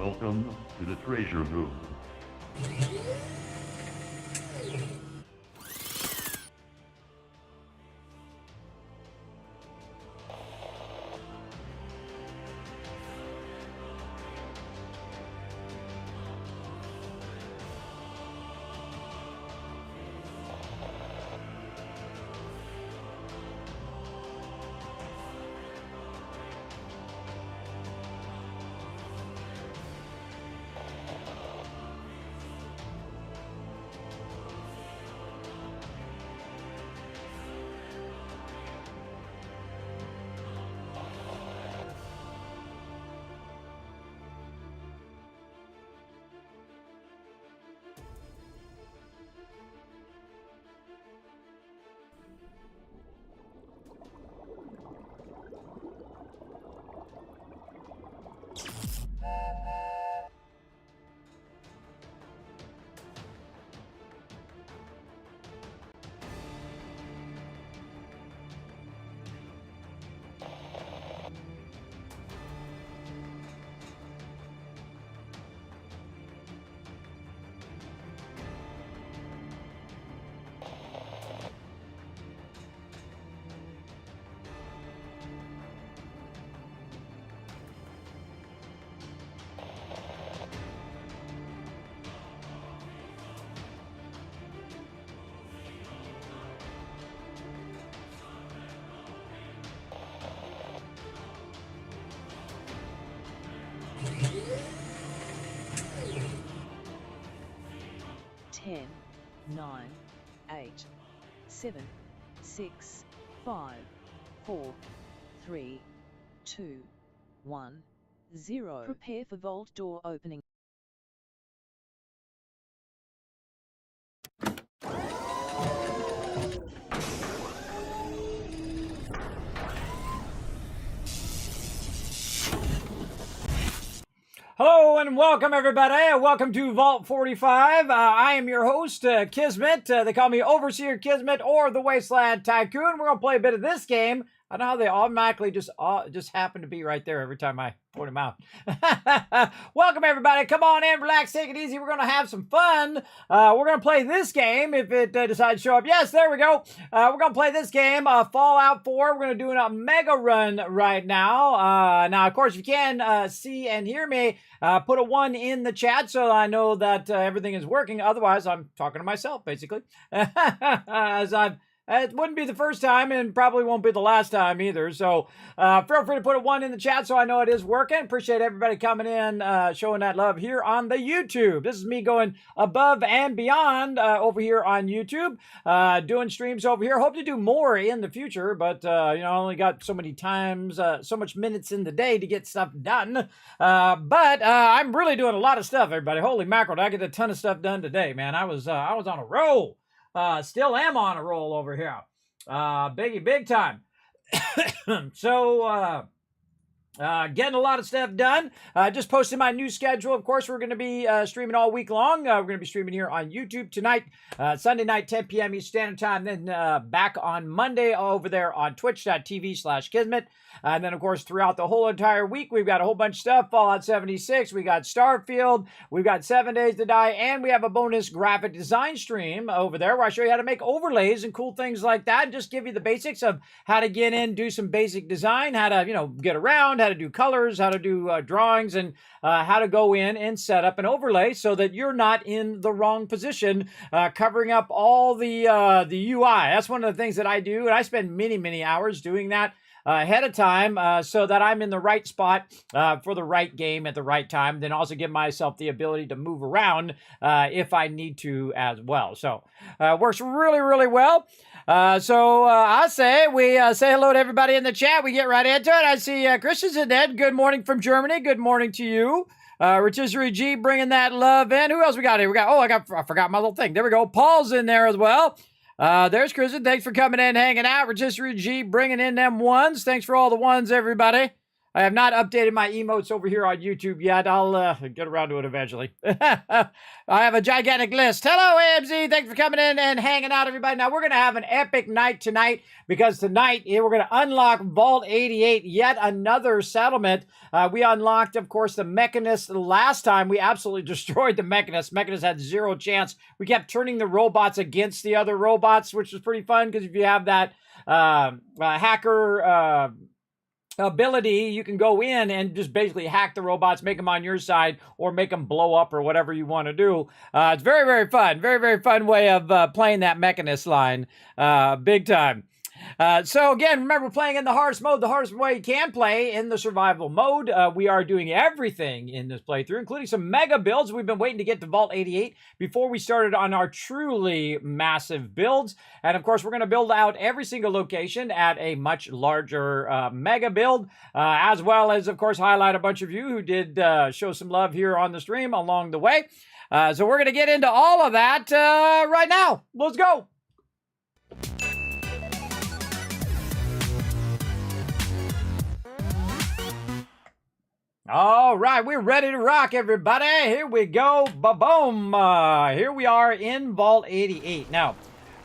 Welcome to the treasure room. Ten, 9, 8, 7, 6, 5, 4, 3, 2, 1, 0. Prepare for vault door opening. Hello and welcome everybody. Welcome to Vault 45. I am your host, Kismet. They call me Overseer Kismet or the Wasteland Tycoon. We're going to play a bit of this game. I know how they automatically just happen to be right there every time I point them out. Welcome everybody. Come on in, relax, take it easy. We're going to have some fun. We're going to play this game if it decides to show up. Yes, there we go. We're going to play this game, Fallout 4. We're going to do a mega run right now. Now, of course, if you can see and hear me, put a 1 in the chat so I know that everything is working. Otherwise, I'm talking to myself, basically. It wouldn't be the first time and probably won't be the last time either. So feel free to put a 1 in the chat so I know it is working. Appreciate everybody coming in, showing that love here on the YouTube. This is me going above and beyond over here on YouTube, doing streams over here. Hope to do more in the future, but I only got so many times, so much minutes in the day to get stuff done. But I'm really doing a lot of stuff, everybody. Holy mackerel, I get a ton of stuff done today, man. I was on a roll. Still am on a roll over here. Big time. So, getting a lot of stuff done. Just posted my new schedule. Of course, we're going to be streaming all week long. We're going to be streaming here on YouTube tonight, Sunday night, 10 p.m. Eastern Standard Time. Then back on Monday over there on twitch.tv/Kismet. And then, of course, throughout the whole entire week, we've got a whole bunch of stuff. Fallout 76, we got Starfield, we've got 7 Days to Die, and we have a bonus graphic design stream over there where I show you how to make overlays and cool things like that. And just give you the basics of how to get in, do some basic design, how to, get around, how to do colors, how to do drawings, and how to go in and set up an overlay so that you're not in the wrong position, covering up all the UI. That's one of the things that I do, and I spend many hours doing that ahead of time so that I'm in the right spot for the right game at the right time. Then also give myself the ability to move around if I need to as well. So works really well. I say we say hello to everybody in the chat. We get right into it. I see Christian's in there. Good morning from Germany. Good morning to you. Rotisserie G bringing that love in. Who else we got here? I forgot my little thing. There we go. Paul's in there as well. There's Kristen. Thanks for coming in, hanging out. Rotisserie G bringing in them ones. Thanks for all the ones, everybody. I have not updated my emotes over here on YouTube yet. I'll get around to it eventually. I have a gigantic list. Hello, AMZ. Thanks for coming in and hanging out, everybody. Now, we're going to have an epic night tonight because tonight we're going to unlock Vault 88, yet another settlement. We unlocked, of course, the Mechanist last time. We absolutely destroyed the Mechanist. Mechanist had zero chance. We kept turning the robots against the other robots, which was pretty fun because if you have that hacker ability, you can go in and just basically hack the robots, make them on your side, or make them blow up or whatever you want to do. It's very, very fun. Very, very fun way of playing that Mechanist line. Big time. So again, remember, playing in the hardest mode, the hardest way you can play in the survival mode. We are doing everything in this playthrough, including some mega builds. We've been waiting to get to Vault 88 before we started on our truly massive builds. And of course, we're going to build out every single location at a much larger mega build, as well as, of course, highlight a bunch of you who did show some love here on the stream along the way. So we're going to get into all of that right now. Let's go. All right, we're ready to rock, everybody. Here we go. Ba-boom. Here we are in Vault 88. Now,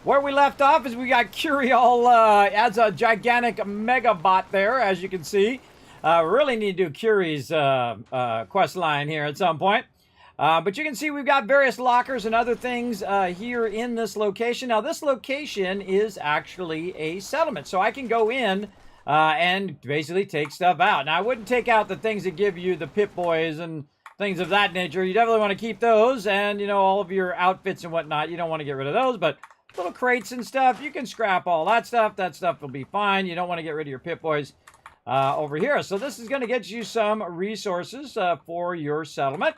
where we left off is we got Curial as a gigantic megabot there, as you can see. Really need to do Curie's quest line here at some point. But you can see we've got various lockers and other things here in this location. Now, this location is actually a settlement, so I can go in and basically take stuff out. Now, I wouldn't take out the things that give you the Pip-Boys and things of that nature. You definitely want to keep those and, you know, all of your outfits and whatnot. You don't want to get rid of those, but little crates and stuff, you can scrap all that stuff. That stuff will be fine. You don't want to get rid of your Pip-Boys over here. So this is going to get you some resources for your settlement.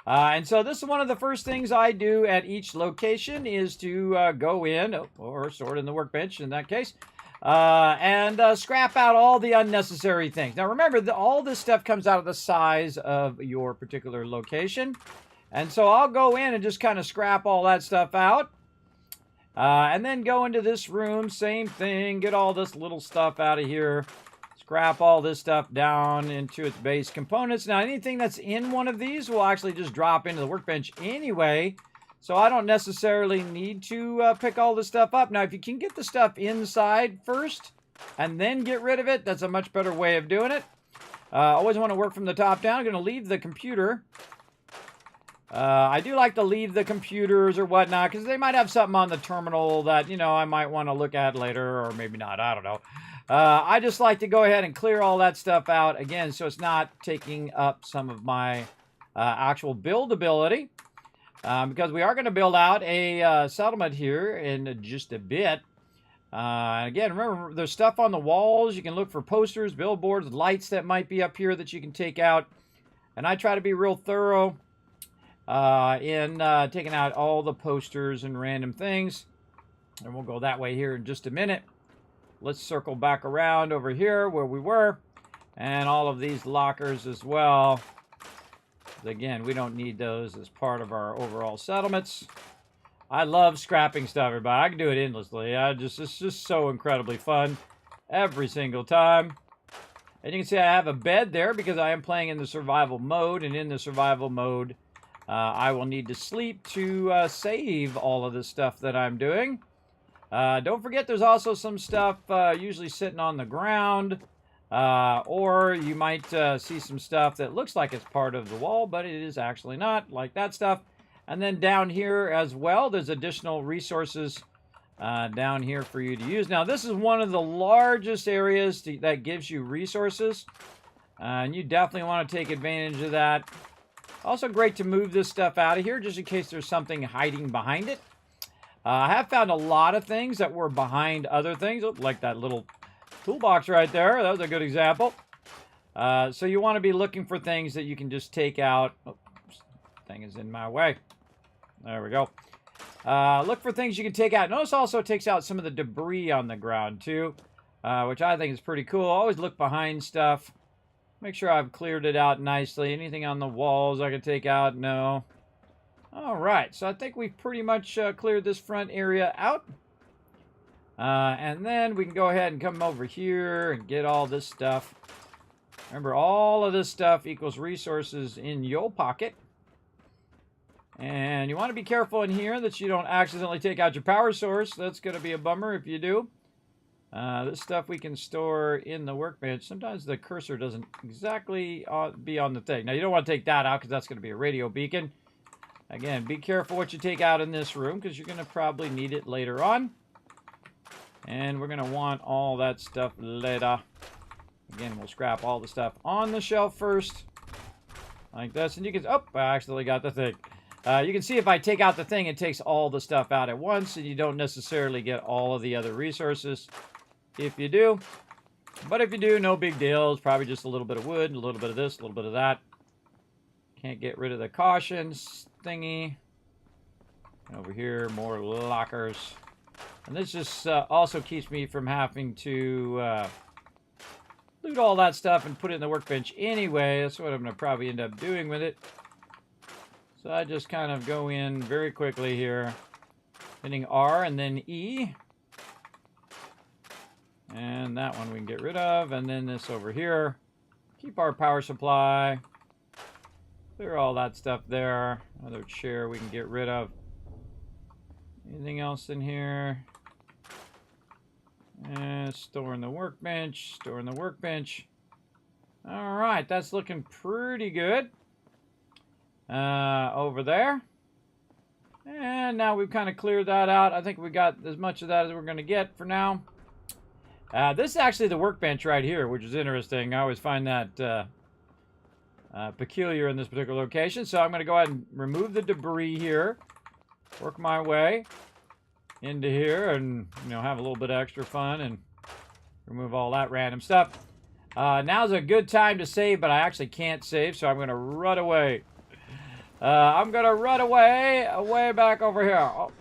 And so this is one of the first things I do at each location is to go in, or sort in the workbench in that case, and scrap out all the unnecessary things. Now remember, all this stuff comes out of the size of your particular location. And so I'll go in and just kind of scrap all that stuff out. And then go into this room, same thing, get all this little stuff out of here. Scrap all this stuff down into its base components. Now anything that's in one of these will actually just drop into the workbench anyway. So I don't necessarily need to pick all this stuff up. Now, if you can get the stuff inside first and then get rid of it, that's a much better way of doing it. Always want to work from the top down. I'm going to leave the computer. I do like to leave the computers or whatnot because they might have something on the terminal that, you know, I might want to look at later or maybe not. I don't know. I just like to go ahead and clear all that stuff out again so it's not taking up some of my actual buildability. Because we are going to build out a settlement here in just a bit. Again, remember, there's stuff on the walls. You can look for posters, billboards, lights that might be up here that you can take out. And I try to be real thorough in taking out all the posters and random things. And we'll go that way here in just a minute. Let's circle back around over here where we were. And all of these lockers as well. Again, we don't need those as part of our overall settlements. I love scrapping stuff, everybody. I can do it endlessly. It's just so incredibly fun every single time. And you can see I have a bed there because I am playing in the survival mode. And in the survival mode, I will need to sleep to save all of the stuff that I'm doing. Don't forget there's also some stuff usually sitting on the ground. Or you might see some stuff that looks like it's part of the wall, but it is actually not, like that stuff. And then down here as well, there's additional resources down here for you to use. Now, this is one of the largest areas that gives you resources, and you definitely want to take advantage of that. Also great to move this stuff out of here, just in case there's something hiding behind it. I have found a lot of things that were behind other things, like that little toolbox right there. That was a good example. So you want to be looking for things that you can just take out. Oh, thing is in my way. There we go. Look for things you can take out. Notice also it takes out some of the debris on the ground too, which I think is pretty cool. Always look behind stuff. Make sure I've cleared it out nicely. Anything on the walls I can take out? No. All right. So I think we've pretty much cleared this front area out. And then we can go ahead and come over here and get all this stuff Remember, all of this stuff equals resources in your pocket. And you want to be careful in here that you don't accidentally take out your power source. That's going to be a bummer if you do. This stuff we can store in the workbench. Sometimes the cursor doesn't exactly be on the thing. Now, you don't want to take that out because that's going to be a radio beacon. Again, be careful what you take out in this room because you're going to probably need it later on. And we're going to want all that stuff later. Again, we'll scrap all the stuff on the shelf first. Like this. And you can... Oh, I accidentally got the thing. You can see if I take out the thing, it takes all the stuff out at once, and you don't necessarily get all of the other resources if you do. But if you do, no big deal. It's probably just a little bit of wood, a little bit of this, a little bit of that. Can't get rid of the cautions thingy. Over here, more lockers. And this just also keeps me from having to loot all that stuff and put it in the workbench anyway. That's what I'm going to probably end up doing with it. So I just kind of go in very quickly here, hitting R and then E. And that one we can get rid of. And then this over here. Keep our power supply. Clear all that stuff there. Another chair we can get rid of. Anything else in here? And store in the workbench. Store in the workbench. All right, that's looking pretty good. Over there. And now we've kind of cleared that out. I think we got as much of that as we're going to get for now. This is actually the workbench right here, which is interesting. I always find that peculiar in this particular location. So I'm going to go ahead and remove the debris here. Work my way into here and, you know, have a little bit of extra fun and remove all that random stuff. Now's a good time to save, but I actually can't save, so I'm going to run away. I'm going to run away, way back over here. Oh,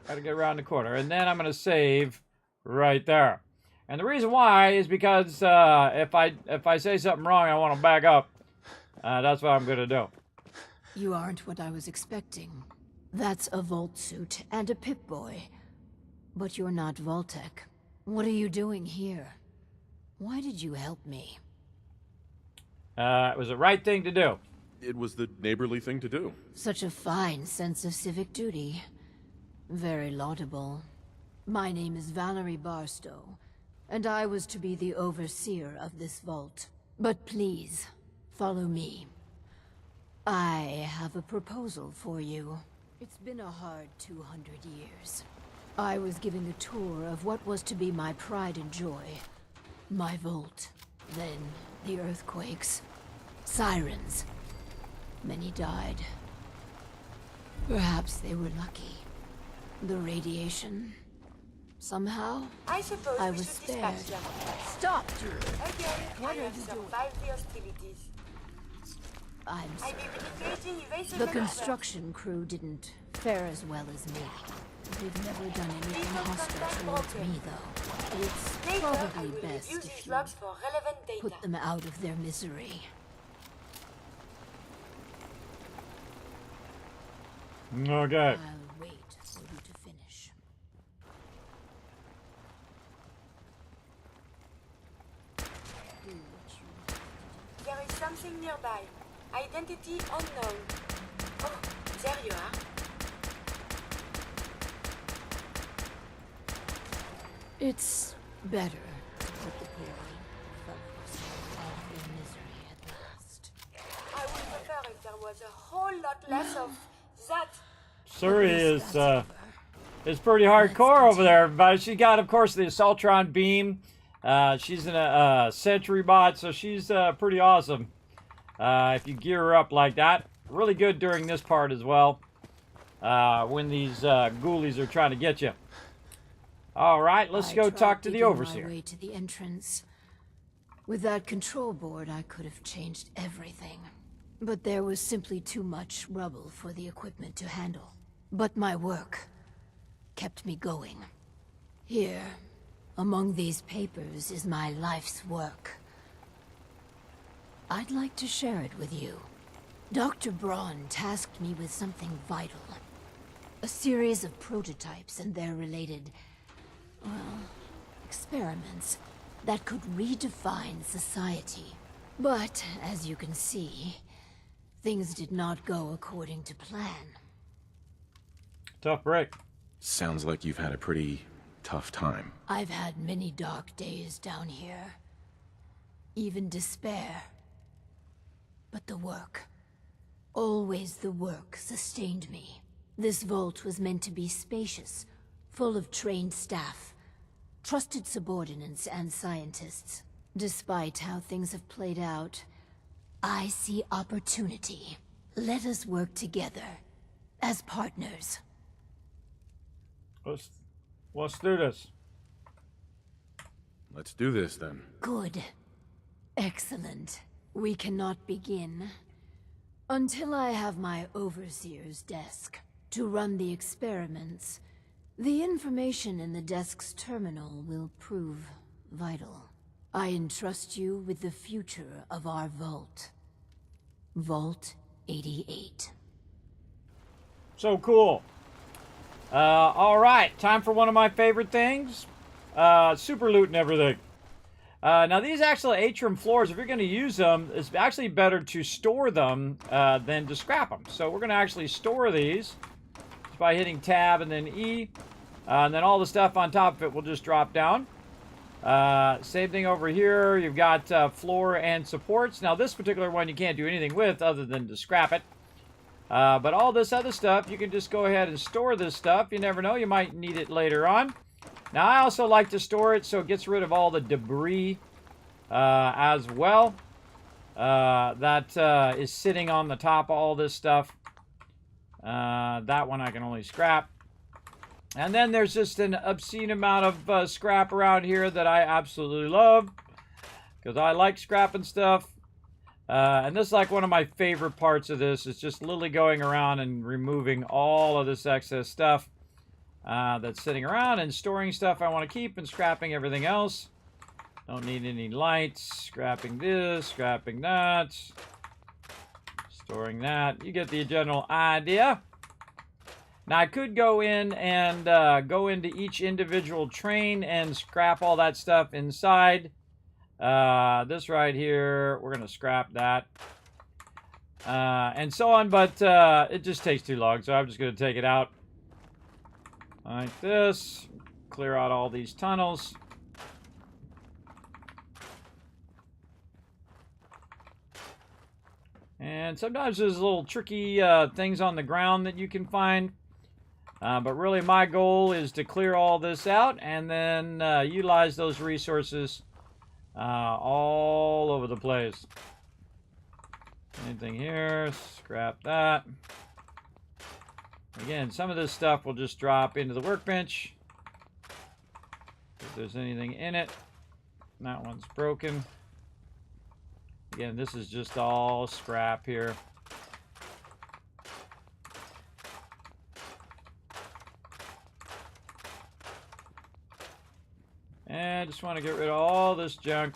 got to get around the corner. And then I'm going to save right there. And the reason why is because if I say something wrong, I want to back up. That's what I'm going to do. You aren't what I was expecting. That's a Vault suit and a Pip-Boy. But you're not vault-tec. What are you doing here? Why did you help me? It was the right thing to do. It was the neighborly thing to do. Such a fine sense of civic duty. Very laudable. My name is Valerie Barstow, and I was to be the overseer of this vault. But please, follow me. I have a proposal for you. It's been a hard 200 years. I was giving a tour of what was to be my pride and joy. My vault. Then the earthquakes. Sirens. Many died. Perhaps they were lucky. The radiation. Somehow, I suppose I we was should dispatch spared. them. Stop, Jude. Okay, What I are have you doing? survived the hostilities. I'm I sorry. may be defeating evasive The maneuvers. construction crew didn't fare as well as me. They've never done anything People hostile contact towards broken. me, though. It's Later, I probably will best review if these you logs for relevant data. put them out of their misery. Okay. I'll wait for you to finish. Do what you want to do. There is something nearby. Identity unknown. Oh, there you are. It's better to put the poor fellows out of their misery at last. I would prefer if there was a whole lot less of that. Surrey At least is that's over. is pretty hardcore over there. But she got, of course, the Assaultron beam. She's in a Sentry bot, so she's pretty awesome. If you gear her up like that, really good during this part as well. When these ghoulies are trying to get you. All right, let's I go tried talk to the digging overseer. My way to the entrance. With that control board, I could have changed everything. But there was simply too much rubble for the equipment to handle. But my work kept me going. Here, among these papers, is my life's work. I'd like to share it with you. Dr. Braun tasked me with something vital. A series of prototypes and their related, well, experiments that could redefine society. But, as you can see, things did not go according to plan. Tough break. Sounds like you've had a pretty tough time. I've had many dark days down here. Even despair. But the work, always the work, sustained me. This vault was meant to be spacious, full of trained staff, trusted subordinates and scientists. Despite how things have played out, I see opportunity. Let us work together, as partners. Let's do this. Let's do this then. Good. Excellent. We cannot begin until I have my overseer's desk. To run the experiments, the information in the desk's terminal will prove vital. I entrust you with the future of our vault. Vault 88. So cool. All right, time for one of my favorite things. Super loot and everything. Now these actual atrium floors, if you're going to use them, it's actually better to store them than to scrap them. So we're going to actually store these just by hitting tab and then E. And then all the stuff on top of it will just drop down. Same thing over here. You've got floor and supports. Now this particular one you can't do anything with other than to scrap it. But all this other stuff, you can just go ahead and store this stuff. You never know, you might need it later on. Now I also like to store it so it gets rid of all the debris as well. That is sitting on the top of all this stuff. That one I can only scrap. And then there's just an obscene amount of scrap around here that I absolutely love. Because I like scrapping stuff. And this is like one of my favorite parts of this. Is just literally going around and removing all of this excess stuff that's sitting around. And storing stuff I want to keep and scrapping everything else. Don't need any lights. Scrapping this, scrapping that. Storing that. You get the general idea. Now, I could go in and go into each individual train and scrap all that stuff inside. This right here, we're going to scrap that. And so on, but it just takes too long, so I'm just going to take it out. Like this. Clear out all these tunnels. And sometimes there's little tricky things on the ground that you can find. But really my goal is to clear all this out and then utilize those resources all over the place. Anything here, scrap that. Again, some of this stuff will just drop into the workbench. If there's anything in it. That one's broken. Again, this is just all scrap here. And I just want to get rid of all this junk.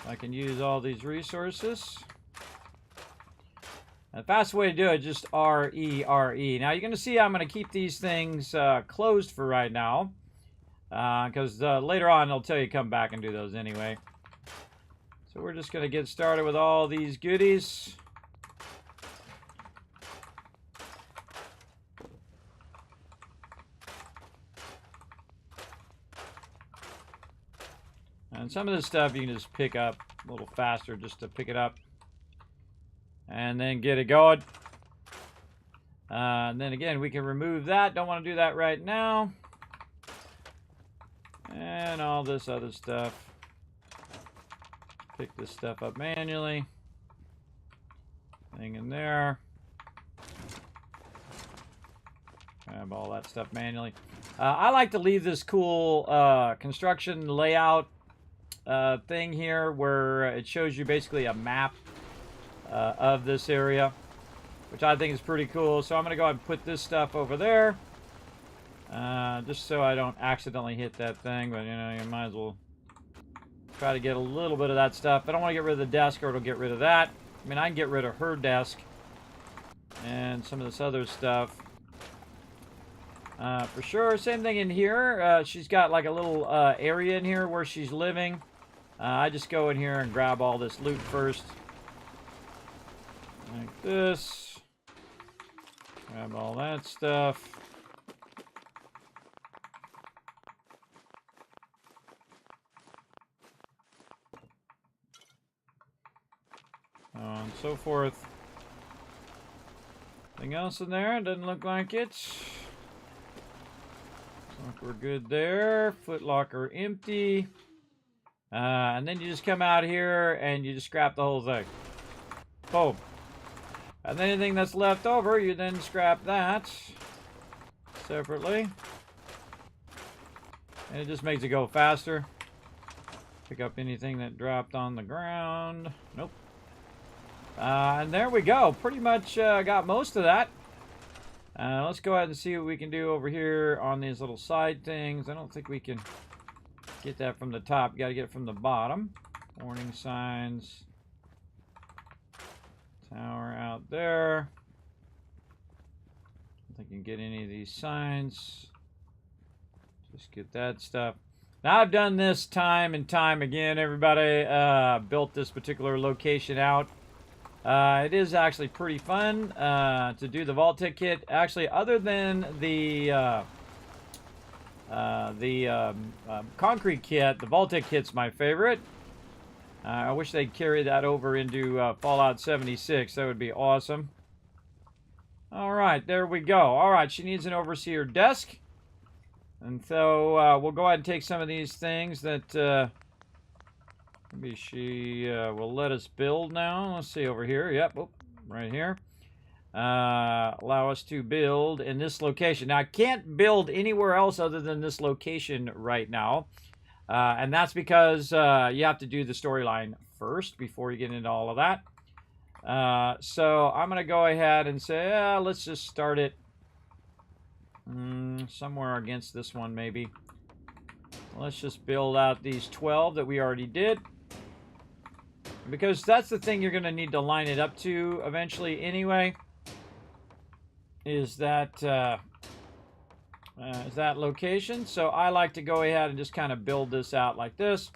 I can use all these resources. And the fastest way to do it, just R-E, R-E. Now you're going to see I'm going to keep these things closed for right now. Because later on they'll tell you to come back and do those anyway. So we're just going to get started with all these goodies. And some of this stuff you can just pick up a little faster just to pick it up. And then get it going. And then again, we can remove that. Don't want to do that right now. And all this other stuff. Pick this stuff up manually. Thing in there. Grab all that stuff manually. I like to leave this cool construction layout thing here where it shows you basically a map of this area, which I think is pretty cool. So I'm going to go ahead and put this stuff over there, just so I don't accidentally hit that thing. But you know, you might as well try to get a little bit of that stuff. I don't want to get rid of the desk or it'll get rid of that. I mean, I can get rid of her desk and some of this other stuff for sure. Same thing in here. She's got like a little area in here where she's living. I just go in here and grab all this loot first. Like this. Grab all that stuff. So on and so forth. Anything else in there? Doesn't look like it. Looks like we're good there. Foot locker empty. And then you just come out here and you just scrap the whole thing. Boom. And then anything that's left over, you then scrap that separately. And it just makes it go faster. Pick up anything that dropped on the ground. Nope. And there we go. Pretty much got most of that. Let's go ahead and see what we can do over here on these little side things. I don't think we can get that from the top. You got to get it from the bottom. Warning signs. Tower out there. I don't think you can get any of these signs. Just get that stuff. Now I've done this time and time again. Everybody built this particular location out. It is actually pretty fun to do the vault-tec kit. Actually, other than the concrete kit, the vault-tec kit's my favorite. I wish they'd carry that over into Fallout 76. That would be awesome. All right, there we go. All right, she needs an overseer desk. And so we'll go ahead and take some of these things that maybe she will let us build now. Let's see over here. Yep, oh, right here. Allow us to build in this location. Now, I can't build anywhere else other than this location right now. And that's because you have to do the storyline first before you get into all of that. So I'm going to go ahead and say, let's just start it somewhere against this one maybe. Let's just build out these 12 that we already did. Because that's the thing you're going to need to line it up to eventually anyway. Is that location. So I like to go ahead and just kind of build this out like this.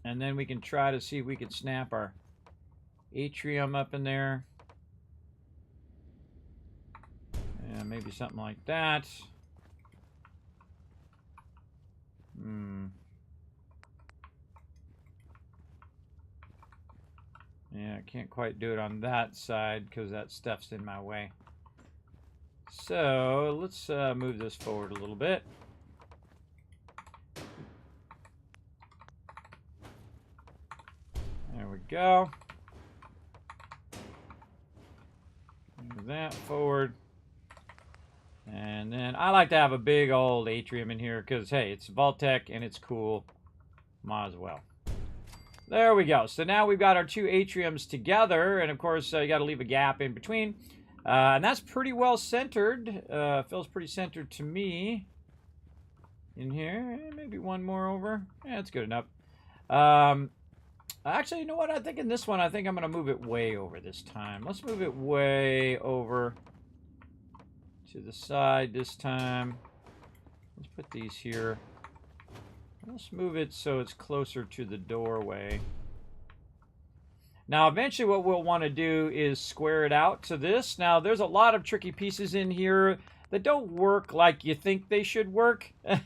And then we can try to see if we can snap our atrium up in there. Yeah, maybe something like that. Yeah, I can't quite do it on that side because that stuff's in my way. So let's move this forward a little bit. There we go. Move that forward. And then I like to have a big old atrium in here because, hey, it's vault-tec and it's cool. Might as well. There we go. So now we've got our two atriums together. And, of course, you got to leave a gap in between. And that's pretty well centered. Feels pretty centered to me. In here. Maybe one more over. Yeah, that's good enough. Actually, you know what? I think in this one, I think I'm going to move it way over this time. Let's move it way over to the side this time. Let's put these here. Let's move it so it's closer to the doorway. Now, eventually what we'll want to do is square it out to this. Now, there's a lot of tricky pieces in here that don't work like you think they should work. They're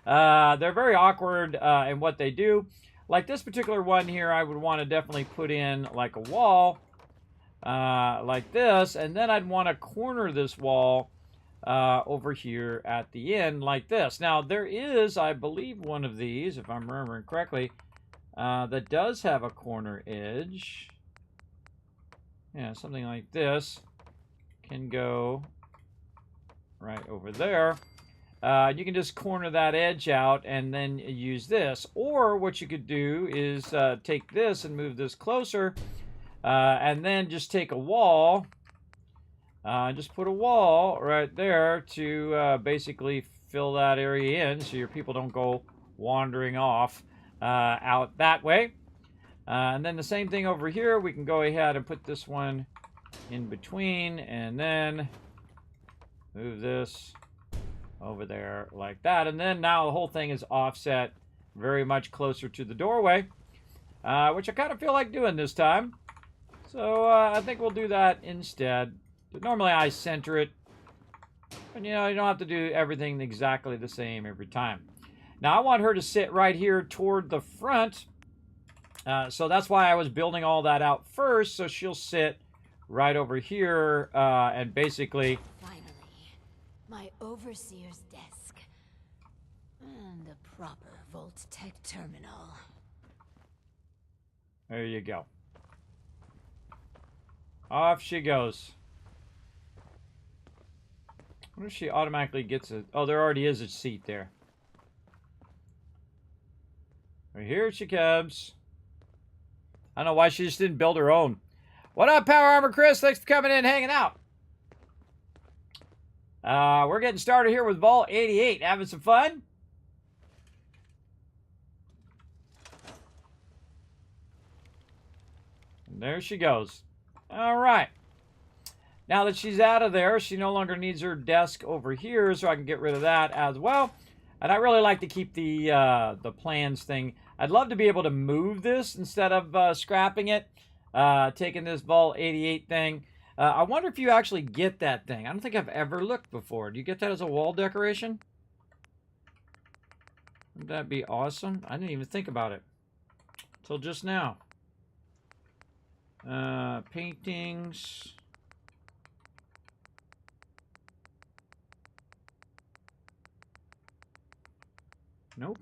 very awkward in what they do. Like this particular one here, I would want to definitely put in like a wall like this. And then I'd want to corner this wall over here at the end like this. Now, there is, I believe, one of these, if I'm remembering correctly, that does have a corner edge. Yeah, something like this can go right over there. You can just corner that edge out and then use this. Or what you could do is take this and move this closer and then just take a wall. Just put a wall right there to basically fill that area in so your people don't go wandering off out that way. And then the same thing over here. We can go ahead and put this one in between and then move this over there like that. And then now the whole thing is offset very much closer to the doorway, which I kind of feel like doing this time. So I think we'll do that instead. Normally I center it, but you know, you don't have to do everything exactly the same every time. Now I want her to sit right here toward the front, so that's why I was building all that out first, so she'll sit right over here, and basically... Finally, my overseer's desk. And a proper vault-tec terminal. There you go. Off she goes. I wonder if she automatically gets a... Oh, there already is a seat there. Here she comes. I don't know why she just didn't build her own. What up, Power Armor Chris? Thanks for coming in, hanging out. We're getting started here with Vault 88. Having some fun? And there she goes. All right. Now that she's out of there, she no longer needs her desk over here, so I can get rid of that as well. And I really like to keep the plans thing. I'd love to be able to move this instead of scrapping it, taking this Vault 88 thing. I wonder if you actually get that thing. I don't think I've ever looked before. Do you get that as a wall decoration? Wouldn't that be awesome? I didn't even think about it until just now. Paintings. Nope.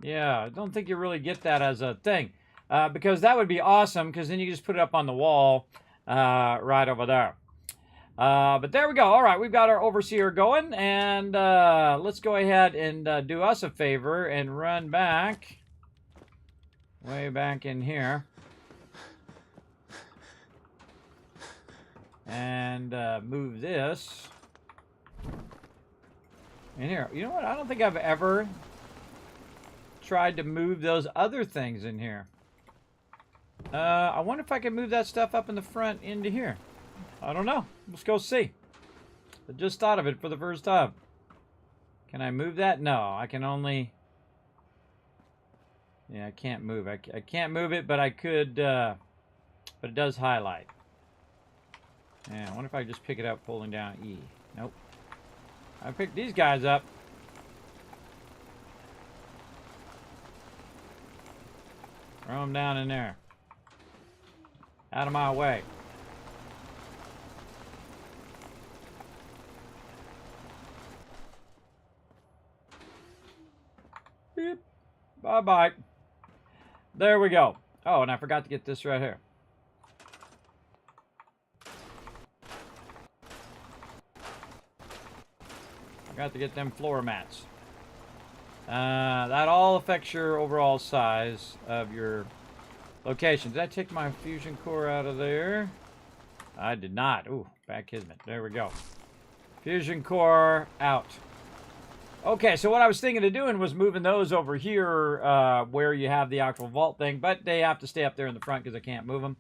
Yeah, I don't think you really get that as a thing. Because that would be awesome, because then you can just put it up on the wall right over there. But there we go. All right, we've got our overseer going, and let's go ahead and do us a favor and run back. Way back in here. And move this in here. You know what? I don't think I've ever tried to move those other things in here. I wonder if I can move that stuff up in the front into here. I don't know. Let's go see. I just thought of it for the first time. Can I move that? No, I can only... Yeah, I can't move. I can't move it, but I could... but it does highlight. Yeah, I wonder if I just pick it up holding down E. Nope. I picked these guys up. Throw them down in there. Out of my way. Beep. Bye-bye. There we go. Oh, and I forgot to get this right here. Forgot to get them floor mats. That all affects your overall size of your location. Did I take my fusion core out of there? I did not. Ooh, back Kismet. There we go. Fusion core out. Okay, so what I was thinking of doing was moving those over here where you have the actual vault thing, but they have to stay up there in the front because I can't move them.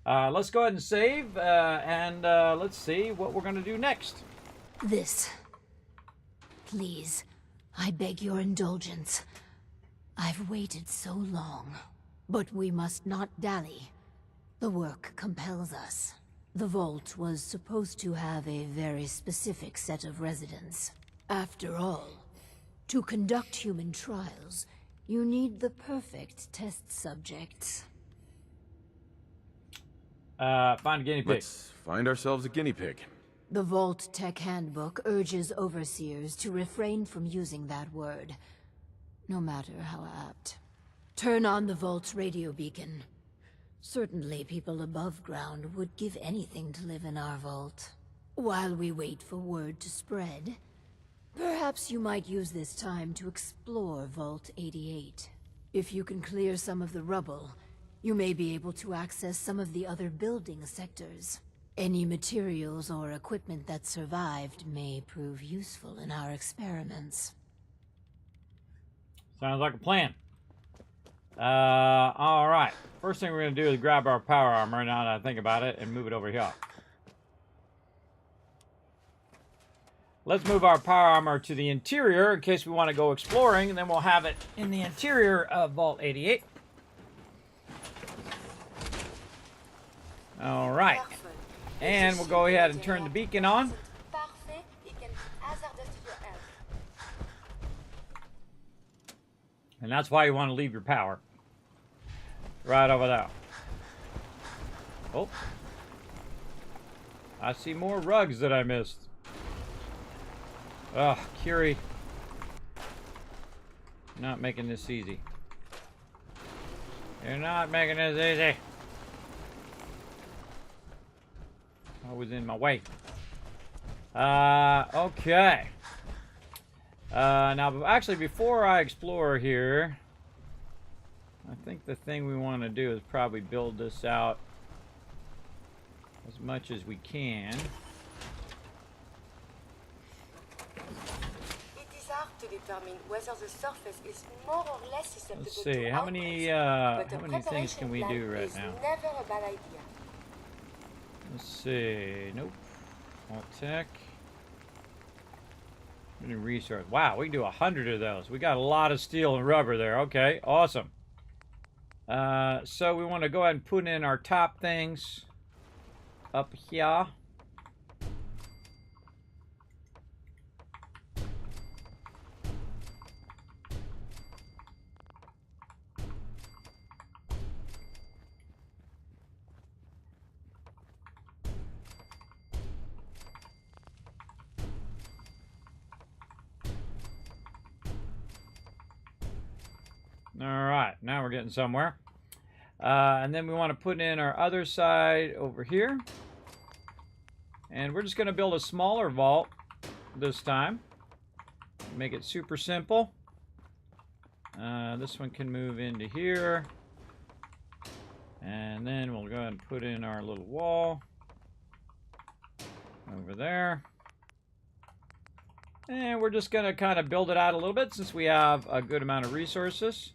Let's go ahead and save, and let's see what we're going to do next. This. Please, I beg your indulgence. I've waited so long, but we must not dally. The work compels us. The vault was supposed to have a very specific set of residents. After all, to conduct human trials, you need the perfect test subjects. Find a guinea pig. Let's find ourselves a guinea pig. The vault-tec handbook urges overseers to refrain from using that word, no matter how apt. Turn on the vault's radio beacon. Certainly people above ground would give anything to live in our vault. While we wait for word to spread, perhaps you might use this time to explore Vault 88. If you can clear some of the rubble, you may be able to access some of the other building sectors. Any materials or equipment that survived may prove useful in our experiments. Sounds like a plan. All right. First thing we're going to do is grab our power armor, now that I think about it, and move it over here. Let's move our power armor to the interior in case we want to go exploring, and then we'll have it in the interior of Vault 88. All right. And we'll go ahead and turn the beacon on. And that's why you want to leave your power. Right over there. Oh. I see more rugs that I missed. Ugh, Curie. Not making this easy. You're not making this easy. Always in my way. Okay. Now, actually, before I explore here, I think the thing we want to do is probably build this out as much as we can. It is hard to determine whether the surface is more or less susceptible Let's see, to how many things can we do right now? Never a bad idea. Let's see. Nope. Vault-tec. Any resource? Wow, we can do 100 of those. We got a lot of steel and rubber there. Okay, awesome. So we want to go ahead and put in our top things up here. All right, now we're getting somewhere. And then we want to put in our other side over here. And we're just going to build a smaller vault this time. Make it super simple. This one can move into here. And then we'll go ahead and put in our little wall over there. And we're just going to kind of build it out a little bit since we have a good amount of resources.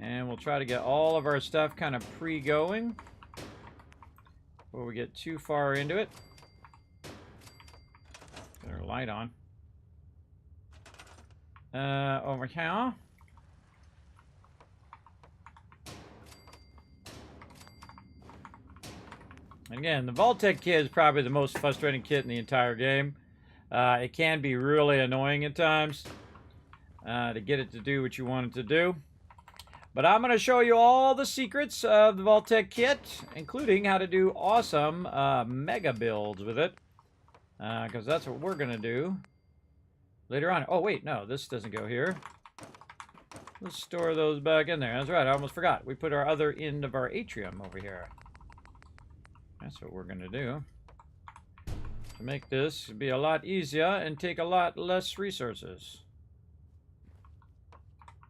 And we'll try to get all of our stuff kind of pre-going before we get too far into it. Get our light on. Over here. And again, the vault-tec kit is probably the most frustrating kit in the entire game. It can be really annoying at times to get it to do what you want it to do. But I'm going to show you all the secrets of the vault-tec kit, including how to do awesome mega builds with it. Because that's what we're going to do later on. Oh, wait, no, this doesn't go here. Let's store those back in there. That's right, I almost forgot. We put our other end of our atrium over here. That's what we're going to do. To make this be a lot easier and take a lot less resources.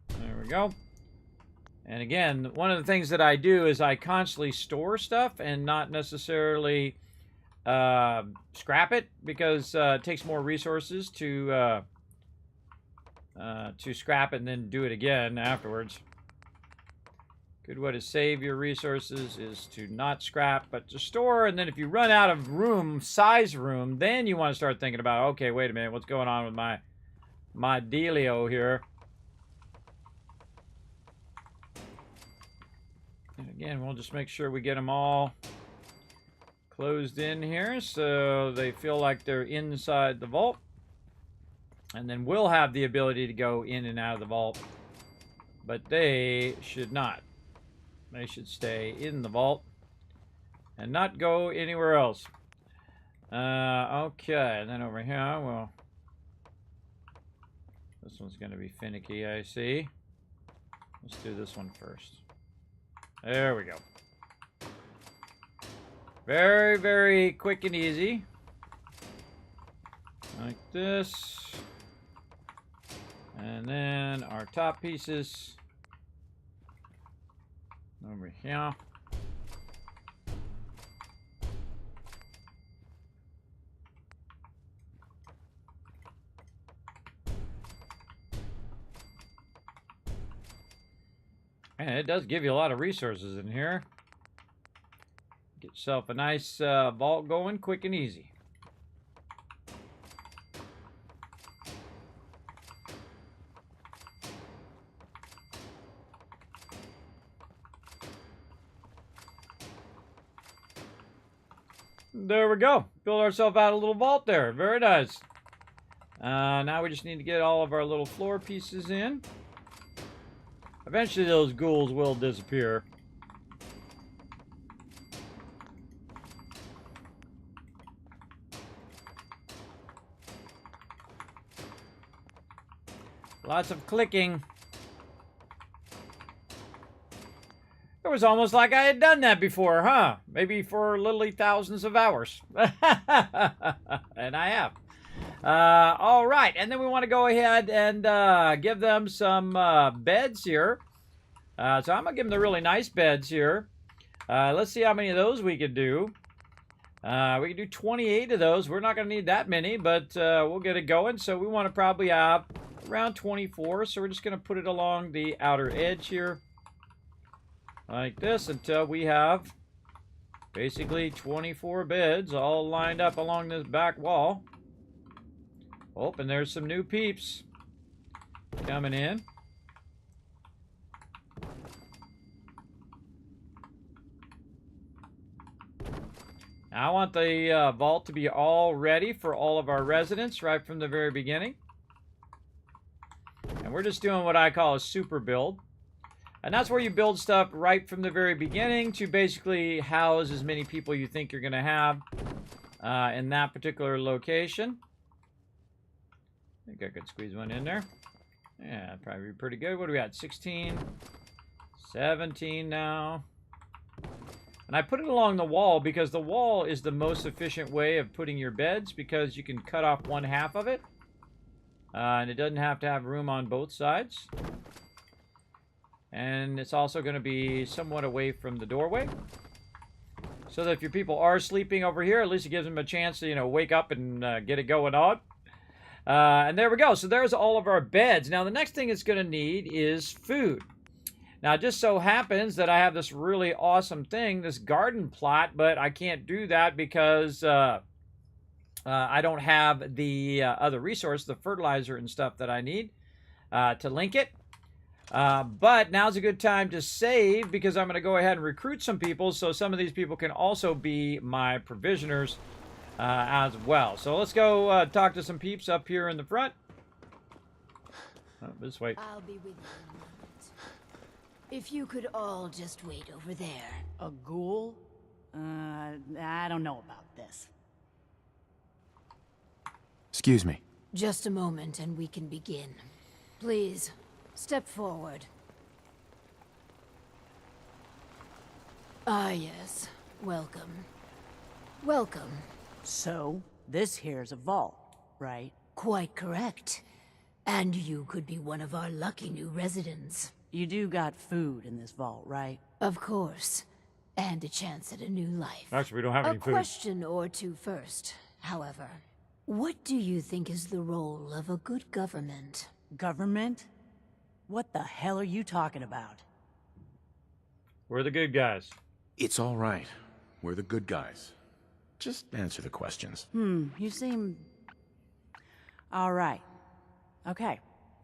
There we go. And again, one of the things that I do is I constantly store stuff and not necessarily scrap it, because it takes more resources to scrap it and then do it again afterwards. Good way to save your resources is to not scrap, but to store. And then if you run out of room, size room, then you want to start thinking about, okay, wait a minute, what's going on with my dealio here? And again, we'll just make sure we get them all closed in here so they feel like they're inside the vault. And then we'll have the ability to go in and out of the vault, but they should not. They should stay in the vault and not go anywhere else. Okay, and then over here, well, this one's going to be finicky, I see. Let's do this one first. There we go. Very, very quick and easy. Like this. And then our top pieces over here. And it does give you a lot of resources in here. Get yourself a nice vault going quick and easy. There we go. Build ourselves out a little vault there. Very nice. Now we just need to get all of our little floor pieces in. Eventually those ghouls will disappear. Lots of clicking. It was almost like I had done that before, huh? Maybe for literally thousands of hours. And I have. All right, and then we want to go ahead and give them some beds here. So I'm going to give them the really nice beds here. Let's see how many of those we could do. We can do 28 of those. We're not going to need that many, but we'll get it going. So we want to probably have around 24. So we're just going to put it along the outer edge here. Like this until we have basically 24 beds all lined up along this back wall. Oh, and there's some new peeps coming in. Now I want the vault to be all ready for all of our residents right from the very beginning. And we're just doing what I call a super build. And that's where you build stuff right from the very beginning to basically house as many people you think you're going to have in that particular location. I think I could squeeze one in there. Yeah, that'd probably be pretty good. What do we got? 16, 17 now. And I put it along the wall because the wall is the most efficient way of putting your beds because you can cut off one half of it. And it doesn't have to have room on both sides. And it's also going to be somewhat away from the doorway. So that if your people are sleeping over here, at least it gives them a chance to, you know, wake up and get it going on. And there we go. So there's all of our beds. Now, the next thing it's going to need is food. Now, it just so happens that I have this really awesome thing, this garden plot, but I can't do that because I don't have the other resource, the fertilizer and stuff that I need to link it. But now's a good time to save because I'm going to go ahead and recruit some people so some of these people can also be my provisioners as well. So let's go talk to some peeps up here in the front. Oh, this way. I'll be with you in a moment. If you could all just wait over there. A ghoul? I don't know about this. Excuse me. Just a moment and we can begin. Please, step forward. Ah, yes. Welcome. Welcome. So, this here's a vault, right? Quite correct. And you could be one of our lucky new residents. You do got food in this vault, right? Of course. And a chance at a new life. Actually, we don't have any A food. question or two first, however. What do you think is the role of a good government? Government? What the hell are you talking about? We're the good guys. It's all right. We're the good guys. Just answer the questions. You seem... all right. Okay.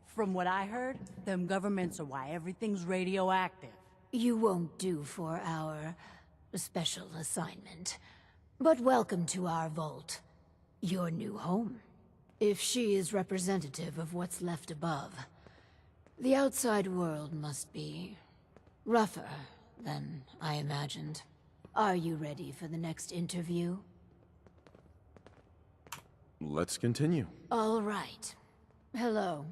From what I heard, them governments are why everything's radioactive. You won't do for our special assignment. But welcome to our vault. Your new home. If she is representative of what's left above, the outside world must be rougher than I imagined. Are you ready for the next interview? Let's continue. All right. Hello.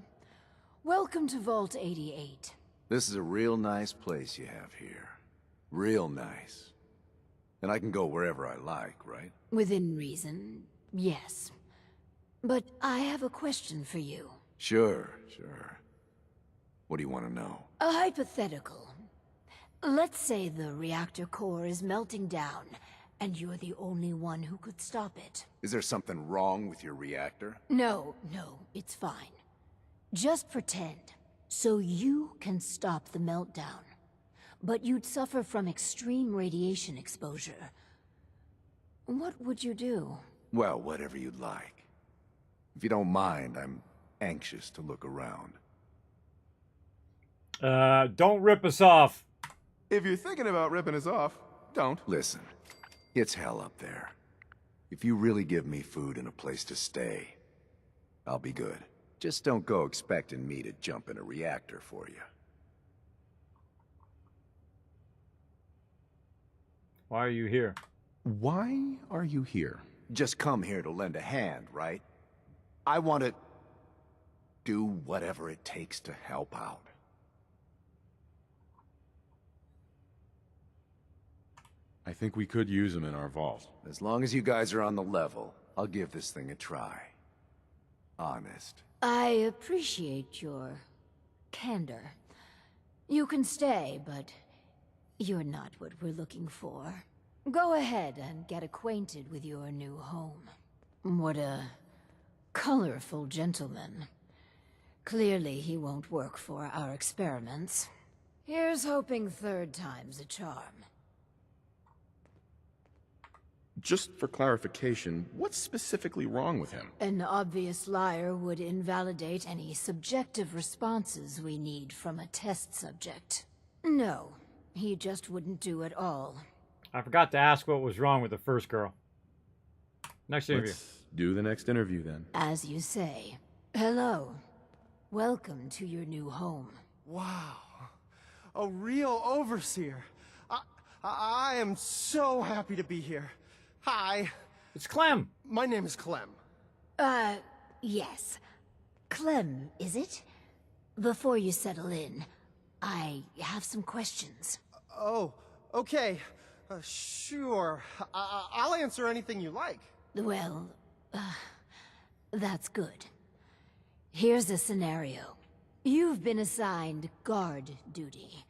Welcome to Vault 88. This is a real nice place you have here. Real nice. And I can go wherever I like, right? Within reason, yes. But I have a question for you. Sure. What do you want to know? A hypothetical. Let's say the reactor core is melting down, and you're the only one who could stop it. Is there something wrong with your reactor? No, it's fine. Just pretend, so you can stop the meltdown. but you'd suffer from extreme radiation exposure. What would you do? Well, whatever you'd like. If you don't mind, I'm anxious to look around. Don't rip us off. If you're thinking about ripping us off, don't. Listen, it's hell up there. If you really give me food and a place to stay, I'll be good. Just don't go expecting me to jump in a reactor for you. Why are you here? Why are you here? Just come here to lend a hand, right? I want to do whatever it takes to help out. I think we could use him in our vault. As long as you guys are on the level, I'll give this thing a try. Honest. I appreciate your candor. You can stay, but you're not what we're looking for. Go ahead and get acquainted with your new home. What a colorful gentleman. Clearly he won't work for our experiments. Here's hoping third time's a charm. Just for clarification, what's specifically wrong with him? An obvious liar would invalidate any subjective responses we need from a test subject. No, he just wouldn't do it all. I forgot to ask what was wrong with the first girl. Next interview. Let's do the next interview then. As you say. Hello. Welcome to your new home. Wow. A real overseer. I am so happy to be here. Hi. It's Clem. My name is Clem. Yes. Clem, is it? Before you settle in, I have some questions. Oh, okay. Sure. I'll answer anything you like. Well, that's good. Here's a scenario. You've been assigned guard duty.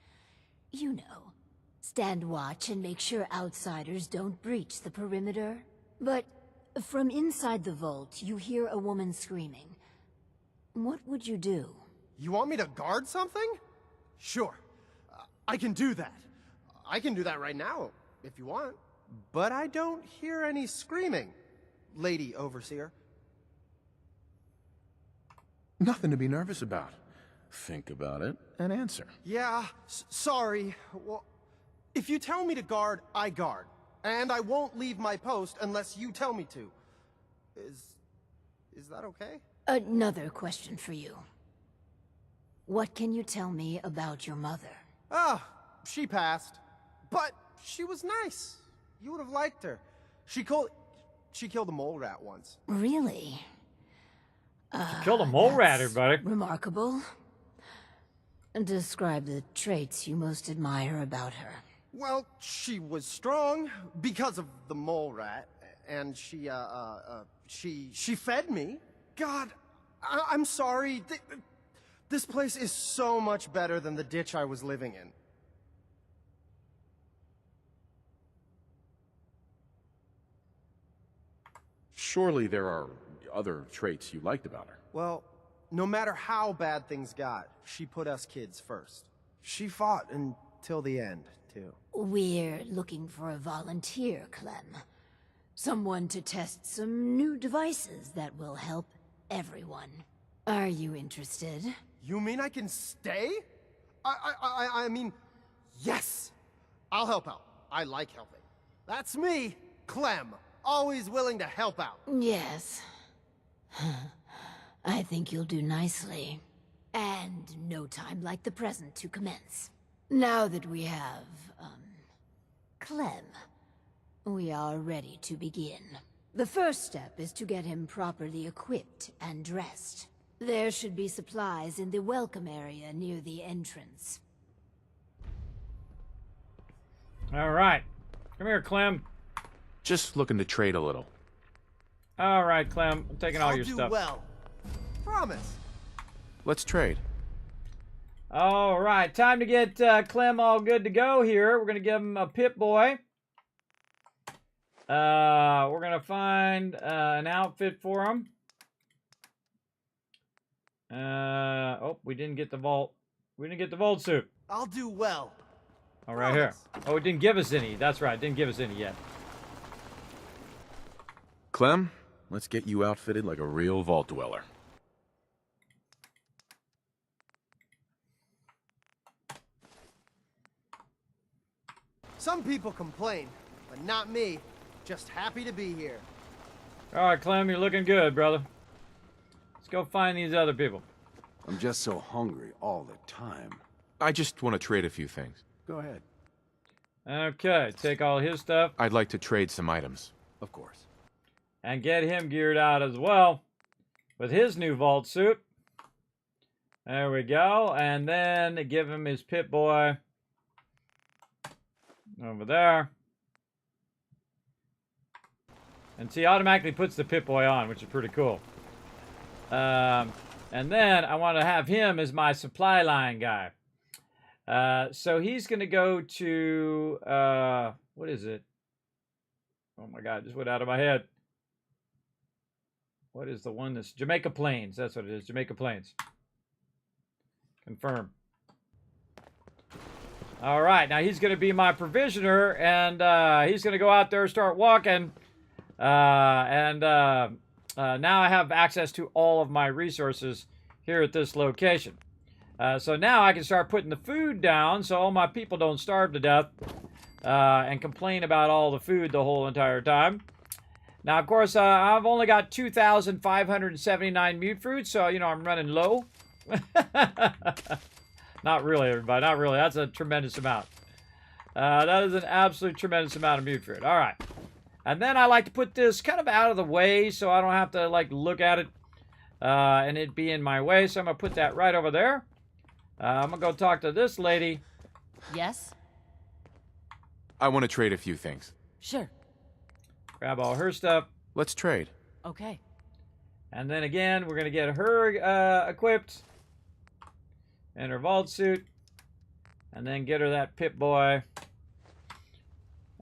You know, stand watch and make sure outsiders don't breach the perimeter. But from inside the vault, you hear a woman screaming. What would you do? You want me to guard something? Sure. I can do that. I can do that right now, if you want. But I don't hear any screaming, Lady Overseer. Nothing to be nervous about. Think about it and answer. Yeah, sorry. Well, if you tell me to guard, I guard. And I won't leave my post unless you tell me to. Is that okay? Another question for you. What can you tell me about your mother? She passed. But she was nice. You would have liked her. She killed a mole rat once. Really? Killed a mole rat, That's everybody. remarkable. Describe the traits you most admire about her. Well, she was strong because of the mole rat, and she fed me. God, I'm sorry. This place is so much better than the ditch I was living in. Surely there are other traits you liked about her. Well, no matter how bad things got, she put us kids first. She fought until the end, too. We're looking for a volunteer, Clem. Someone to test some new devices that will help everyone. Are you interested? You mean I can stay? I mean, yes! I'll help out. I like helping. That's me, Clem. Always willing to help out. Yes. I think you'll do nicely. And no time like the present to commence. Now that we have, Clem, we are ready to begin. The first step is to get him properly equipped and dressed. There should be supplies in the welcome area near the entrance. All right. Come here, Clem. Just looking to trade a little. All right, Clem. I'm taking all your I'll stuff. do well. Promise. Let's trade. All right. Time to get Clem all good to go here. We're going to give him a Pip-Boy. We're going to find an outfit for him. Oh, we didn't get the vault. We didn't get the vault suit. I'll do well. Oh, right here. Oh, it didn't give us any. That's right. It didn't give us any yet. Clem, let's get you outfitted like a real vault dweller. Some people complain, but not me. Just happy to be here. All right, Clem, you're looking good, brother. Let's go find these other people. I'm just so hungry all the time. I just want to trade a few things. Go ahead. Okay, take all his stuff I'd like to trade some items. Of course. and get him geared out as well with his new vault suit. There we go. And then give him his Pip-Boy over there. And see, automatically puts the Pip-Boy on, which is pretty cool. And then I want to have him as my supply line guy. So he's going to go to, what is it? Oh my God, it just went out of my head. What is the one that's Jamaica Plains? That's what it is, Jamaica Plains. Confirm. All right, now he's going to be my provisioner, and he's going to go out there, start walking. Now I have access to all of my resources here at this location. So now I can start putting the food down so all my people don't starve to death and complain about all the food the whole entire time. Now, of course, I've only got 2,579 mute fruits, so, you know, I'm running low. Not really, everybody. Not really. That's a tremendous amount. That is an absolute tremendous amount of mute fruit. All right. And then I like to put this kind of out of the way so I don't have to, like, look at it and it be in my way. So I'm going to put that right over there. I'm going to go talk to this lady. Yes? I want to trade a few things. Sure. Grab all her stuff. Let's trade. Okay. And then again, we're going to get her equipped. And her vault suit. And then get her that Pip-Boy.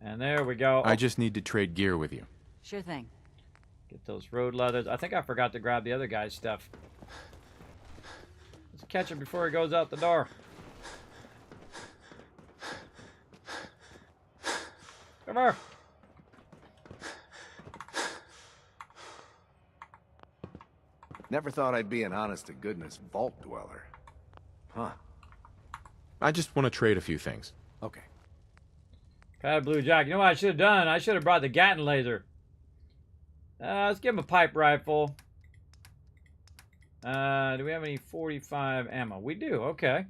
And there we go. I just need to trade gear with you. Sure thing. Get those road leathers. I think I forgot to grab the other guy's stuff. Let's catch him before he goes out the door. Come here. Never thought I'd be an honest-to-goodness vault dweller. Huh. I just want to trade a few things. Okay. Got Blue Jack. You know what I should have done? I should have brought the Gatling laser. Let's give him a pipe rifle. Do we have any 45 ammo? We do. Okay.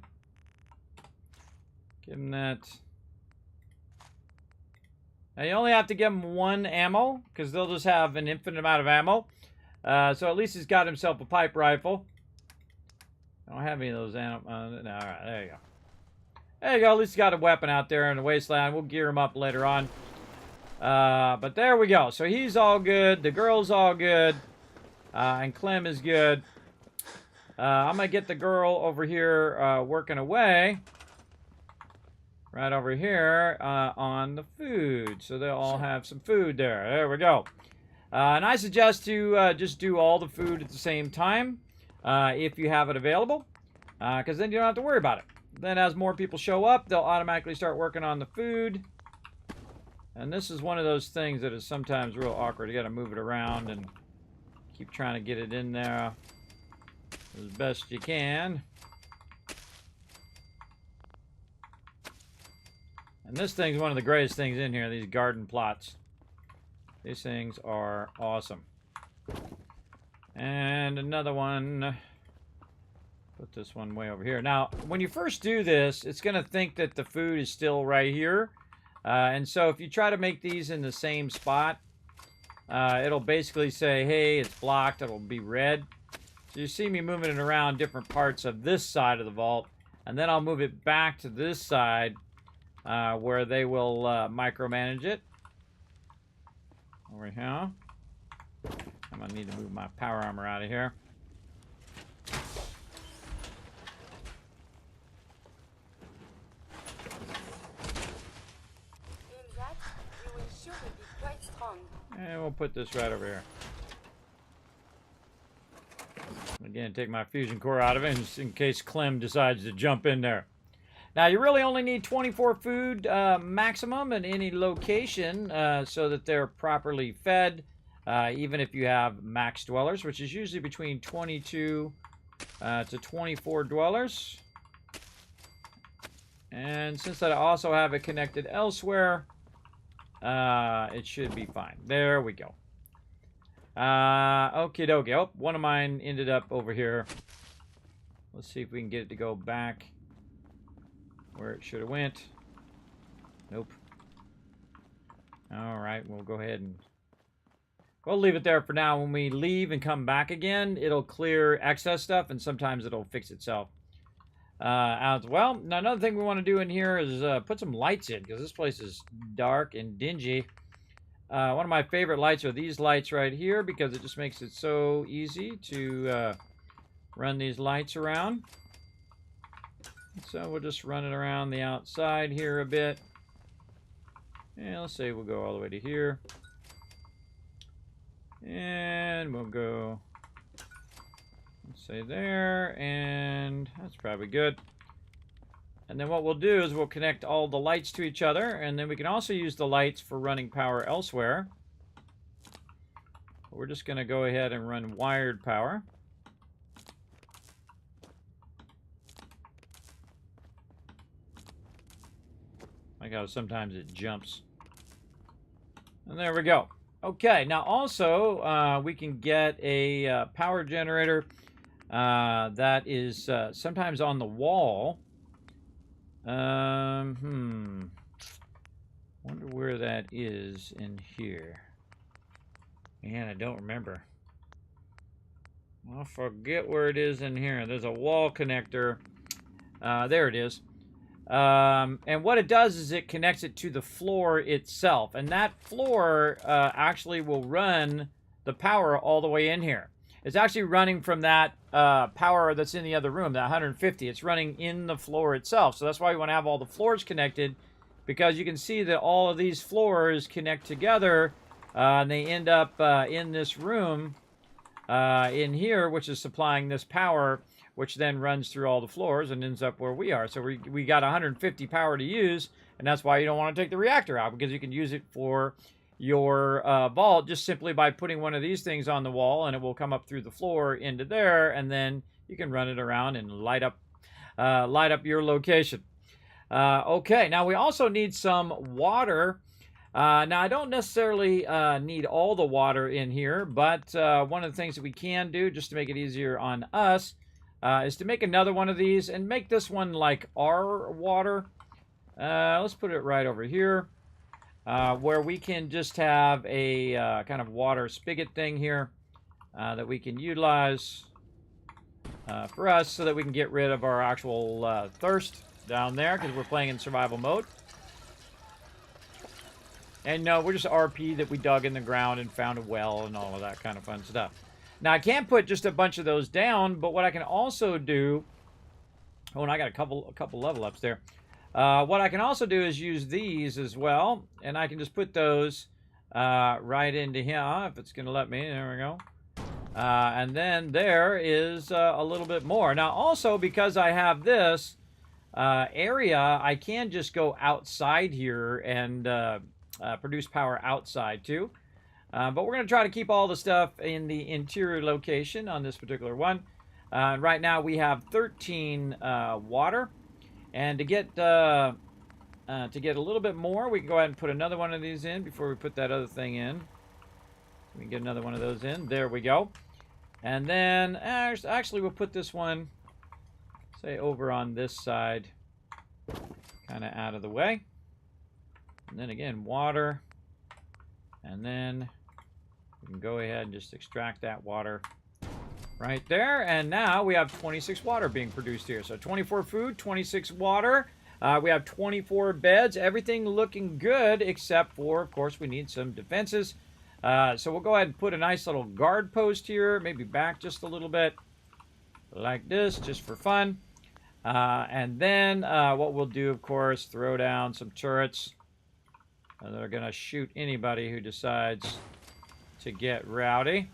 Give him that. Now, you only have to give him one ammo, because they'll just have an infinite amount of ammo. So at least he's got himself a pipe rifle. I don't have any of those ammo. No, all right, there you go. There you go. At least he's got a weapon out there in the wasteland. We'll gear him up later on. But there we go. So he's all good. The girl's all good. And Clem is good. I'm going to get the girl over here working away. Right over here on the food. So they'll all have some food there. There we go. And I suggest to just do all the food at the same time if you have it available. Because then you don't have to worry about it. Then as more people show up, they'll automatically start working on the food. And this is one of those things that is sometimes real awkward. You got to move it around and keep trying to get it in there as best you can. And this thing's one of the greatest things in here, these garden plots. These things are awesome. And another one. Put this one way over here. Now, when you first do this, it's going to think that the food is still right here. And so if you try to make these in the same spot, it'll basically say, hey, it's blocked. It'll be red. So you see me moving it around different parts of this side of the vault. And then I'll move it back to this side where they will micromanage it. Over here. I'm going to need to move my power armor out of here. In that, you will surely be quite strong. And we'll put this right over here. Again, take my fusion core out of it just in case Clem decides to jump in there. Now, you really only need 24 food maximum in any location so that they're properly fed, even if you have max dwellers, which is usually between 22 to 24 dwellers. And since I also have it connected elsewhere, it should be fine. There we go. Okie dokie. Oh, one of mine ended up over here. Let's see if we can get it to go back where it should have went. Nope. Alright, we'll go ahead and we'll leave it there for now. When we leave and come back again, it'll clear excess stuff, and sometimes it'll fix itself as well. Now, another thing we want to do in here is put some lights in, because this place is dark and dingy. One of my favorite lights are these lights right here, because it just makes it so easy to run these lights around. So we'll just run it around the outside here a bit. And let's say we'll go all the way to here. And we'll go, let's say there, and that's probably good. And then what we'll do is we'll connect all the lights to each other, and then we can also use the lights for running power elsewhere. We're just going to go ahead and run wired power. Like how sometimes it jumps. And there we go. Okay, now also we can get a power generator that is sometimes on the wall. Wonder where that is in here. Man, I don't remember. I'll forget where it is in here. There's a wall connector. There it is. And what it does is it connects it to the floor itself. And that floor actually will run the power all the way in here. It's actually running from that power that's in the other room, that 150. It's running in the floor itself. So that's why we want to have all the floors connected, because you can see that all of these floors connect together and they end up in this room in here, which is supplying this power, which then runs through all the floors and ends up where we are. So we got 150 power to use, and that's why you don't want to take the reactor out, because you can use it for your vault just simply by putting one of these things on the wall, and it will come up through the floor into there, and then you can run it around and light up your location. Okay, now we also need some water. Now, I don't necessarily need all the water in here, but one of the things that we can do just to make it easier on us is to make another one of these and make this one like our water. Let's put it right over here, where we can just have a kind of water spigot thing here that we can utilize for us, so that we can get rid of our actual thirst down there, because we're playing in survival mode. And no, we're just RP that we dug in the ground and found a well and all of that kind of fun stuff. Now, I can't put just a bunch of those down, but what I can also do... Oh, and I got a couple level ups there. What I can also do is use these as well, and I can just put those right into here, if it's going to let me. There we go. And then there is a little bit more. Now, also, because I have this area, I can just go outside here and produce power outside, too. But we're going to try to keep all the stuff in the interior location on this particular one. Right now, we have 13 water. And to get a little bit more, we can go ahead and put another one of these in before we put that other thing in. We can get another one of those in. There we go. And then, actually, we'll put this one, say, over on this side, kind of out of the way. And then again, water. And then we can go ahead and just extract that water right there. And now we have 26 water being produced here. So 24 food, 26 water. We have 24 beds. Everything looking good, except for, of course, we need some defenses. So we'll go ahead and put a nice little guard post here, maybe back just a little bit like this, just for fun. And then what we'll do, of course, throw down some turrets. They're going to shoot anybody who decides to get rowdy.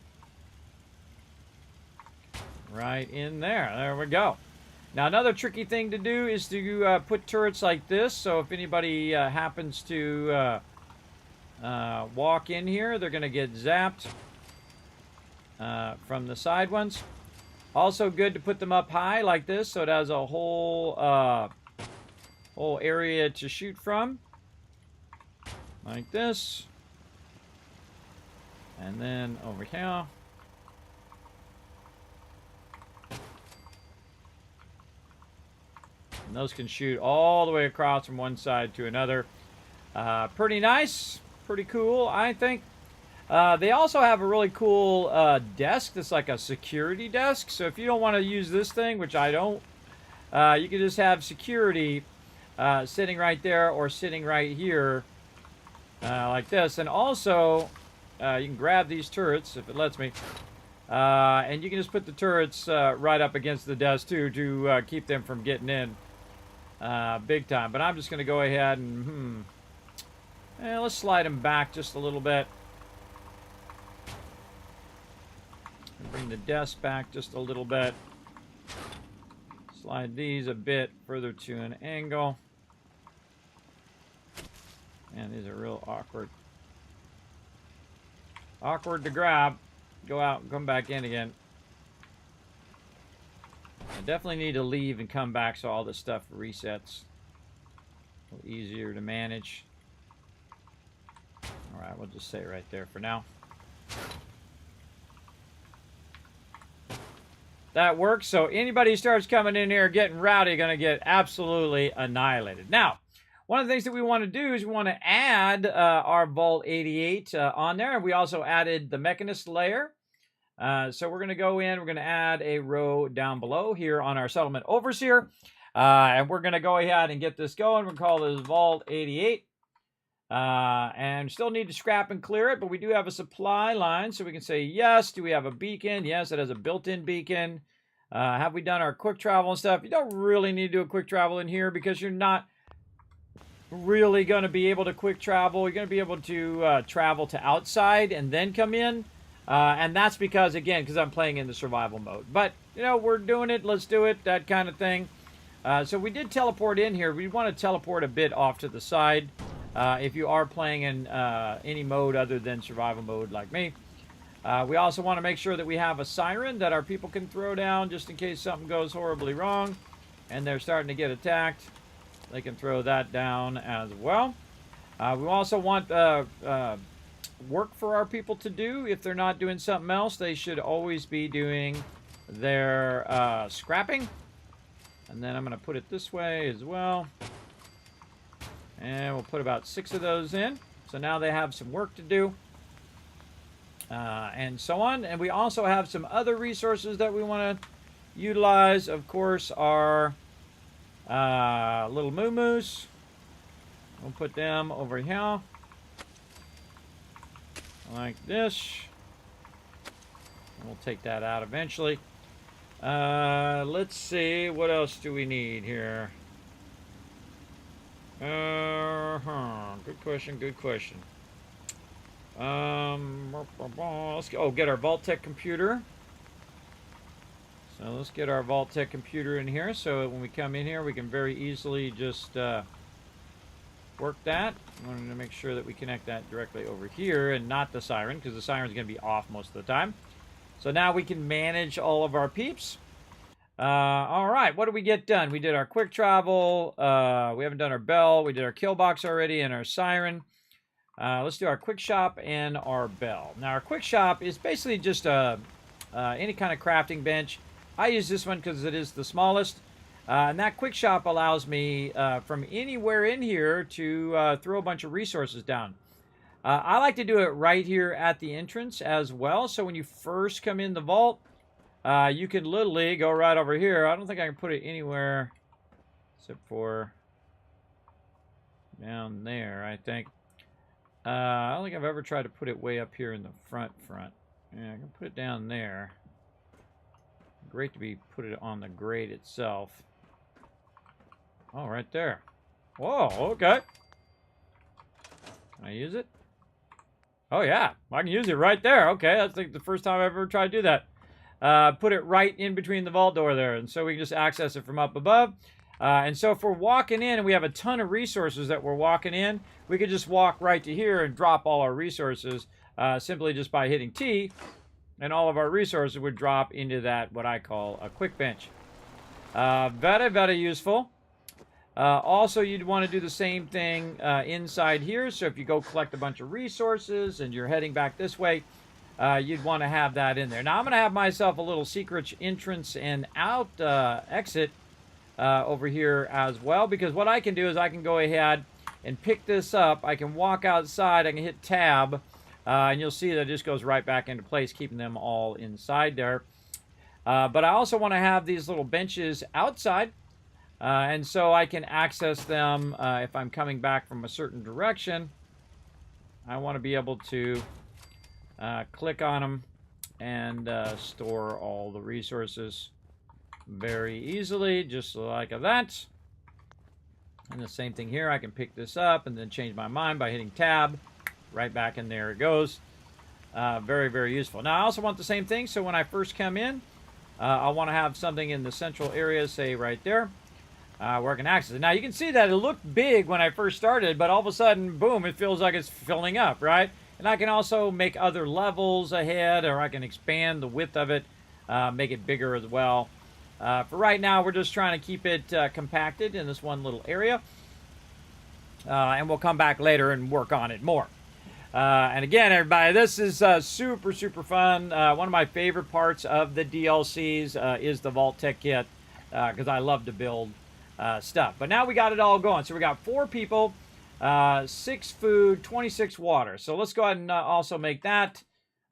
Right in there. There we go. Now, another tricky thing to do is to put turrets like this. So if anybody happens to walk in here, they're going to get zapped from the side ones. Also good to put them up high like this, so it has a whole area to shoot from. Like this. And then over here. And those can shoot all the way across from one side to another. Pretty nice. Pretty cool, I think. They also have a really cool desk that's like a security desk. So if you don't want to use this thing, which I don't, you can just have security sitting right there or sitting right here like this. And also, you can grab these turrets if it lets me. And you can just put the turrets right up against the desk too to keep them from getting in big time. But I'm just going to go ahead and, let's slide them back just a little bit. Bring the desk back just a little bit. Slide these a bit further to an angle. And these are real awkward. Awkward to grab. Go out and come back in again. I definitely need to leave and come back so all this stuff resets. A little easier to manage. Alright, we'll just say it right there for now. That works. So anybody who starts coming in here getting rowdy going to get absolutely annihilated. Now, one of the things that we want to do is we want to add our Vault 88 on there. We also added the Mechanist layer. So we're going to go in. We're going to add a row down below here on our Settlement Overseer. And we're going to go ahead and get this going. We'll call this Vault 88. And still need to scrap and clear it, but we do have a supply line, so we can say yes. Do we have a beacon? Yes, it has a built-in beacon. Have we done our quick travel and stuff? You don't really need to do a quick travel in here because you're not really going to be able to quick travel. You're going to be able to travel to outside and then come in. And that's because, again, because I'm playing in the survival mode. But, you know, we're doing it. Let's do it. That kind of thing. So we did teleport in here. We want to teleport a bit off to the side. If you are playing in any mode other than survival mode like me. We also want to make sure that we have a siren that our people can throw down just in case something goes horribly wrong and they're starting to get attacked. They can throw that down as well. We also want work for our people to do. If they're not doing something else, they should always be doing their scrapping. And then I'm going to put it this way as well. And we'll put about 6 of those in. So now they have some work to do. And so on. And we also have some other resources that we want to utilize. Of course, our little moo-moos. We'll put them over here. Like this. We'll take that out eventually. Let's see. What else do we need here? Good question, good question. Let's go, get our vault-tec computer. So let's get our vault-tec computer in here so when we come in here we can very easily just work that. I wanted to make sure that we connect that directly over here and not the siren because the siren is going to be off most of the time. So now we can manage all of our peeps. All right, what did we get done? We did our quick travel. We haven't done our bell. We did our kill box already and our siren. Let's do our quick shop and our bell. Now, our quick shop is basically just any kind of crafting bench. I use this one because it is the smallest. And that quick shop allows me from anywhere in here to throw a bunch of resources down. I like to do it right here at the entrance as well. So when you first come in the vault, you can literally go right over here. I don't think I can put it anywhere except for down there, I think. I don't think I've ever tried to put it way up here in the front. Yeah, I can put it down there. Great to be put it on the grate itself. Oh, right there. Whoa, okay. Can I use it? Oh, yeah. I can use it right there. Okay, that's like the first time I've ever tried to do that. put it right in between the vault door there. And so we can just access it from up above. And so if we're walking in and we have a ton of resources that we're walking in, we could just walk right to here and drop all our resources simply just by hitting T. And all of our resources would drop into that, what I call a quick bench. Very, very useful. Also, you'd want to do the same thing inside here. So if you go collect a bunch of resources and you're heading back this way, you'd want to have that in there. Now, I'm going to have myself a little secret entrance and out exit over here as well. Because what I can do is I can go ahead and pick this up. I can walk outside. I can hit tab. And you'll see that it just goes right back into place, keeping them all inside there. But I also want to have these little benches outside. And so I can access them if I'm coming back from a certain direction. I want to be able to click on them and store all the resources very easily, just like that. And the same thing here. I can pick this up and then change my mind by hitting tab. Right back in there it goes. Very, very useful. Now, I also want the same thing. So when I first come in, I want to have something in the central area, say right there, where I can access it. Now, you can see that it looked big when I first started, but all of a sudden, boom, it feels like it's filling up, right? And I can also make other levels ahead, or I can expand the width of it, make it bigger as well. For right now, we're just trying to keep it compacted in this one little area. And we'll come back later and work on it more. And again, everybody, this is super, super fun. One of my favorite parts of the DLCs is the vault-tec kit, because I love to build stuff. But now we got it all going. So we got 4 people, 6 food, 26 water. So let's go ahead and also make that.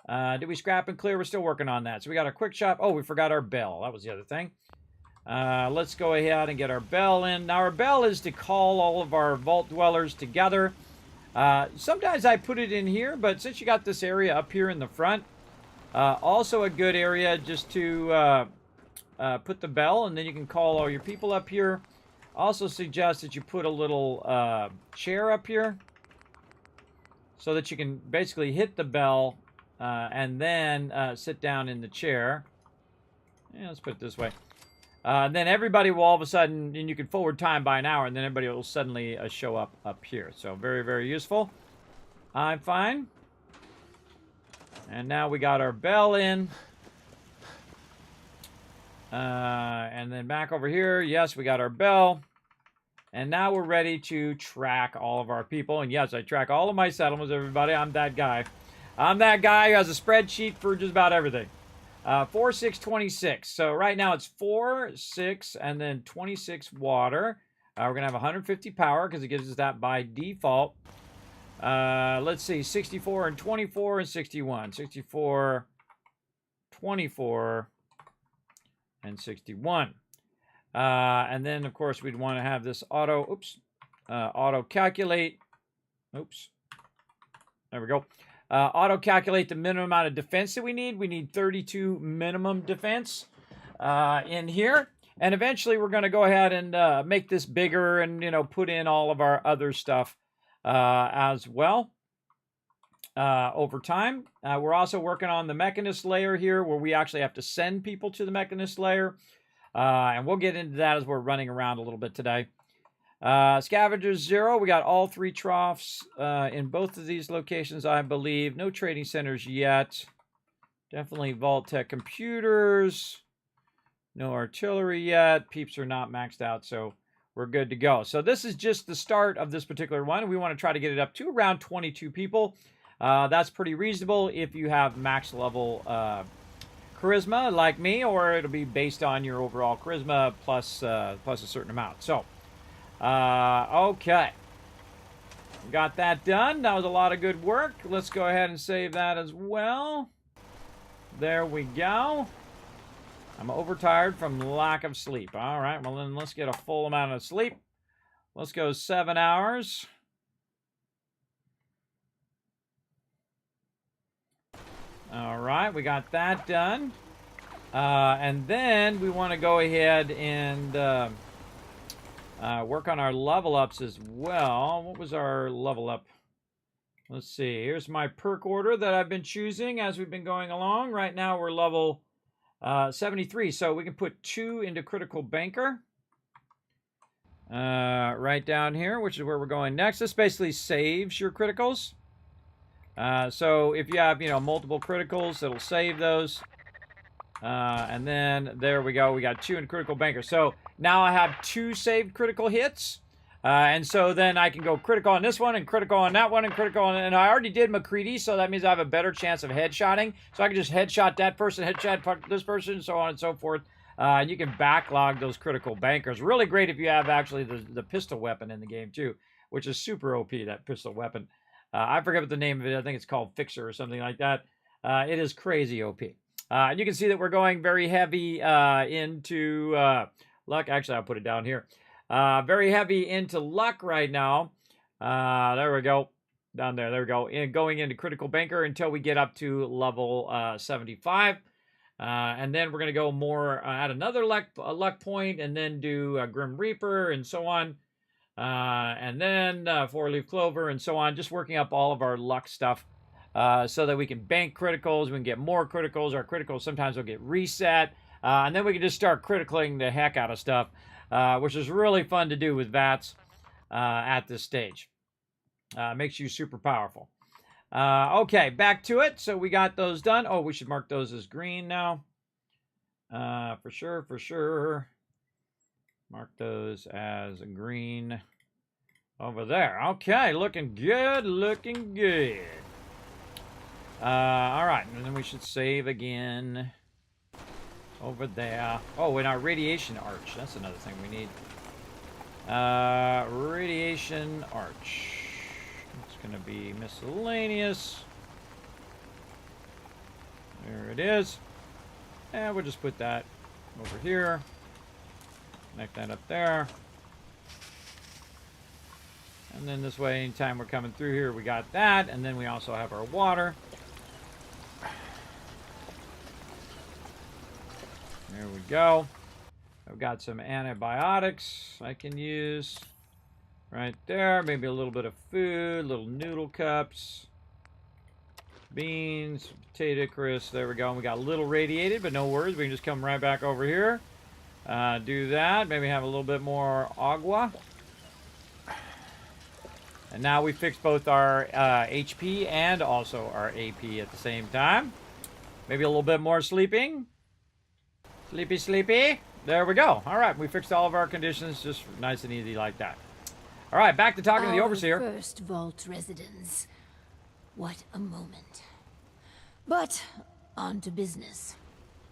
Did we scrap and clear? We're still working on that. So we got our quick shop. Oh, we forgot our bell. That was the other thing. Let's go ahead and get our bell in. Now, our bell is to call all of our vault dwellers together. Sometimes I put it in here, but since you got this area up here in the front, also a good area just to put the bell, and then you can call all your people up here. Also suggest that you put a little chair up here so that you can basically hit the bell and then sit down in the chair. Yeah, let's put it this way. Then everybody will all of a sudden, and you can forward time by an hour, and then everybody will suddenly show up here. So very, very useful. I'm fine. And now we got our bell in. And then back over here, yes, we got our bell. And now we're ready to track all of our people. And yes, I track all of my settlements, everybody. I'm that guy. I'm that guy who has a spreadsheet for just about everything. 4, 6, 26. So right now it's 4, 6, and then 26 water. We're going to have 150 power because it gives us that by default. Let's see, 64 and 24 and 61. 64, 24, and 61. And then, of course, we'd want to have this auto calculate. Oops. There we go. Auto calculate the minimum amount of defense that we need. We need 32 minimum defense in here. And eventually we're going to go ahead and make this bigger and, put in all of our other stuff as well over time. We're also working on the mechanist layer here where we actually have to send people to the mechanist layer. And we'll get into that as we're running around a little bit today. Scavengers 0, we got all 3 troughs in both of these locations, I believe. No trading centers yet. Definitely vault-tec computers. No artillery yet. Peeps are not maxed out, so we're good to go. So this is just the start of this particular one. We want to try to get it up to around 22 people. That's pretty reasonable if you have max level charisma like me, or it'll be based on your overall charisma plus a certain amount. So, okay. Got that done. That was a lot of good work. Let's go ahead and save that as well. There we go. I'm overtired from lack of sleep. All right, well then let's get a full amount of sleep. Let's go 7 hours. All right, we got that done. And then we want to go ahead and work on our level ups as well. What was our level up? Let's see. Here's my perk order that I've been choosing as we've been going along. Right now we're level 73. So we can put 2 into critical banker. Right down here, which is where we're going next. This basically saves your criticals. So if you have, multiple criticals, it'll save those. And then there we go. We got 2 in critical banker. So now I have 2 saved critical hits. And so then I can go critical on this one and critical on that one and critical on, and I already did McCready, so that means I have a better chance of headshotting. So I can just headshot that person, headshot this person, so on and so forth. And you can backlog those critical bankers. Really great if you have actually the pistol weapon in the game too, which is super OP, that pistol weapon. I forget what the name of it. I think it's called Fixer or something like that. It is crazy OP. And you can see that we're going very heavy into luck. Actually, I'll put it down here. Very heavy into luck right now. There we go. Down there. There we go. Going into critical banker until we get up to level 75. And then we're going to go more at another luck point and then do Grim Reaper and so on. And then 4-leaf clover and so on. Just working up all of our luck stuff so that we can bank criticals. We can get more criticals. Our criticals sometimes will get reset. And then we can just start criticaling the heck out of stuff. Which is really fun to do with VATS at this stage. Makes you super powerful. Okay, back to it. So we got those done. Oh, we should mark those as green now. For sure. Mark those as green over there. Okay, looking good, all right, and then we should save again. Over there. Oh, and our radiation arch. That's another thing we need. Radiation arch. It's going to be miscellaneous. There it is. And we'll just put that over here. Connect that up there. And then this way, anytime we're coming through here, we got that. And then we also have our water. There we go. I've got some antibiotics I can use right there. Maybe a little bit of food, little noodle cups, beans, potato crisps. There we go. And we got a little radiated, but no worries. We can just come right back over here. Do that. Maybe have a little bit more agua. And now we fixed both our HP and also our AP at the same time. Maybe a little bit more sleeping. Sleepy. There we go. All right, we fixed all of our conditions, just nice and easy like that. All right, back to talking to the Overseer. First vault residence. What a moment. But on to business.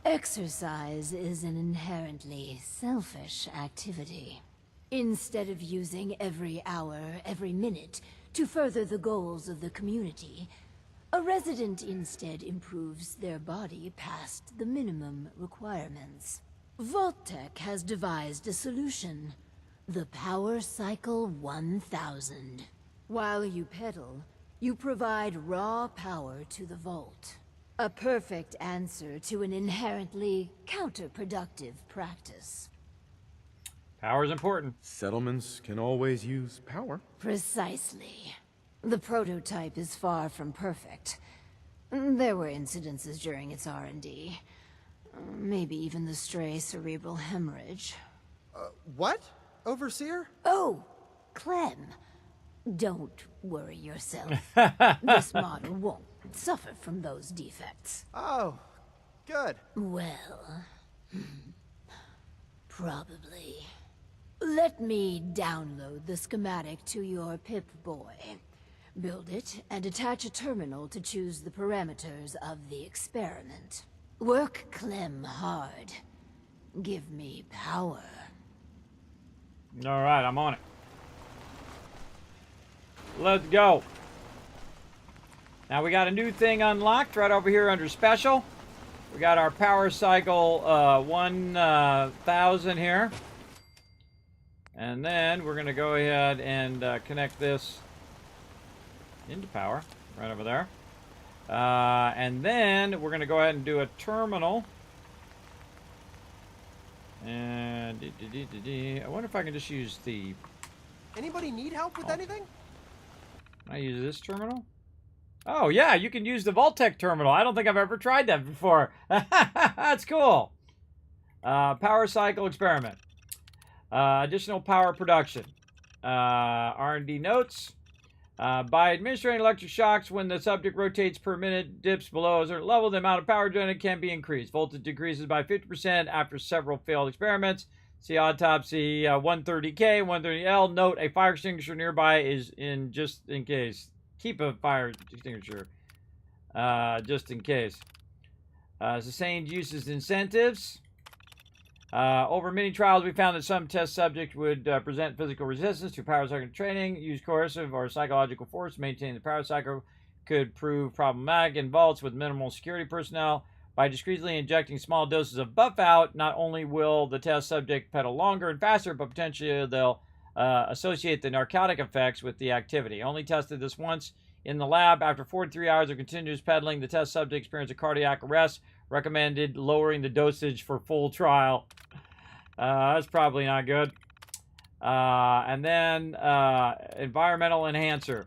Exercise is an inherently selfish activity. Instead of using every hour, every minute to further the goals of the community, a resident instead improves their body past the minimum requirements. Vault-tec has devised a solution. The Power Cycle 1000. While you pedal, you provide raw power to the vault. A perfect answer to an inherently counterproductive practice. Power is important. Settlements can always use power. Precisely. The prototype is far from perfect. There were incidences during its R&D. Maybe even the stray cerebral hemorrhage. What? Overseer? Oh, Clem. Don't worry yourself. This model won't suffer from those defects. Oh, good. Well, probably. Let me download the schematic to your Pip-Boy. Build it, and attach a terminal to choose the parameters of the experiment. Work Clem hard. Give me power. All right, I'm on it. Let's go. Now we got a new thing unlocked right over here under special. We got our Power Cycle 1000 here. And then we're going to go ahead and connect this into power right over there. And then we're going to go ahead and do a terminal. And I wonder if I can just use the... Anybody need help with anything? Can I use this terminal? Oh, yeah, you can use the vault-tec terminal. I don't think I've ever tried that before. That's cool. Power cycle experiment. Additional power production. R&D notes. By administering electric shocks, when the subject rotates per minute, dips below a certain level, the amount of power generated can be increased. Voltage decreases by 50% after several failed experiments. See autopsy 130K, 130L. Note, a fire extinguisher nearby is in just in case. Keep a fire extinguisher just in case. Sustained uses incentives. Over many trials, we found that some test subjects would present physical resistance to power cycle training. Use coercive or psychological force to maintain the power cycle could prove problematic in vaults with minimal security personnel. By discreetly injecting small doses of buff out, not only will the test subject pedal longer and faster, but potentially they'll associate the narcotic effects with the activity. Only tested this once in the lab. After 43 hours of continuous pedaling, the test subject experienced a cardiac arrest. Recommended lowering the dosage for full trial. That's probably not good. And then environmental enhancer.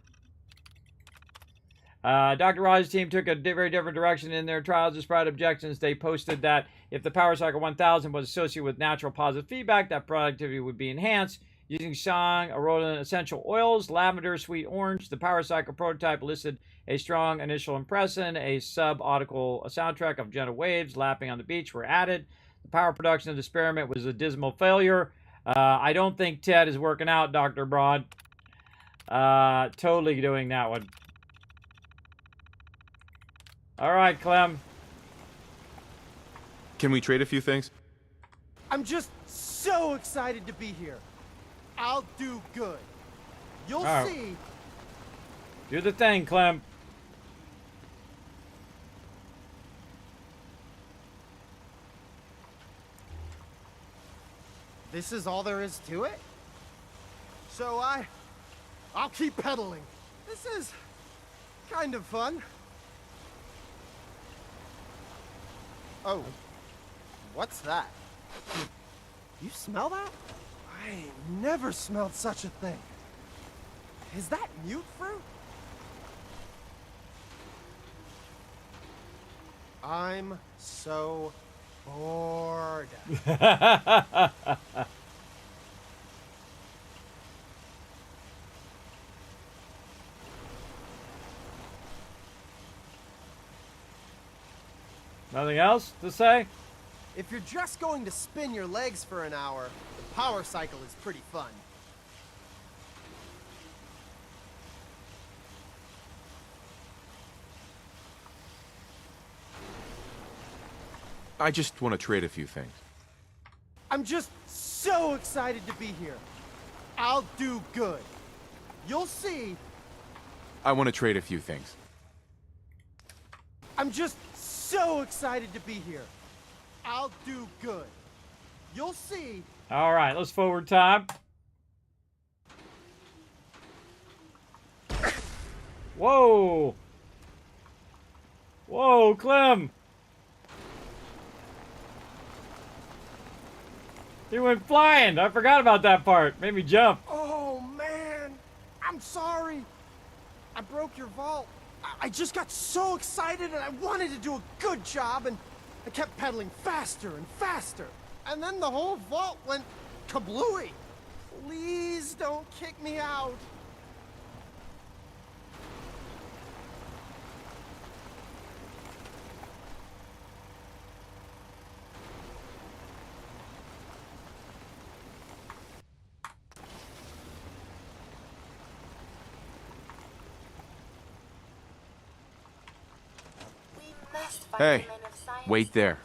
Dr. Raj's team took a very different direction in their trials. Despite objections, they posted that if the Power Cycle 1000 was associated with natural positive feedback, that productivity would be enhanced. Using Shang, Aroda essential oils, lavender, sweet orange, the Power Cycle prototype listed a strong initial impression. A sub-auditical soundtrack of gentle waves lapping on the beach were added. The power production of the experiment was a dismal failure. I don't think Ted is working out, Dr. Broad. Totally doing that one. All right, Clem. Can we trade a few things? I'm just so excited to be here. I'll do good. You'll see. Do the thing, Clem. This is all there is to it? So I'll keep pedaling. This is kind of fun. Oh, what's that? You smell that? I ain't never smelled such a thing. Is that mute fruit? I'm so bored. Nothing else to say? If you're just going to spin your legs for an hour, the power cycle is pretty fun. I just want to trade a few things. I'm just so excited to be here. I'll do good. You'll see. I want to trade a few things. I'm just so excited to be here. I'll do good. You'll see. All right, let's forward time. Whoa. Whoa, Clem. He went flying. I forgot about that part. Made me jump. Oh, man. I'm sorry. I broke your vault. I just got so excited and I wanted to do a good job and I kept pedaling faster and faster. And then the whole vault went kablooey. Please don't kick me out. Hey, wait there.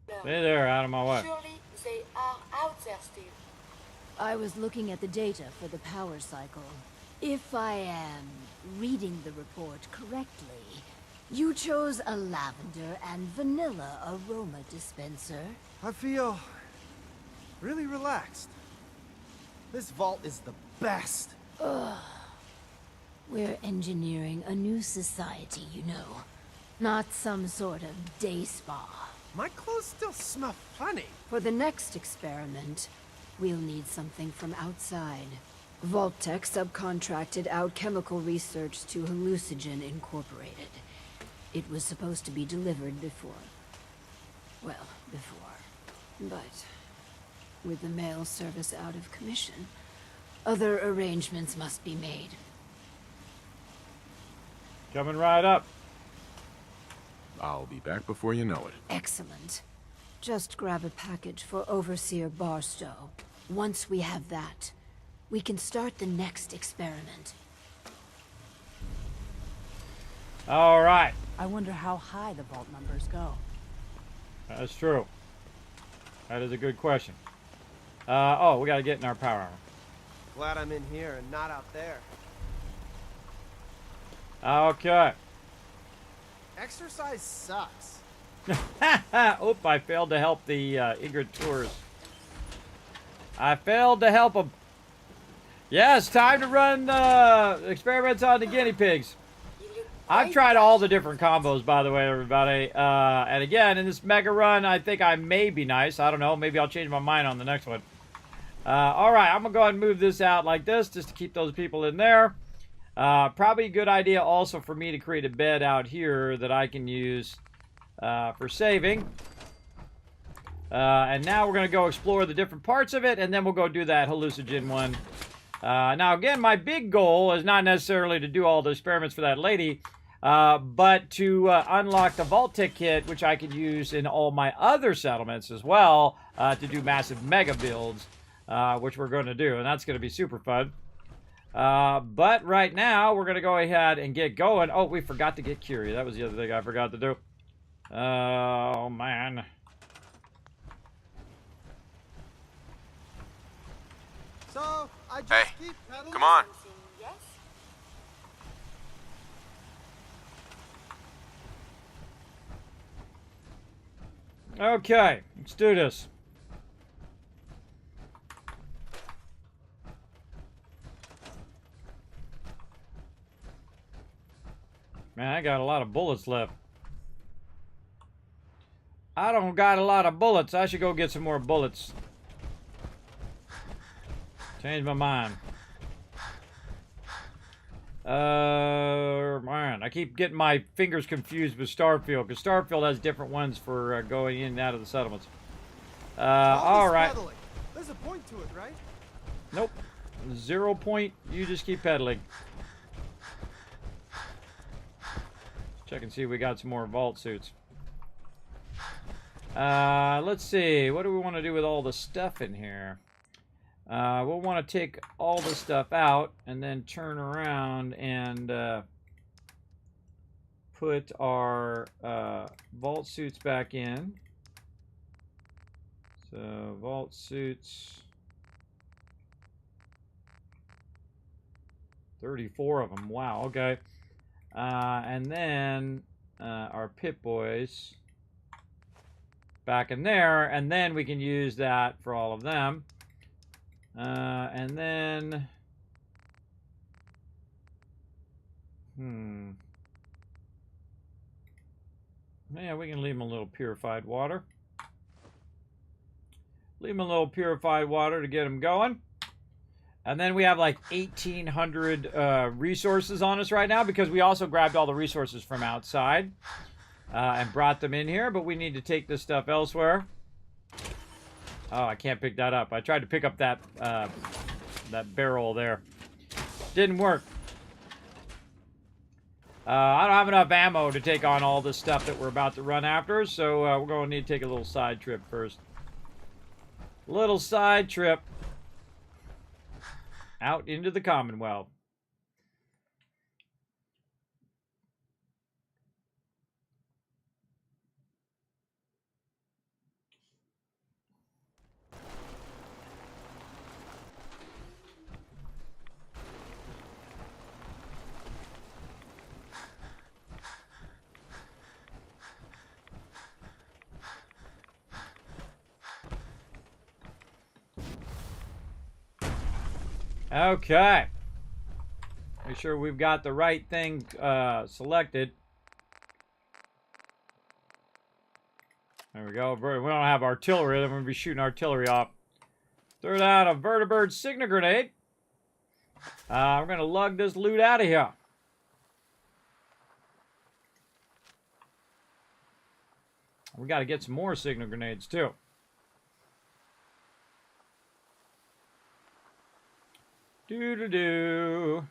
Stay there, out of my way. Surely they are out there still. I was looking at the data for the power cycle. If I am reading the report correctly, you chose a lavender and vanilla aroma dispenser. I feel really relaxed. This vault is the best. We're engineering a new society, you know. Not some sort of day spa. My clothes still smell funny. For the next experiment, we'll need something from outside. Vault-tec subcontracted out chemical research to Hallucinogen Incorporated. It was supposed to be delivered before. Well, before. But with the mail service out of commission, other arrangements must be made. Coming right up. I'll be back before you know it. Excellent. Just grab a package for Overseer Barstow. Once we have that, we can start the next experiment. All right. I wonder how high the vault numbers go. That's true. That is a good question. Oh, we got to get in our power armor. Glad I'm in here and not out there. Okay. Exercise sucks. Oop, I failed to help the Ingrid Tours. I failed to help them. Yes, time to run experiments on the guinea pigs. I've tried all the different combos, by the way, everybody. And again, in this mega run, I think I may be nice. I don't know. Maybe I'll change my mind on the next one. All right, I'm going to go ahead and move this out like this just to keep those people in there. Probably a good idea also for me to create a bed out here that I can use for saving. And now we're going to go explore the different parts of it, and then we'll go do that hallucinogen one. Now, again, my big goal is not necessarily to do all the experiments for that lady, but to unlock the vault-tec kit, which I can use in all my other settlements as well to do massive mega builds, which we're going to do, and that's going to be super fun. But right now, we're going to go ahead and get going. Oh, we forgot to get Curie. That was the other thing I forgot to do. Oh, man. So, I just Hey, keep pedaling. come on. Yes? Okay, let's do this. Man, I got a lot of bullets left. I don't got a lot of bullets. I should go get some more bullets. Change my mind. Man, I keep getting my fingers confused with Starfield, because Starfield has different ones for going in and out of the settlements. All right. Pedaling. There's a point to it, right? Nope. 0 point. You just keep pedaling. Check and see if we got some more vault suits. Let's see. What do we want to do with all the stuff in here? We'll want to take all the stuff out and then turn around and put our vault suits back in. So, vault suits. 34 of them. Wow, okay. And then our Pip Boys back in there, and then we can use that for all of them. And then... Yeah, we can leave them a little purified water. Leave them a little purified water to get them going. And then we have like 1,800 resources on us right now, because we also grabbed all the resources from outside and brought them in here, but we need to take this stuff elsewhere. Oh, I can't pick that up. I tried to pick up that that barrel there. Didn't work. I don't have enough ammo to take on all this stuff that we're about to run after, so we're going to need to take a little side trip first. Little side trip out into the Commonwealth. Okay. Make sure we've got the right thing selected. There we go. We don't have artillery. Then we're going to be shooting artillery off. Throw down a vertibird Signa grenade. We're going to lug this loot out of here. We got to get some more signal grenades, too. Doo-doo-doo.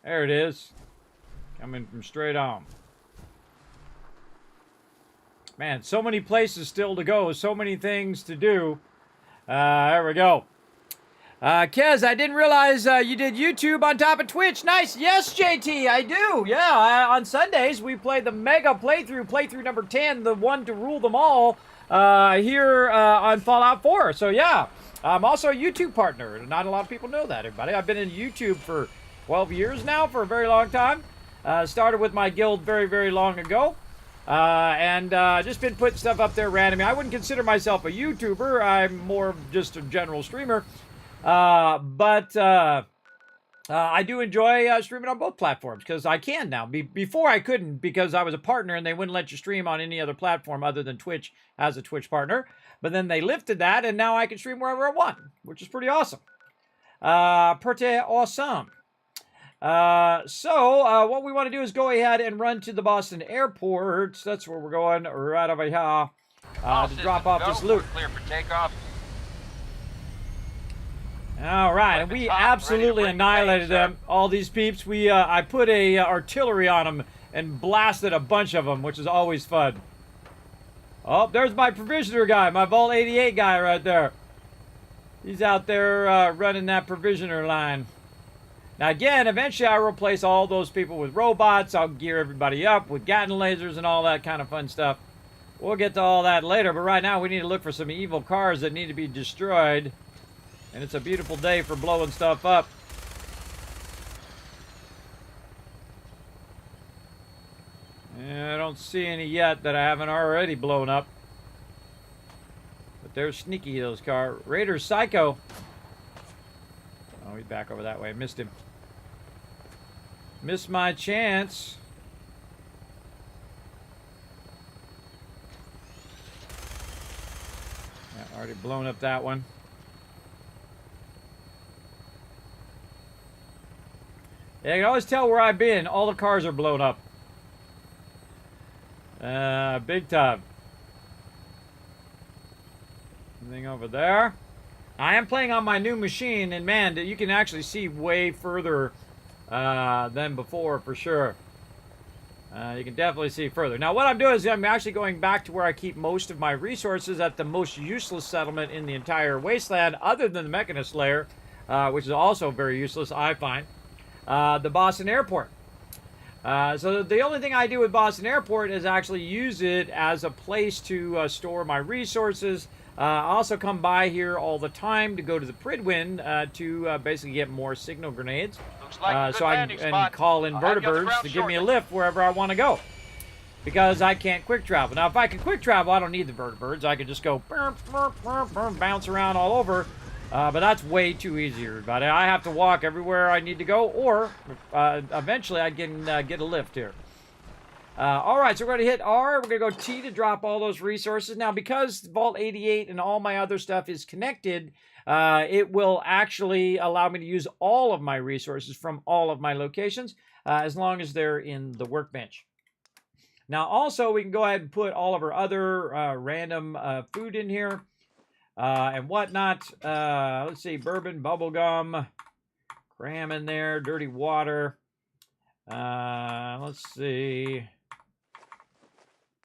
There it is. Coming from straight on. Man, so many places still to go. So many things to do. There we go. Kez, I didn't realize you did YouTube on top of Twitch. Nice. Yes, JT, I do. Yeah, on Sundays, we play the mega playthrough number 10, the one to rule them all, here on Fallout 4. So, yeah, I'm also a YouTube partner. Not a lot of people know that, everybody. I've been in YouTube for 12 years now, for a very long time. Started with my guild very, very long ago. And just been putting stuff up there randomly. I wouldn't consider myself a YouTuber. I'm more of just a general streamer. But I do enjoy streaming on both platforms because I can now. Before I couldn't because I was a partner and they wouldn't let you stream on any other platform other than Twitch as a Twitch partner. But then they lifted that and now I can stream wherever I want, which is pretty awesome. Pretty awesome. So what we want to do is go ahead and run to the Boston airport. That's where we're going right over here to drop off this loot. Clear for takeoff. All right, and we absolutely annihilated them, all these peeps. I put a artillery on them and blasted a bunch of them, which is always fun. Oh, there's my provisioner guy, my Vault 88 guy right there. He's out there running that provisioner line. Now again, eventually I'll replace all those people with robots. I'll gear everybody up with Gatling lasers and all that kind of fun stuff. We'll get to all that later, but right now we need to look for some evil cars that need to be destroyed. And it's a beautiful day for blowing stuff up. I don't see any yet that I haven't already blown up. But they're sneaky, those cars. Raider Psycho. Oh, he's back over that way. Missed him. Missed my chance. Yeah, already blown up that one. Yeah, you can always tell where I've been. All the cars are blown up. Big time. Anything over there? I am playing on my new machine, and man, you can actually see way further than before, for sure. You can definitely see further. Now, what I'm doing is I'm actually going back to where I keep most of my resources at the most useless settlement in the entire wasteland, other than the Mechanist Lair, which is also very useless, I find. The Boston Airport. So the only thing I do with Boston Airport is actually use it as a place to store my resources. I also come by here all the time to go to the Pridwin to basically get more signal grenades. Like so I can call in vertibirds to give me a lift wherever I want to go. Because I can't quick travel. Now, if I can quick travel, I don't need the vertibirds. I can just go bounce around all over. But that's way too easy, everybody. I have to walk everywhere I need to go, or eventually I can get a lift here. All right, so we're going to hit R. We're going to go T to drop all those resources. Now, because Vault 88 and all my other stuff is connected, it will actually allow me to use all of my resources from all of my locations, as long as they're in the workbench. Now, also, we can go ahead and put all of our other random food in here. And whatnot. Let's see, bourbon, bubblegum, cram in there, dirty water. Let's see.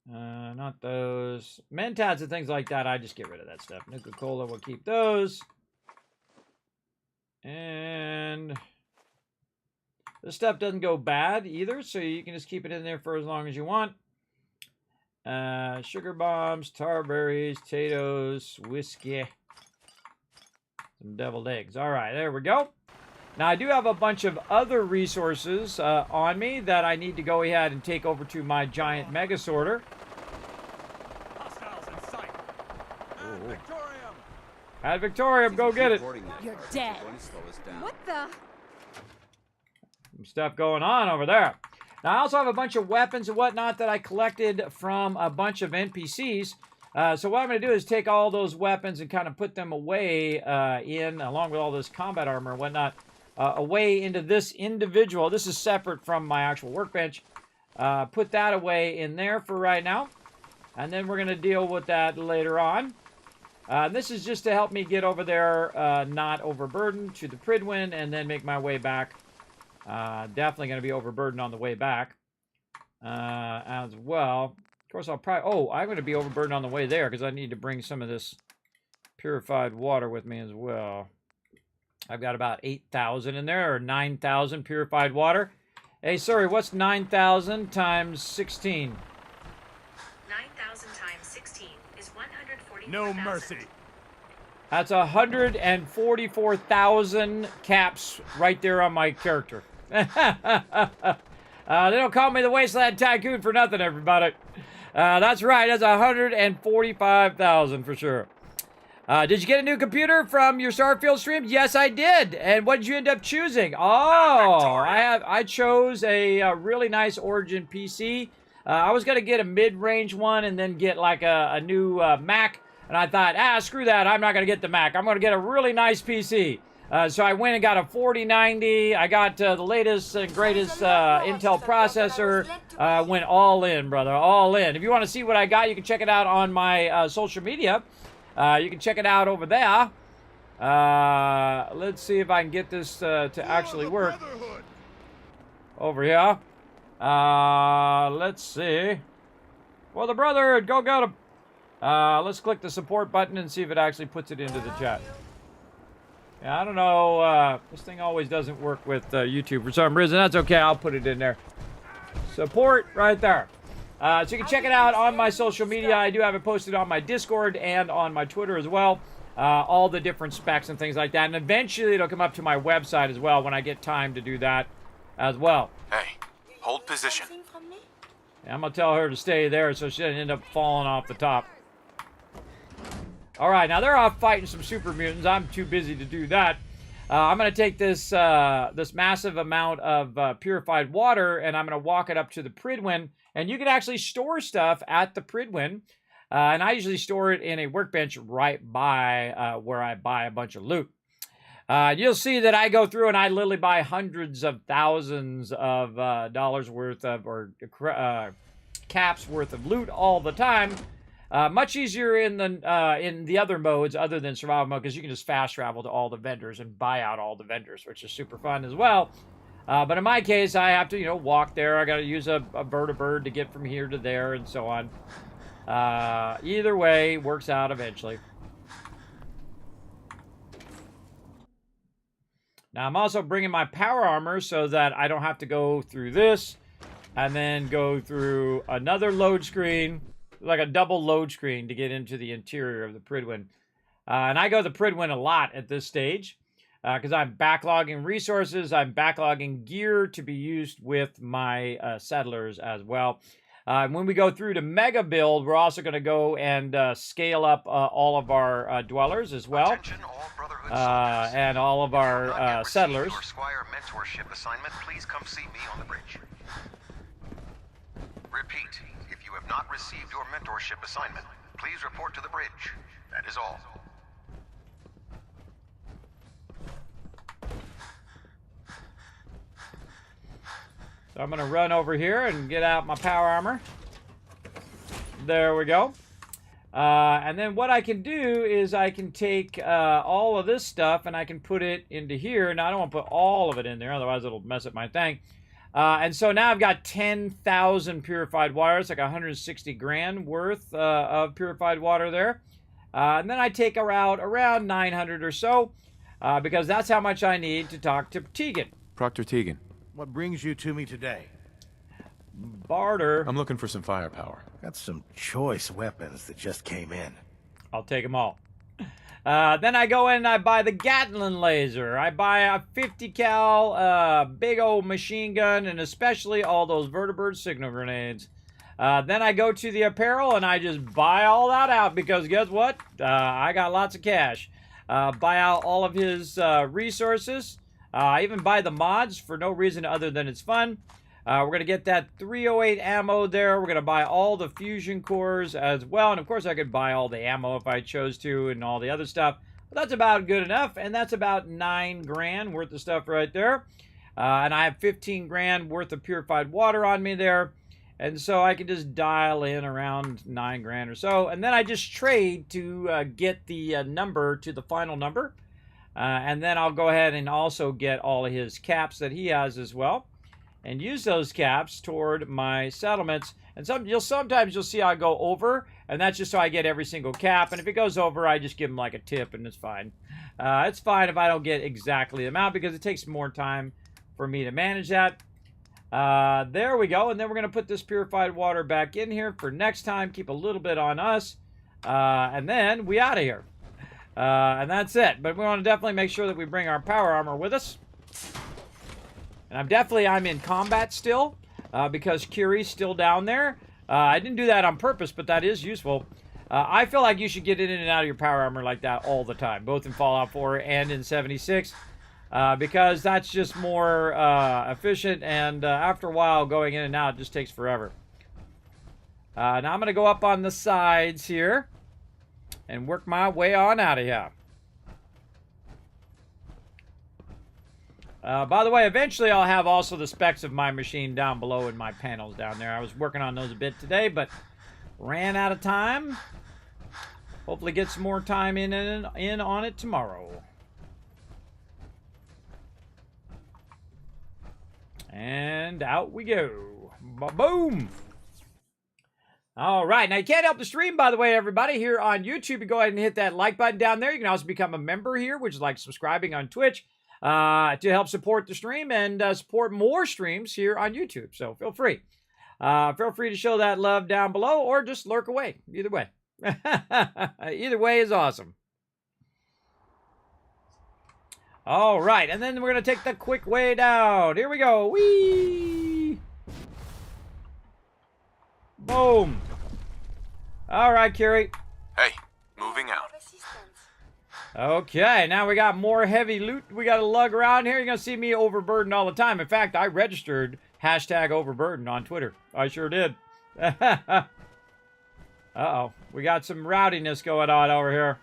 Not those. Mentats and things like that, I just get rid of that stuff. Nuka-Cola, we'll keep those. And this stuff doesn't go bad either, so you can just keep it in there for as long as you want. Sugar bombs, tar berries, potatoes, whiskey, some deviled eggs. All right, there we go. Now, I do have a bunch of other resources on me that I need to go ahead and take over to my giant mega sorter. Hostiles in sight. Ad Victorium, go get it. You're dead. What the? Some stuff going on over there. Now, I also have a bunch of weapons and whatnot that I collected from a bunch of NPCs. So what I'm going to do is take all those weapons and kind of put them away along with all this combat armor and whatnot, away into this individual. This is separate from my actual workbench. Put that away in there for right now. And then we're going to deal with that later on. This is just to help me get over there, not overburdened to the Pridwin, and then make my way back. Definitely going to be overburdened on the way back as well. Of course, I'll probably... Oh, I'm going to be overburdened on the way there because I need to bring some of this purified water with me as well. I've got about 8,000 in there, or 9,000 purified water. Hey, sorry, what's 9,000 times 16? 9,000 times 16 is 140. No mercy. That's 144,000 caps right there on my character. They don't call me the Wasteland Tycoon for nothing, everybody. That's right, that's 145,000 for sure. Did you get a new computer from your Starfield stream? Yes, I did. And what did you end up choosing? Oh, I chose a really nice Origin PC. I was going to get a mid-range one and then get like a new Mac. And I thought, screw that. I'm not going to get the Mac. I'm going to get a really nice PC. So I went and got a 4090. I got the latest and greatest Intel processor. Went all in, brother. All in. If you want to see what I got, you can check it out on my social media. You can check it out over there. Let's see if I can get this to actually work. Over here. Let's see. Well, the Brotherhood, go get him. Let's click the support button and see if it actually puts it into the chat. Yeah, I don't know. This thing always doesn't work with YouTube for some reason. That's okay. I'll put it in there. Support right there. So you can check it out on my social media. I do have it posted on my Discord and on my Twitter as well. All the different specs and things like that. And eventually it'll come up to my website as well when I get time to do that as well. Hey, hold position. Yeah, I'm going to tell her to stay there so she doesn't end up falling off the top. All right, now they're off fighting some super mutants. I'm too busy to do that. I'm going to take this this massive amount of purified water, and I'm going to walk it up to the Pridwin. And you can actually store stuff at the Pridwin. And I usually store it in a workbench right by where I buy a bunch of loot. You'll see that I go through and I literally buy hundreds of thousands of dollars worth of, or caps worth of loot all the time. Much easier in the other modes other than survival mode, because you can just fast travel to all the vendors and buy out all the vendors, which is super fun as well. But in my case, I have to, walk there. I got to use a vertibird to get from here to there and so on. Either way, works out eventually. Now, I'm also bringing my power armor so that I don't have to go through this and then go through another load screen, like a double load screen to get into the interior of the Pridwin. And I go to the Pridwin a lot at this stage because I'm backlogging resources. I'm backlogging gear to be used with my settlers as well. When we go through to Mega Build, we're also going to go and scale up all of our dwellers as well. And all of our settlers. Your Squire mentorship assignment, please come see me on the bridge. Repeat, if you have not received your mentorship assignment, please report to the bridge. That is all. So I'm going to run over here and get out my power armor. There we go. And then what I can do is I can take all of this stuff and I can put it into here. Now, I don't want to put all of it in there, otherwise it'll mess up my thing. And so now I've got 10,000 purified water. It's like 160 grand worth of purified water there. And then I take around 900 or so, because that's how much I need to talk to Tegan. Proctor Tegan. What brings you to me today? Barter. I'm looking for some firepower. Got some choice weapons that just came in. I'll take them all. Then I go in and I buy the Gatling laser. I buy a 50 cal big old machine gun, and especially all those vertibird signal grenades. Then I go to the apparel and I just buy all that out because guess what? I got lots of cash. Buy out all of his resources. I even buy the mods for no reason other than it's fun. We're going to get that 308 ammo there. We're going to buy all the fusion cores as well. And, of course, I could buy all the ammo if I chose to and all the other stuff. But that's about good enough. And that's about 9 grand worth of stuff right there. And I have 15 grand worth of purified water on me there. And so I can just dial in around 9 grand or so. And then I just trade to get the number to the final number. And then I'll go ahead and also get all of his caps that he has as well. And use those caps toward my settlements. And sometimes you'll see I go over. And that's just so I get every single cap. And if it goes over, I just give him like a tip and it's fine. It's fine if I don't get exactly the amount because it takes more time for me to manage that. There we go. And then we're going to put this purified water back in here for next time. Keep a little bit on us. And then we out of here. And that's it. But we want to definitely make sure that we bring our power armor with us. And I'm in combat still. Because Curie's still down there. I didn't do that on purpose, but that is useful. I feel like you should get in and out of your power armor like that all the time. Both in Fallout 4 and in 76. Because that's just more efficient, and after a while, going in and out just takes forever. Now I'm going to go up on the sides here and work my way on out of here. By the way, eventually I'll have also the specs of my machine down below in my panels down there. I was working on those a bit today, but ran out of time. Hopefully get some more time in on it tomorrow. And out we go. Boom! All right. Now, you can't help the stream, by the way, everybody, here on YouTube. You go ahead and hit that like button down there. You can also become a member here, which is like subscribing on Twitch, to help support the stream and support more streams here on YouTube. So feel free. Feel free to show that love down below or just lurk away. Either way. Either way is awesome. All right, and then we're going to take the quick way down. Here we go. Whee! Boom. All right, Curie. Hey, moving out. Okay, now we got more heavy loot we got to lug around here. You're going to see me overburdened all the time. In fact, I registered #overburdened on Twitter. I sure did. Uh-oh. We got some rowdiness going on over here.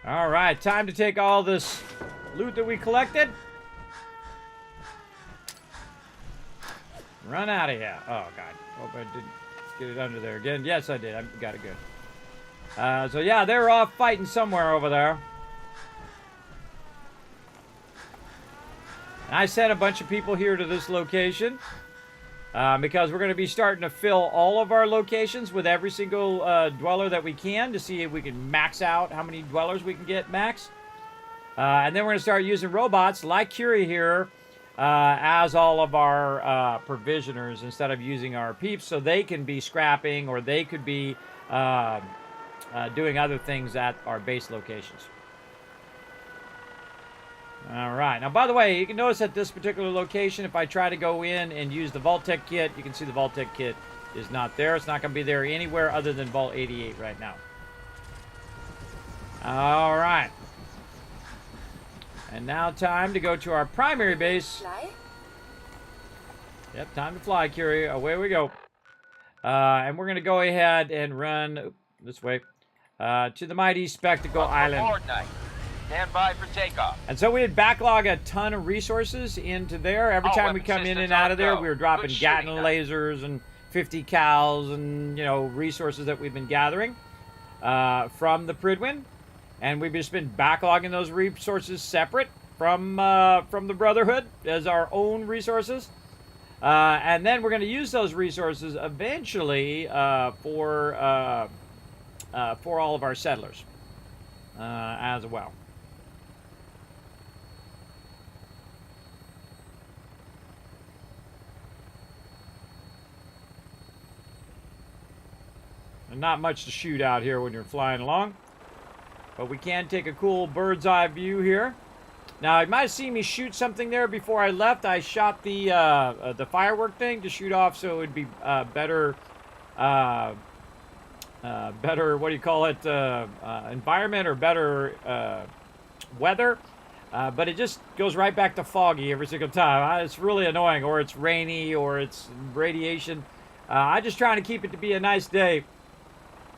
All right, time to take all this loot that we collected. Run out of here. Oh, God. Hope I didn't get it under there again. Yes, I did. I got it good. So, yeah, they're off fighting somewhere over there. And I sent a bunch of people here to this location. Because we're going to be starting to fill all of our locations with every single dweller that we can to see if we can max out how many dwellers we can get max. And then we're going to start using robots like Curie here as all of our provisioners instead of using our peeps, so they can be scrapping or they could be doing other things at our base locations. All right. Now, by the way, you can notice at this particular location, if I try to go in and use the vault-tec kit, you can see the vault-tec kit is not there. It's not going to be there anywhere other than Vault 88 right now. All right. And now time to go to our primary base. Fly? Yep, time to fly, Curie. Away we go. And we're going to go ahead and run this way to the mighty Spectacle Island. Stand by for takeoff. And so we had backlog a ton of resources into there. Every time we come in and out of there, we were dropping Gatling lasers and 50 cals and, you know, resources that we've been gathering from the Prydwen. And we've just been backlogging those resources separate from the Brotherhood as our own resources. And then we're going to use those resources eventually for all of our settlers as well. And not much to shoot out here when you're flying along. But we can take a cool bird's eye view here Now, you might have seen me shoot something there before I left. I shot the firework thing to shoot off so it would be better, better, what do you call it, environment or better weather. But it just goes right back to foggy every single time. It's really annoying, or it's rainy, or it's radiation. I'm just trying to keep it to be a nice day.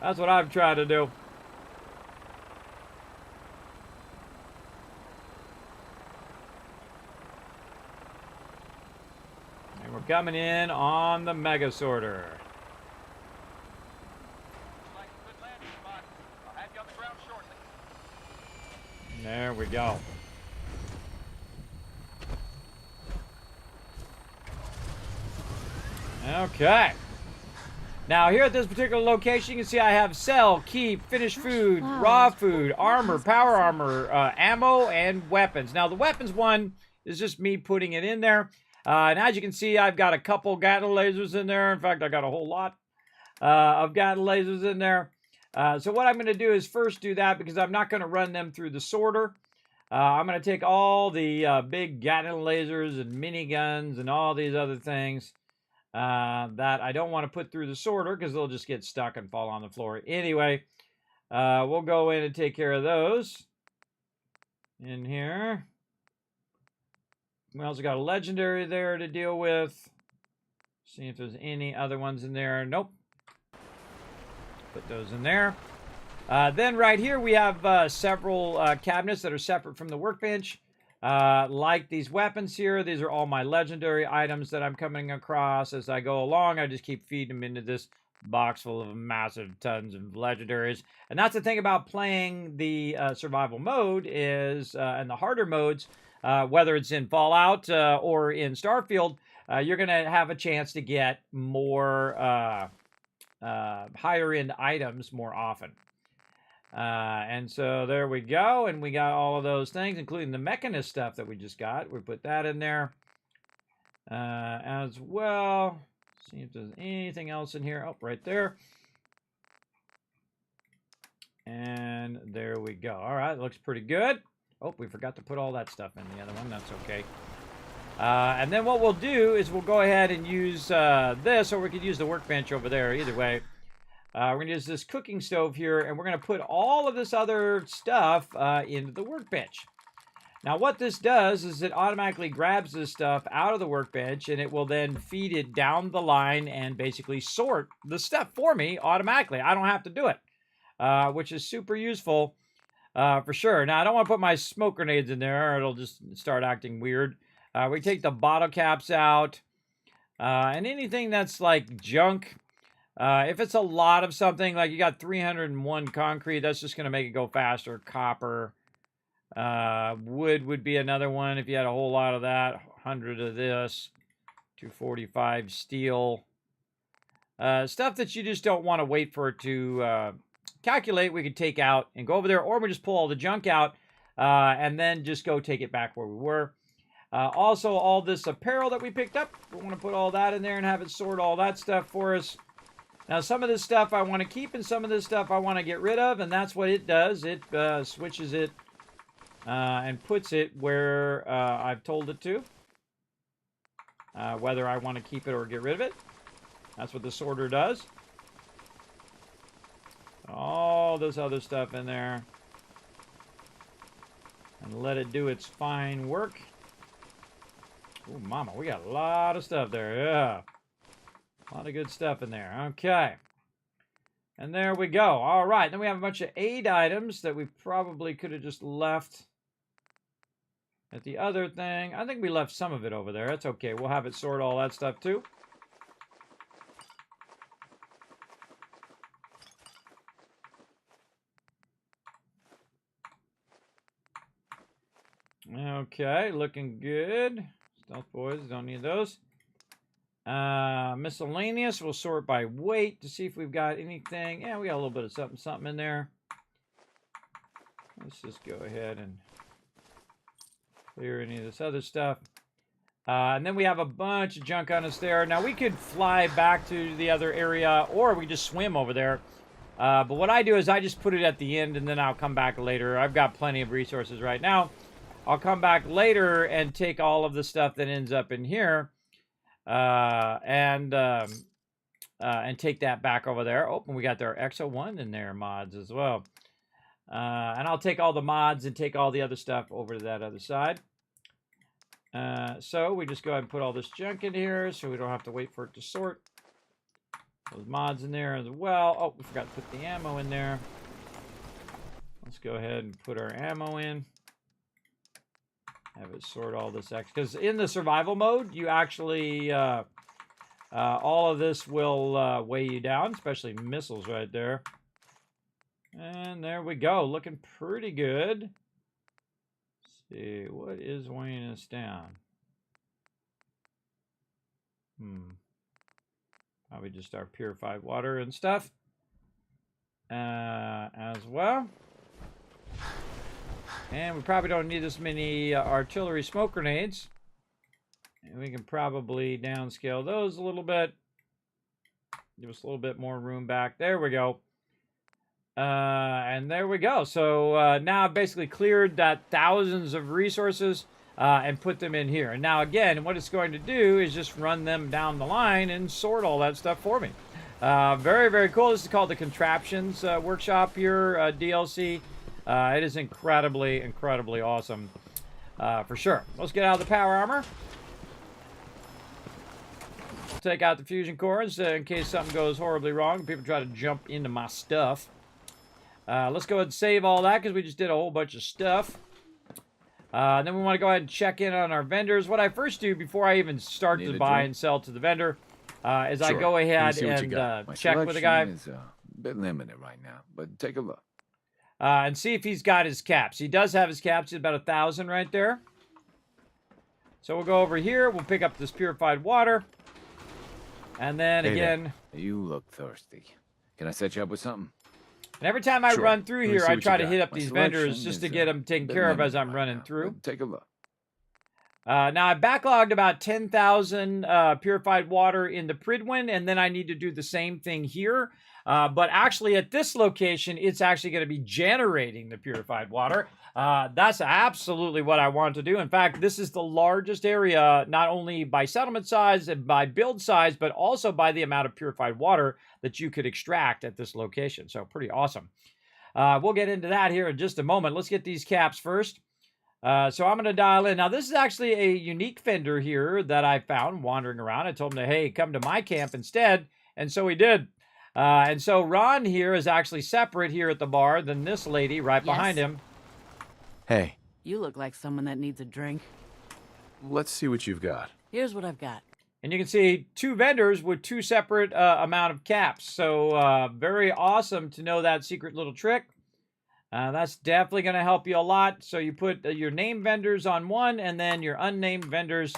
That's what I'm trying to do. And we're coming in on the Mega Sorter. There we go. Okay. Now, here at this particular location, you can see I have sell, keep, finished food, raw food, armor, power armor, ammo, and weapons. Now, the weapons one is just me putting it in there. And as you can see, I've got a couple Gatling lasers in there. In fact, I got a whole lot of Gatling lasers in there. So what I'm going to do is first do that because I'm not going to run them through the sorter. I'm going to take all the big Gatling lasers and miniguns and all these other things that I don't want to put through the sorter because they'll just get stuck and fall on the floor. Anyway, we'll go in and take care of those in here. We also got a legendary there to deal with. See if there's any other ones in there. Nope. Put those in there. Then right here we have several cabinets that are separate from the workbench. Like these weapons here, these are all my legendary items that I'm coming across as I go along. I just keep feeding them into this box full of massive tons of legendaries. And that's the thing about playing the survival mode is, and the harder modes, whether it's in Fallout or in Starfield, you're going to have a chance to get more higher end items more often. And so there we go, and we got all of those things, including the mechanist stuff that we just got. We put that in there as well. See if there's anything else in here. Oh, right there. And there we go. All right, looks pretty good. Oh, we forgot to put all that stuff in the other one. That's okay. And then what we'll do is we'll go ahead and use this, or we could use the workbench over there. Either way. We're going to use this cooking stove here, and we're going to put all of this other stuff into the workbench. Now, what this does is it automatically grabs this stuff out of the workbench, and it will then feed it down the line and basically sort the stuff for me automatically. I don't have to do it, which is super useful for sure. Now, I don't want to put my smoke grenades in there, or it'll just start acting weird. We take the bottle caps out, and anything that's like junk. If it's a lot of something, like you got 301 concrete, that's just going to make it go faster. Copper. Wood would be another one if you had a whole lot of that. 100 of this. 245 steel. Stuff that you just don't want to wait for it to calculate, we could take out and go over there. Or we just pull all the junk out and then just go take it back where we were. Also, all this apparel that we picked up, we want to put all that in there and have it sort all that stuff for us. Now, some of this stuff I want to keep, and some of this stuff I want to get rid of, and that's what it does. It switches it and puts it where I've told it to, whether I want to keep it or get rid of it. That's what the sorter does. All this other stuff in there. And let it do its fine work. Oh, mama, we got a lot of stuff there, yeah. A lot of good stuff in there. Okay. And there we go. All right. Then we have a bunch of aid items that we probably could have just left at the other thing. I think we left some of it over there. That's okay. We'll have it sort all that stuff too. Okay. Looking good. Stealth boys. Don't need those. Miscellaneous, we'll sort by weight to see if we've got anything. Yeah, we got a little bit of something in there. Let's just go ahead and clear any of this other stuff. And then we have a bunch of junk on us there. Now, we could fly back to the other area, or we just swim over there. But what I do is I just put it at the end, and then I'll come back later. I've got plenty of resources right now. I'll come back later and take all of the stuff that ends up in here and take that back over there. Oh, and we got our Exo-1 in there mods as well. And I'll take all the mods and take all the other stuff over to that other side. So we just go ahead and put all this junk in here so we don't have to wait for it to sort. Those mods in there as well. Oh, we forgot to put the ammo in there. Let's go ahead and put our ammo in. Have it sort all this X. Because in the survival mode, you actually, all of this will weigh you down, especially missiles right there. And there we go. Looking pretty good. Let's see, what is weighing us down? Probably just our purified water and stuff. As well. And we probably don't need this many artillery smoke grenades. And we can probably downscale those a little bit. Give us a little bit more room back. There we go. And there we go. So now I've basically cleared that thousands of resources and put them in here. And now again, what it's going to do is just run them down the line and sort all that stuff for me. Very, very cool. This is called the Contraptions Workshop here, DLC. It is incredibly, incredibly awesome, for sure. Let's get out of the power armor. Take out the fusion cores in case something goes horribly wrong. People try to jump into my stuff. Let's go ahead and save all that because we just did a whole bunch of stuff. Then we want to go ahead and check in on our vendors. What I first do before I even start to buy and sell to the vendor is I go ahead and check with the guy. Is a bit limited right now, but take a look. And see if he's got his caps. He does have his caps. He's about 1,000 right there. So we'll go over here. We'll pick up this purified water. And then again... You look thirsty. Can I set you up with something? And every time I run through here, I try to hit up these vendors just to get them taken care of as I'm running through. Take a look. Now, I backlogged about 10,000 purified water in the Pridwin, and then I need to do the same thing here. But actually, at this location, it's actually going to be generating the purified water. That's absolutely what I want to do. In fact, this is the largest area, not only by settlement size and by build size, but also by the amount of purified water that you could extract at this location. So pretty awesome. We'll get into that here in just a moment. Let's get these caps first. So I'm going to dial in. Now, this is actually a unique vendor here that I found wandering around. I told him to, hey, come to my camp instead. And so he did. And so Ron here is actually separate here at the bar than this lady right behind him. Hey. You look like someone that needs a drink. Let's see what you've got. Here's what I've got. And you can see 2 vendors with 2 separate amount of caps. So very awesome to know that secret little trick. That's definitely going to help you a lot. So you put your named vendors on one and then your unnamed vendors,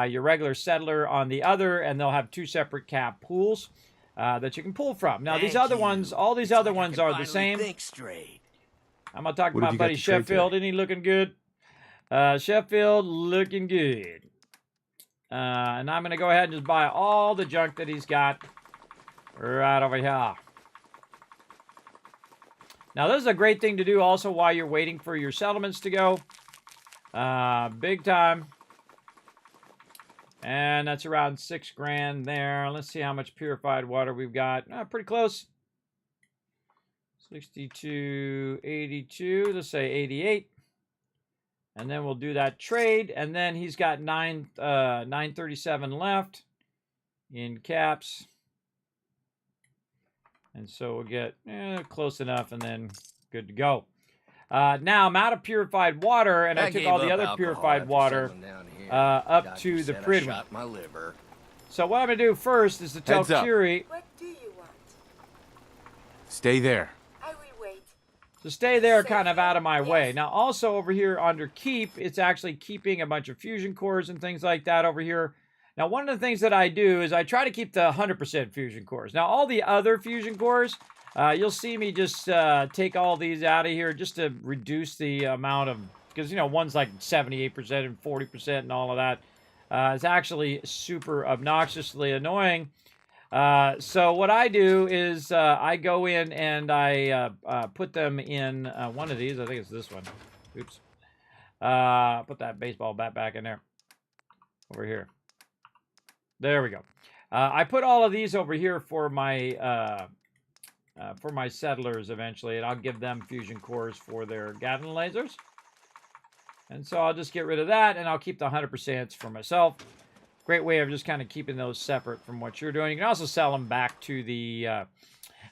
your regular settler on the other, and they'll have 2 separate cap pools that you can pull from. Now, these other ones, all these other ones are the same. Think straight. I'm going to talk to my buddy Sheffield. Isn't he looking good? Sheffield looking good. And I'm going to go ahead and just buy all the junk that he's got right over here. Now, this is a great thing to do also while you're waiting for your settlements to go. Big time. And that's around 6 grand there. Let's see how much purified water we've got. Pretty close. 62, 82. Let's say 88. And then we'll do that trade. And then he's got 937 left in caps. And so we'll get close enough and then good to go. Now I'm out of purified water, and I took all the other purified water up to the Pridwin. So what I'm going to do first is to tell Curie... What do you want? Stay there. I will wait. So stay there kind of out of my way. Now also over here under keep, it's actually keeping a bunch of fusion cores and things like that over here. Now, one of the things that I do is I try to keep the 100% fusion cores. Now, all the other fusion cores, you'll see me just take all these out of here just to reduce the amount of, because, you know, one's like 78% and 40% and all of that. It's actually super obnoxiously annoying. So what I do is I go in and I put them in one of these. I think it's this one. Oops. Put that baseball bat back in there. Over here. There we go. I put all of these over here for my settlers eventually, and I'll give them fusion cores for their Gatling lasers. And so I'll just get rid of that, and I'll keep the 100% for myself. Great way of just kind of keeping those separate from what you're doing. You can also sell them back to the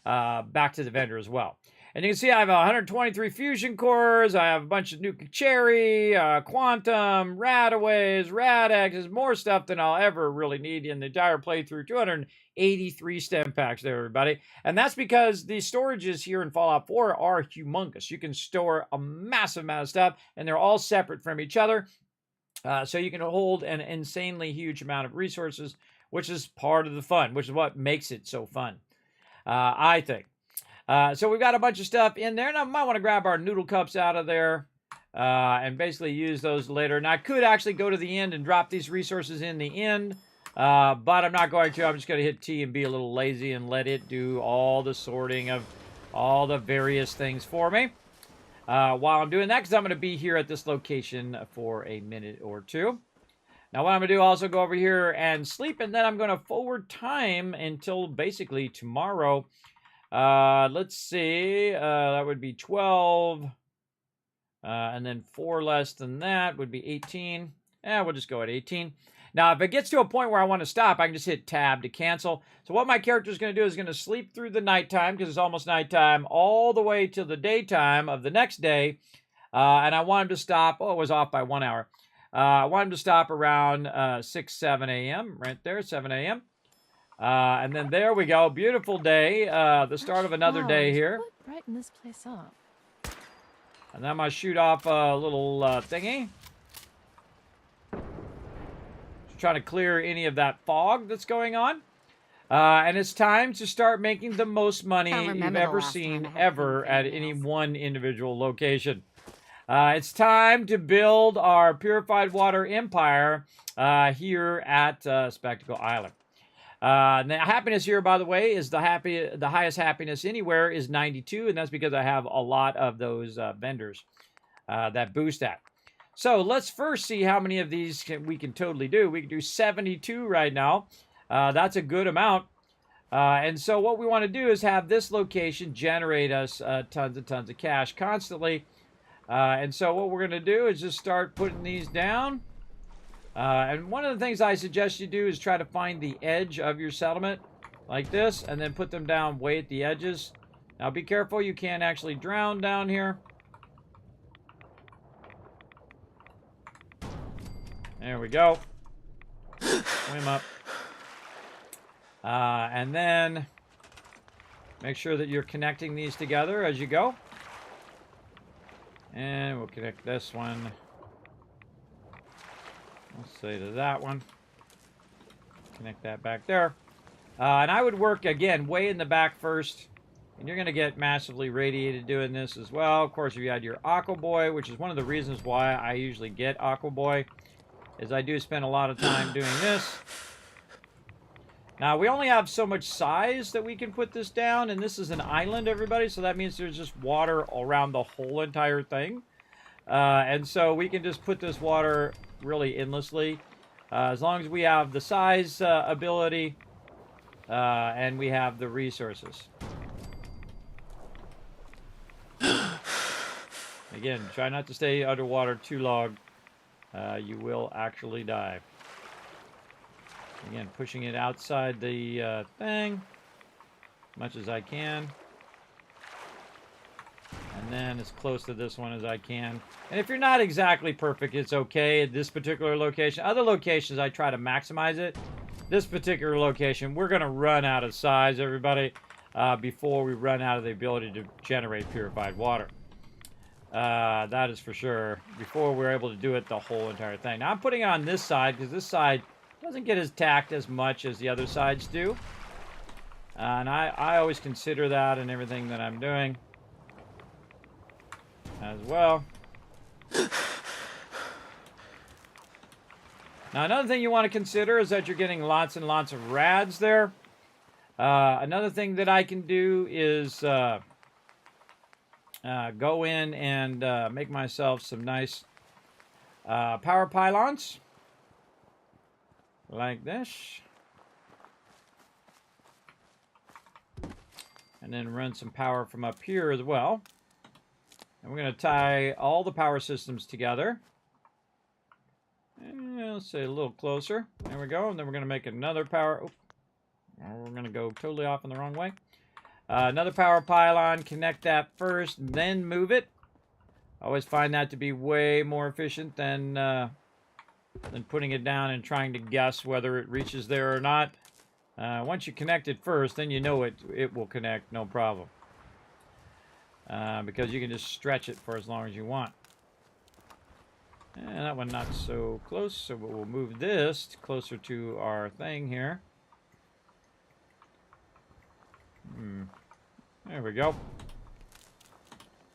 vendor as well. And you can see I have 123 fusion cores. I have a bunch of nuke cherry, quantum, radaways, radexes, more stuff than I'll ever really need in the entire playthrough. 283 stem packs there, everybody. And that's because the storages here in Fallout 4 are humongous. You can store a massive amount of stuff, and they're all separate from each other. So you can hold an insanely huge amount of resources, which is part of the fun, which is what makes it so fun, I think. So we've got a bunch of stuff in there. Now, I might want to grab our noodle cups out of there and basically use those later. Now, I could actually go to the end and drop these resources in the end, but I'm not going to. I'm just going to hit T and be a little lazy and let it do all the sorting of all the various things for me while I'm doing that, because I'm going to be here at this location for a minute or two. Now, what I'm going to do, also go over here and sleep, and then I'm going to forward time until basically tomorrow. Let's see, that would be 12, and then 4 less than that would be 18. We'll just go at 18. Now, if it gets to a point where I want to stop, I can just hit tab to cancel. So what my character is going to do is going to sleep through the nighttime, because it's almost nighttime, all the way till the daytime of the next day, and I want him to stop. Oh, it was off by 1 hour. I want him to stop around 6, 7 a.m., right there, 7 a.m. And then there we go. Beautiful day. The start of another day here. What brighten this place up? And then I'm going to shoot off a little thingy. Just trying to clear any of that fog that's going on. And it's time to start making the most money you've ever seen ever at any one individual location. It's time to build our purified water empire here at Spectacle Island. The happiness here, by the way, is the highest happiness anywhere is 92, and that's because I have a lot of those vendors that boost that. So let's first see how many of these we can totally do. We can do 72 right now. That's a good amount. And so what we want to do is have this location generate us tons and tons of cash constantly. And so what we're going to do is just start putting these down. And one of the things I suggest you do is try to find the edge of your settlement like this, and then put them down way at the edges. Now be careful, you can't actually drown down here. There we go. Swim up. And then make sure that you're connecting these together as you go. And we'll connect this one. Let's say to that one. Connect that back there. And I would work, again, way in the back first. And you're going to get massively radiated doing this as well. Of course, if you had your Aqua Boy, which is one of the reasons why I usually get Aqua Boy, is I do spend a lot of time doing this. Now, we only have so much size that we can put this down, and this is an island, everybody, so that means there's just water around the whole entire thing. And so we can just put this water really endlessly, as long as we have the size ability and we have the resources. Again, try not to stay underwater too long. You will actually die. Again, pushing it outside the thing as much as I can. And then as close to this one as I can. And if you're not exactly perfect, it's okay at this particular location. Other locations, I try to maximize it. This particular location, we're going to run out of size, everybody, before we run out of the ability to generate purified water. That is for sure. Before we're able to do it the whole entire thing. Now, I'm putting it on this side because this side doesn't get attacked as much as the other sides do. And I always consider that in everything that I'm doing as well. Now, another thing you want to consider is that you're getting lots and lots of rads there. Another thing that I can do is go in and make myself some nice power pylons. Like this. And then run some power from up here as well. And we're going to tie all the power systems together. And let's say a little closer. There we go. And then we're going to make another power. Oh, we're going to go totally off in the wrong way. Another power pylon. Connect that first, then move it. I always find that to be way more efficient than putting it down and trying to guess whether it reaches there or not. Once you connect it first, then you know it will connect, no problem. Because you can just stretch it for as long as you want. And that one not so close, so we'll move this closer to our thing here. There we go.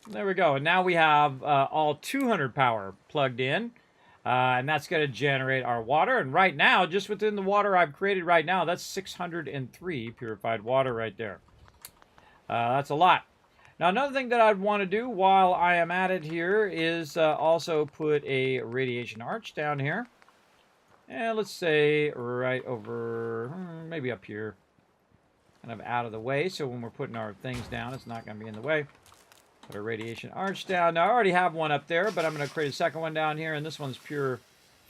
There we go. And now we have all 200 power plugged in. And that's going to generate our water. And right now, just within the water I've created right now, that's 603 purified water right there. That's a lot. Now, another thing that I'd want to do while I am at it here is also put a radiation arch down here. And let's say right over, maybe up here. Kind of out of the way, so when we're putting our things down, it's not going to be in the way. Put a radiation arch down. Now, I already have one up there, but I'm going to create a second one down here, and this one's pure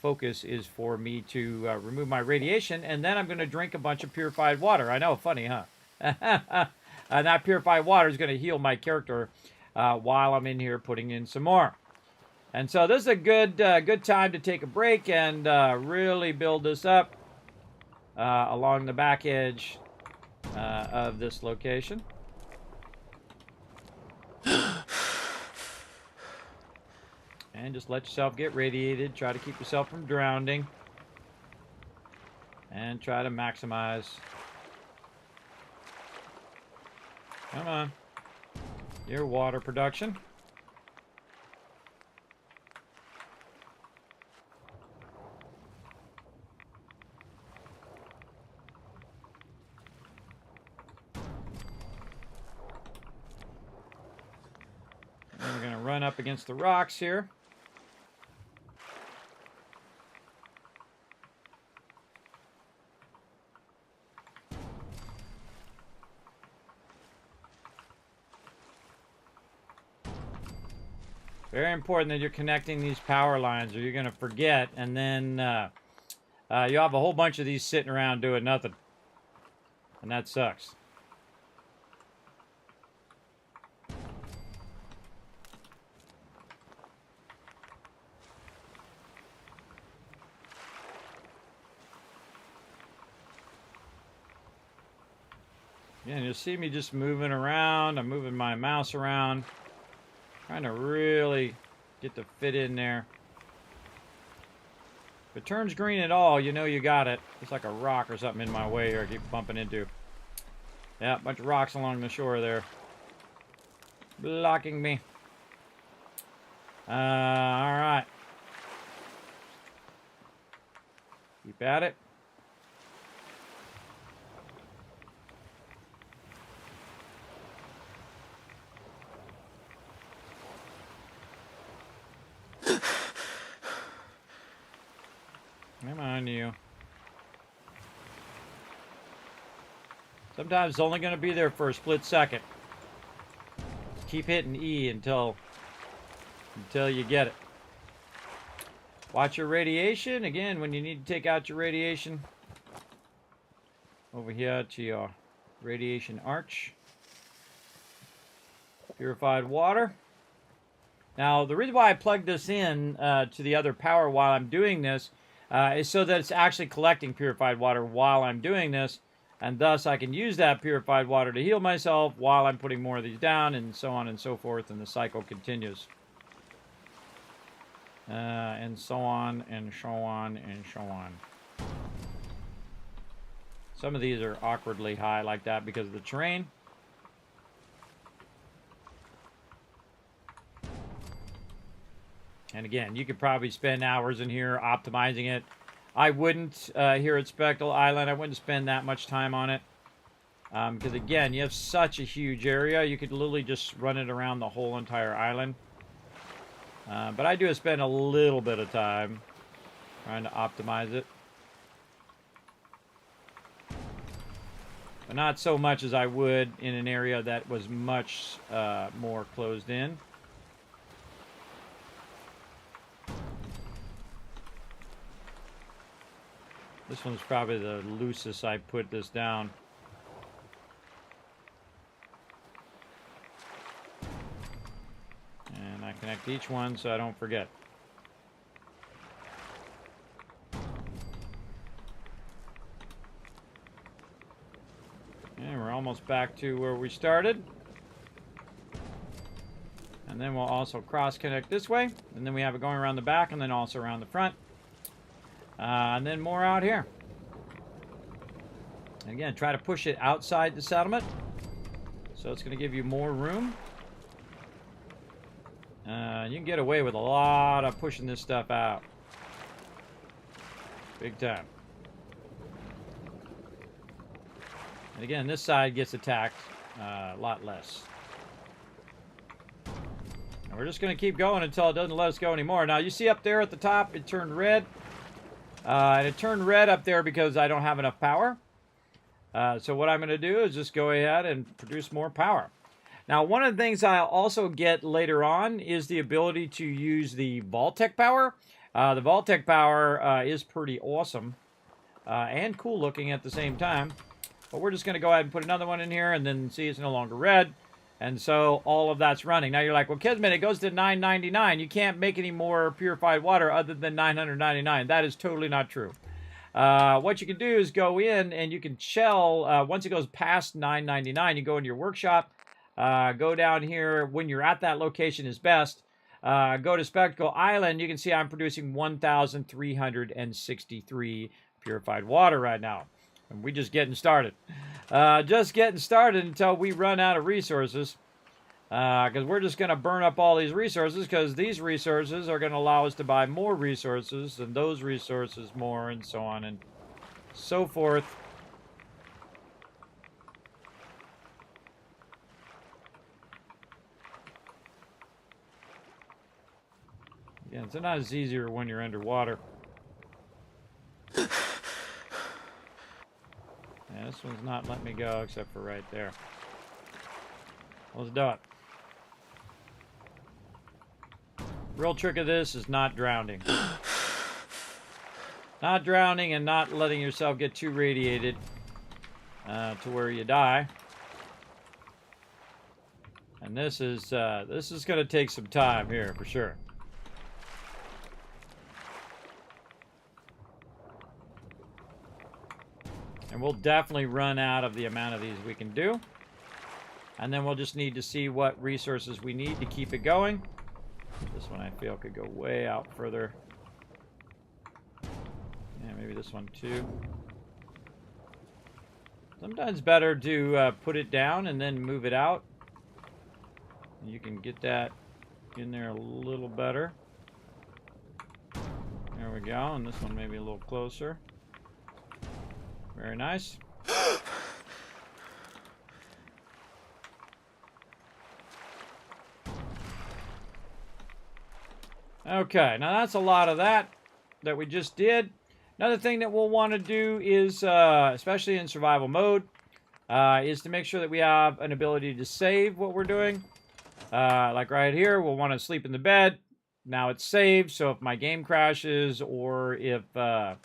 focus is for me to remove my radiation, and then I'm going to drink a bunch of purified water. I know, funny, huh? And that purified water is going to heal my character while I'm in here putting in some more. And so this is a good time to take a break and really build this up along the back edge of this location. And just let yourself get radiated. Try to keep yourself from drowning. And try to maximize. Come on. Your water production. And we're going to run up against the rocks here. Very important that you're connecting these power lines or you're going to forget, and then you have a whole bunch of these sitting around doing nothing. And that sucks. Yeah, you'll see me just moving around. I'm moving my mouse around. Trying to really get the fit in there. If it turns green at all, you know you got it. It's like a rock or something in my way here I keep bumping into. Yeah, a bunch of rocks along the shore there. Blocking me. Alright. Keep at it. Come on, you. Sometimes it's only going to be there for a split second. Just keep hitting E until you get it. Watch your radiation. Again, when you need to take out your radiation, over here to your radiation arch. Purified water. Now, the reason why I plugged this in to the other power while I'm doing this is so that it's actually collecting purified water while I'm doing this, and thus I can use that purified water to heal myself while I'm putting more of these down, and so on and so forth, and the cycle continues. And so on, and so on, and so on. Some of these are awkwardly high like that because of the terrain. And again, you could probably spend hours in here optimizing it. I wouldn't here at Spectral Island. I wouldn't spend that much time on it. Because again, you have such a huge area. You could literally just run it around the whole entire island. But I do spend a little bit of time trying to optimize it. But not so much as I would in an area that was much more closed in. This one's probably the loosest I put this down. And I connect each one so I don't forget. And we're almost back to where we started. And then we'll also cross connect this way. And then we have it going around the back and then also around the front. And then more out here. And again, try to push it outside the settlement. So it's going to give you more room. You can get away with a lot of pushing this stuff out. Big time. And again, this side gets attacked a lot less. And we're just going to keep going until it doesn't let us go anymore. Now, you see up there at the top, it turned red. And it turned red up there because I don't have enough power. So what I'm going to do is just go ahead and produce more power. Now, one of the things I'll also get later on is the ability to use the vault-tec power. The vault-tec power is pretty awesome and cool looking at the same time. But we're just going to go ahead and put another one in here and then see it's no longer red. And so all of that's running. Now you're like, well, Kismet, it goes to $9.99. You can't make any more purified water other than $9.99. That is totally not true. What you can do is go in and you can shell. Once it goes past $9.99, you go into your workshop. Go down here when you're at that location is best. Go to Spectacle Island. You can see I'm producing 1,363 purified water right now. And we're just getting started. Just getting started until we run out of resources. Because we're just going to burn up all these resources because these resources are going to allow us to buy more resources and those resources more and so on and so forth. Again, sometimes it's easier when you're underwater. Yeah, this one's not letting me go except for right there. Let's do it. Real trick of this is not drowning. Not drowning and not letting yourself get too radiated to where you die. And this is going to take some time here for sure. And we'll definitely run out of the amount of these we can do. And then we'll just need to see what resources we need to keep it going. This one I feel could go way out further. Yeah, maybe this one too. Sometimes better to put it down and then move it out. You can get that in there a little better. There we go. And this one maybe a little closer. Very nice. Okay, now that's a lot of that we just did. Another thing that we'll want to do is, especially in survival mode, is to make sure that we have an ability to save what we're doing. Like right here, we'll want to sleep in the bed. Now it's saved, so if my game crashes or if it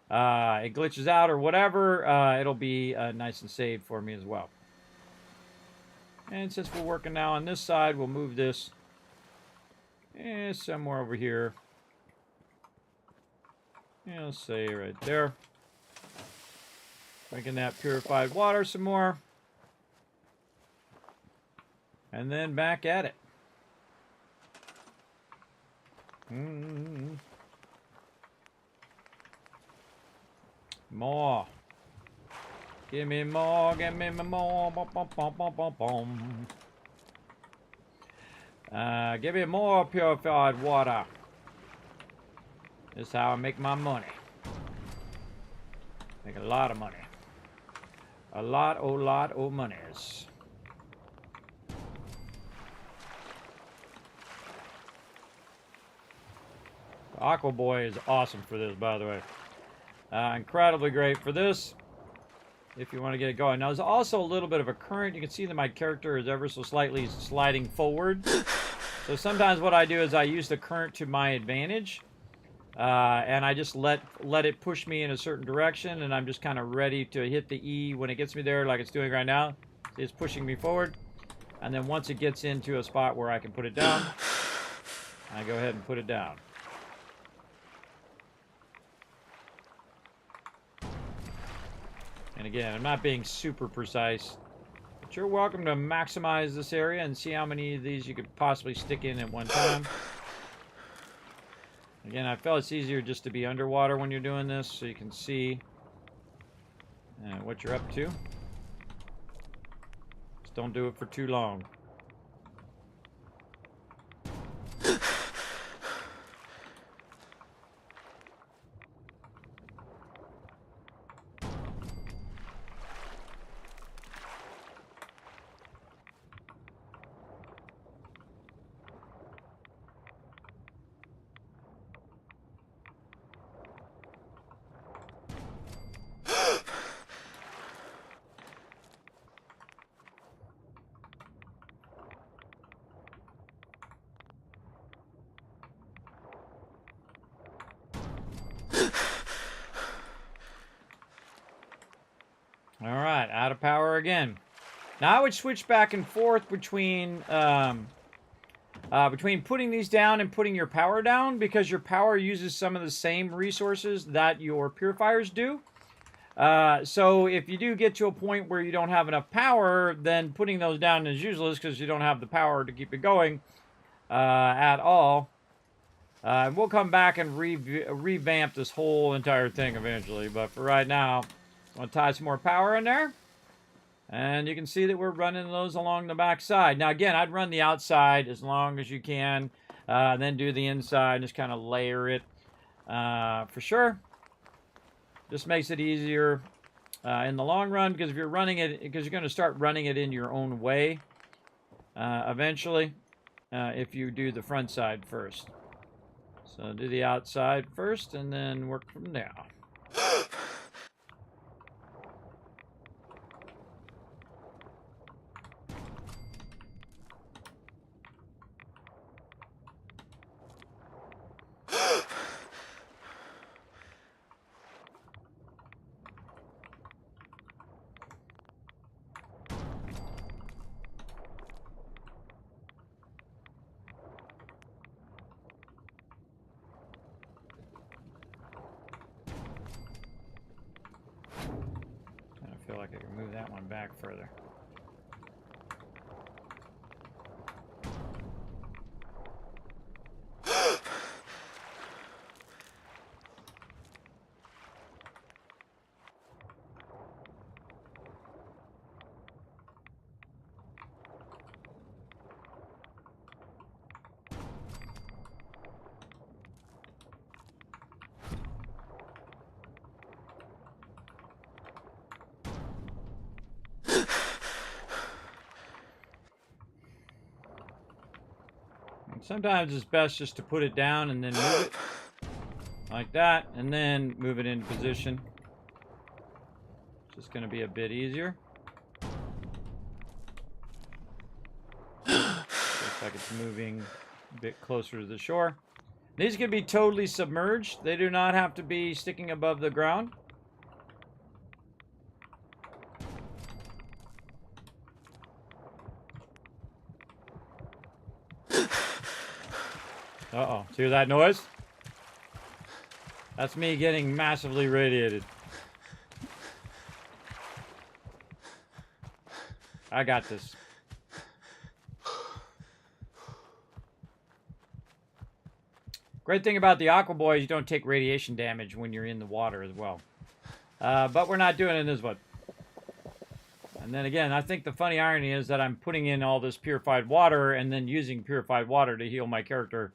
glitches out or whatever, it'll be nice and saved for me as well. And since we're working now on this side, we'll move this somewhere over here. Yeah, let's say right there. Drinking that purified water some more. And then back at it. More. Give me more, give me more. Bum, bum, bum, bum, bum, bum. Give me more purified water. This is how I make my money. Make a lot of money. A lot of monies. Aqua Boy is awesome for this, by the way. Incredibly great for this, if you want to get it going. Now, there's also a little bit of a current. You can see that my character is ever so slightly sliding forward. So sometimes what I do is I use the current to my advantage. And I just let it push me in a certain direction, and I'm just kind of ready to hit the E when it gets me there, like it's doing right now. It's pushing me forward. And then once it gets into a spot where I can put it down, I go ahead and put it down. And again, I'm not being super precise, but you're welcome to maximize this area and see how many of these you could possibly stick in at one time. Again, I felt it's easier just to be underwater when you're doing this, so you can see what you're up to. Just don't do it for too long. All right, out of power again. Now I would switch back and forth between putting these down and putting your power down, because your power uses some of the same resources that your purifiers do. So if you do get to a point where you don't have enough power, then putting those down is useless because you don't have the power to keep it going at all. We'll come back and revamp this whole entire thing eventually, but for right now, I'm going to tie some more power in there. And you can see that we're running those along the back side. Now, again, I'd run the outside as long as you can. Then do the inside. Just kind of layer it for sure. This makes it easier in the long run, because if you're running it, because you're going to start running it in your own way eventually if you do the front side first. So do the outside first and then work from there. I feel like I can move that one back further. Sometimes it's best just to put it down and then move it like that, and then move it into position. It's just going to be a bit easier. Looks like it's moving a bit closer to the shore. These can be totally submerged. They do not have to be sticking above the ground. Uh-oh. Hear that noise? That's me getting massively radiated. I got this. Great thing about the Aqua Boy is you don't take radiation damage when you're in the water as well. But we're not doing it in this one. And then again, I think the funny irony is that I'm putting in all this purified water and then using purified water to heal my character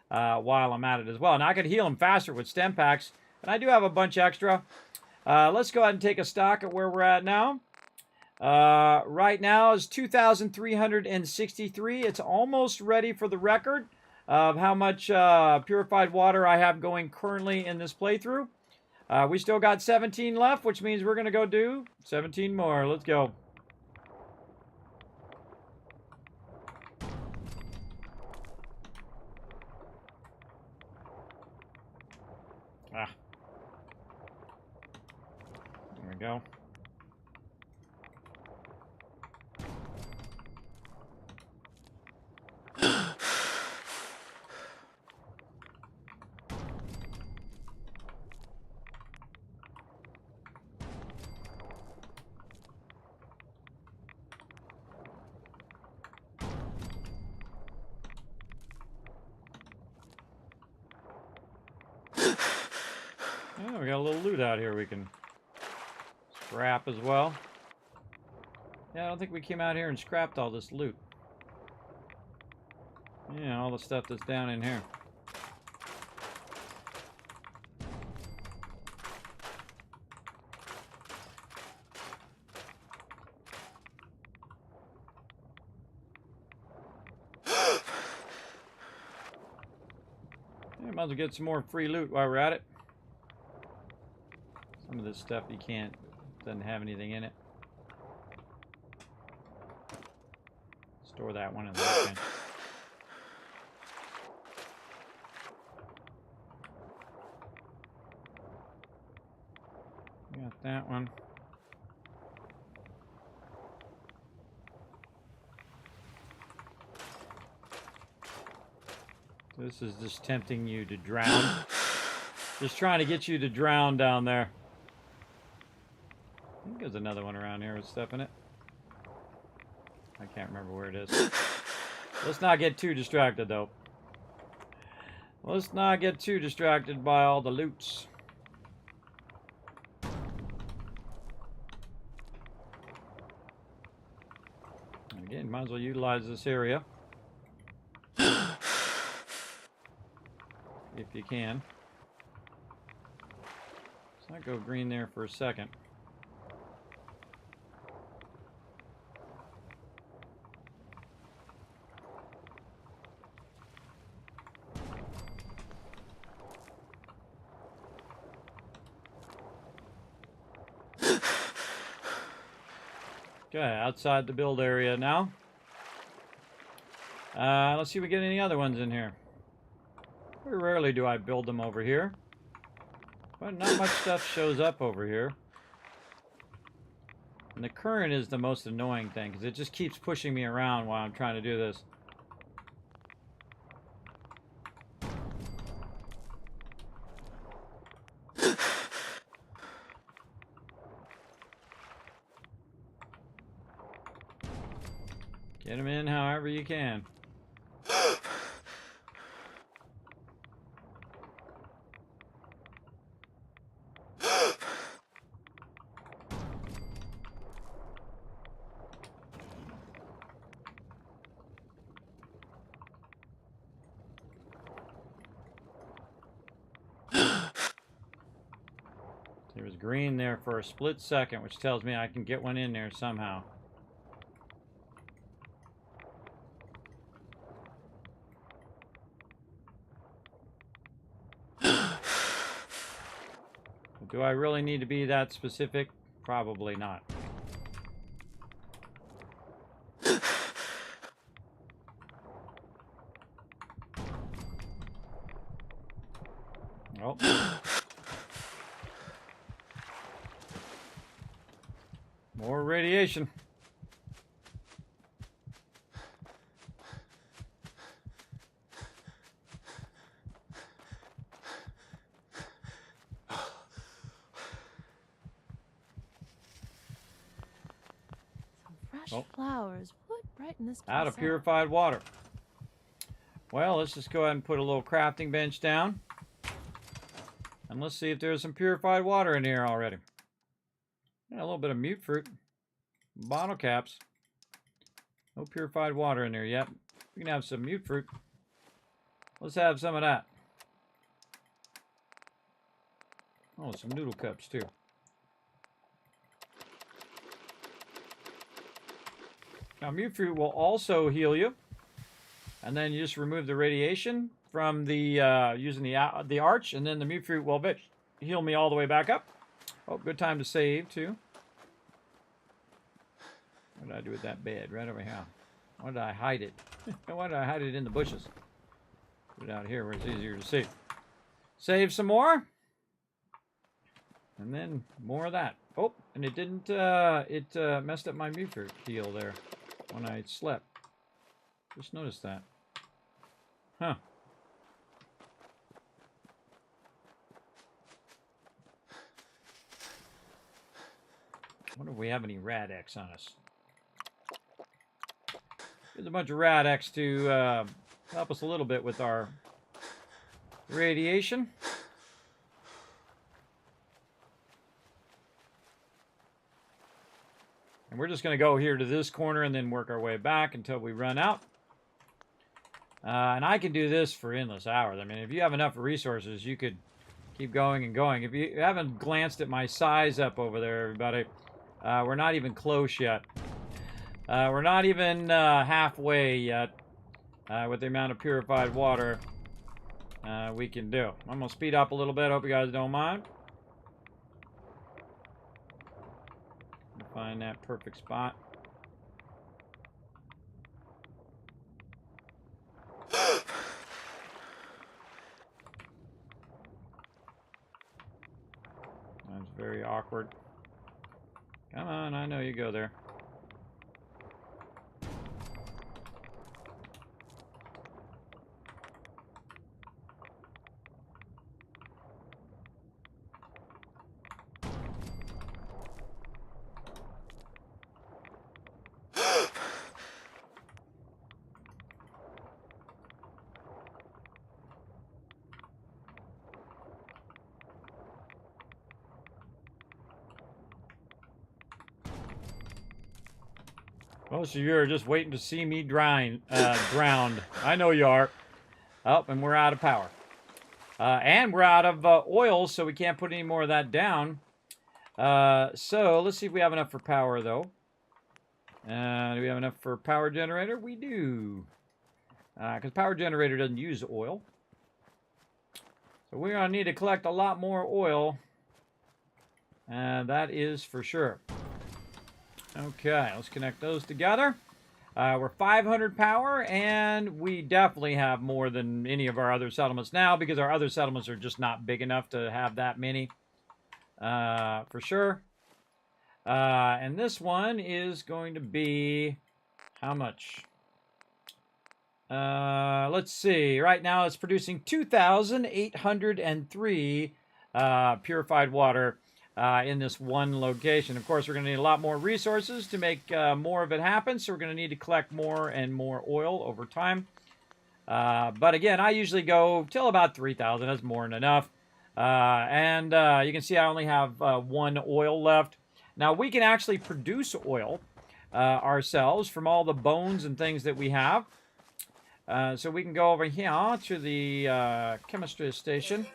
while I'm at it as well. Now, I could heal him faster with stem packs, and I do have a bunch extra. Let's go ahead and take a stock at where we're at now. Right now is 2,363. It's almost ready for the record. of how much purified water I have going currently in this playthrough. We still got 17 left, which means we're going to go do 17 more. Let's go. Ah. There we go. Oh, we got a little loot out here we can scrap as well. Yeah, I don't think we came out here and scrapped all this loot. Yeah, all the stuff that's down in here. Yeah, might as well get some more free loot while we're at it. Some of this stuff you can't, doesn't have anything in it. Store that one in the bin. Got that one. This is just tempting you to drown. Just trying to get you to drown down there. I think there's another one around here with stuff in it. I can't remember where it is. Let's not get too distracted, though. Let's not get too distracted by all the loots. Again, might as well utilize this area. If you can. Let's not go green there for a second. Okay, outside the build area now. Let's see if we get any other ones in here. Very rarely do I build them over here. But not much stuff shows up over here. And the current is the most annoying thing, because it just keeps pushing me around while I'm trying to do this. Get them in however you can. There was green there for a split second, which tells me I can get one in there somehow. Do I really need to be that specific? Probably not. Oh. More radiation. Flowers would brighten this place Out of up. purified water. Well, let's just go ahead and put a little crafting bench down. And let's see if there's some purified water in here already. Yeah, a little bit of mute fruit. Bottle caps. No purified water in there yet. We can have some mute fruit. Let's have some of that. Oh, some noodle cups too. Now, mute fruit will also heal you. And then you just remove the radiation from the using the arch, and then the mutfruit will heal me all the way back up. Oh, good time to save too. What did I do with that bed? Right over here. Why did I hide it? Why did I hide it in the bushes? Put it out here where it's easier to see. Save some more. And then more of that. Oh, and it didn't, it messed up my mutfruit heal there when I slept. Just noticed that. Huh. I wonder if we have any Rad-X on us. There's a bunch of Rad-X to help us a little bit with our radiation. And we're just going to go here to this corner and then work our way back until we run out. And I can do this for endless hours. I mean, if you have enough resources, you could keep going and going. If you haven't glanced at my size up over there, everybody, we're not even close yet. We're not even halfway yet with the amount of purified water we can do. I'm going to speed up a little bit. Hope you guys don't mind. Find that perfect spot. That's very awkward. Come on, I know you go there. Most of you are just waiting to see me drowned. I know you are. Oh, and we're out of power. And we're out of oil, so we can't put any more of that down. So let's see if we have enough for power, though. Do we have enough for power generator? We do. Because power generator doesn't use oil. So we're going to need to collect a lot more oil. That is for sure. Okay, let's connect those together. We're 500 power, and we definitely have more than any of our other settlements now because our other settlements are just not big enough to have that many, for sure. And this one is going to be how much? Let's see. Right now it's producing 2,803 purified water in this one location. Of course, we're going to need a lot more resources to make more of it happen, so we're going to need to collect more and more oil over time. But again, I usually go till about 3,000. That's more than enough. You can see I only have one oil left. Now, we can actually produce oil ourselves from all the bones and things that we have. So we can go over here to the chemistry station.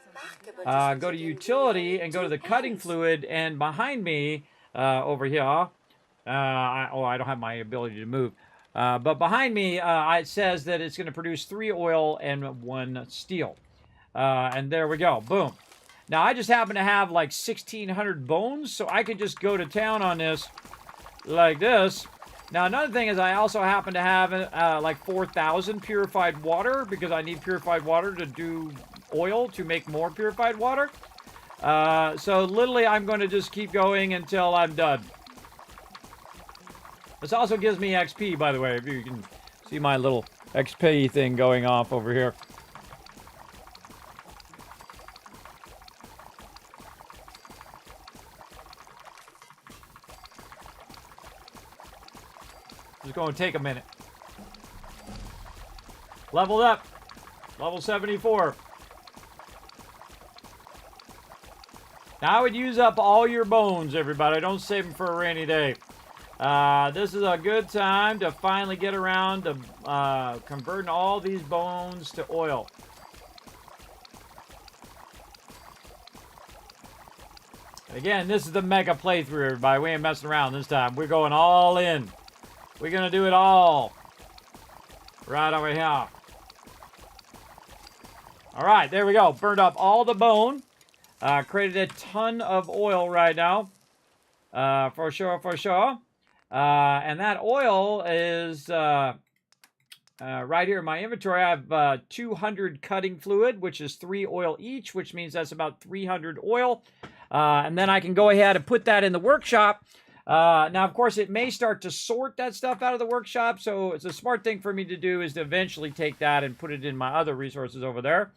Go to utility and go to the cutting fluid, and behind me over here, I don't have my ability to move, but behind me it says that it's going to produce 3 oil and 1 steel, and there we go, boom. Now I just happen to have like 1,600 bones, so I could just go to town on this like this. Now another thing is I also happen to have like 4,000 purified water because I need purified water to do oil to make more purified water. So literally I'm going to just keep going until I'm done. This also gives me XP, by the way, if you can see my little XP thing going off over here. It's going to take a minute. Leveled up. Level 74. Now I would use up all your bones, everybody. Don't save them for a rainy day. This is a good time to finally get around to converting all these bones to oil. Again, this is the mega playthrough, everybody. We ain't messing around this time. We're going all in. We're going to do it all. Right over here. All right, there we go. Burned up all the bone. Created a ton of oil right now. For sure, for sure. And that oil is right here in my inventory. I have 200 cutting fluid, which is 3 oil each, which means that's about 300 oil. And then I can go ahead and put that in the workshop. Now, of course, it may start to sort that stuff out of the workshop, so it's a smart thing for me to do is to eventually take that and put it in my other resources over there.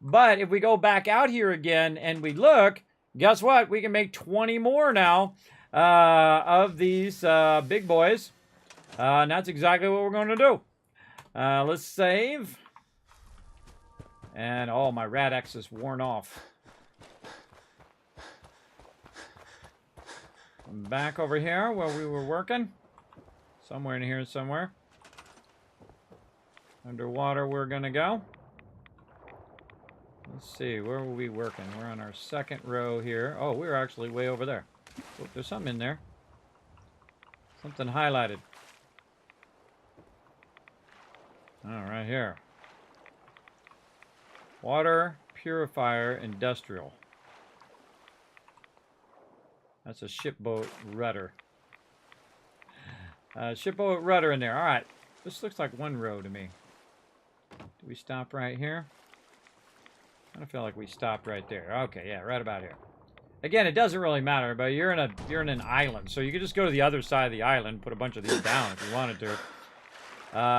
But if we go back out here again and we look, guess what? We can make 20 more now of these big boys. And that's exactly what we're going to do. Let's save. And, oh, my Rad-X is worn off. I'm back over here where we were working. Somewhere in here somewhere. Underwater we're going to go. Let's see, where were we working? We're on our second row here. Oh, we're actually way over there. Oh, there's something in there. Something highlighted. Oh, right here. Water Purifier Industrial. That's a shipboat rudder. Shipboat rudder in there. All right. This looks like one row to me. Do we stop right here? I don't feel like we stopped right there. Okay, yeah, right about here. Again, it doesn't really matter, but you're in an island, so you can just go to the other side of the island, put a bunch of these down if you wanted to.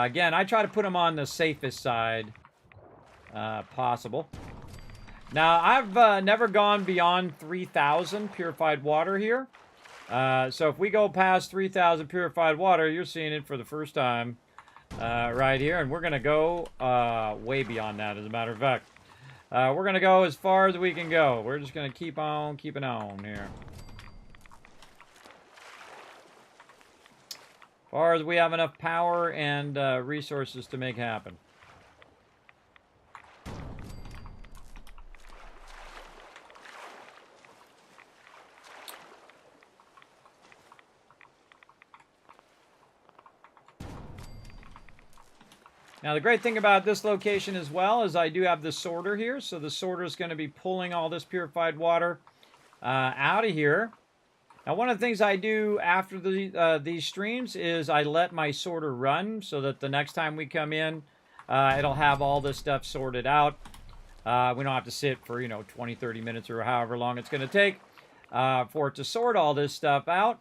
Again, I try to put them on the safest side possible. Now, I've never gone beyond 3,000 purified water here. So if we go past 3,000 purified water, you're seeing it for the first time right here. And we're going to go way beyond that, as a matter of fact. We're going to go as far as we can go. We're just going to keep on keeping on here. As far as we have enough power and resources to make happen. Now, the great thing about this location as well is I do have the sorter here. So the sorter is going to be pulling all this purified water out of here. Now, one of the things I do after these streams is I let my sorter run so that the next time we come in, it'll have all this stuff sorted out. We don't have to sit for, 20, 30 minutes or however long it's going to take for it to sort all this stuff out.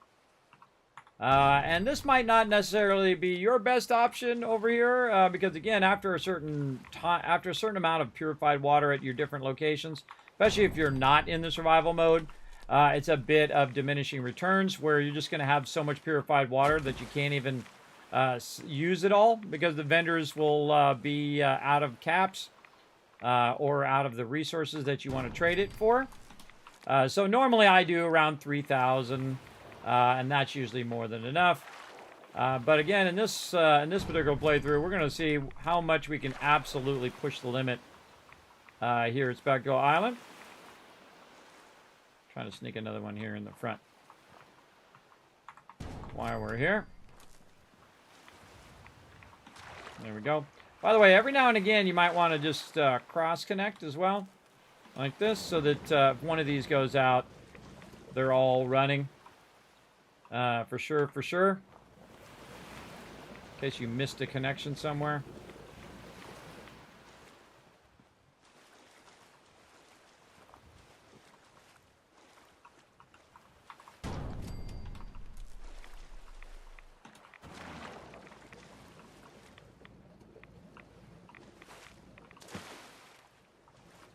And this might not necessarily be your best option over here because, again, after a certain amount of purified water at your different locations, especially if you're not in the survival mode, it's a bit of diminishing returns where you're just going to have so much purified water that you can't even use it all because the vendors will be out of caps or out of the resources that you want to trade it for. So normally I do around 3,000. And that's usually more than enough. But again, in this particular playthrough, we're going to see how much we can absolutely push the limit here at Spectral Island. Trying to sneak another one here in the front while we're here. There we go. By the way, every now and again, you might want to just cross-connect as well, like this, so that if one of these goes out, they're all running. For sure. In case you missed a connection somewhere.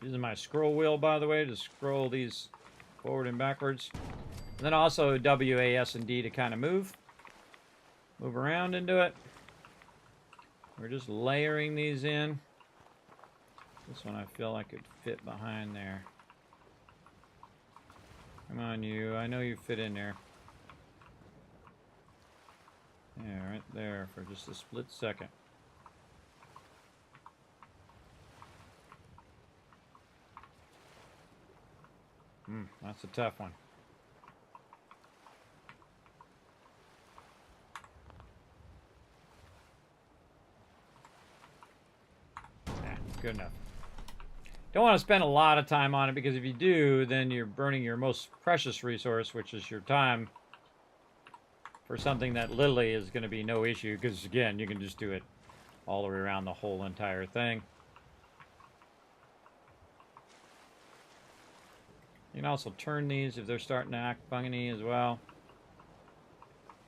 Using my scroll wheel, by the way, to scroll these forward and backwards. And then also W, A, S, and D to kind of move around into it. We're just layering these in. This one I feel like could fit behind there. Come on, you. I know you fit in there. Yeah, right there for just a split second. That's a tough one. Good enough. Don't want to spend a lot of time on it, because if you do, then you're burning your most precious resource, which is your time, for something that literally is going to be no issue, because again, you can just do it all the way around the whole entire thing. You can also turn these if they're starting to act funny as well.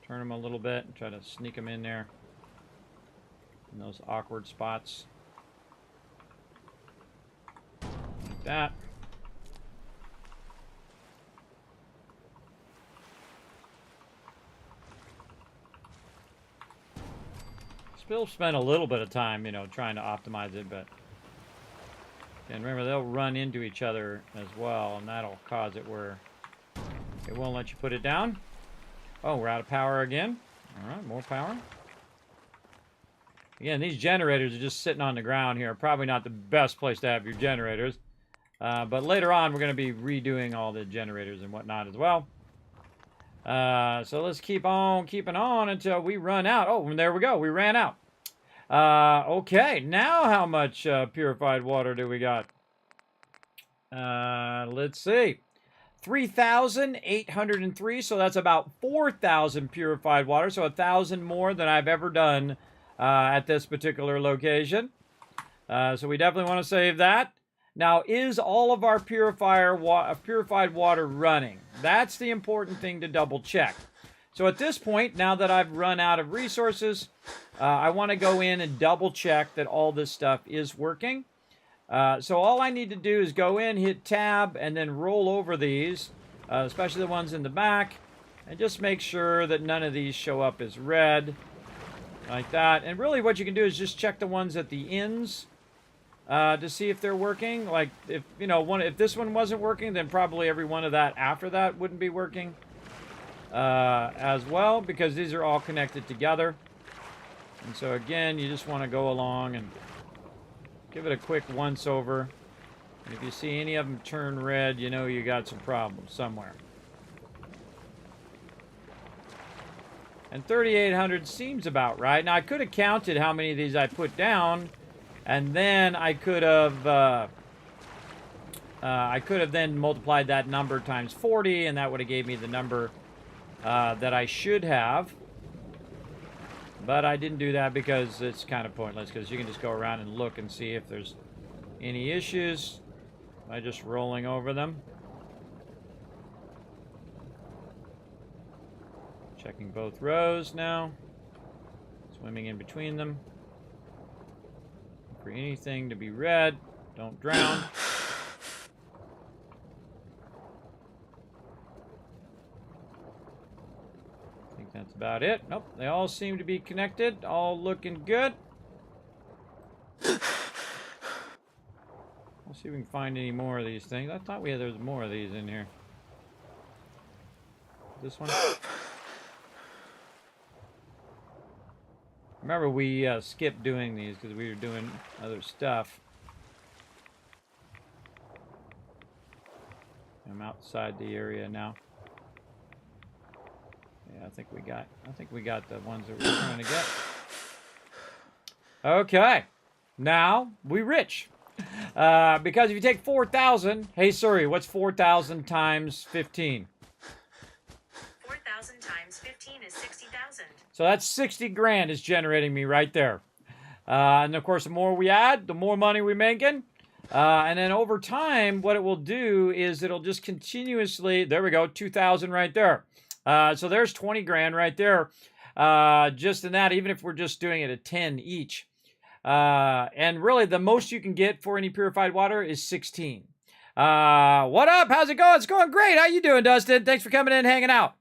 Turn them a little bit and try to sneak them in there, in those awkward spots. Like that. Still spend a little bit of time, you know, trying to optimize it, but and remember, they'll run into each other as well, and that'll cause it where it won't let you put it down. Oh, we're out of power again. All right, more power. Again, these generators are just sitting on the ground here. Probably not the best place to have your generators. But later on, we're going to be redoing all the generators and whatnot as well. So let's keep on keeping on until we run out. Oh, and there we go. We ran out. Okay, now how much purified water do we got? Let's see. 3,803, so that's about 4,000 purified water, so 1,000 more than I've ever done at this particular location. So we definitely want to save that. Now, is all of our purified water running? That's the important thing to double check. So at this point, now that I've run out of resources, I want to go in and double check that all this stuff is working. So all I need to do is go in, hit tab, and then roll over these, especially the ones in the back, and just make sure that none of these show up as red, like that. And really what you can do is just check the ones at the ends to see if they're working. Like, if, you know, if this one wasn't working, then probably every one of that after that wouldn't be working as well, because these are all connected together. And so again, you just want to go along and give it a quick once over. And if you see any of them turn red, you know you got some problems somewhere. And 3,800 seems about right. Now, I could have counted how many of these I put down, and then I could have then multiplied that number times 40, and that would have gave me the number that I should have. But I didn't do that because it's kind of pointless, because you can just go around and look and see if there's any issues by just rolling over them. Checking both rows now. Swimming in between them. For anything to be red, don't drown. That's about it. Nope, they all seem to be connected. All looking good. Let's see if we can find any more of these things. I thought there was more of these in here. This one? Remember, we skipped doing these because we were doing other stuff. I'm outside the area now. Yeah, I think we got the ones that we're trying to get. Okay, now we rich. Because if you take 4,000, hey Siri, what's 4,000 times 15? 4,000 times 15 is 60,000. So that's 60 grand is generating me right there. And of course, the more we add, the more money we're making. And then over time, what it will do is it'll just continuously, there we go, 2,000 right there. So there's 20 grand right there, just in that, even if we're just doing it at 10 each. And really, the most you can get for any purified water is 16. What up? How's it going? It's going great. How you doing, Dustin? Thanks for coming in and hanging out.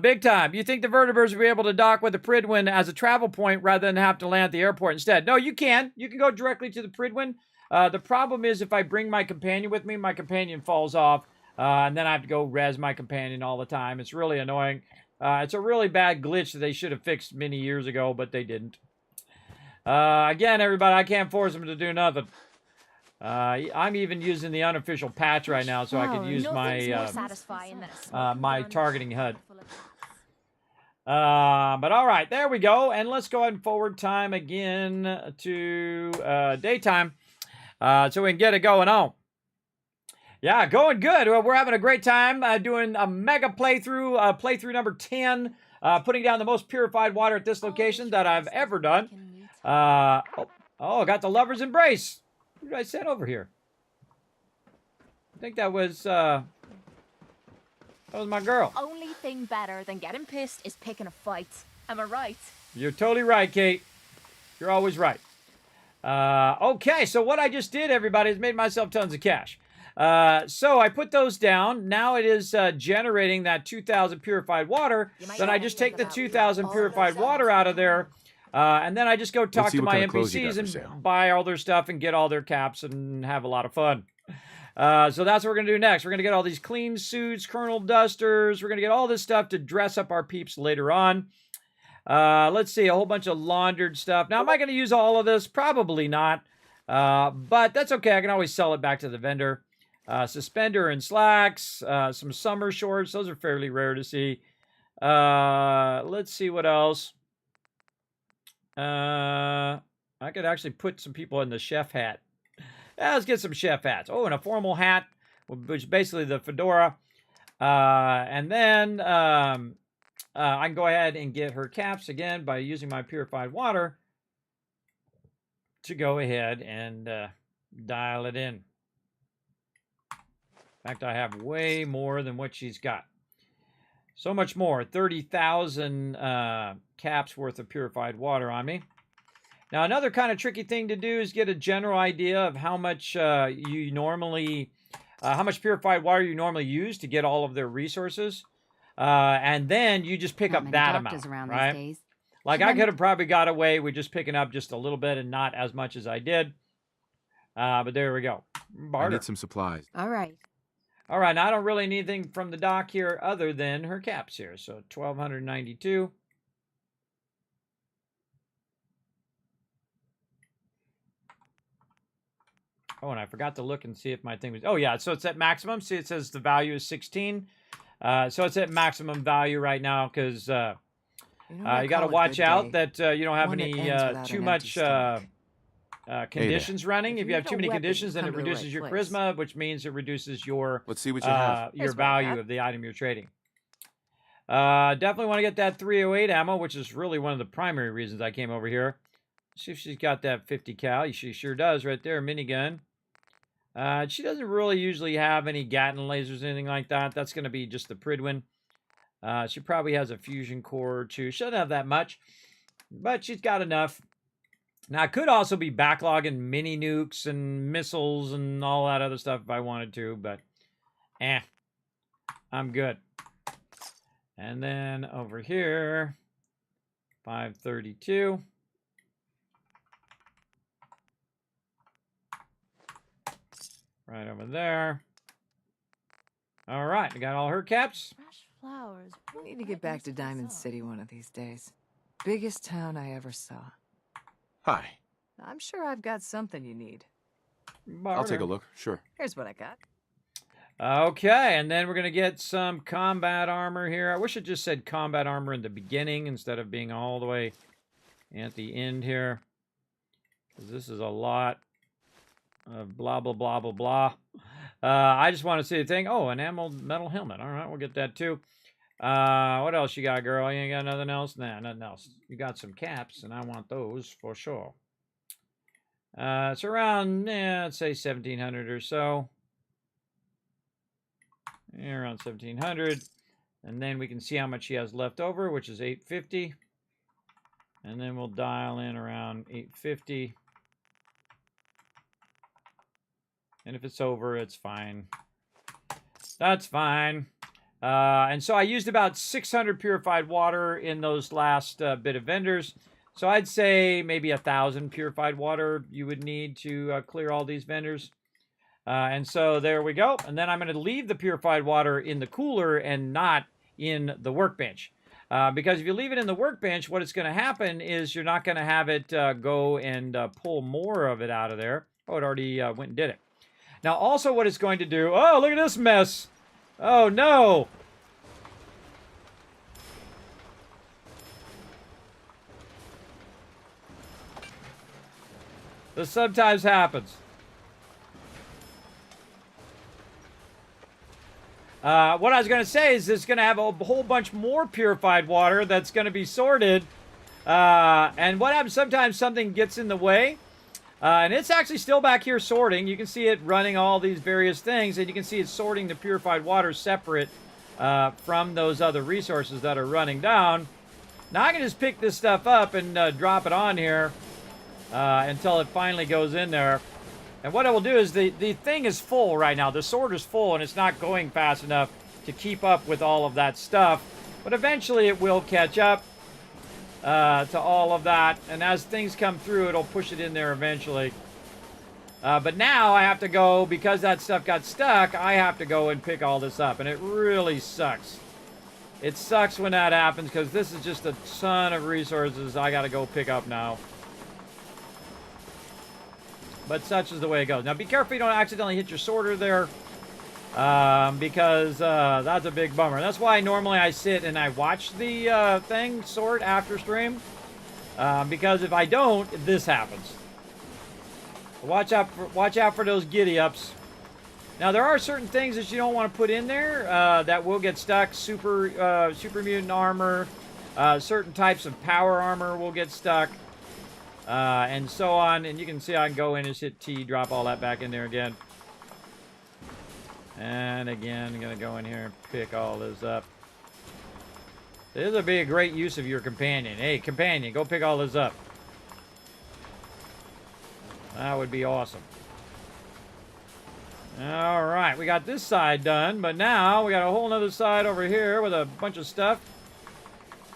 Big time. You think the vertebrates will be able to dock with the Pridwin as a travel point rather than have to land at the airport instead? No, you can. You can go directly to the Pridwin. The problem is if I bring my companion with me, my companion falls off. And then I have to go res my companion all the time. It's really annoying. It's a really bad glitch that they should have fixed many years ago, but they didn't. Again, everybody, I can't force them to do nothing. I'm even using the unofficial patch right now, so I could use my my targeting HUD. But all right, there we go. And let's go ahead and forward time again to daytime. so we can get it going on. Yeah, going good. We're having a great time doing a mega playthrough, playthrough number 10, putting down the most purified water at this location that I've ever done. Got the lover's embrace. Who did I send over here? I think that was my girl. Only thing better than getting pissed is picking a fight. Am I right? You're totally right, Kate. You're always right. Okay, so what I just did, everybody, is made myself tons of cash. So I put those down. Now it is generating that 2,000 purified water. Then I just take the 2,000 purified water out of there. And then I just go talk to my NPCs and buy all their stuff and get all their caps and have a lot of fun. So that's what we're going to do next. We're going to get all these clean suits, kernel dusters. We're going to get all this stuff to dress up our peeps later on. Let's see, a whole bunch of laundered stuff. Now, am I going to use all of this? Probably not. But that's okay. I can always sell it back to the vendor. Suspender and slacks, some summer shorts. Those are fairly rare to see. Let's see what else. I could actually put some people in the chef hat. Yeah, let's get some chef hats. Oh, and a formal hat, which is basically the fedora. And then I can go ahead and get her caps again by using my purified water to go ahead and dial it in. In fact, I have way more than what she's got. So much more. 30,000 caps worth of purified water on me. Now, another kind of tricky thing to do is get a general idea of how much you normally, how much purified water you normally use to get all of their resources. And then you just pick up that amount, right? Like I could have probably got away with just picking up just a little bit and not as much as I did. But there we go. Barter. I need some supplies. All right. All right, now I don't really need anything from the dock here other than her caps here. So 1,292. Oh, and I forgot to look and see if my thing was... Oh, yeah, so it's at maximum. See, it says the value is 16. So it's at maximum value right now because you got to watch out that you don't have any too much... conditions running. If you have too many conditions, then it reduces your charisma, which means it reduces your Let's see what you have. Your value of the item you're trading. Definitely want to get that 308 ammo, which is really one of the primary reasons I came over here. See if she's got that 50 cal. She sure does right there, minigun. She doesn't really usually have any Gatling lasers or anything like that. That's going to be just the Pridwin. She probably has a fusion core or two. She doesn't have that much, but she's got enough. Now, I could also be backlogging mini nukes and missiles and all that other stuff if I wanted to, but I'm good. And then over here, 532. Right over there. All right, I got all her caps. Fresh flowers. I need to get back to Diamond City one of these days. Biggest town I ever saw. Hi. I'm sure I've got something you need. Barter. I'll take a look, sure. Here's what I got. Okay, and then we're going to get some combat armor here. I wish it just said combat armor in the beginning instead of being all the way at the end here. Because this is a lot of blah, blah, blah, blah, blah. I just want to see the thing. Oh, an enameled metal helmet. All right, we'll get that too. What else you got, girl? You ain't got nothing else? Nah, nothing else. You got some caps, and I want those for sure. It's around, let's say 1,700 or so. Yeah, around 1,700. And then we can see how much she has left over, which is 850. And then we'll dial in around 850. And if it's over, it's fine. That's fine. And so I used about 600 purified water in those last bit of vendors. So I'd say maybe 1,000 purified water you would need to clear all these vendors. And so there we go. And then I'm going to leave the purified water in the cooler and not in the workbench. Because if you leave it in the workbench, what is going to happen is you're not going to have it go and pull more of it out of there. Oh, it already went and did it. Now, also what it's going to do... Oh, look at this mess. Oh, no. This sometimes happens. What I was going to say is it's going to have a whole bunch more purified water that's going to be sorted. And what happens sometimes something gets in the way. And it's actually still back here sorting. You can see it running all these various things. And you can see it sorting the purified water separate from those other resources that are running down. Now I can just pick this stuff up and drop it on here until it finally goes in there. And what it will do is the thing is full right now. The sorter's full and it's not going fast enough to keep up with all of that stuff. But eventually it will catch up to all of that. And as things come through, it'll push it in there eventually. But now I have to go, because that stuff got stuck, I have to go and pick all this up. And it really sucks. It sucks when that happens because this is just a ton of resources I got to go pick up now. But such is the way it goes. Now, be careful you don't accidentally hit your sorter there. Because that's a big bummer. That's why normally I sit and I watch the thing sort after stream. Because if I don't, this happens. Watch out for those giddy-ups. Now, there are certain things that you don't want to put in there that will get stuck. Super mutant armor. Certain types of power armor will get stuck. And so on. And you can see I can go in and just hit T, drop all that back in there again. And again, I'm going to go in here and pick all this up. This would be a great use of your companion. Hey, companion, go pick all this up. That would be awesome. Alright, we got this side done, but now we got a whole nother side over here with a bunch of stuff.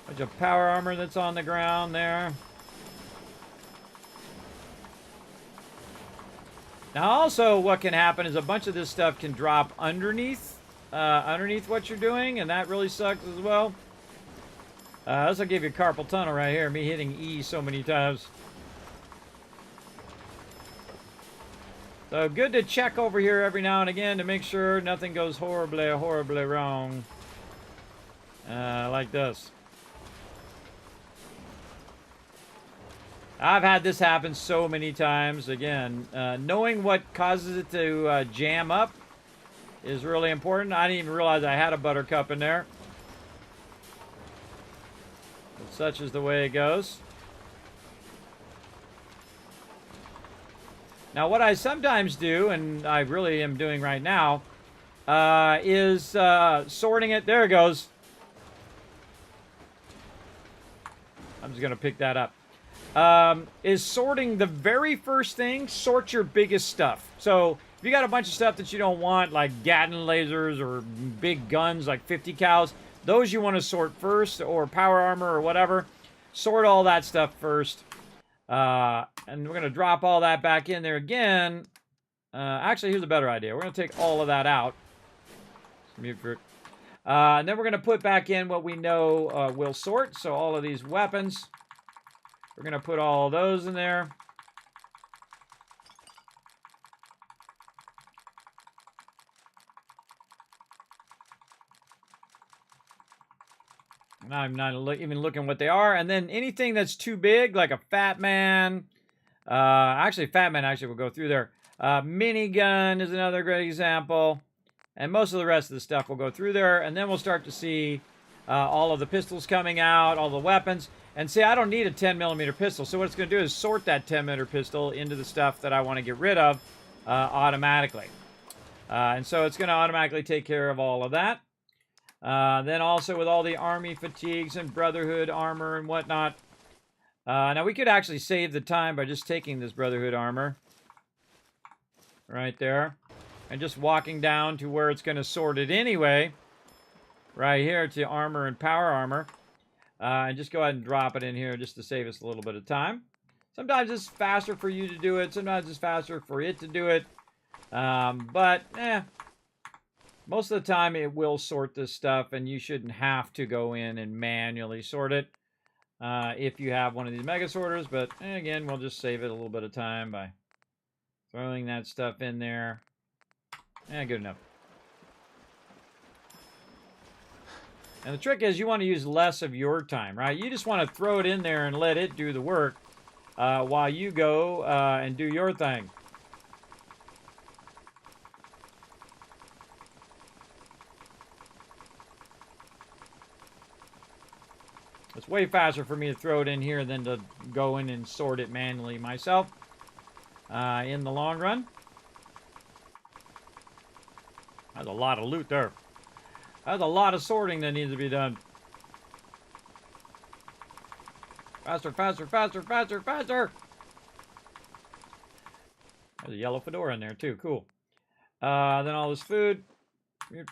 Bunch of power armor that's on the ground there. Now also what can happen is a bunch of this stuff can drop underneath what you're doing, and that really sucks as well. This will give you carpal tunnel right here, me hitting E so many times. So good to check over here every now and again to make sure nothing goes horribly wrong. Like this. I've had this happen so many times. Again, knowing what causes it to jam up is really important. I didn't even realize I had a buttercup in there. But such is the way it goes. Now, what I sometimes do, and I really am doing right now, is sorting it. There it goes. I'm just going to pick that up. Is sorting the very first thing. Sort your biggest stuff. So if you got a bunch of stuff that you don't want, like Gatling lasers or big guns like 50 cals, those you want to sort first, or power armor or whatever. Sort all that stuff first. And we're going to drop all that back in there again. Actually, here's a better idea. We're going to take all of that out. Mute for it. And then we're going to put back in what we know will sort. So all of these weapons. We're going to put all those in there. I'm not even looking what they are. And then anything that's too big, like a Fat Man. Actually, Fat Man actually will go through there. Minigun is another great example. And most of the rest of the stuff will go through there. And then we'll start to see all of the pistols coming out, all the weapons. And see, I don't need a 10mm pistol. So what it's going to do is sort that 10mm pistol into the stuff that I want to get rid of automatically. And so it's going to automatically take care of all of that. Then also with all the army fatigues and Brotherhood armor and whatnot. Now we could actually save the time by just taking this Brotherhood armor. Right there. And just walking down to where it's going to sort it anyway. Right here to armor and power armor. And just go ahead and drop it in here just to save us a little bit of time. Sometimes it's faster for you to do it. Sometimes it's faster for it to do it. Most of the time it will sort this stuff, and you shouldn't have to go in and manually sort it if you have one of these mega sorters. But again, we'll just save it a little bit of time by throwing that stuff in there. Good enough. And the trick is you want to use less of your time, right? You just want to throw it in there and let it do the work while you go and do your thing. It's way faster for me to throw it in here than to go in and sort it manually myself in the long run. That's a lot of loot there. That's a lot of sorting that needs to be done. Faster, faster, faster, faster, faster! There's a yellow fedora in there too, cool. Then all this food,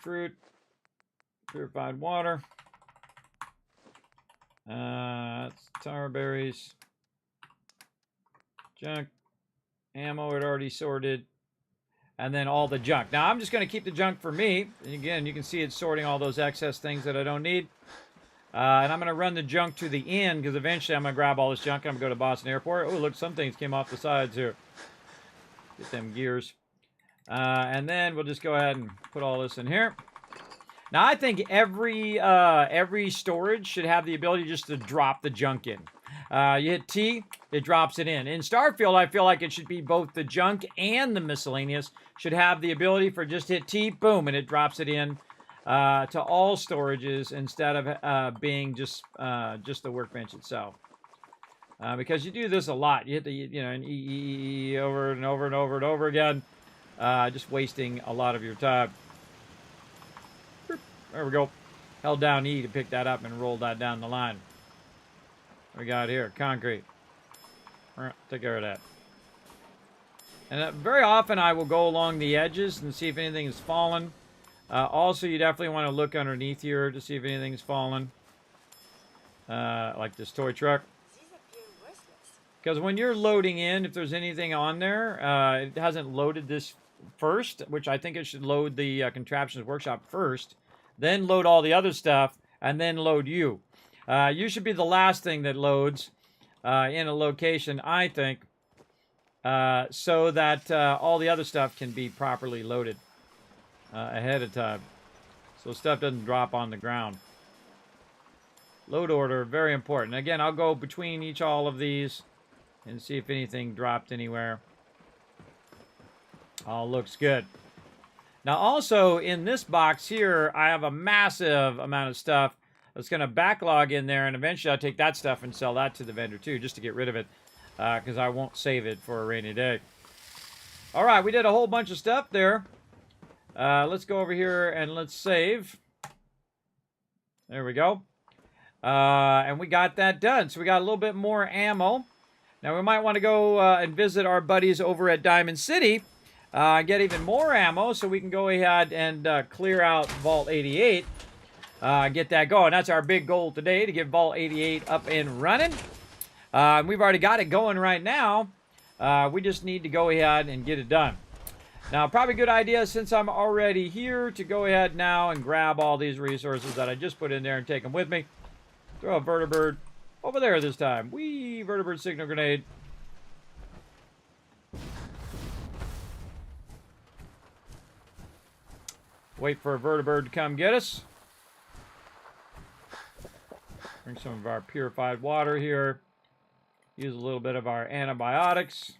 fruit, purified water. Tar berries. Junk. Ammo had already sorted. And then all the junk. Now, I'm just going to keep the junk for me. And again, you can see it's sorting all those excess things that I don't need. And I'm going to run the junk to the end, because eventually I'm going to grab all this junk and I'm going to go to Boston Airport. Oh, look, some things came off the sides here. Get them gears. And then we'll just go ahead and put all this in here. Now, I think every storage should have the ability just to drop the junk in. You hit T, it drops it in. In Starfield, I feel like it should be both the junk and the miscellaneous should have the ability for just hit T, boom, and it drops it in to all storages instead of being just the workbench itself. Because you do this a lot. You hit the, an E over and over and over and over again, just wasting a lot of your time. There we go. Held down E to pick that up and roll that down the line. What we got here? Concrete. Take care of that. And very often I will go along the edges and see if anything has fallen. Also, you definitely want to look underneath here to see if anything's fallen. Like this toy truck. Because when you're loading in, if there's anything on there, it hasn't loaded this first, which I think it should load the Contraptions Workshop first. Then load all the other stuff, and then load you. You should be the last thing that loads in a location, I think, so that all the other stuff can be properly loaded ahead of time, so stuff doesn't drop on the ground. Load order, very important. Again, I'll go between all of these and see if anything dropped anywhere. All looks good. Now, also, in this box here, I have a massive amount of stuff that's going to backlog in there, and eventually I'll take that stuff and sell that to the vendor, too, just to get rid of it, because I won't save it for a rainy day. All right, we did a whole bunch of stuff there. Let's go over here and let's save. There we go. And we got that done. So we got a little bit more ammo. Now, we might want to go and visit our buddies over at Diamond City. Get even more ammo so we can go ahead and clear out Vault 88. Get that going. That's our big goal today, to get Vault 88 up and running. We've already got it going right now. We just need to go ahead and get it done. Now, probably a good idea, since I'm already here, to go ahead now and grab all these resources that I just put in there and take them with me. Throw a vertibird over there this time. Whee! Vertibird signal grenade. Wait for a vertibird to come get us. Bring some of our purified water here. Use a little bit of our antibiotics.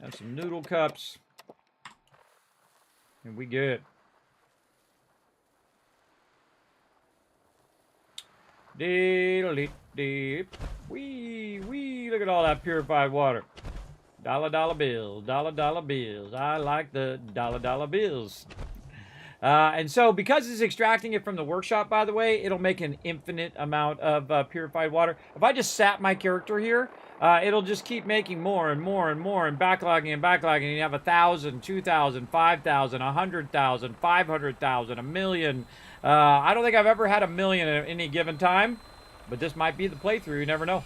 And some noodle cups. And we good. Deep. Wee. Look at all that purified water. Dollar bills. Dollar bills. I like the dollar bills. And so, because it's extracting it from the workshop, by the way, it'll make an infinite amount of purified water. If I just sat my character here, it'll just keep making more and more and more and backlogging and backlogging. And you have 1,000, 2,000, 5,000, 100,000, 500,000, 1 million. I don't think I've ever had 1 million at any given time, but this might be the playthrough. You never know.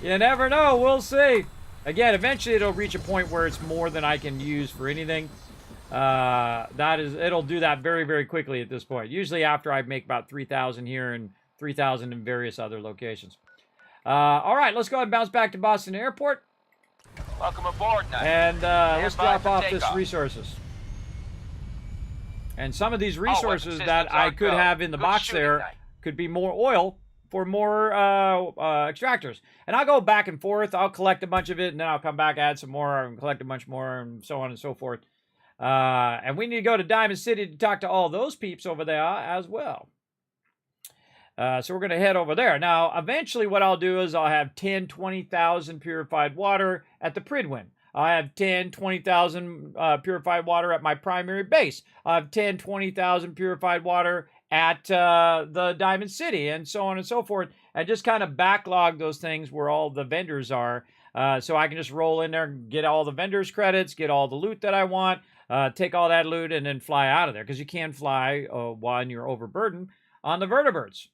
You never know. We'll see. Again, eventually it'll reach a point where it's more than I can use for anything. It'll do that very, very quickly at this point. Usually after I make about 3,000 here and 3,000 in various other locations. All right, let's go ahead and bounce back to Boston Airport. Welcome aboard, Knight. And let's drop off this takeoff. Resources. And some of these resources that I could have in the box there could be more oil for more extractors. And I'll go back and forth. I'll collect a bunch of it, and then I'll come back, add some more, and collect a bunch more, and so on and so forth. And we need to go to Diamond City to talk to all those peeps over there as well. So we're going to head over there. Now, eventually what I'll do is I'll have 10, 20,000 purified water at the Pridwin. I'll have 10, 20,000 purified water at my primary base. I'll have 10, 20,000 purified water at the Diamond City, and so on and so forth, and just kind of backlog those things where all the vendors are, so I can just roll in there and get all the vendors' credits, get all the loot that I want, take all that loot, and then fly out of there, because you can fly while you're overburdened on the vertibirds.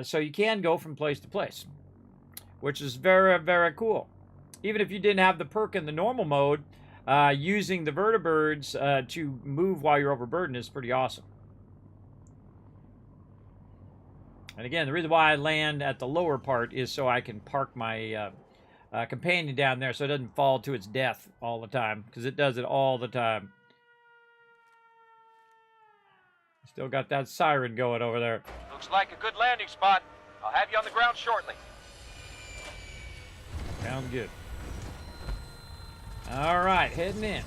So you can go from place to place, which is very, very cool. Even if you didn't have the perk in the normal mode, using the vertibirds to move while you're overburdened is pretty awesome. And again, the reason why I land at the lower part is so I can park my companion down there so it doesn't fall to its death all the time, because it does it all the time. Still got that siren going over there. Looks like a good landing spot. I'll have you on the ground shortly. Sounds good. All right, heading in.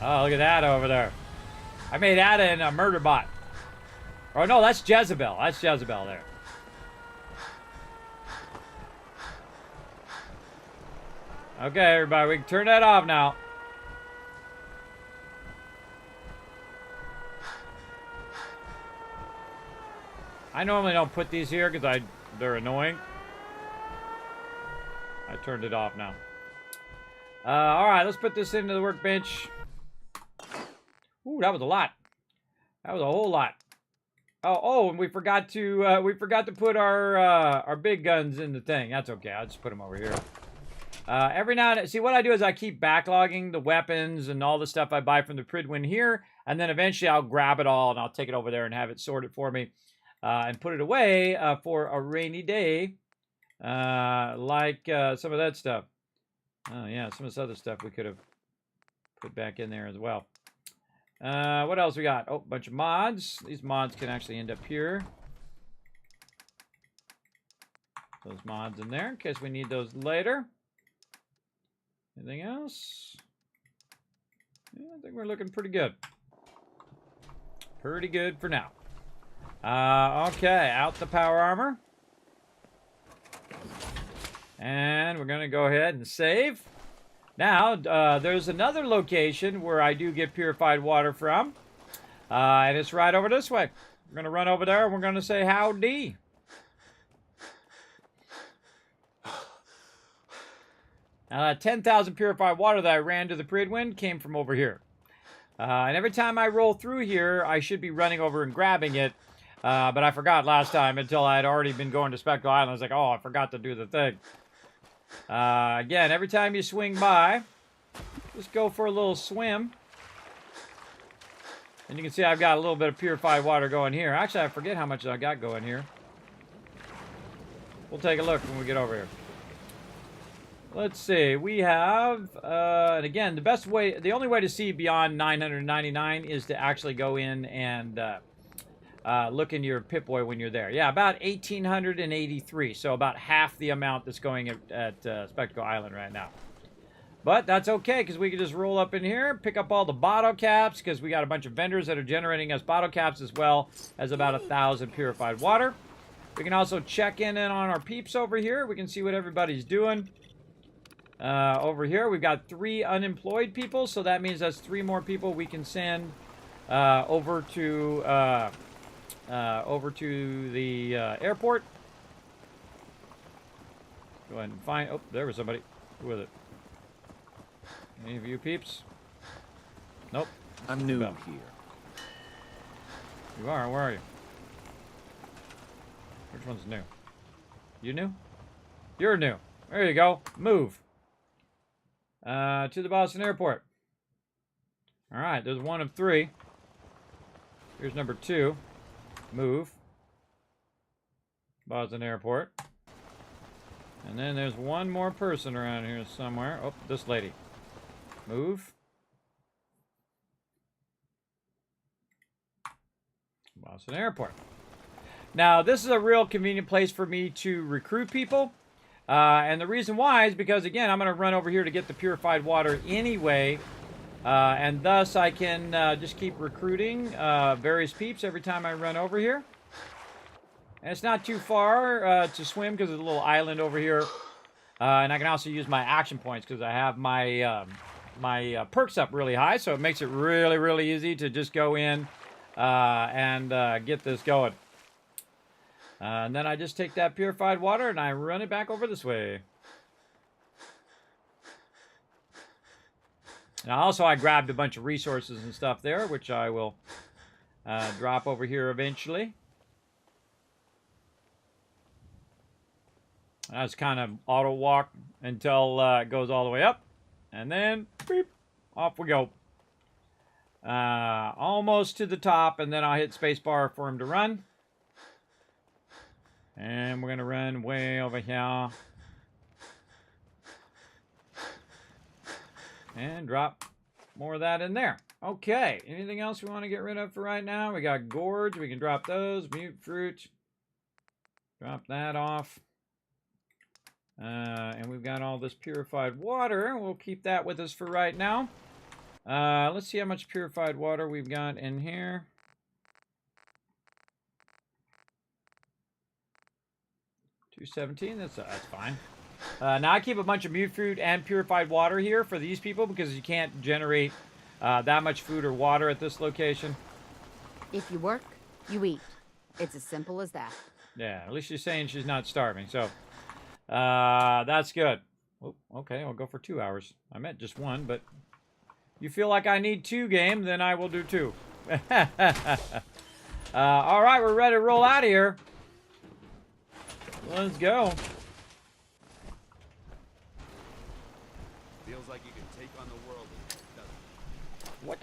Oh, look at that over there. I made that in a murder bot. Oh, no, that's Jezebel. That's Jezebel there. Okay, everybody, we can turn that off now. I normally don't put these here because they're annoying. I turned it off now. All right, let's put this into the workbench. Ooh, that was a lot. That was a whole lot. Oh, and we forgot to put our big guns in the thing. That's okay. I'll just put them over here. Every now and then, see what I do is I keep backlogging the weapons and all the stuff I buy from the Pridwin here, and then eventually I'll grab it all and I'll take it over there and have it sorted for me, and put it away for a rainy day, like some of that stuff. Oh yeah, some of this other stuff we could have put back in there as well. What else we got? Oh, a bunch of mods. These mods can actually end up here. Those mods in there in case we need those later. Anything else? Yeah, I think we're looking pretty good. Pretty good for now. Okay, out the power armor. And we're going to go ahead and save. Now, there's another location where I do get purified water from. And it's right over this way. We're going to run over there and we're going to say howdy. Now, that 10,000 purified water that I ran to the Pridwin came from over here. And every time I roll through here, I should be running over and grabbing it. But I forgot last time until I had already been going to Spectral Island. I was like, oh, I forgot to do the thing. Again, every time you swing by, just go for a little swim. And you can see I've got a little bit of purified water going here. Actually, I forget how much I got going here. We'll take a look when we get over here. Let's see. We have, and again, the only way to see beyond 999 is to actually go in and look in your Pip-Boy when you're there. Yeah, about 1,883. So about half the amount that's going at Spectacle Island right now. But that's okay, because we can just roll up in here, pick up all the bottle caps, because we got a bunch of vendors that are generating us bottle caps as well as about 1,000 purified water. We can also check in on our peeps over here. We can see what everybody's doing. Over here, we've got 3 unemployed people, so that means that's 3 more people we can send over to the airport. Go ahead and find. Oh, there was somebody. Who was it? Any of you peeps? Nope. I'm new here. You are? Where are you? Which one's new? You new? You're new. There you go. Move. To the Boston airport. Alright, there's 1 of 3. Here's number 2. Move. Boston airport. And then there's 1 more person around here somewhere. Oh, this lady. Move. Boston airport. Now, this is a real convenient place for me to recruit people. And the reason why is because, again, I'm going to run over here to get the purified water anyway. And thus, I can just keep recruiting various peeps every time I run over here. And it's not too far to swim because there's a little island over here. And I can also use my action points because I have my my perks up really high, so it makes it really, really easy to just go in and get this going. And then I just take that purified water and I run it back over this way. Now also I grabbed a bunch of resources and stuff there, which I will drop over here eventually. I just kind of auto walk until it goes all the way up. And then, beep, off we go. Almost to the top, and then I'll hit spacebar for him to run. And we're going to run way over here. And drop more of that in there. Okay, anything else we want to get rid of for right now? We got gourds, we can drop those. Mute fruit. Drop that off. And we've got all this purified water. We'll keep that with us for right now. Let's see how much purified water we've got in here. 217, that's fine. Now I keep a bunch of mute fruit and purified water here for these people because you can't generate that much food or water at this location. If you work, you eat. It's as simple as that. Yeah, at least she's saying she's not starving, so that's good. Oh, okay, I'll go for 2 hours. I meant just one, but you feel like I need 2 games, then I will do 2. All right, we're ready to roll out of here. Let's go. Feels like you can take on the world, doesn't it? What?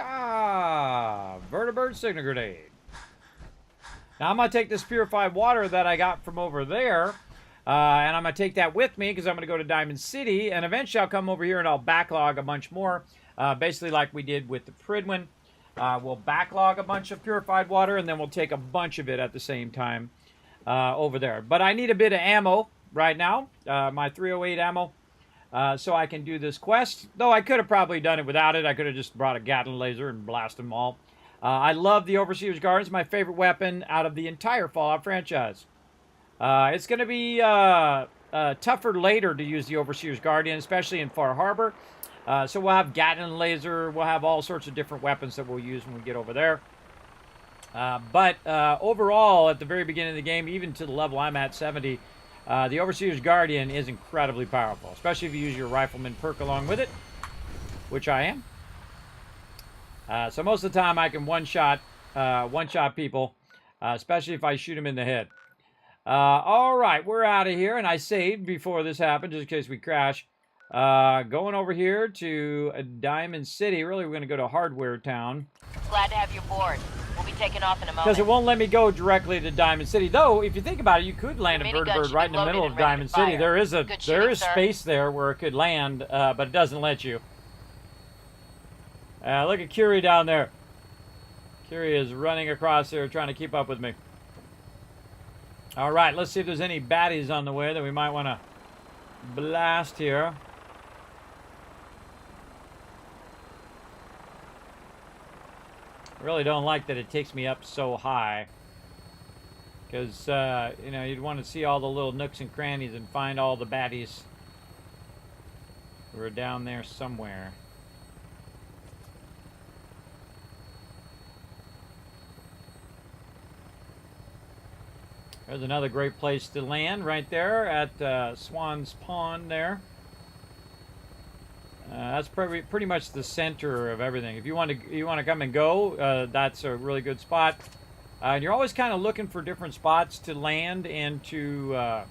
Vertibird Signal Grenade. Now I'm going to take this purified water that I got from over there, and I'm going to take that with me because I'm going to go to Diamond City, and eventually I'll come over here and I'll backlog a bunch more, basically like we did with the Pridwin. We'll backlog a bunch of purified water, and then we'll take a bunch of it at the same time over there. But I need a bit of ammo right now, my 308 ammo, so I can do this quest. Though I could have probably done it without it. I could have just brought a Gatling laser and blasted them all. I love the Overseer's Guard. It's my favorite weapon out of the entire Fallout franchise. It's going to be tougher later to use the Overseer's Guardian, especially in Far Harbor. So we'll have Gatling laser. We'll have all sorts of different weapons that we'll use when we get over there. But overall, at the very beginning of the game, even to the level I'm at, 70, the Overseer's Guardian is incredibly powerful, especially if you use your Rifleman perk along with it, which I am. So most of the time I can one-shot people, especially if I shoot them in the head. All right, we're out of here, and I saved before this happened, just in case we crash. Going over here to Diamond City. Really, we're going to go to Hardware Town. Glad to have you aboard. We'll be taking off in a moment. Because it won't let me go directly to Diamond City. Though, if you think about it, you could land a Vertibird right in the middle of Diamond City. There is space there where it could land, but it doesn't let you. Look at Curie down there. Curie is running across there trying to keep up with me. All right, let's see if there's any baddies on the way that we might want to blast here. I really don't like that it takes me up so high. Because, you know, you'd want to see all the little nooks and crannies and find all the baddies who are down there somewhere. There's another great place to land right there at Swan's Pond there. That's pretty much the center of everything. If you want to come and go, that's a really good spot. And you're always kind of looking for different spots to land and to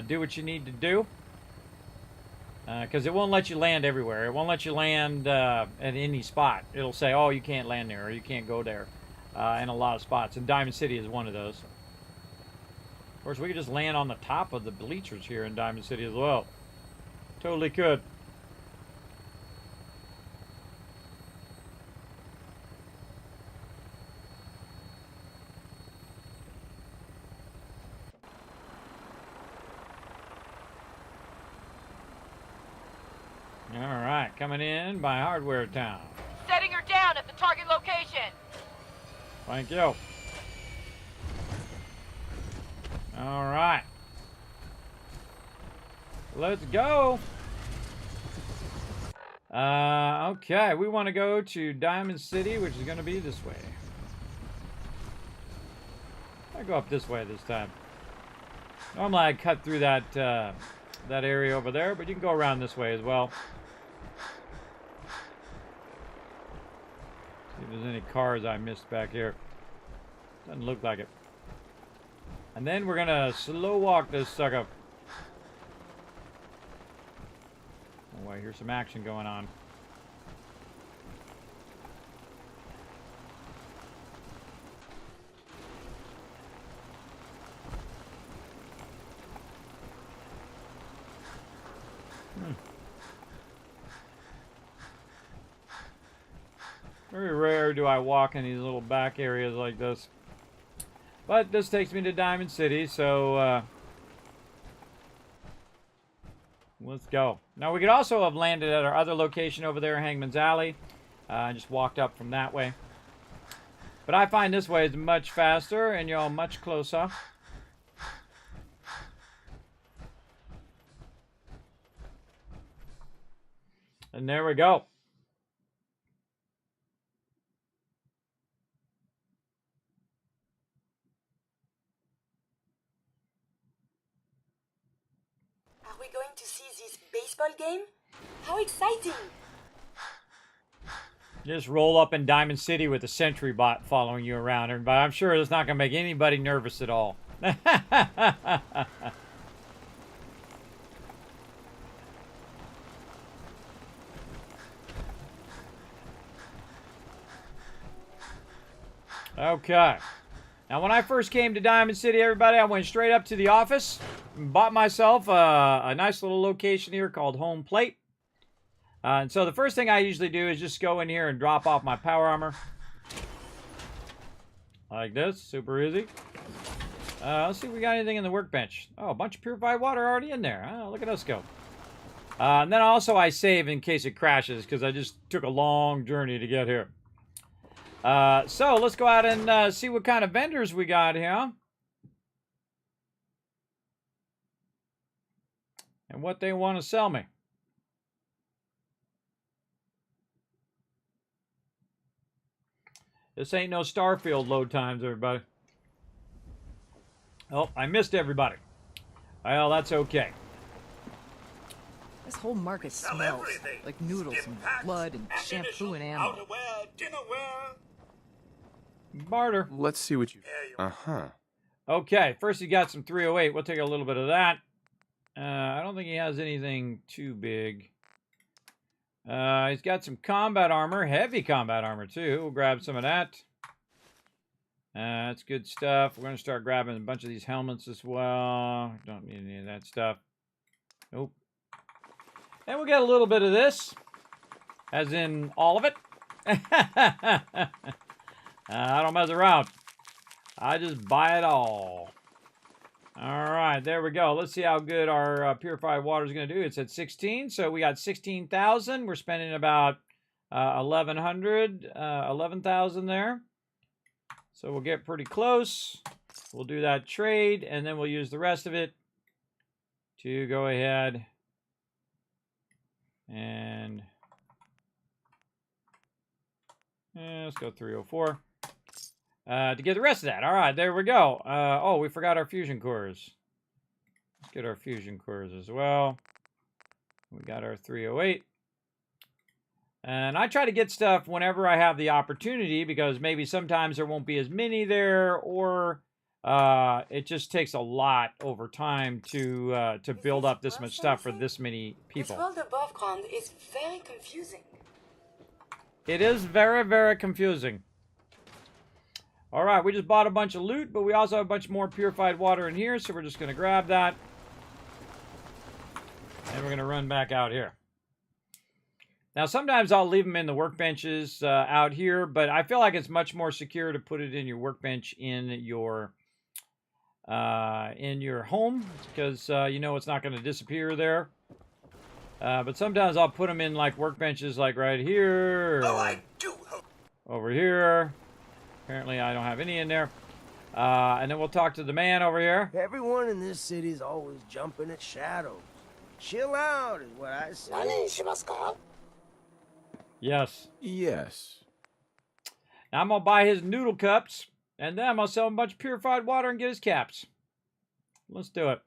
do what you need to do. Because it won't let you land everywhere. It won't let you land at any spot. It'll say, oh, you can't land there or you can't go there in a lot of spots. And Diamond City is one of those. Of course, we could just land on the top of the bleachers here in Diamond City as well. Totally could. All right, coming in by Hardware Town. Setting her down at the target location. Thank you. All right. Let's go. Okay, we want to go to Diamond City, which is going to be this way. I go up this way this time. Normally I cut through that that area over there, but you can go around this way as well. See if there's any cars I missed back here. Doesn't look like it. And then we're gonna slow walk this sucker. Oh, I hear some action going on. Very rare do I walk in these little back areas like this. But this takes me to Diamond City, so let's go. Now, we could also have landed at our other location over there, Hangman's Alley. I just walked up from that way. But I find this way is much faster and you're much closer. And there we go. Are we going to see this baseball game? How exciting! Just roll up in Diamond City with a sentry bot following you around, but I'm sure it's not going to make anybody nervous at all. Okay. Now, when I first came to Diamond City, everybody, I went straight up to the office and bought myself a nice little location here called Home Plate. And so the first thing I usually do is just go in here and drop off my power armor. Like this. Super easy. Let's see if we got anything in the workbench. Oh, a bunch of purified water already in there. Oh, look at us go. And then also I save in case it crashes because I just took a long journey to get here. So let's go out and see what kind of vendors we got here. And what they want to sell me. This ain't no Starfield load times, everybody. Oh, I missed everybody. Well, that's okay. This whole market smells like noodles and blood and shampoo and ammo. Barter. Let's see what you... Uh-huh. Okay, first he got some 308. We'll take a little bit of that. I don't think he has anything too big. He's got some combat armor, heavy combat armor too. We'll grab some of that. That's good stuff. We're going to start grabbing a bunch of these helmets as well. Don't need any of that stuff. Nope. And we'll get a little bit of this. As in all of it. I don't mess around. I just buy it all. Alright, there we go. Let's see how good our purified water is going to do. It's at 16, so we got 16,000. We're spending about 11,000 there. So we'll get pretty close. We'll do that trade, and then we'll use the rest of it to go ahead and let's go 304. To get the rest of that. All right, there we go. Oh, we forgot our fusion cores. Let's get our fusion cores as well. We got our 308. And I try to get stuff whenever I have the opportunity because maybe sometimes there won't be as many there or it just takes a lot over time to build up this much stuff for this many people. This world above ground is very confusing. It is very, very confusing. All right, we just bought a bunch of loot, but we also have a bunch more purified water in here, so we're just going to grab that. And we're going to run back out here. Now, sometimes I'll leave them in the workbenches out here, but I feel like it's much more secure to put it in your workbench in your home, because you know it's not going to disappear there. But sometimes I'll put them in like workbenches like right here, or over here. Apparently I don't have any in there. And then we'll talk to the man over here. Everyone in this city's always jumping at shadows. Chill out is what I say. Yes. Yes. Now I'm going to buy his noodle cups, and then I'm going to sell him a bunch of purified water and get his caps. Let's do it.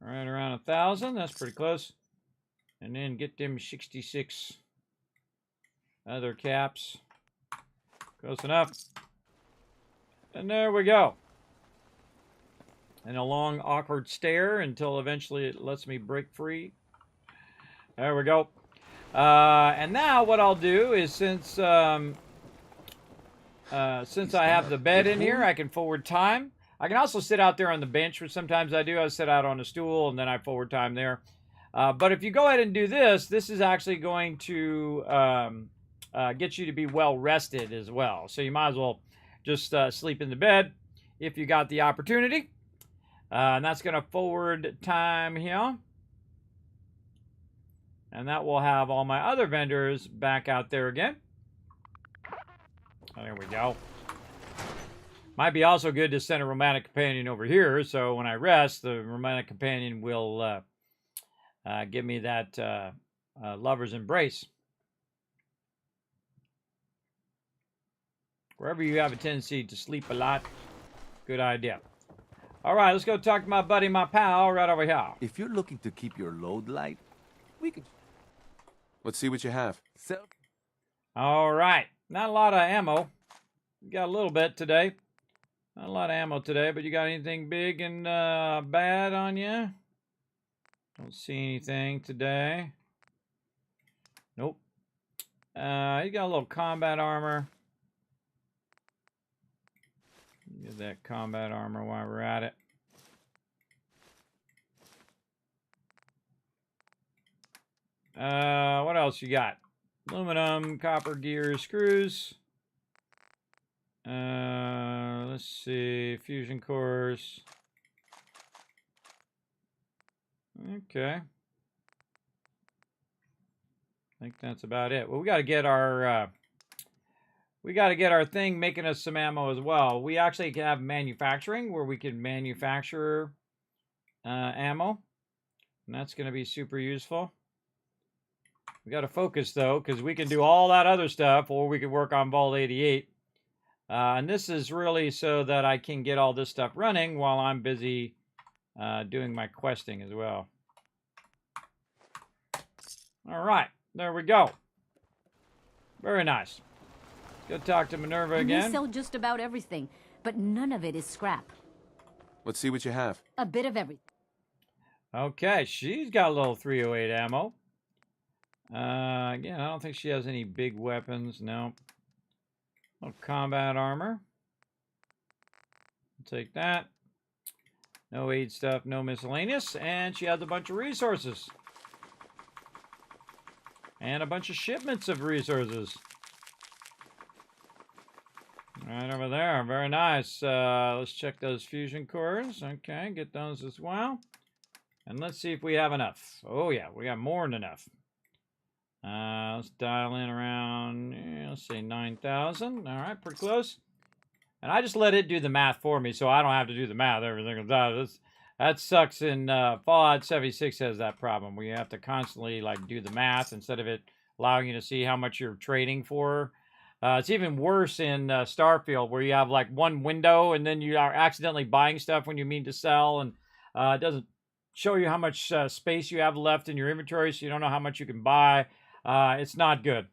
Right around 1,000. That's pretty close. And then get them 66 other caps. Close enough. And there we go. And a long, awkward stare until eventually it lets me break free. There we go. And now what I'll do is since I have the bed in here, I can forward time. I can also sit out there on the bench, which sometimes I do. I sit out on a stool and then I forward time there. But if you go ahead and do this, this is actually going to get you to be well rested as well. So you might as well just sleep in the bed if you got the opportunity. And that's going to forward time here. And that will have all my other vendors back out there again. There we go. Might be also good to send a romantic companion over here, so when I rest, the romantic companion will give me that lover's embrace. Wherever you have a tendency to sleep a lot, good idea. All right, let's go talk to my buddy, my pal, right over here. If you're looking to keep your load light, we could... Let's see what you have. All right. Not a lot of ammo. We got a little bit today. Not a lot of ammo today, but you got anything big and bad on you? Don't see anything today. Nope. You got a little combat armor. Get that combat armor while we're at it. What else you got? Aluminum, copper gear, screws. Let's see. Fusion cores. Okay. I think that's about it. Well, we got to get our thing making us some ammo as well. We actually have manufacturing where we can manufacture ammo, and that's going to be super useful. We got to focus though, because we can do all that other stuff, or we can work on Vault 88. And this is really so that I can get all this stuff running while I'm busy doing my questing as well. All right, there we go. Very nice. Let's go talk to Minerva again. We sell just about everything, but none of it is scrap. Let's see what you have. A bit of everything. Okay, she's got a little 308 ammo. Again, I don't think she has any big weapons. No. Little combat armor. I'll take that. No aid stuff, no miscellaneous. And she has a bunch of resources. And a bunch of shipments of resources. Right over there. Very nice. Let's check those fusion cores. Okay, get those as well. And let's see if we have enough. Oh, yeah, we got more than enough. Let's dial in around, let's say 9,000. All right, pretty close. And I just let it do the math for me, so I don't have to do the math every single time. That sucks. In Fallout 76 has that problem where you have to constantly like do the math instead of it allowing you to see how much you're trading for. It's even worse in Starfield where you have like one window and then you are accidentally buying stuff when you mean to sell, and it doesn't show you how much space you have left in your inventory, so you don't know how much you can buy. It's not good.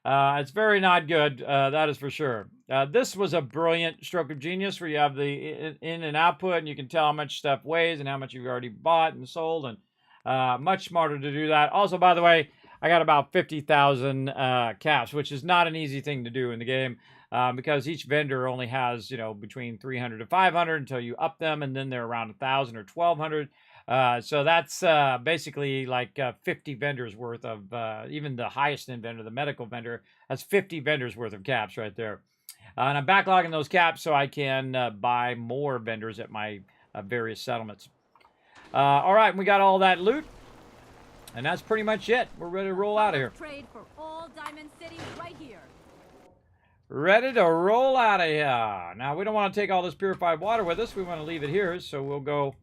It's very not good, that is for sure. This was a brilliant stroke of genius where you have the in and output, and you can tell how much stuff weighs and how much you've already bought and sold, and much smarter to do that. Also, by the way, I got about 50,000 caps, which is not an easy thing to do in the game because each vendor only has, between 300 to 500 until you up them, and then they're around 1,000 or 1,200. So that's basically like 50 vendors worth of, even the highest end vendor, the medical vendor, has 50 vendors worth of caps right there. And I'm backlogging those caps so I can buy more vendors at my various settlements. All right, we got all that loot. And that's pretty much it. We're ready to roll out of here. Trade for all Real Diamond City's right here. Ready to roll out of here. Now, we don't want to take all this purified water with us. We want to leave it here, so we'll go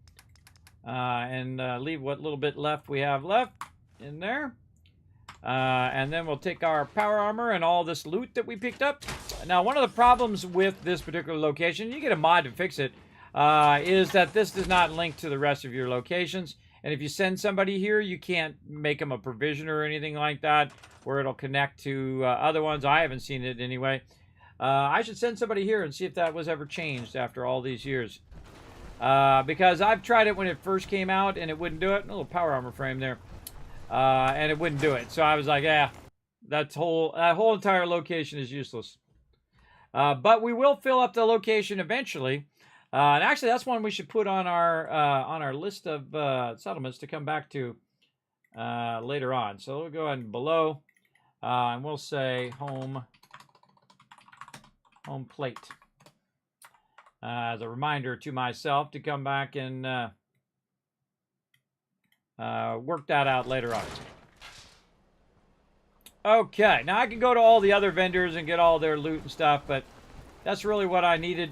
and leave what little bit left we have left in there. And then we'll take our power armor and all this loot that we picked up. Now, one of the problems with this particular location, you get a mod to fix it, is that this does not link to the rest of your locations. And if you send somebody here, you can't make them a provision or anything like that where it'll connect to other ones. I haven't seen it anyway. I should send somebody here and see if that was ever changed after all these years. Because I've tried it when it first came out and it wouldn't do it. A little power armor frame there. And it wouldn't do it. So I was like, yeah, that whole entire location is useless. But we will fill up the location eventually. And actually, that's one we should put on our list of settlements to come back to later on. So we'll go ahead and below, and we'll say home plate as a reminder to myself to come back and work that out later on. Okay, now I can go to all the other vendors and get all their loot and stuff, but that's really what I needed.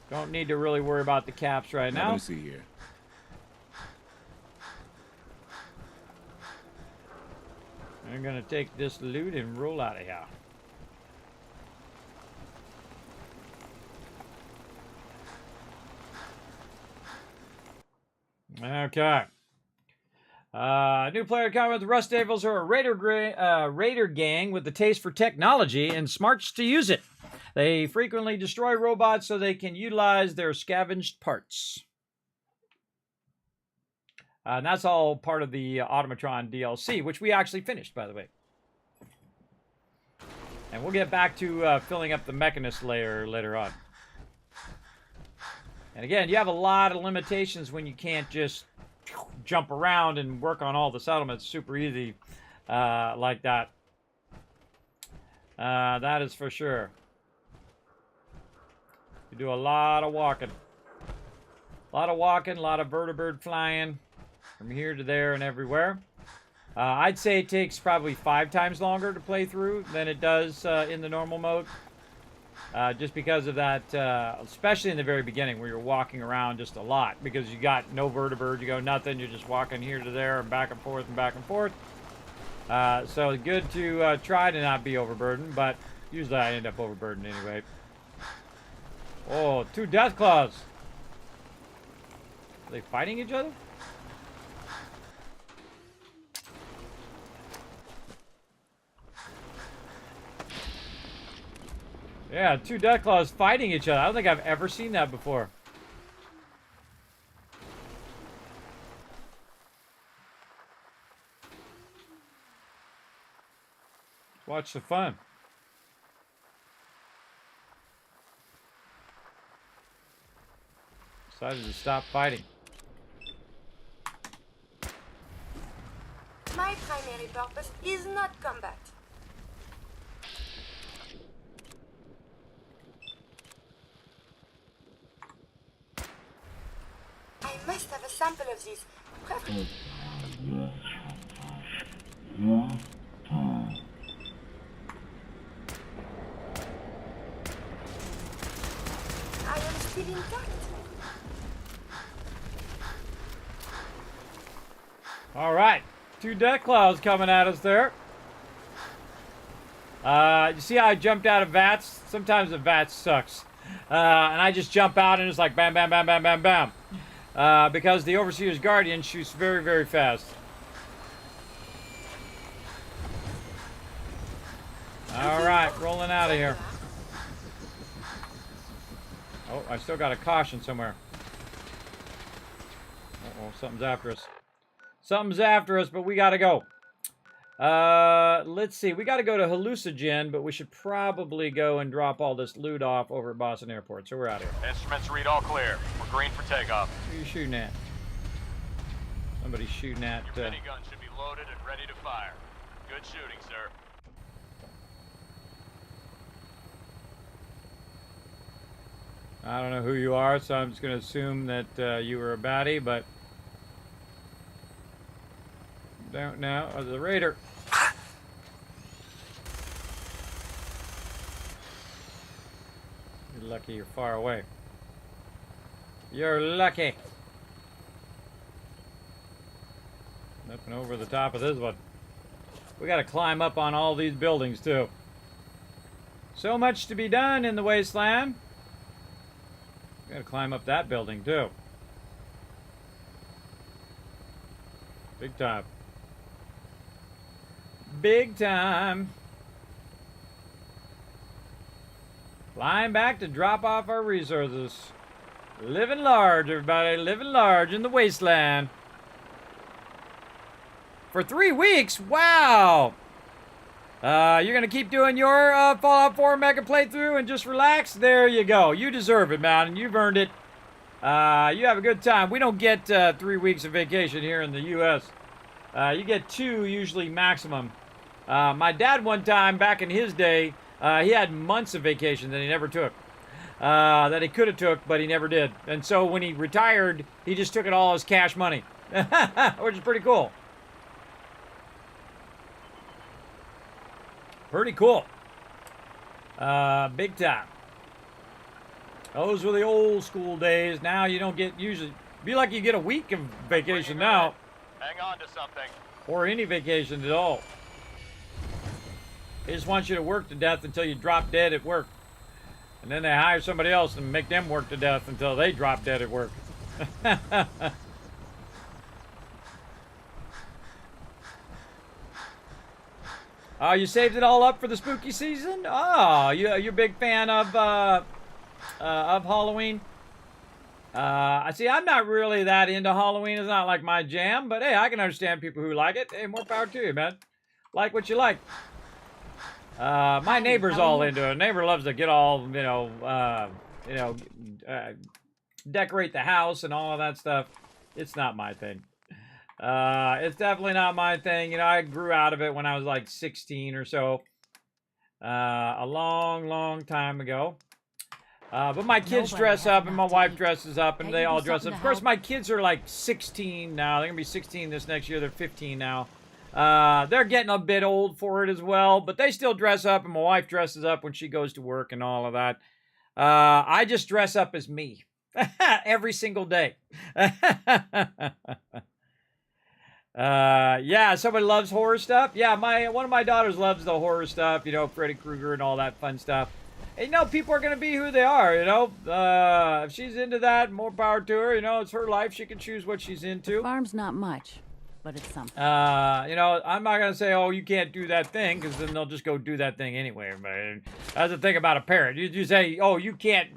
Don't need to really worry about the caps right now. Let me see here. I'm going to take this loot and roll out of here. Okay. New player comment: the Rust Devils are a raider gang with the taste for technology and smarts to use it. They frequently destroy robots so they can utilize their scavenged parts. And that's all part of the Automatron DLC, which we actually finished, by the way. And we'll get back to filling up the Mechanist layer later on. And again, you have a lot of limitations when you can't just jump around and work on all the settlements super easy like that. That is for sure. You do a lot of walking. A lot of walking, a lot of vertibird flying from here to there and everywhere. I'd say it takes probably 5 times longer to play through than it does in the normal mode. Just because of that, especially in the very beginning where you're walking around just a lot because you got no vertibird, you go nothing, you're just walking here to there and back and forth and back and forth. So good to try to not be overburdened, but usually I end up overburdened anyway. Oh, 2 death claws. Are they fighting each other? Yeah, 2 death claws fighting each other. I don't think I've ever seen that before. Watch the fun. Decided to stop fighting. My primary purpose is not combat. I must have a sample of these. I am still intact. All right, 2 death claws coming at us there. You see how I jumped out of VATS? Sometimes the VATS sucks. And I just jump out and it's like bam, bam, bam, bam, bam, bam. Because the Overseer's Guardian shoots very, very fast. All right, rolling out of here. Oh, I still got a caution somewhere. Uh-oh, something's after us. Something's after us, but we gotta go. Let's see. We gotta go to Hallucinogen, but we should probably go and drop all this loot off over at Boston Airport. So we're out of here. Instruments read all clear. We're green for takeoff. Who are you shooting at? Somebody's shooting at... Your minigun should be loaded and ready to fire. Good shooting, sir. I don't know who you are, so I'm just going to assume that you were a baddie, but... Don't know. Oh, the raider. You're lucky you're far away. You're lucky. Nothing over the top of this one. We got to climb up on all these buildings, too. So much to be done in the wasteland. We got to climb up that building, too. Big time. Big time. Flying back to drop off our resources. Living large, everybody. Living large in the wasteland. For 3 weeks? Wow! You're going to keep doing your Fallout 4 Mega playthrough and just relax? There you go. You deserve it, man. You've earned it. You have a good time. We don't get 3 weeks of vacation here in the U.S. You get 2 usually maximum. My dad one time, back in his day, he had months of vacation that he never took. That he could have took, but he never did. And so when he retired, he just took it all as cash money. Which is pretty cool. Pretty cool. Big time. Those were the old school days. Now you don't get usually... Be like you get a week of vacation now. Hang on to something. Or any vacation at all. They just want you to work to death until you drop dead at work. And then they hire somebody else and make them work to death until they drop dead at work. Oh, you saved it all up for the spooky season? Oh, you're a big fan of Halloween? I see, I'm not really that into Halloween. It's not like my jam, but hey, I can understand people who like it. Hey, more power to you, man. Like what you like. My neighbor's all into it. Neighbor loves to get all, decorate the house and all of that stuff. It's not my thing. It's definitely not my thing. You know, I grew out of it when I was like 16 or so. A long, long time ago. But my kids dress up and my wife dresses up and they all dress up. Of course, my kids are like 16 now. They're going to be 16 this next year. They're 15 now. They're getting a bit old for it as well, but they still dress up and my wife dresses up when she goes to work and all of that. I just dress up as me every single day. Yeah, somebody loves horror stuff. Yeah, one of my daughters loves the horror stuff, you know, Freddy Krueger and all that fun stuff. And, you know, people are going to be who they are, you know. If she's into that, more power to her, you know, it's her life. She can choose what she's into. The farm's not much, but it's something. You know, I'm not going to say, oh, you can't do that thing, because then they'll just go do that thing anyway. But that's the thing about a parent. You say, oh, you can't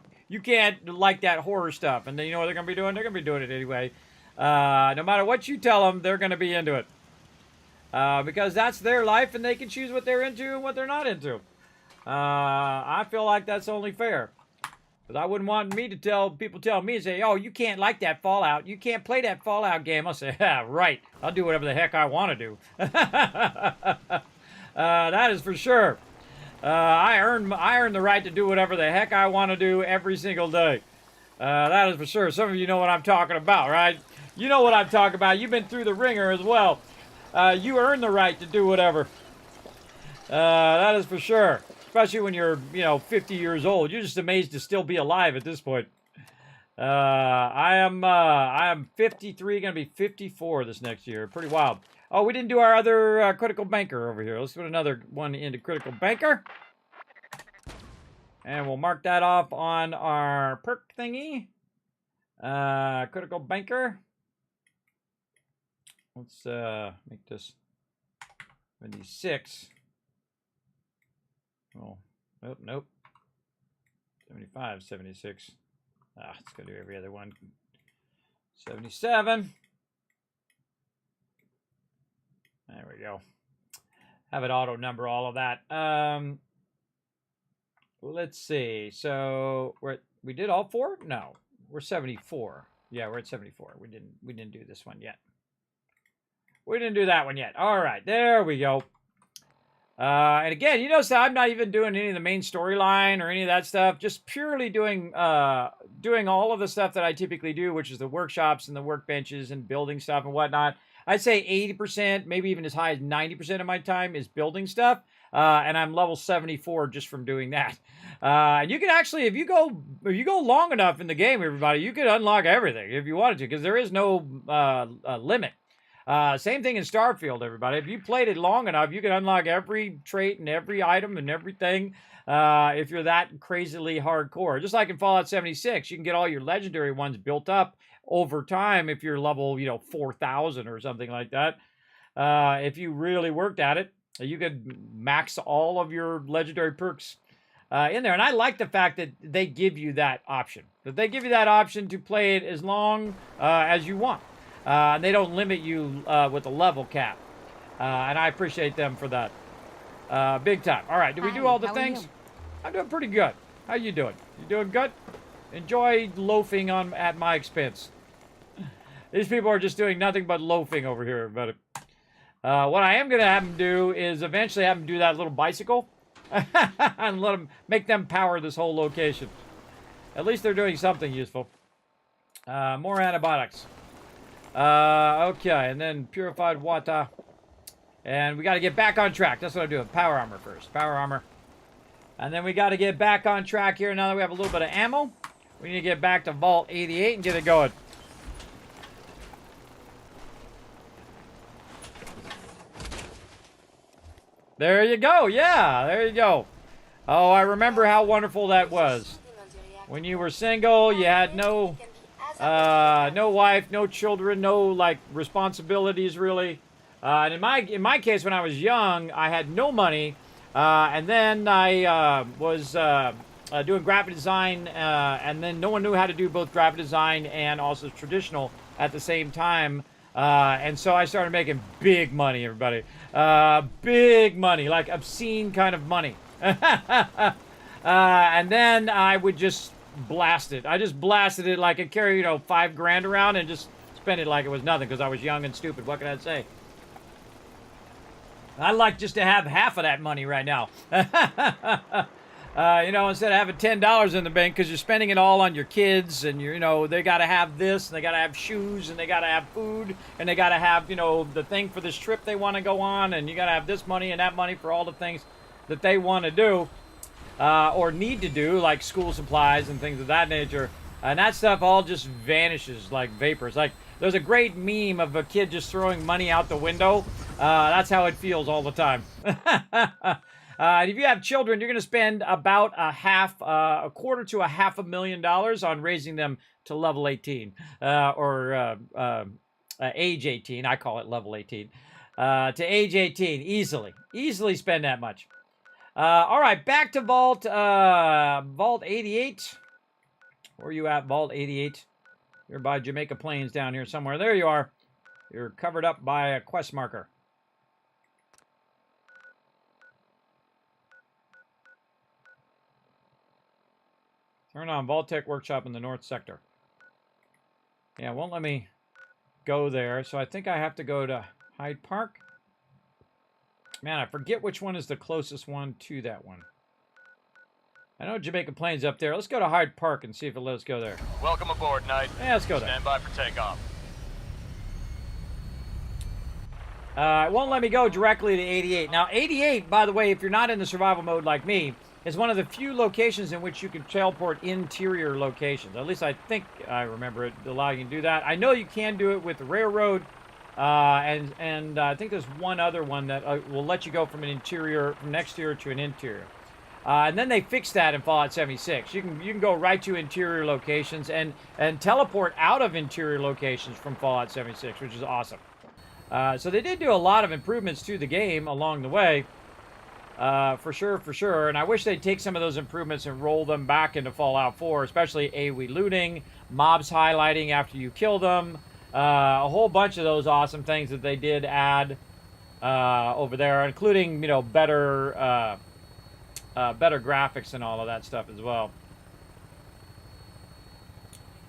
like that horror stuff. And then you know what they're going to be doing? They're going to be doing it anyway. No matter what you tell them, they're going to be into it. Because that's their life, and they can choose what they're into and what they're not into. I feel like that's only fair. Because I wouldn't want me to tell me and say, oh, you can't like that Fallout. You can't play that Fallout game. I'll say, yeah, right. I'll do whatever the heck I want to do. That is for sure. I earn the right to do whatever the heck I want to do every single day. That is for sure. Some of you know what I'm talking about, right? You know what I'm talking about. You've been through the ringer as well. You earn the right to do whatever. That is for sure. Especially when you're, 50 years old. You're just amazed to still be alive at this point. I am 53, going to be 54 this next year. Pretty wild. Oh, we didn't do our other critical banker over here. Let's put another one into critical banker. And we'll mark that off on our perk thingy. Critical banker. Let's make this 76. Oh, nope. 75, 76. Let's go do every other one. 77. There we go. Have it auto number all of that. Let's see. So we did all 4? No, we're 74. Yeah, we're at 74. We didn't do this one yet. We didn't do that one yet. All right, there we go. And again, you notice I'm not even doing any of the main storyline or any of that stuff. Just purely doing all of the stuff that I typically do, which is the workshops and the workbenches and building stuff and whatnot. I'd say 80%, maybe even as high as 90% of my time is building stuff. and I'm level 74 just from doing that. And you can actually, if you go long enough in the game, everybody, you can unlock everything if you wanted to, because there is no limit. Same thing in Starfield, everybody. If you played it long enough, you can unlock every trait and every item and everything if you're that crazily hardcore. Just like in Fallout 76, you can get all your legendary ones built up over time if you're level, 4,000 or something like that. If you really worked at it, you could max all of your legendary perks in there. And I like the fact that they give you that option. That they give you that option to play it as long as you want. And they don't limit you with a level cap. And I appreciate them for that. Big time. All right, did we do all the things? I'm doing pretty good. How you doing? You doing good? Enjoy loafing at my expense. These people are just doing nothing but loafing over here, everybody. What I am going to have them do is eventually have them do that little bicycle. And make them power this whole location. At least they're doing something useful. More antibiotics. Okay, and then purified water. And we got to get back on track. That's what I'm doing. Power armor first. Power armor. And then we got to get back on track here. Now that we have a little bit of ammo, we need to get back to Vault 88 and get it going. There you go. Yeah, there you go. Oh, I remember how wonderful that was. When you were single, you had no wife, no children, no responsibilities really. And in my case, when I was young, I had no money, and then I was doing graphic design, and then no one knew how to do both graphic design and also traditional at the same time. And so I started making big money, everybody. Big money, like obscene kind of money. And then I would just blast it. I just blasted it like I carry, $5 grand around and just spend it like it was nothing because I was young and stupid. What can I say? I'd like just to have half of that money right now. Instead of having $10 in the bank because you're spending it all on your kids and they got to have this and they got to have shoes and they got to have food and they got to have, the thing for this trip they want to go on and you got to have this money and that money for all the things that they want to do or need to do, like school supplies and things of that nature. And that stuff all just vanishes like vapors. Like, there's a great meme of a kid just throwing money out the window. That's how it feels all the time. If you have children, you're going to spend about a quarter to $500,000 on raising them to level 18 or age 18. I call it level 18. To age 18, easily spend that much. All right, back to Vault 88. Where are you at, Vault 88? You're by Jamaica Plains down here somewhere. There you are. You're covered up by a quest marker. Turn on vault-tec workshop in the north sector. Yeah, it won't let me go there, so I think I have to go to Hyde Park. Man, I forget which one is the closest one to that one. I know Jamaica Plains up there. Let's go to Hyde Park and see if it'll let us go there. Welcome aboard, Knight. Yeah, let's go there. Stand by for takeoff. It won't let me go directly to 88. Now, 88, by the way, if you're not in the survival mode like me, is one of the few locations in which you can teleport interior locations. At least I think I remember it allowing you to do that. I know you can do it with the railroad, and I think there's one other one that will let you go from an exterior to an interior. And then they fixed that in Fallout 76. You can go right to interior locations and teleport out of interior locations from Fallout 76, which is awesome. So they did do a lot of improvements to the game along the way. For sure. And I wish they'd take some of those improvements and roll them back into Fallout 4, especially AoE looting, mobs highlighting after you kill them, a whole bunch of those awesome things that they did add over there, including, better graphics and all of that stuff as well.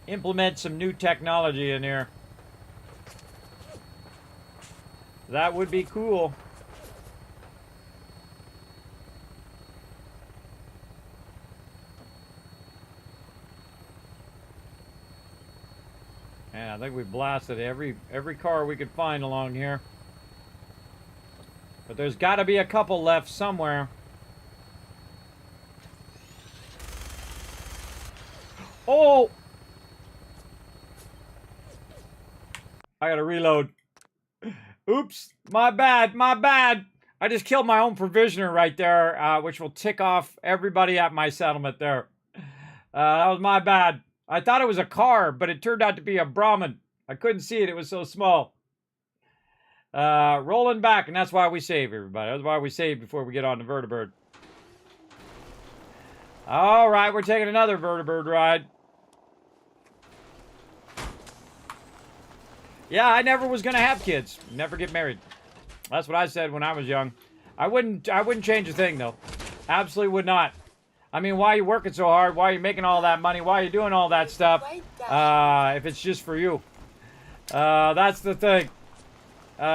Implement some new technology in here. That would be cool. And I think we blasted every car we could find along here. But there's got to be a couple left somewhere. Oh! I gotta reload. Oops. My bad. My bad. I just killed my own provisioner right there, which will tick off everybody at my settlement there. That was my bad. I thought it was a car, but it turned out to be a Brahmin. I couldn't see it. It was so small. Rolling back, and that's why we save, everybody. That's why we save before we get on the vertibird. All right, we're taking another vertibird ride. Yeah, I never was gonna have kids. Never get married. That's what I said when I was young. I wouldn't change a thing though. Absolutely would not. I mean, why are you working so hard? Why are you making all that money? Why are you doing all that stuff? If it's just for you. That's the thing. You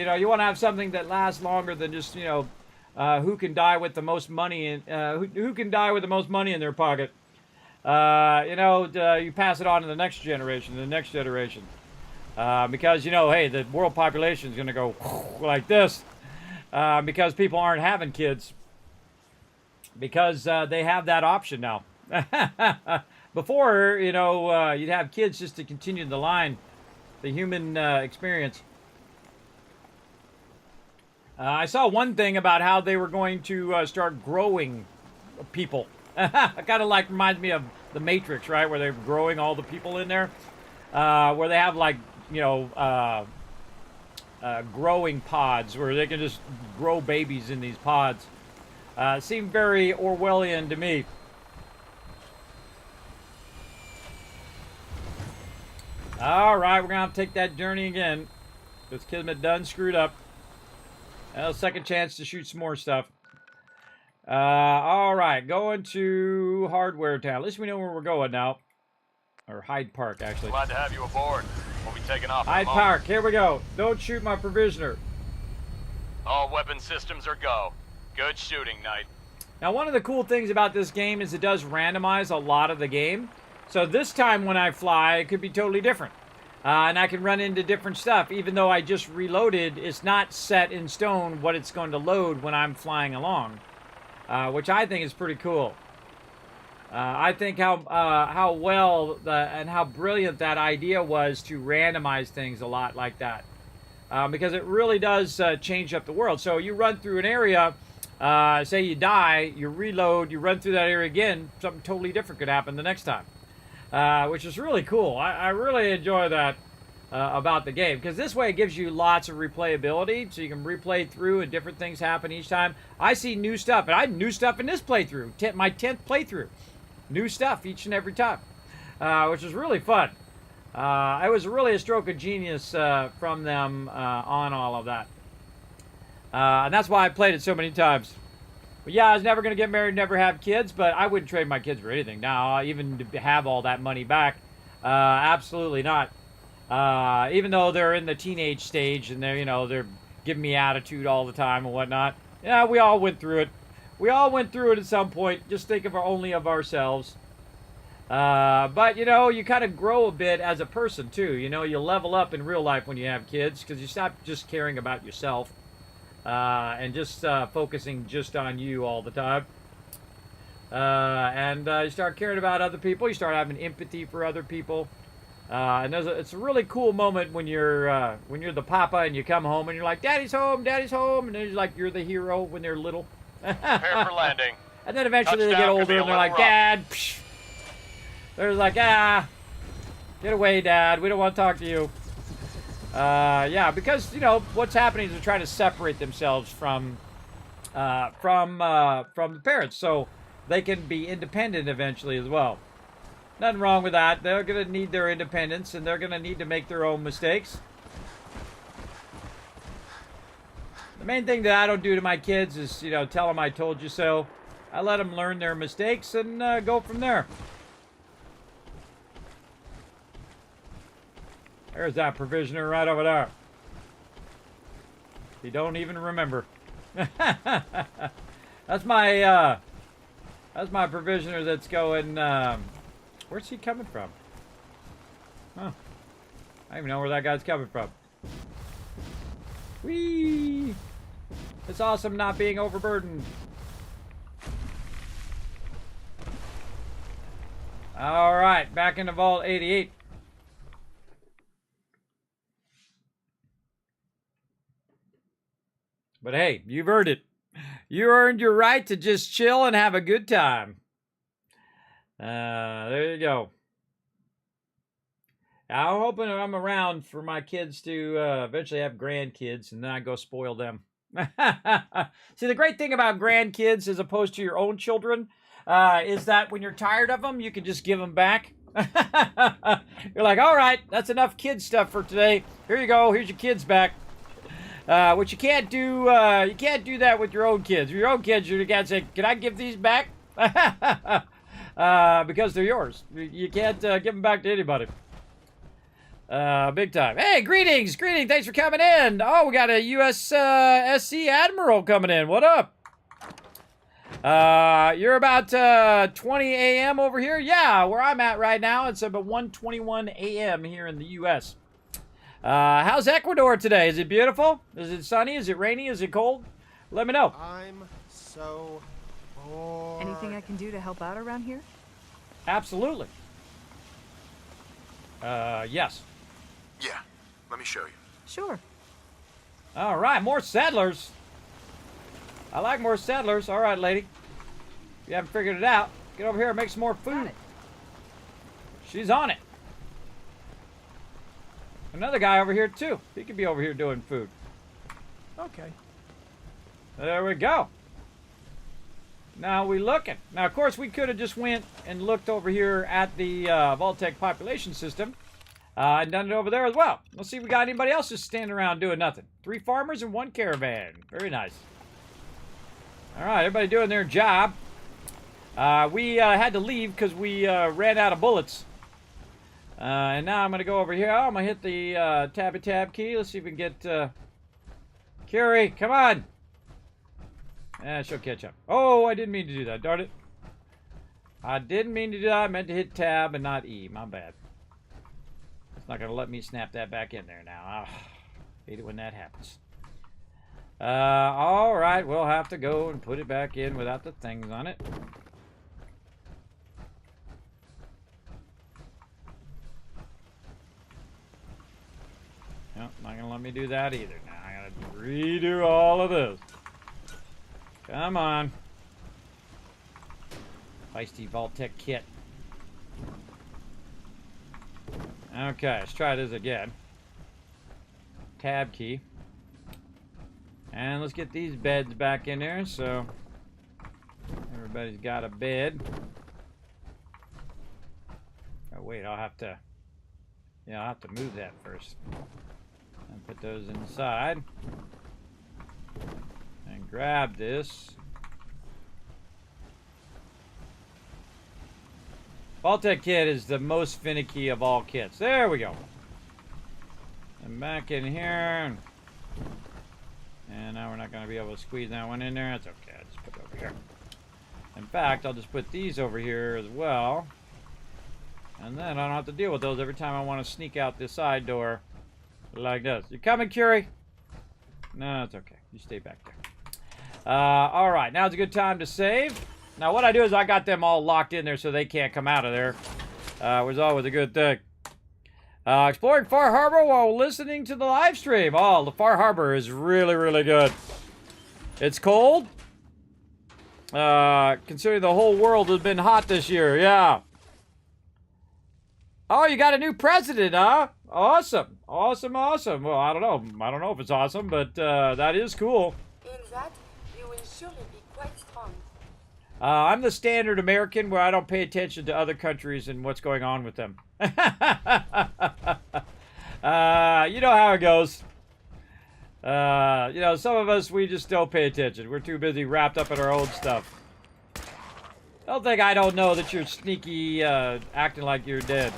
know, you want to have something that lasts longer than just, you know, who can die with the most money in, who can die with the most money in their pocket. You know, you pass it on to the next generation, because, you know, hey, the world population is going to go like this, because people aren't having kids, because they have that option now. Before, you know, you'd have kids just to continue the line, the human experience. I saw one thing about how they were going to start growing people. Kind of like reminds me of the Matrix, right? Where they're growing all the people in there. Where they have like, you know, growing pods where they can just grow babies in these pods. Seemed very Orwellian to me. All right, we're going to have to take that journey again. This Kismet done screwed up. Second chance to shoot some more stuff. All right, going to Hardware Town. At least we know where we're going now. Or Hyde Park, actually. Glad to have you aboard. We'll be taking off in a Hyde moment. Park, here we go. Don't shoot my provisioner. All weapon systems are go. Good shooting, Knight. Now, one of the cool things about this game is it does randomize a lot of the game. So this time when I fly, it could be totally different. And I can run into different stuff. Even though I just reloaded, it's not set in stone what it's going to load when I'm flying along. Which I think is pretty cool. I think how well and how brilliant that idea was to randomize things a lot like that. Because it really does change up the world. So you run through an area, say you die, you reload, you run through that area again, something totally different could happen the next time. Which is really cool. I really enjoy that about the game, because this way it gives you lots of replayability, so you can replay through and different things happen each time. I see new stuff, and I had new stuff in this playthrough, my 10th playthrough. New stuff each and every time, which is really fun. It was really a stroke of genius from them on all of that. And that's why I played it so many times. But yeah, I was never going to get married, never have kids, but I wouldn't trade my kids for anything now, even to have all that money back. Absolutely not. Even though they're in the teenage stage and they're, you know, they're giving me attitude all the time and whatnot. Yeah, we all went through it. We all went through it at some point. Just think of only of ourselves. But, you know, you kind of grow a bit as a person, too. You know, you level up in real life when you have kids because you stop just caring about yourself. And just focusing just on you all the time. And you start caring about other people. You start having empathy for other people. And it's a really cool moment when you're the papa and you come home and you're like, Daddy's home, Daddy's home. And then you're the hero when they're little. Prepare for landing. And then eventually Touchdown they get could older be a and they're little like, rough. Dad, psh. They're like, get away, Dad. We don't want to talk to you. Yeah, because, you know, what's happening is they're trying to separate themselves from the parents, so they can be independent eventually as well. Nothing wrong with that. They're going to need their independence, and they're going to need to make their own mistakes. The main thing that I don't do to my kids is, you know, tell them I told you so. I let them learn their mistakes and go from there. There's that provisioner right over there. You don't even remember. That's my provisioner that's going, where's he coming from? Huh. I don't even know where that guy's coming from. Whee! It's awesome not being overburdened. All right, back into Vault 88. But hey, you've earned it. You earned your right to just chill and have a good time. There you go. I'm hoping I'm around for my kids to eventually have grandkids, and then I go spoil them. See, the great thing about grandkids as opposed to your own children is that when you're tired of them, you can just give them back. You're like, all right, that's enough kid stuff for today. Here you go. Here's your kids back. Which you can't do that with your own kids. Your own kids, you gotta say, can I give these back? Because they're yours. You can't give them back to anybody. Big time. Hey, greetings. Thanks for coming in. Oh, we got a USSC Admiral coming in. What up? You're about 20 a.m. over here? Yeah, where I'm at right now, it's about 1:21 a.m. here in the U.S. How's Ecuador today? Is it beautiful? Is it sunny? Is it rainy? Is it cold? Let me know. I'm so bored. Anything I can do to help out around here? Absolutely. Yes. Yeah, let me show you. Sure. All right, more settlers. I like more settlers. All right, lady. If you haven't figured it out, get over here and make some more food. She's on it. Another guy over here, too. He could be over here doing food. Okay. There we go. Now we looking. Now, of course, we could have just went and looked over here at the vault-tec population system. And done it over there as well. Let's see if we got anybody else just standing around doing nothing. 3 farmers and 1 caravan. Very nice. All right, everybody doing their job. We had to leave because we ran out of bullets. And now I'm going to go over here. I'm going to hit the tab key. Let's see if we can get Curie. Come on. She'll catch up. Oh, I didn't mean to do that. Darn it. I didn't mean to do that. I meant to hit tab and not E. My bad. It's not going to let me snap that back in there now. Oh, hate it when that happens. All right. We'll have to go and put it back in without the things on it. Nope, not going to let me do that either. Now I got to redo all of this. Come on. Feisty vault-tec kit. Okay, let's try this again. Tab key. And let's get these beds back in there so everybody's got a bed. Oh wait, I'll have to move that first. And put those inside. And grab this. Vault-tec kit is the most finicky of all kits. There we go. And back in here. And now we're not going to be able to squeeze that one in there. That's okay. I'll just put it over here. In fact, I'll just put these over here as well. And then I don't have to deal with those every time I want to sneak out this side door like this. You coming, Curie? No, it's okay. You stay back there. All right. Now's a good time to save. Now, what I do is I got them all locked in there so they can't come out of there. Was always a good thing. Exploring Far Harbor while listening to the live stream. Oh, the Far Harbor is really, really good. It's cold. Considering the whole world has been hot this year. Yeah. Oh, you got a new president, huh? Awesome. Awesome, awesome. Well, I don't know. I don't know if it's awesome, but that is cool. In that, you will surely be quite strong. I'm the standard American where I don't pay attention to other countries and what's going on with them. You know how it goes. You know, some of us, we just don't pay attention. We're too busy wrapped up in our own stuff. Don't think I don't know that you're sneaky, acting like you're dead.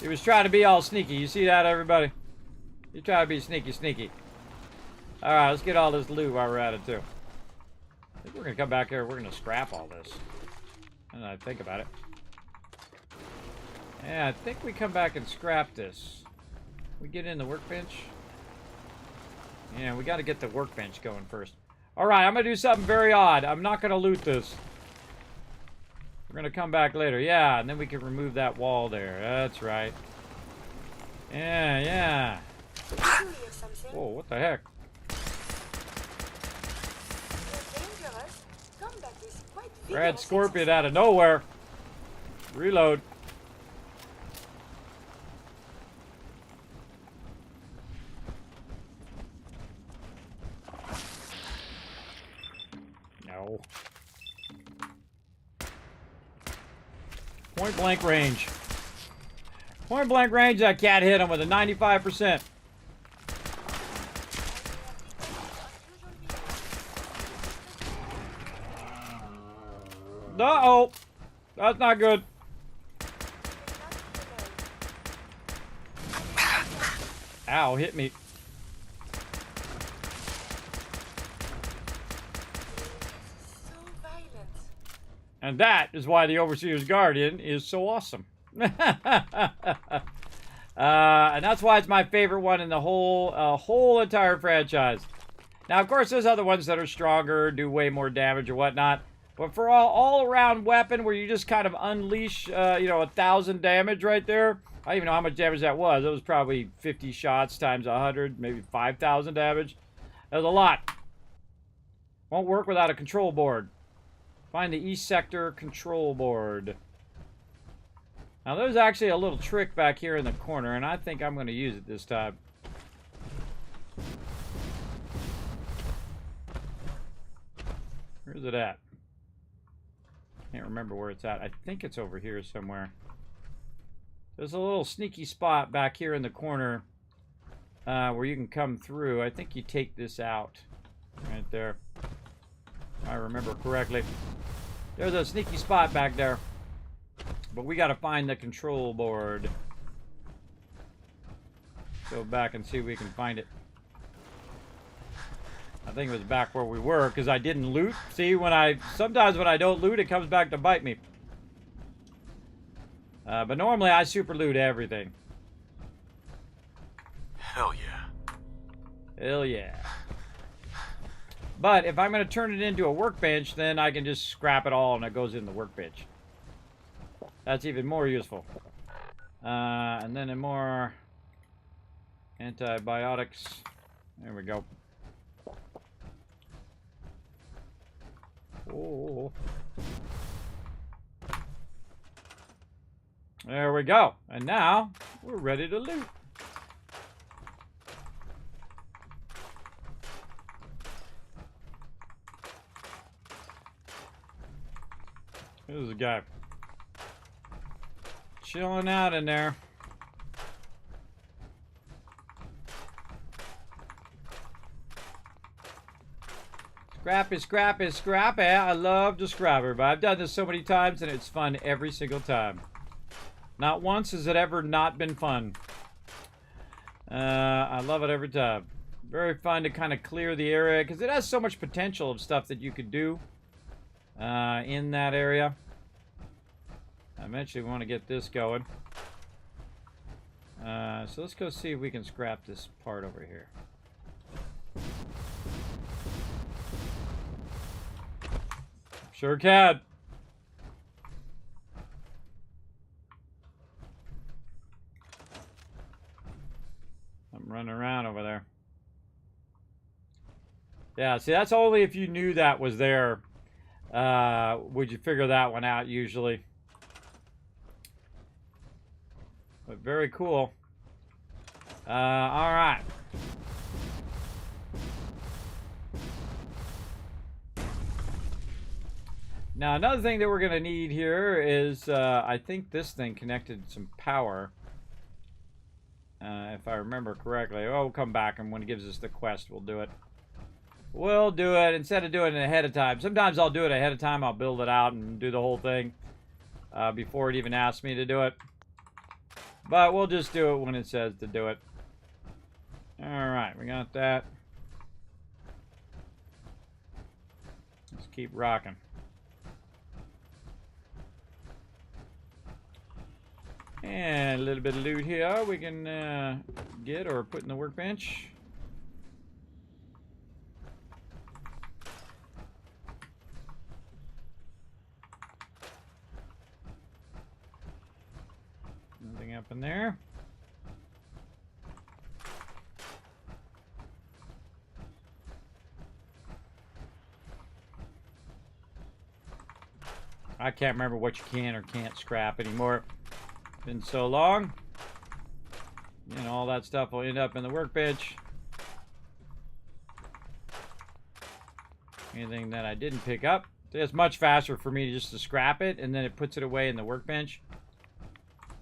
He was trying to be all sneaky. You see that, everybody? You try to be sneaky. Alright, let's get all this loot while we're at it, too. I think we're going to come back here. We're going to scrap all this. And I think about it. Yeah, I think we come back and scrap this. We get in the workbench. Yeah, we got to get the workbench going first. All right, I'm going to do something very odd. I'm not going to loot this. We're going to come back later. Yeah, and then we can remove that wall there. That's right. Yeah, yeah. Whoa, what the heck? Red scorpion out of nowhere. Reload. No. Point blank range. Point blank range, that cat hit him with a 95%. Uh-oh. That's not good. Ow, hit me. And that is why the Overseer's Guardian is so awesome. And that's why it's my favorite one in the whole entire franchise. Now, of course, there's other ones that are stronger, do way more damage or whatnot. But for all-around weapon where you just kind of unleash, 1,000 damage right there. I don't even know how much damage that was. It was probably 50 shots times 100, maybe 5,000 damage. That was a lot. Won't work without a control board. Find the East Sector control board. Now, there's actually a little trick back here in the corner, and I think I'm going to use it this time. Where's it at? Can't remember where it's at. I think it's over here somewhere. There's a little sneaky spot back here in the corner where you can come through. I think you take this out right there. If I remember correctly. There's a sneaky spot back there. But we got to find the control board. Go back and see if we can find it. I think it was back where we were because I didn't loot. See, sometimes when I don't loot, it comes back to bite me. But normally I super loot everything. Hell yeah. Hell yeah. But if I'm going to turn it into a workbench, then I can just scrap it all and it goes in the workbench. That's even more useful. And then more antibiotics. There we go. Oh. There we go. And now we're ready to loot. There's a guy chilling out in there. Scrappy, scrappy, scrappy. I love to scrapper, but I've done this so many times and it's fun every single time. Not once has it ever not been fun. I love it every time. Very fun to kind of clear the area because it has so much potential of stuff that you could do in that area. Eventually we want to get this going. So let's go see if we can scrap this part over here. Sure can. I'm running around over there. Yeah, see, that's only if you knew that was there. Would you figure that one out usually? But very cool. All right. Now, another thing that we're going to need here is, I think this thing connected some power. If I remember correctly. Oh, we'll come back, and when it gives us the quest, we'll do it. We'll do it instead of doing it ahead of time. Sometimes I'll do it ahead of time. I'll build it out and do the whole thing before it even asks me to do it. But we'll just do it when it says to do it. Alright, we got that. Let's keep rocking. And a little bit of loot here. We can get or put in the workbench. Nothing up in there. I can't remember what you can or can't scrap anymore. Been so long. You know, all that stuff will end up in the workbench. Anything that I didn't pick up. It's much faster for me just to scrap it, and then it puts it away in the workbench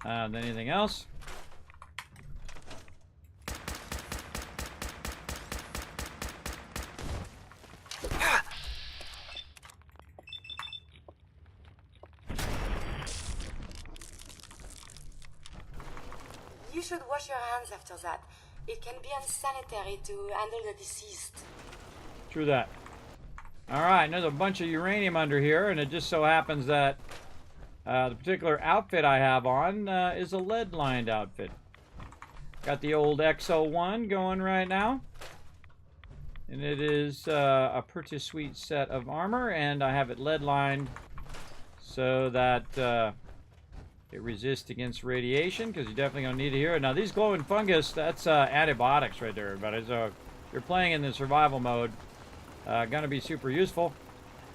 than anything else. You should wash your hands after that. It can be unsanitary to handle the deceased. True that. Alright, there's a bunch of uranium under here, and it just so happens that the particular outfit I have on is a lead-lined outfit. Got the old XO1 going right now. And it is a pretty sweet set of armor, and I have it lead-lined so that it resists against radiation, because you're definitely going to need it here. Now, these glowing fungus, that's antibiotics right there, everybody. So if you're playing in the survival mode, going to be super useful.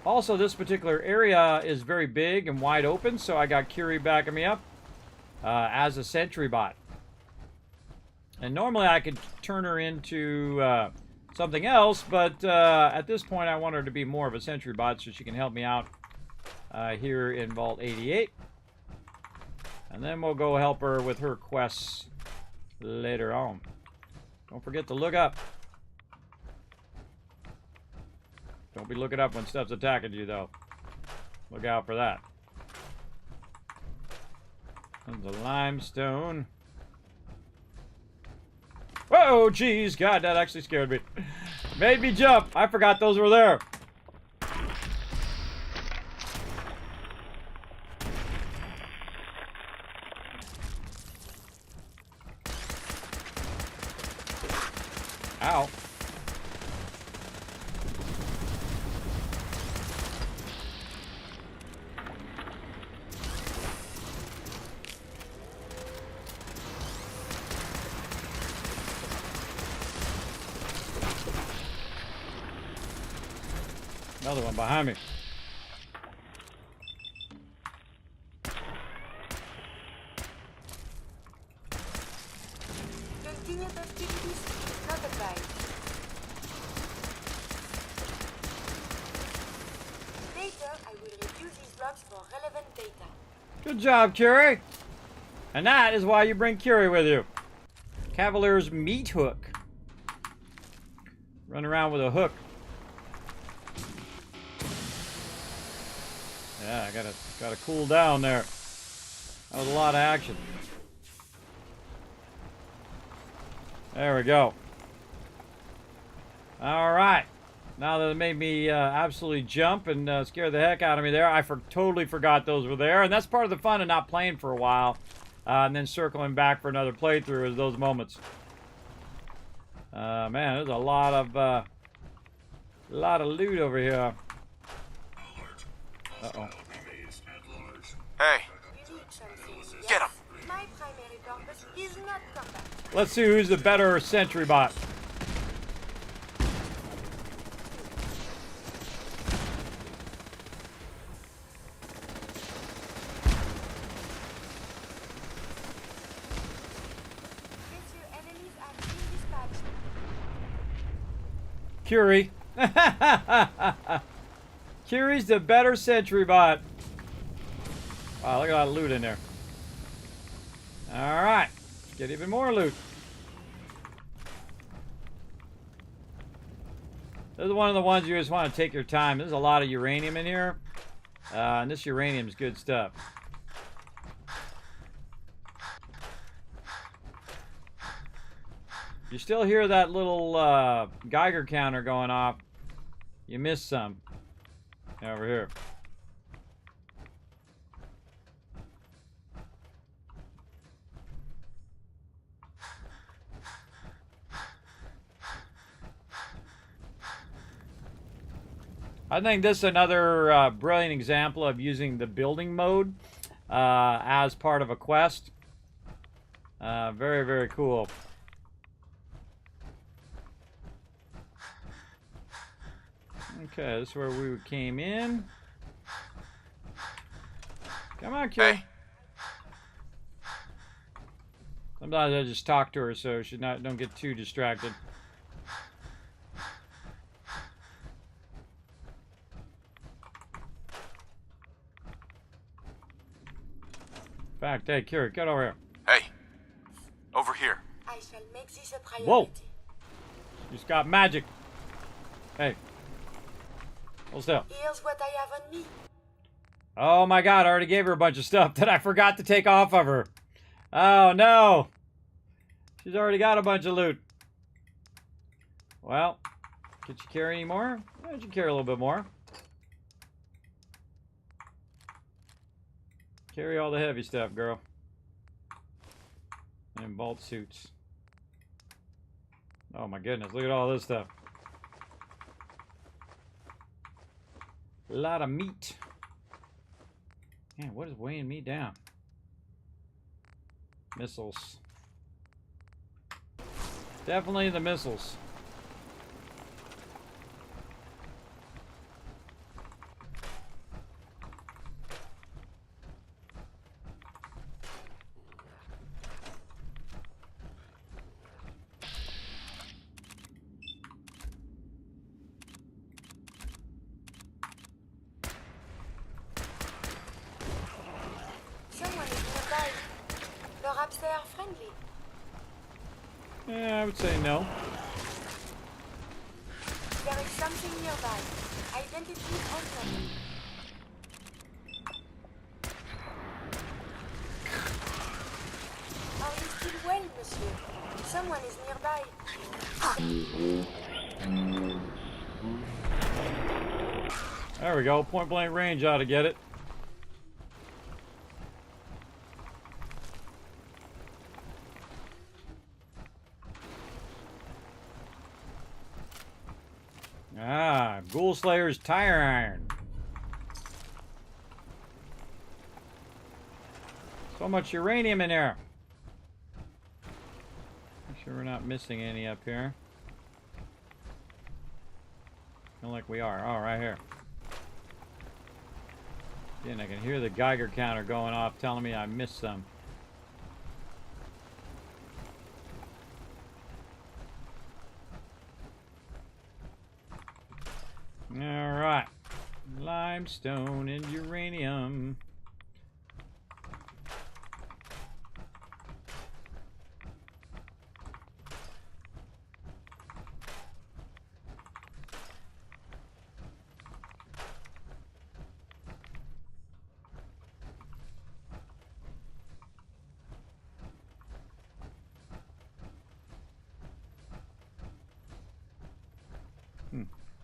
Also, this particular area is very big and wide open, so I got Curie backing me up as a sentry bot. And normally I could turn her into something else, but at this point I want her to be more of a sentry bot so she can help me out here in Vault 88. And then we'll go help her with her quests later on. Don't forget to look up. Don't be looking up when stuff's attacking you, though. Look out for that. There's a limestone. Whoa, jeez. God, that actually scared me. Made me jump. I forgot those were there. Ow. Another one behind me. Continuous activities is not advised. Later, I will review these logs for relevant data. Good job, Curie. And that is why you bring Curie with you. Cavalier's meat hook. Run around with a hook. Yeah, I gotta cool down there. That was a lot of action. There we go. All right. Now that it made me absolutely jump and scare the heck out of me there, I totally forgot those were there. And that's part of the fun of not playing for a while. And then circling back for another playthrough is those moments. Man, there's a lot of loot over here. Uh-oh. Hey. Get him. My primary purpose is not combat. Let's see who's the better sentry bot. Curie. Curie's the better sentry bot. Wow, look at that loot in there. Alright. Get even more loot. This is one of the ones you just want to take your time. There's a lot of uranium in here. And this uranium's good stuff. You still hear that little Geiger counter going off. You missed some. Over here. I think this is another brilliant example of using the building mode as part of a quest. Very, very cool. Okay, this is where we came in. Come on, Kira. Hey. Sometimes I just talk to her so she don't get too distracted. In fact, hey, Kira, get over here. Hey. Over here. I shall make this a priority. Whoa! She's got magic. Hey. Hold still. Here's what I have on me. Oh my god, I already gave her a bunch of stuff that I forgot to take off of her. Oh no! She's already got a bunch of loot. Well, can you carry any more? Why don't you carry a little bit more? Carry all the heavy stuff, girl. And vault suits. Oh my goodness, look at all this stuff. A lot of meat. Man, what is weighing me down? Missiles. Definitely the missiles. Someone is nearby. Perhaps they are friendly. Yeah, I would say no. There is something nearby. Identity unknown. Are you still well, monsieur? Someone is nearby. There we go. Point blank range ought to get it. Ah, Ghoul Slayer's tire iron. So much uranium in there. Make sure we're not missing any up here. Feel like we are. Oh, right here. Again, I can hear the Geiger counter going off telling me I missed some. Alright. Limestone and uranium.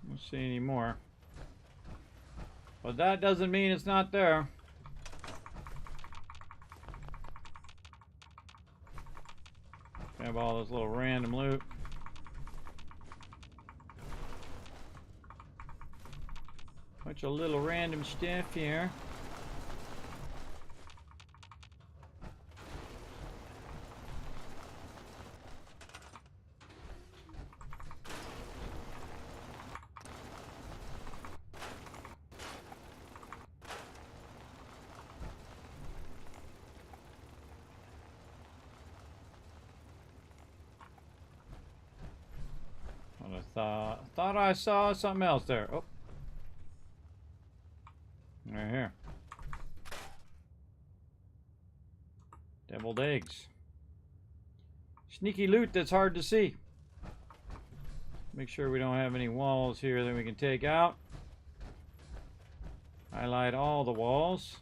Don't see any more. But that doesn't mean it's not there. Have all this little random loot. Bunch of little random stuff here. I thought I saw something else there. Oh. Right here. Deviled eggs. Sneaky loot that's hard to see. Make sure we don't have any walls here that we can take out. Highlight all the walls.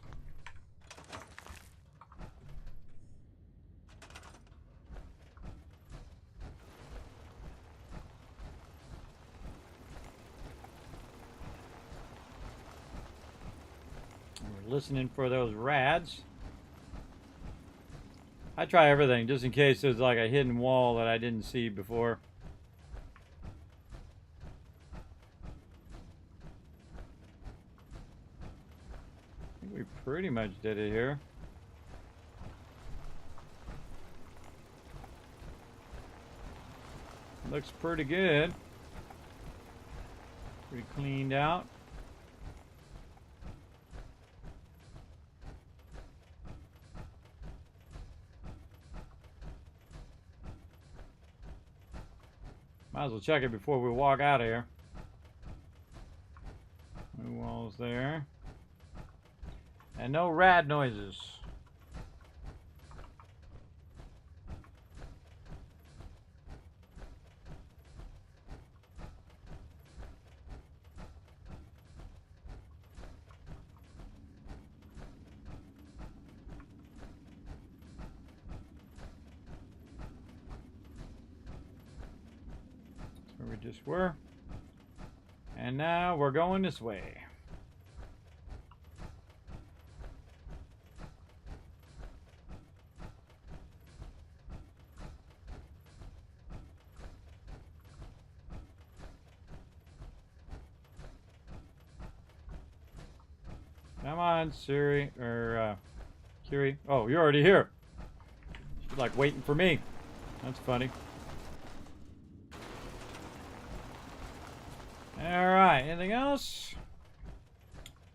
Listening for those rads. I try everything just in case there's like a hidden wall that I didn't see before. We pretty much did it here. Looks pretty good. Pretty cleaned out. Might as well check it before we walk out of here. No walls there. And no rad noises. Where we just were. And now we're going this way. Come on, Siri, or, Kiri. Oh, you're already here. She's like waiting for me. That's funny. Alright, anything else?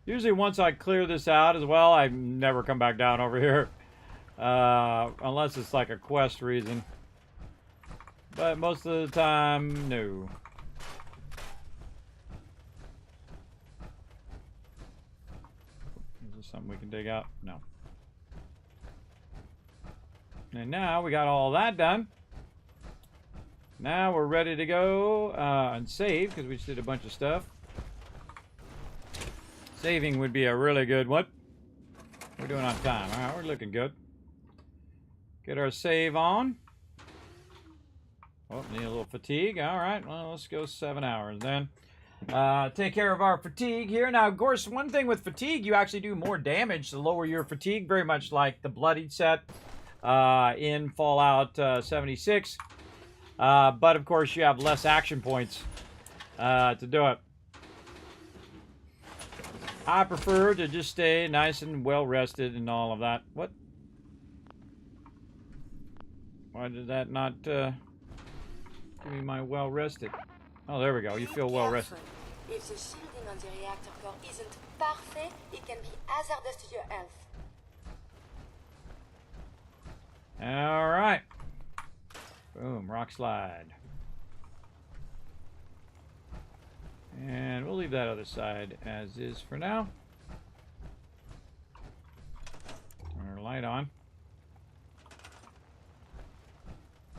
Usually once I clear this out as well, I never come back down over here. Unless it's like a quest reason. But most of the time, no. Is this something we can dig out? No. And now we got all that done. Now we're ready to go and save, because we just did a bunch of stuff. Saving would be a really good one. We're doing on time. Alright, we're looking good. Get our save on. Oh, need a little fatigue. Alright, well, let's go 7 hours then. Take care of our fatigue here. Now, of course, one thing with fatigue, you actually do more damage to lower your fatigue, very much like the Bloodied set in Fallout 76. But of course you have less action points to do it. I prefer to just stay nice and well rested and all of that. What? Why did that not give me my well rested? Oh, there we go. You feel well rested. If the shielding on the reactor core isn't perfect, it can be hazardous to your health. All right. Boom, rock slide. And we'll leave that other side as is for now. Turn our light on.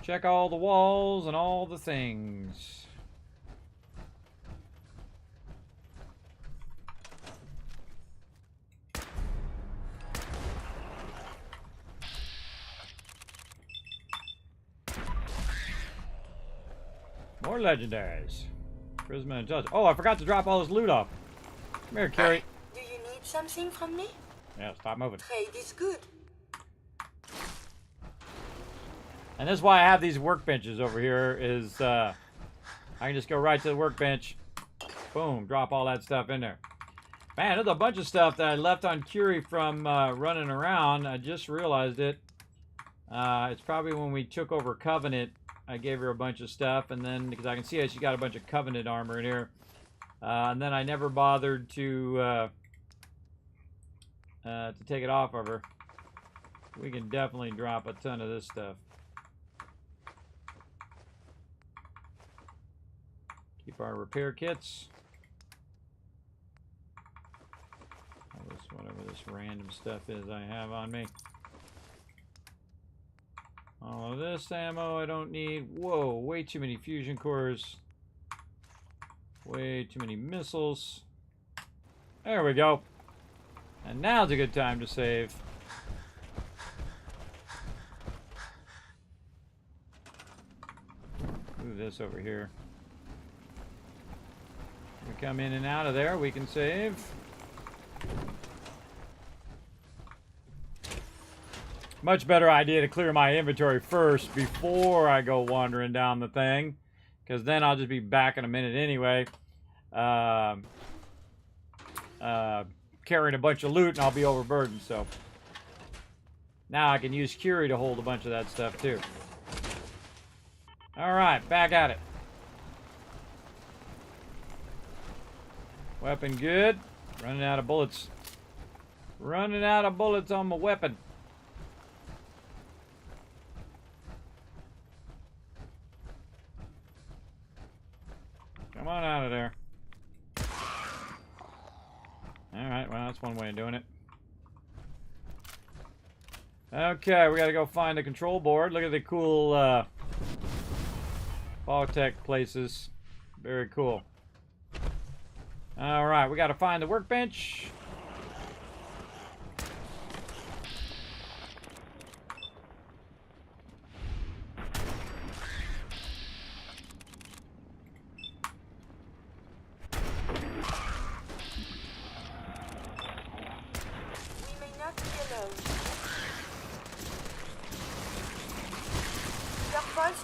Check all the walls and all the things. More legendaries. Charisma and Judge. Oh, I forgot to drop all this loot off. Come here, Carrie. Do you need something from me? Yeah, stop moving. Trade is good. And that's why I have these workbenches over here, is I can just go right to the workbench. Boom, drop all that stuff in there. Man, there's a bunch of stuff that I left on Curie from running around. I just realized it. It's probably when we took over Covenant. I gave her a bunch of stuff, and then, because I can see she got a bunch of Covenant armor in here. And then I never bothered to take it off of her. We can definitely drop a ton of this stuff. Keep our repair kits. All this, whatever this random stuff is I have on me. All of this ammo I don't need. Whoa, way too many fusion cores. Way too many missiles. There we go. And now's a good time to save. Move this over here. We come in and out of there, we can save. Much better idea to clear my inventory first before I go wandering down the thing, because then I'll just be back in a minute anyway. carrying a bunch of loot and I'll be overburdened, so. Now I can use Curie to hold a bunch of that stuff, too. Alright, back at it. Weapon good. Running out of bullets. Running out of bullets on my weapon. Come on out of there. Alright, well, that's one way of doing it. Okay, we gotta go find the control board. Look at the cool, vault-tec places. Very cool. Alright, we gotta find the workbench.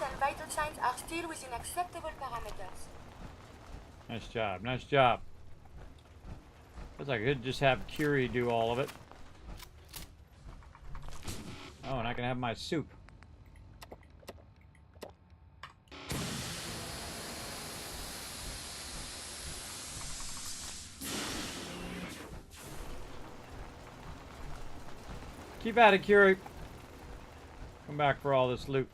And vital signs are still within acceptable parameters. Nice job, nice job. Looks like I could just have Curie do all of it. Oh, and I can have my soup. Keep at it, Curie. Come back for all this loot.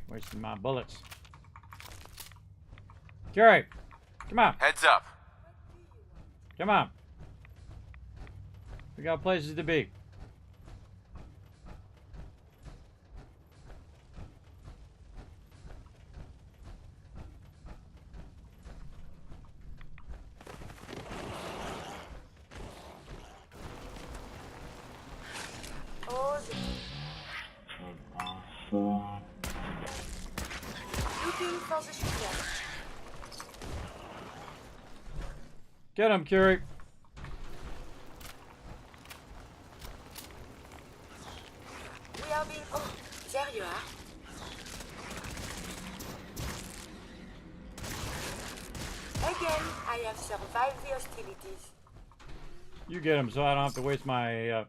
Wasting my bullets. Curie, come on. Heads up. Come on. We got places to be. Get him, Curie. We are being... Oh, there you are. Again, I have survived the hostilities. You get him, so I don't have to waste my ammo.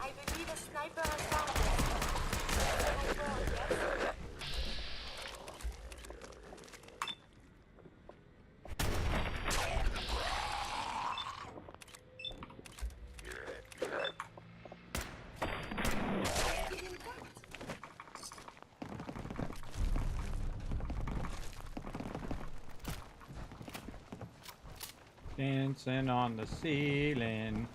I believe a sniper has found us. Dancing on the ceiling.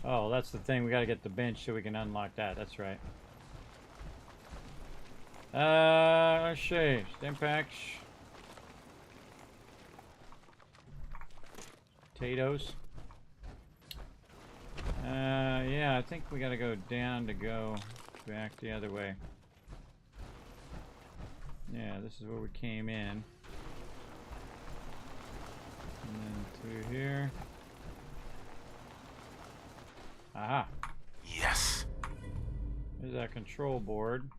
Oh, that's the thing. We gotta get the bench so we can unlock that. That's right. Let's see. Stim packs. Potatoes. Yeah, I think we gotta go down to go back the other way. Yeah, this is where we came in. And then through here. Aha. Yes. There's that control board.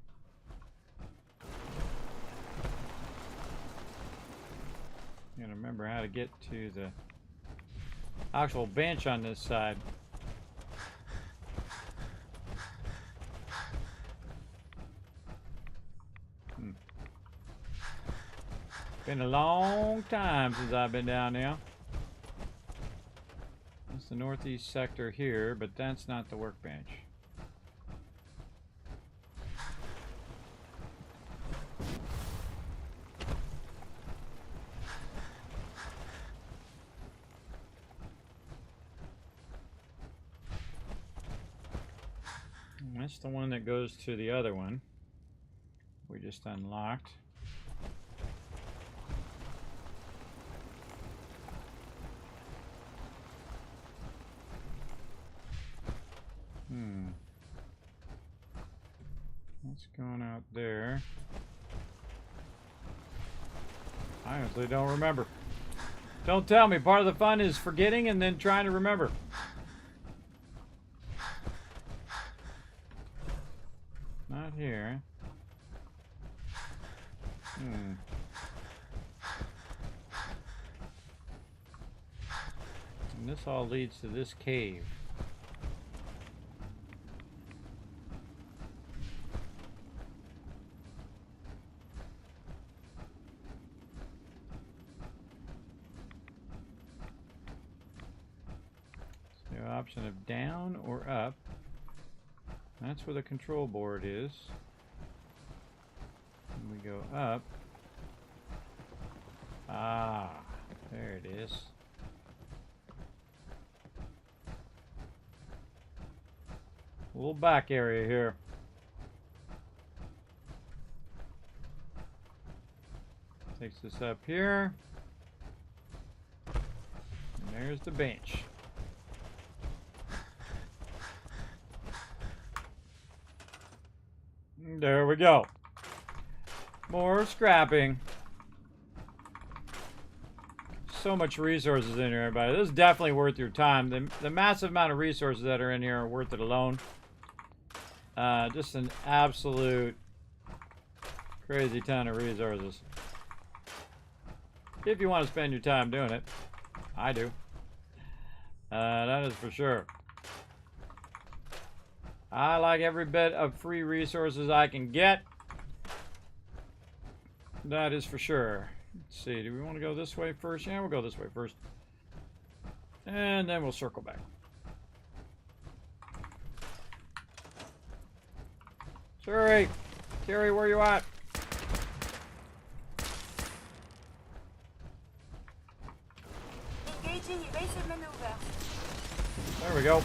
You gotta remember how to get to the actual bench on this side. Been a long time since I've been down there. That's the northeast sector here, but that's not the workbench. That's the one that goes to the other one. We just unlocked. What's going out there? I honestly don't remember. Don't tell me. Part of the fun is forgetting and then trying to remember. Not here. And this all leads to this cave. So option of down or up. That's where the control board is. And we go up. Ah, there it is. A little back area here. Takes us up here. And there's the bench. There we go. More scrapping. So much resources in here, everybody. This is definitely worth your time. The massive amount of resources that are in here are worth it alone. Just an absolute crazy ton of resources. If you want to spend your time doing it. I do. That is for sure. I like every bit of free resources I can get. That is for sure. Let's see, do we want to go this way first? Yeah, we'll go this way first. And then we'll circle back. Sorry. Carrie, where you at? Engaging evasive maneuver. There we go.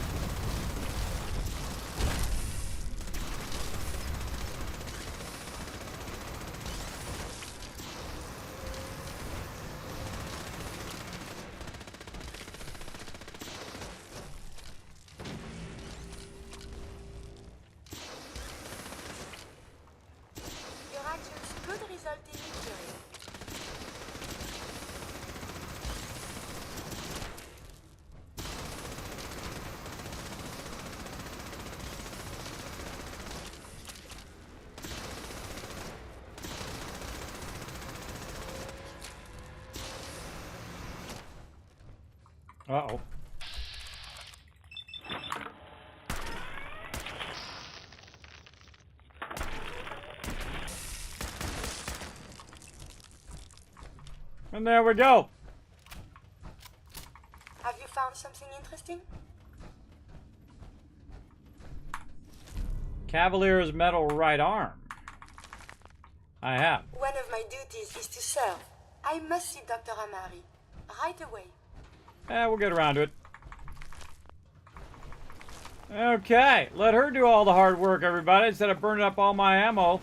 Uh-oh. And there we go. Have you found something interesting? Cavalier's metal right arm. I have. One of my duties is to serve. I must see Dr. Amari. Right away. We'll get around to it. Okay, let her do all the hard work, everybody, instead of burning up all my ammo.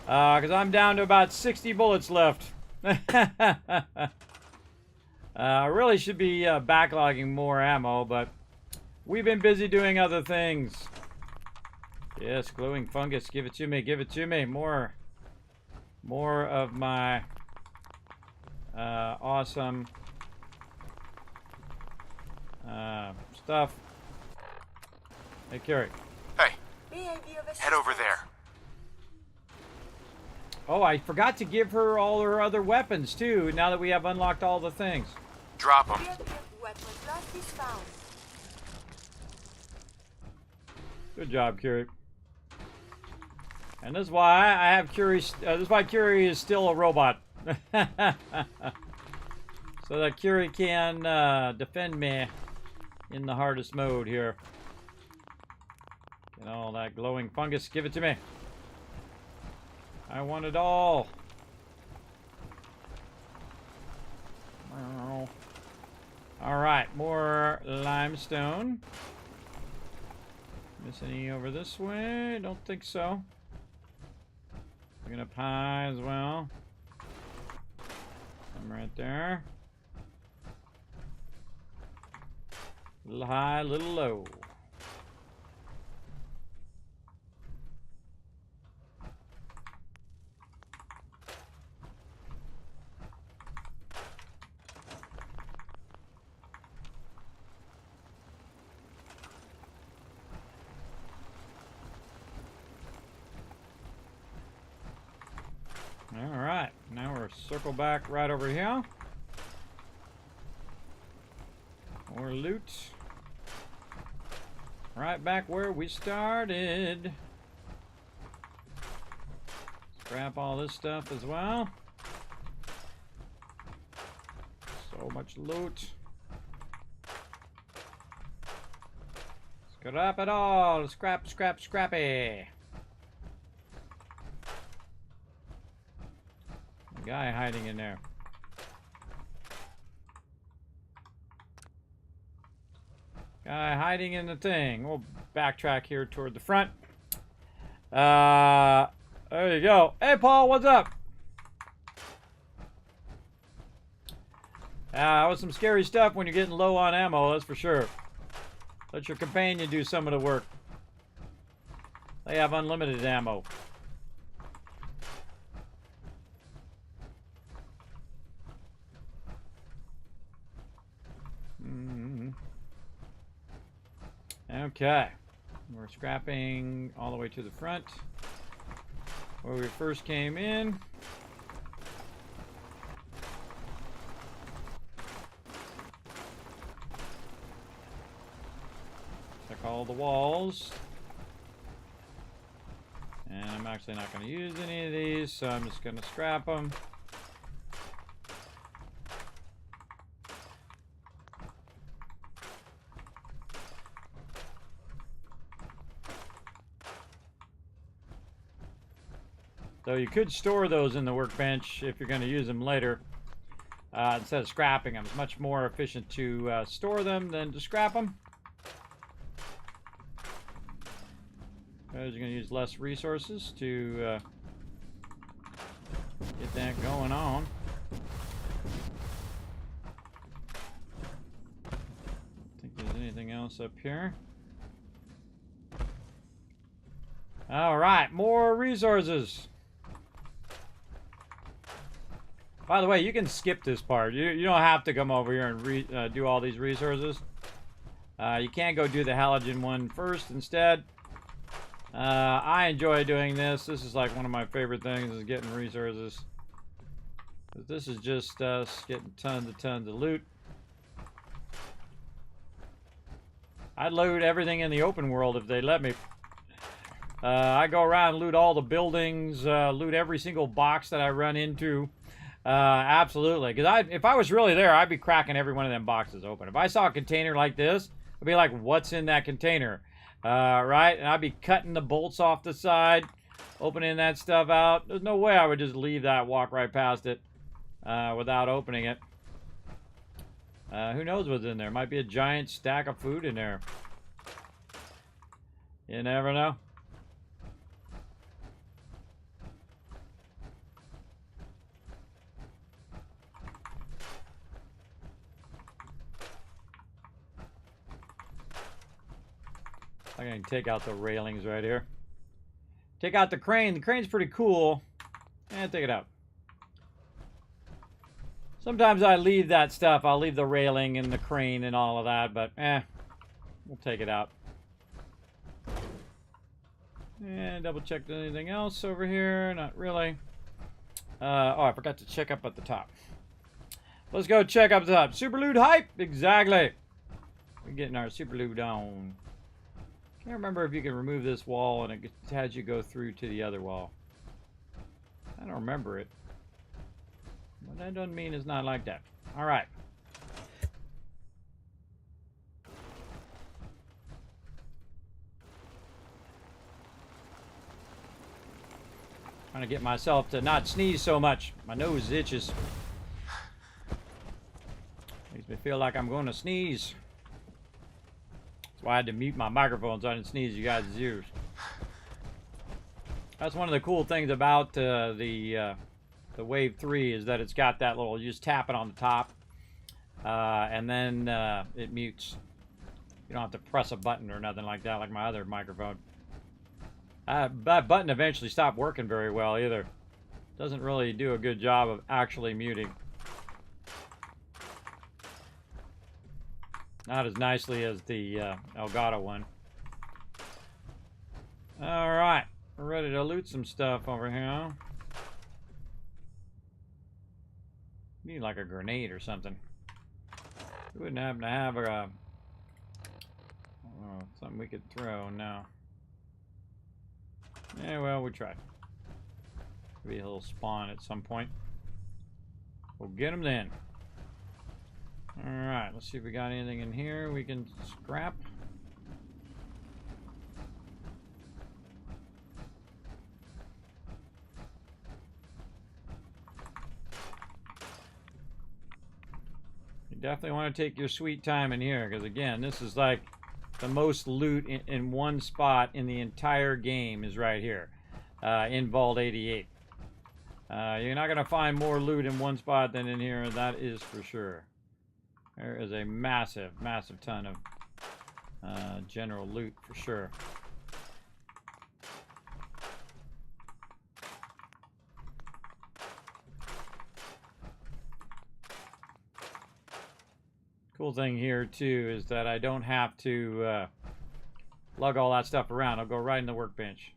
Because I'm down to about 60 bullets left. I really should be backlogging more ammo, but we've been busy doing other things. Yes, glowing fungus. Give it to me. Give it to me. More of my awesome stuff. Hey, Carrie. Hey, head over there. Oh, I forgot to give her all her other weapons, too, now that we have unlocked all the things. Drop them. What was lost is found. Good job, Curie. And this is why I have Curie. This is why Curie is still a robot, so that Curie can defend me in the hardest mode here. Get all that glowing fungus. Give it to me. I want it all. All right, more limestone. Miss any over this way? Don't think so. Looking up high as well. I'm right there. A little high, a little low. All right, now we're circle back right over here. More loot. Right back where we started. Scrap all this stuff as well. So much loot. Scrap it all. Scrap, scrap, scrappy. Guy hiding in there. Guy hiding in the thing. We'll backtrack here toward the front. There you go. Hey, Paul, what's up? That was some scary stuff when you're getting low on ammo, that's for sure. Let your companion do some of the work. They have unlimited ammo. Okay, we're scrapping all the way to the front where we first came in. Check all the walls. And I'm actually not going to use any of these, so I'm just going to scrap them. So you could store those in the workbench if you're going to use them later. Instead of scrapping them. It's much more efficient to store them than to scrap them. Because you're going to use less resources to get that going on. I think there's anything else up here. All right, more resources. By the way, you can skip this part. You don't have to come over here and do all these resources. You can go do the halogen one first instead. I enjoy doing this. This is like one of my favorite things, is getting resources. This is just us getting tons of loot. I'd loot everything in the open world if they let me. I go around and loot all the buildings, loot every single box that I run into. Absolutely, because if I was really there, I'd be cracking every one of them boxes open. If I saw a container like this, I'd be like, what's in that container? Right? And I'd be cutting the bolts off the side, opening that stuff out. There's no way I would just leave that, walk right past it without opening it. Who knows what's in there? Might be a giant stack of food in there. You never know. I can take out the railings right here. Take out the crane. The crane's pretty cool. And take it out. Sometimes I leave that stuff. I'll leave the railing and the crane and all of that, but we'll take it out. And double check anything else over here. Not really. Oh, I forgot to check up at the top. Let's go check up the top. Super loot hype. Exactly. We're getting our super loot on. Can't remember if you can remove this wall and it has you go through to the other wall. I don't remember it. But that doesn't mean it's not like that. All right. Trying to get myself to not sneeze so much. My nose itches. Makes me feel like I'm going to sneeze. why I had to mute my microphone so I didn't sneeze you guys' ears. That's one of the cool things about the Wave 3 is that it's got that little, you just tap it on the top, and then it mutes. You don't have to press a button or nothing like that, like my other microphone. That button eventually stopped working very well either. Doesn't really do a good job of actually muting. Not as nicely as the Elgato one. Alright, we're ready to loot some stuff over here. Need like a grenade or something. We wouldn't happen to have a... Oh, something we could throw, no. Yeah, well, we tried. Maybe a little spawn at some point. We'll get them then. Alright, let's see if we got anything in here we can scrap. You definitely want to take your sweet time in here, because again, this is like the most loot in one spot in the entire game is right here, in Vault 88. You're not going to find more loot in one spot than in here, that is for sure. There is a massive, massive ton of general loot for sure. Cool thing here too is that I don't have to lug all that stuff around. I'll go right in the workbench.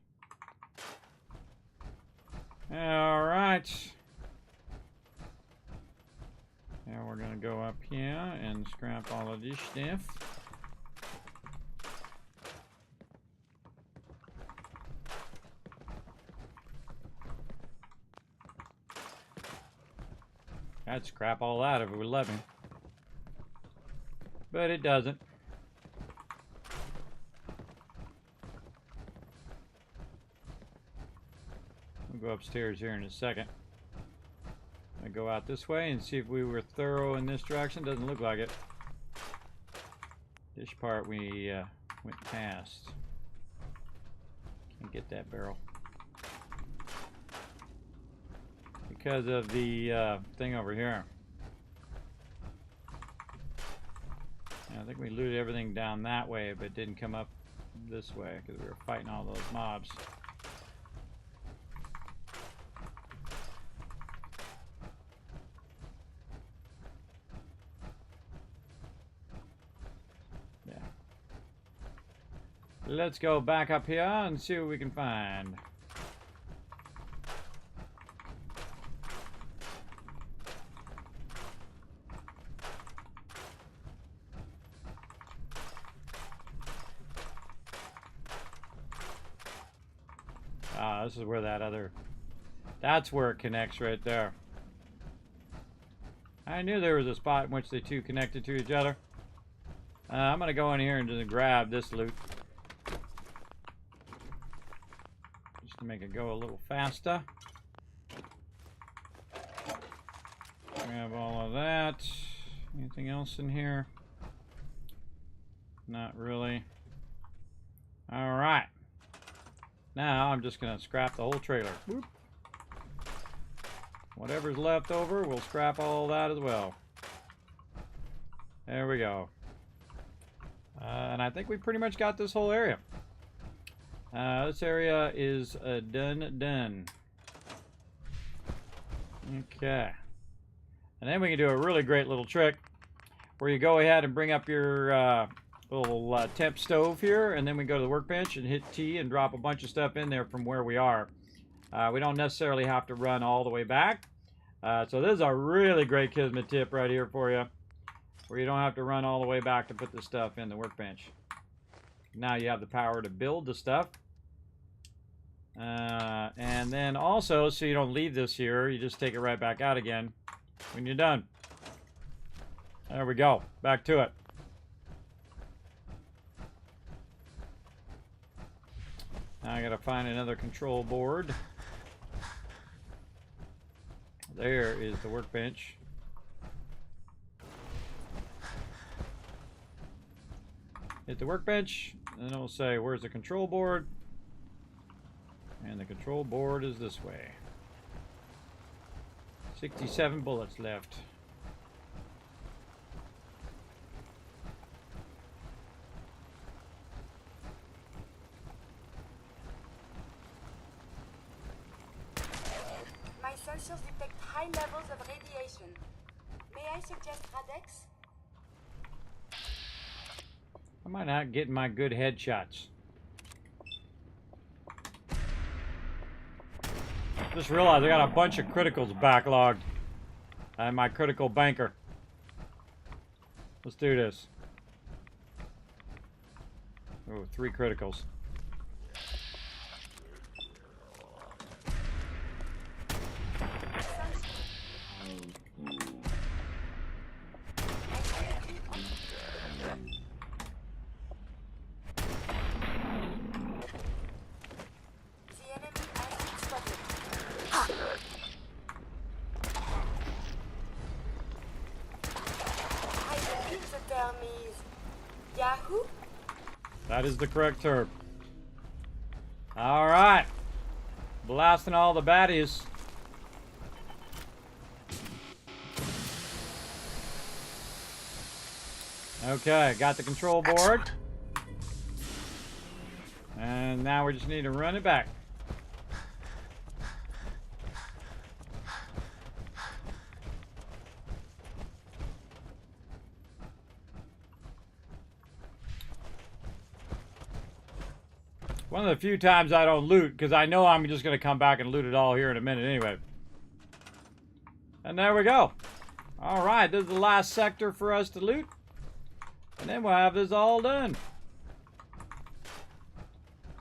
All right. Now we're gonna go up here and scrap all of this stuff. I'd scrap all that if it would let me. But it doesn't. We'll go upstairs here in a second. I go out this way and see if we were thorough in this direction. Doesn't look like it. This part we went past. Can't get that barrel because of the thing over here. I think we looted everything down that way, but didn't come up this way because we were fighting all those mobs. Yeah. Let's go back up here and see what we can find. This is where that other... That's where it connects right there. I knew there was a spot in which the two connected to each other. I'm going to go in here and just grab this loot. Just to make it go a little faster. Grab all of that. Anything else in here? Not really. Alright. Now I'm just going to scrap the whole trailer. Whoop. Whatever's left over, we'll scrap all that as well. There we go. And I think we pretty much got this whole area. This area is done. Okay. And then we can do a really great little trick where you go ahead and bring up your little temp stove here, and then we go to the workbench and hit T and drop a bunch of stuff in there from where we are. We don't necessarily have to run all the way back. So this is a really great Kismet tip right here for you, where you don't have to run all the way back to put the stuff in the workbench. Now you have the power to build the stuff. And then also, so you don't leave this here, you just take it right back out again when you're done. There we go. Back to it. Now I gotta find another control board. There is the Hit the workbench, and then we'll say, where's the control board? And the control board is this way. 67 bullets left. My sensors detect high levels of radiation. May I suggest Radex? Am I not getting my good headshots? Just realized I got a bunch of criticals backlogged. I have my critical banker. Let's do this. Oh, 3 criticals. Yahoo? That is the correct term. All right. Blasting all the baddies. Okay, got the control board. And now we just need to run it back. One of the few times I don't loot, because I know I'm just going to come back and loot it all here in a minute anyway. And there we go. Alright, this is the last sector for us to loot. And then we'll have this all done.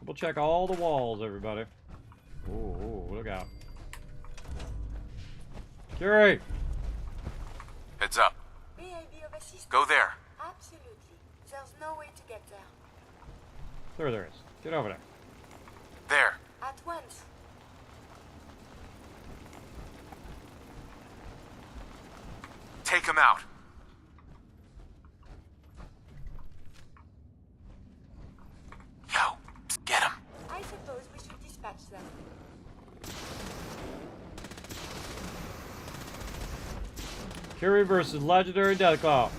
We'll check all the walls, everybody. Oh, look out. Curie! Heads up. May I be of assistance? Go there. Absolutely. There's no way to get there. Sure there is. Get over there. There. At once. Take him out. Yo, get him. I suppose we should dispatch them. Curie versus Legendary Deathclaw.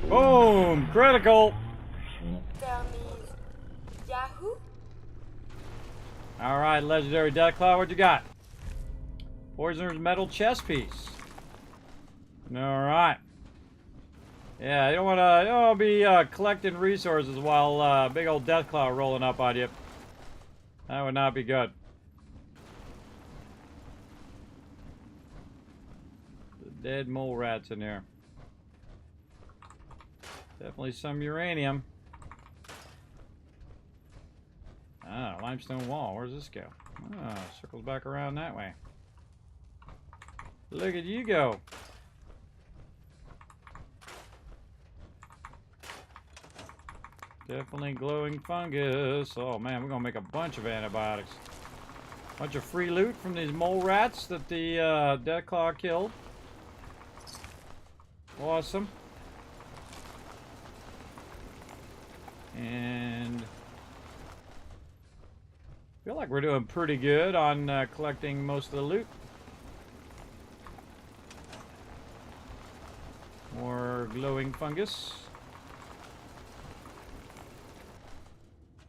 Boom! Critical! Termies. Yahoo? Alright, Legendary Deathclaw, what you got? Poisoner's metal chest piece. Alright. Yeah, you don't wanna be collecting resources while big old Deathclaw rolling up on you. That would not be good. The dead mole rats in there. Definitely some uranium. Ah, limestone wall. Where's this go? Ah, circles back around that way. Look at you go. Definitely glowing fungus. Oh man, we're gonna make a bunch of antibiotics. Bunch of free loot from these mole rats that the Deathclaw killed. Awesome. And I feel like we're doing pretty good on collecting most of the loot. More glowing fungus.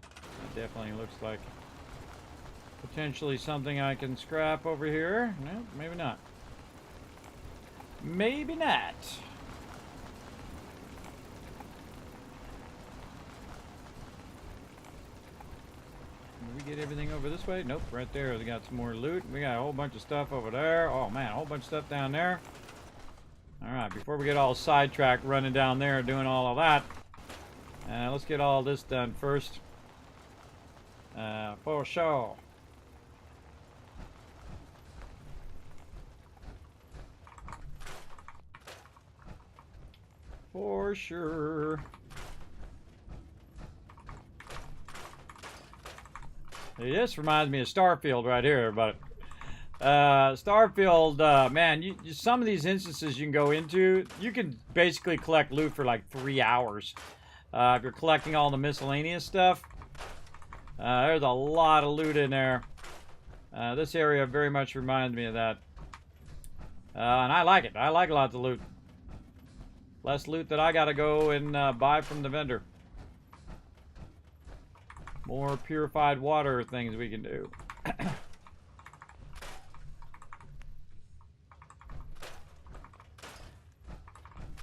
That definitely looks like potentially something I can scrap over here. No, maybe not. Maybe not. Did we get everything over this way? Nope, right there. We got some more loot. We got a whole bunch of stuff over there. Oh man, a whole bunch of stuff down there. Alright, before we get all sidetracked running down there doing all of that, let's get all this done first. For sure. For sure. Hey, this reminds me of Starfield right here, everybody. Starfield, man, some of these instances you can go into, you can basically collect loot for like 3 hours. If you're collecting all the miscellaneous stuff, there's a lot of loot in there. This area very much reminds me of that. And I like it. I like lots of loot. Less loot that I gotta go and buy from the vendor. More purified water things we can do.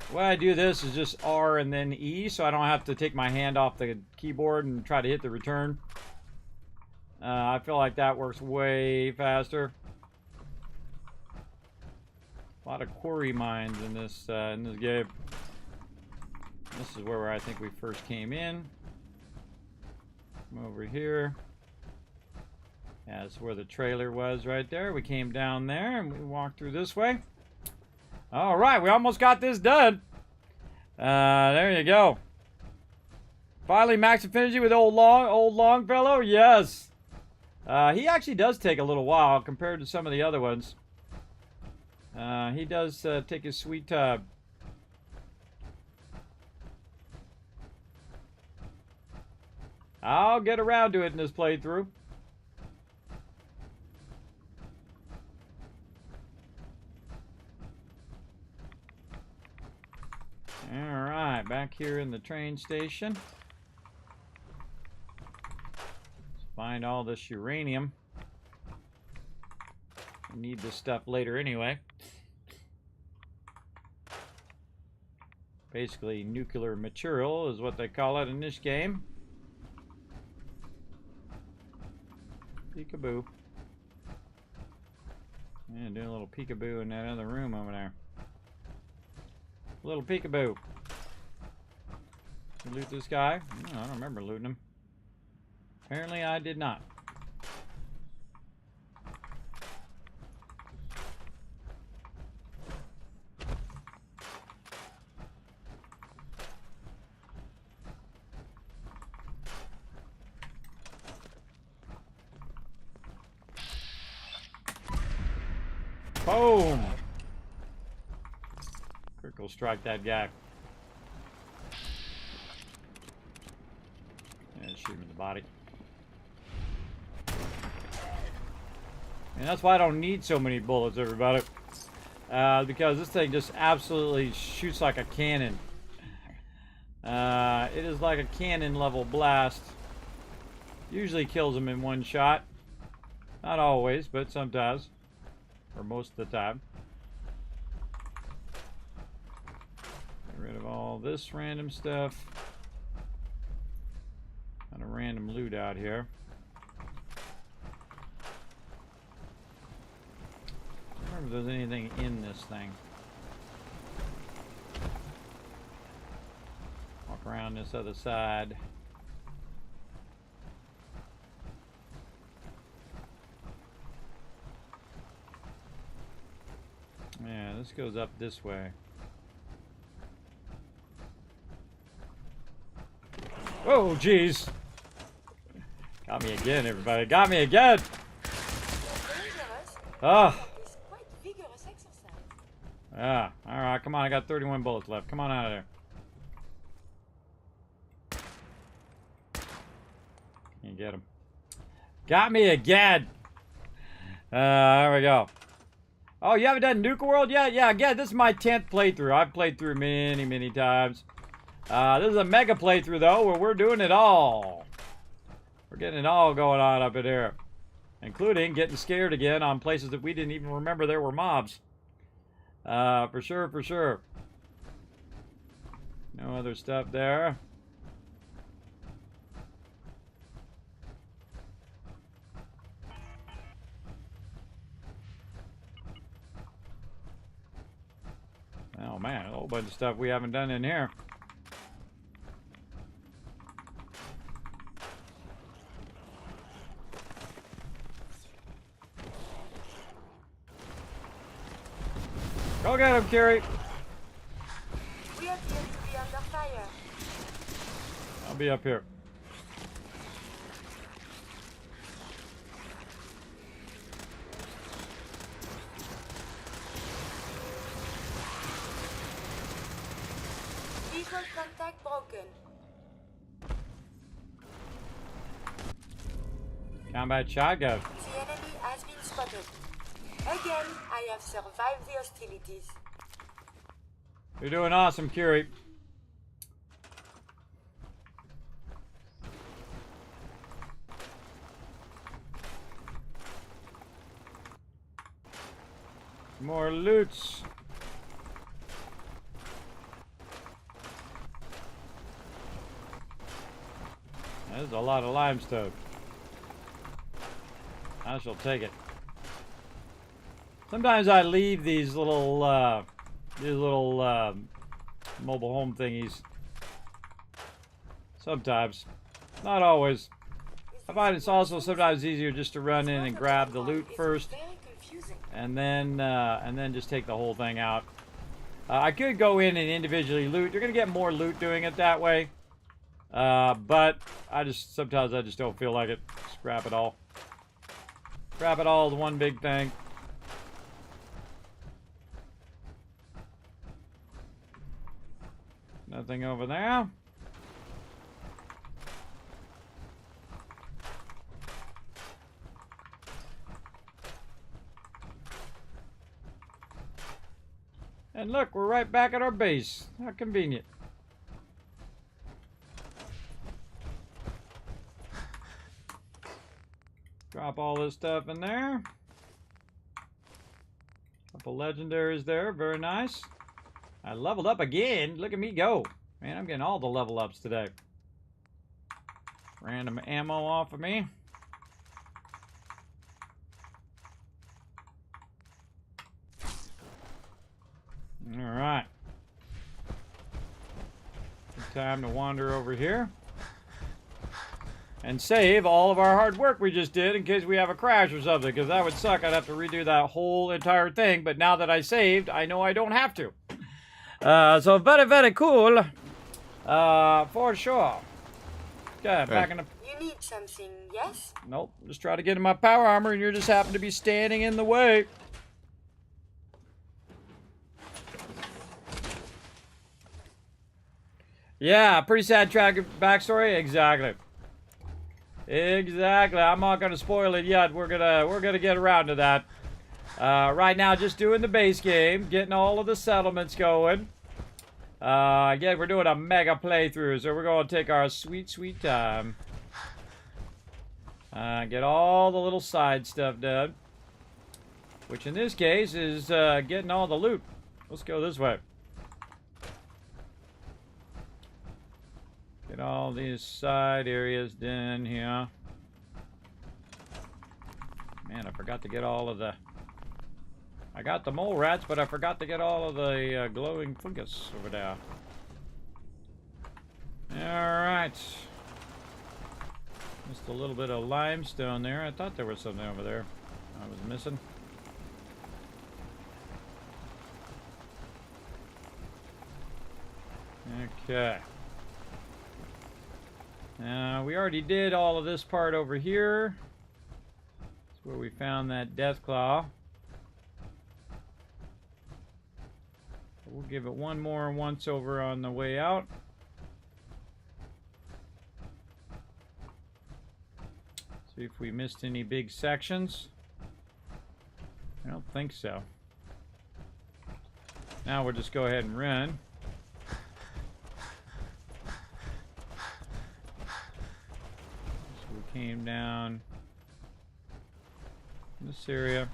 The way I do this is just R and then E, so I don't have to take my hand off the keyboard and try to hit the return. I feel like that works way faster. A lot of quarry mines in this game. This is where I think we first came in. Come over here. Yeah, that's where the trailer was right there. We came down there and we walked through this way. All right, we almost got this done. There you go. Finally, max affinity with old Longfellow. Yes. He actually does take a little while compared to some of the other ones. He does take his sweet time. I'll get around to it in this playthrough. Alright, back here in the train station. Let's find all this uranium. I need this stuff later anyway. Basically, nuclear material is what they call it in this game. Peekaboo. Yeah, doing a little peekaboo in that other room over there. A little peekaboo. You loot this guy? No, I don't remember looting him. Apparently I did not. Boom! Critical strike that guy. Yeah, shoot him in the body. And that's why I don't need so many bullets, everybody. Because this thing just absolutely shoots like a cannon. It is like a cannon level blast. Usually kills them in one shot. Not always, but sometimes. Or most of the time. Get rid of all this random stuff. Kind of random loot out here. I don't remember if there's anything in this thing. Walk around this other side. Yeah, this goes up this way. Oh, jeez. Got me again, everybody. Got me again. Oh. Yeah. All right, come on. I got 31 bullets left. Come on out of there. Can't get him. Got me again. There we go. Oh, you haven't done Nuka World yet? Yeah, again, this is my 10th playthrough. I've played through many, many times. This is a mega playthrough, though, where we're doing it all. We're getting it all going on up in here. Including getting scared again on places that we didn't even remember there were mobs. For sure, for sure. No other stuff there. Oh man, a whole bunch of stuff we haven't done in here. Go get him, Curie. We appear to be under fire. I'll be up here. Visual contact broken. Combat shotgun. The enemy has been spotted. Again, I have survived the hostilities. You're doing awesome, Curie. More loots. There's a lot of limestone. I shall take it. Sometimes I leave these little mobile home thingies. Sometimes, not always. I find it's also sometimes easier just to run in and grab the loot first, and then just take the whole thing out. I could go in and individually loot. You're gonna get more loot doing it that way, but sometimes I just don't feel like it. Scrap it all. Scrap it all as one big thing. Nothing over there. And look, we're right back at our base. How convenient. Drop all this stuff in there. Couple legendaries there, very nice. I leveled up again. Look at me go. Man, I'm getting all the level ups today. Random ammo off of me. Alright. Time to wander over here. And save all of our hard work we just did in case we have a crash or something. Because that would suck. I'd have to redo that whole entire thing. But now that I saved, I know I don't have to. So very, very cool. For sure. Okay, back in the... You need something, yes? Nope. Just try to get in my power armor and you just happen to be standing in the way. Yeah, pretty sad tragic backstory. Exactly. Exactly. I'm not gonna spoil it yet. We're gonna get around to that. Right now, just doing the base game, getting all of the settlements going. Again, we're doing a mega playthrough, so we're gonna take our sweet, sweet time. Get all the little side stuff done. Which in this case is getting all the loot. Let's go this way. Get all these side areas done here. Man, I forgot to get all of the... I got the mole rats, but I forgot to get all of the glowing fungus over there. Alright. Just a little bit of limestone there. I thought there was something over there I was missing. Okay. We already did all of this part over here. That's where we found that death claw. We'll give it one more once over on the way out. See if we missed any big sections. I don't think so. Now we'll just go ahead and run. Came down this area.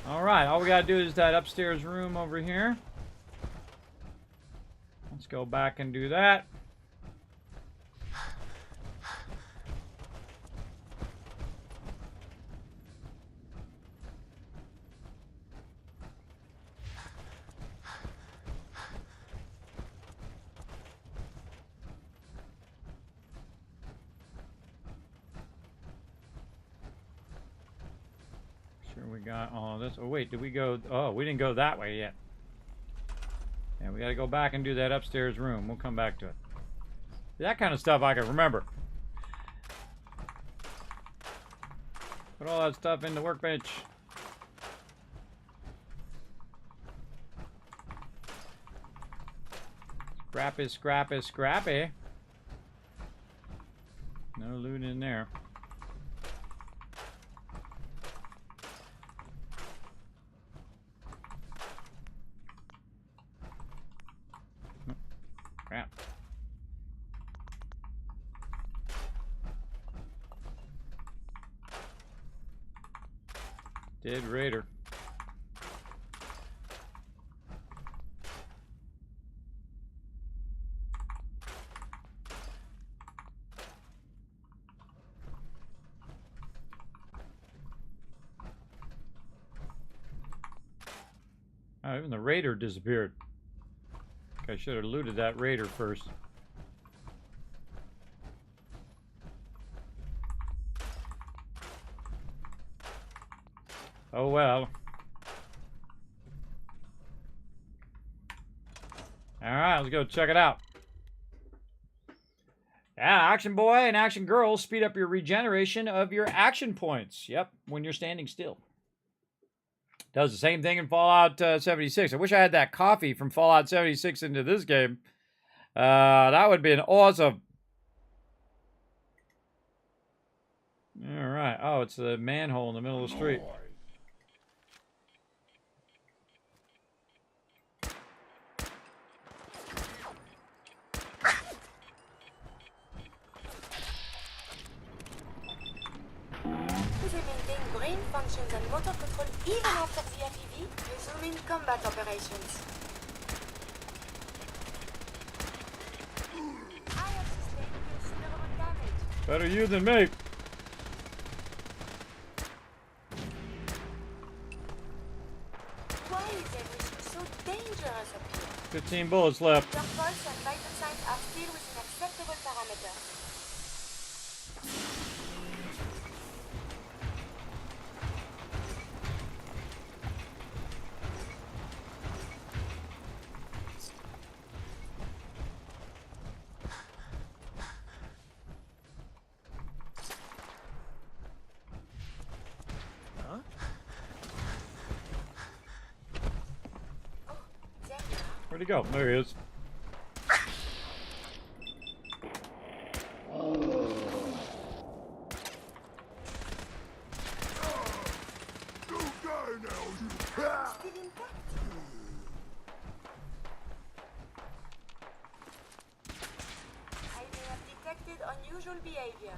Alright, all we gotta do is that upstairs room over here. Let's go back and do that. We got all this. Oh wait, did we go? Oh, we didn't go that way yet. We gotta go back and do that upstairs room. We'll come back to it. That kind of stuff I can remember. Put all that stuff in the workbench. Scrappy, scrappy, scrappy. No loot in there. Oh, crap. Dead raider. Oh, even the raider disappeared. I should have looted that raider first. Oh well. Alright, let's go check it out. Yeah, Action Boy and Action Girl speed up your regeneration of your action points. Yep, when you're standing still. Does the same thing in Fallout 76. I wish I had that coffee from Fallout 76 into this game. That would have been awesome. Alright. Oh, it's the manhole in the middle of the street. They maintain brain functions and motor control even after the FEV. Resume in combat operations. I have sustained considerable damage. Better you than me. Why is everything so dangerous up here? 15 bullets left. Your pulse and vital signs are still within acceptable parameters. Where'd he go? There he is. Still intact? I may have detected unusual behavior.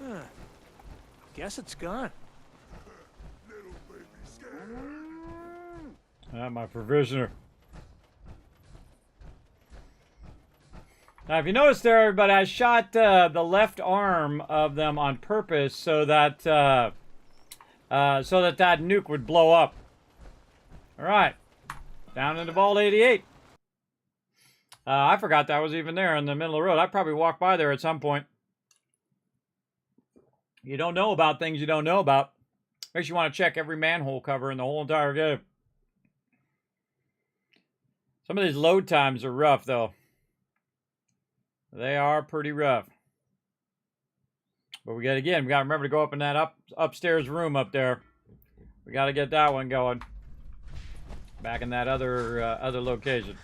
Huh. Guess it's gone. Ah, my provisioner. Now, if you notice there, everybody, I shot the left arm of them on purpose so that that nuke would blow up. All right, down into Vault 88. I forgot that was even there in the middle of the road. I probably walked by there at some point. You don't know about things you don't know about. Makes you want to check every manhole cover in the whole entire game. Some of these load times are rough, though. They are pretty rough. But we got to remember to go up in that upstairs room up there. We got to get that one going. Back in that other location.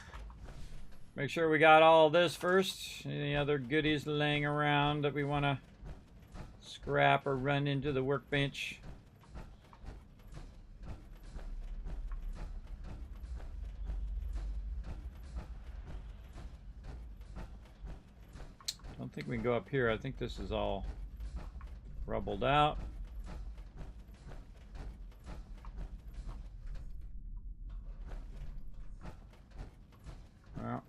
Make sure we got all this first. Any other goodies laying around that we want to scrap or run into the workbench? I don't think we can go up here. I think this is all rubbled out. Well.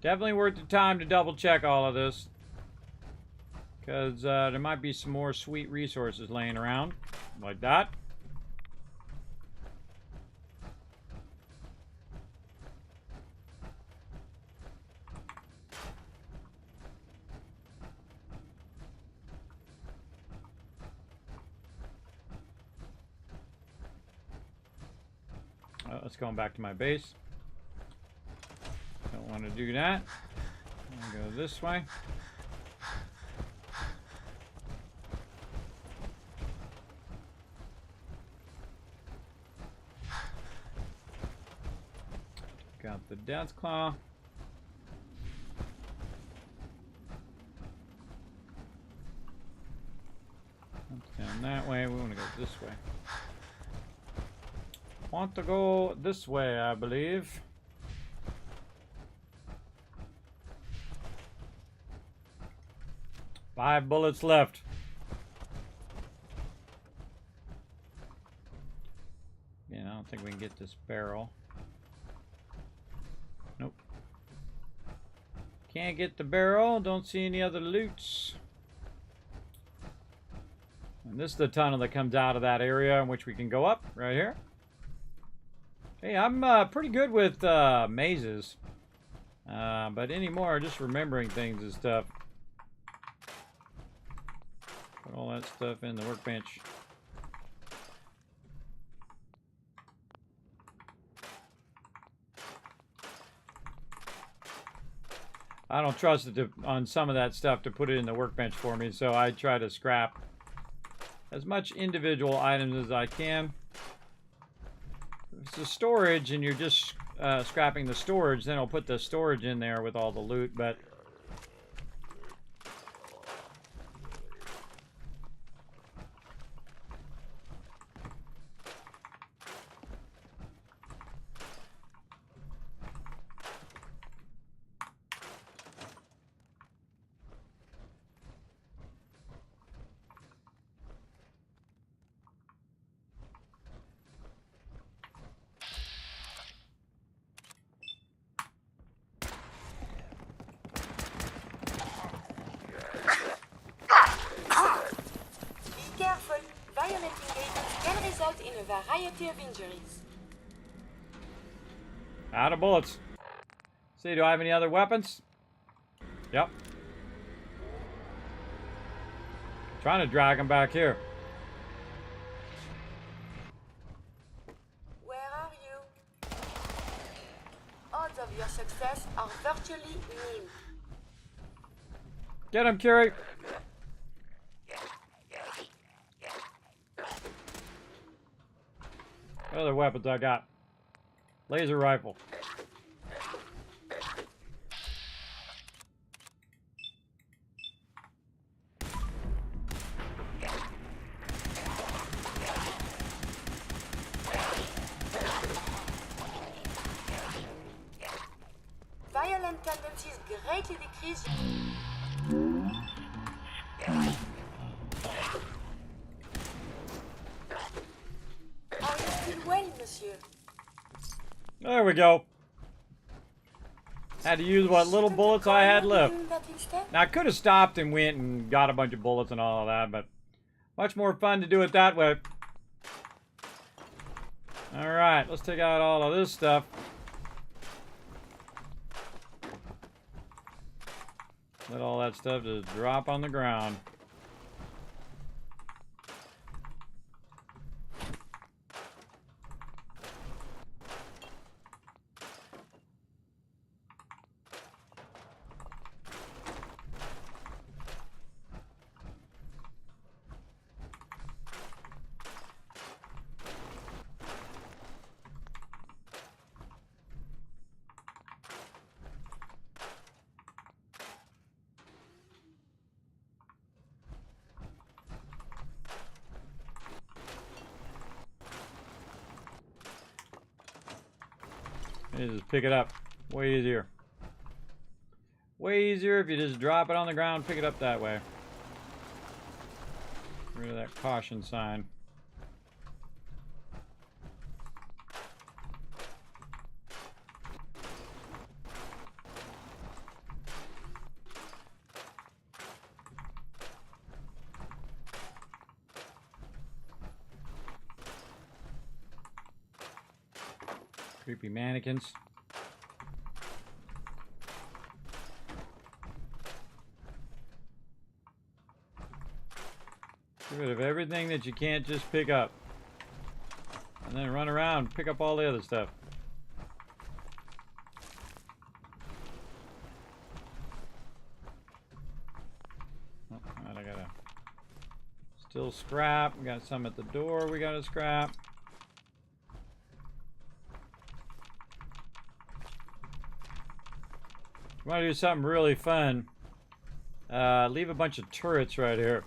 Definitely worth the time to double check all of this. Because there might be some more sweet resources laying around. Like that. Let's go back to my base. Don't want to do that. I'll go this way. Got the Death Claw. That's down that way. We want to go this way. Want to go this way, I believe. Five bullets left. Yeah, I don't think we can get this barrel. Nope. Can't get the barrel. Don't see any other loots. And this is the tunnel that comes out of that area in which we can go up right here. Hey, I'm pretty good with mazes. But anymore, just remembering things and stuff. Put all that stuff in the workbench. I don't trust it on some of that stuff to put it in the workbench for me, so I try to scrap as much individual items as I can. If it's a storage and you're just scrapping the storage, then I'll put the storage in there with all the loot, but In a variety of injuries. Out of bullets. See, do I have any other weapons? Yep. Trying to drag him back here. Where are you? Odds of your success are virtually nil. Get him, Curie. What other weapons I got? Laser rifle. Violent tendencies greatly decrease. Are you still well, monsieur? There we go. Had to use what little bullets I had left. Now I could have stopped and went and got a bunch of bullets and all of that, but much more fun to do it that way. Alright, let's take out all of this stuff. Let all that stuff just drop on the ground. You just pick it up. Way easier. Way easier if you just drop it on the ground, pick it up that way. Get rid of that caution sign. Creepy mannequins. Get rid of everything that you can't just pick up. And then run around and pick up all the other stuff. Oh, right, I gotta still scrap. We got some at the door we gotta scrap. If you want to do something really fun, leave a bunch of turrets right here.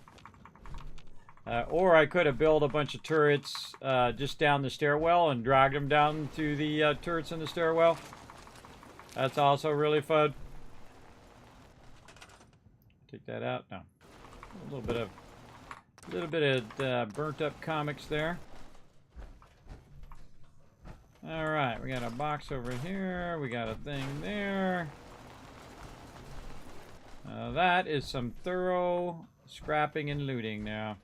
Or I could have built a bunch of turrets just down the stairwell and dragged them down to the turrets in the stairwell. That's also really fun. Take that out. No, a little bit of burnt up comics there. All right, we got a box over here. We got a thing there. That is some thorough scrapping and looting now.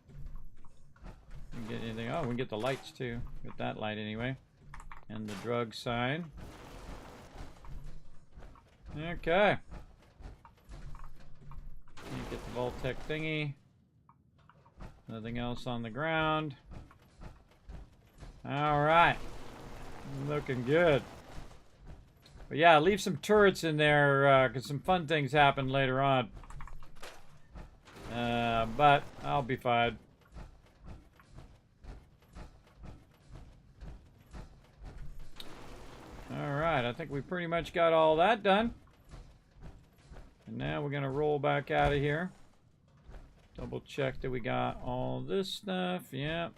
We can get anything. Oh, we can get the lights too. Get that light anyway. And the drug sign. Okay. Get the vault-tec thingy. Nothing else on the ground. Alright. Looking good. But yeah, leave some turrets in there, because some fun things happen later on. But I'll be fine. Alright, I think we pretty much got all that done. And now we're going to roll back out of here. Double check that we got all this stuff. Yep.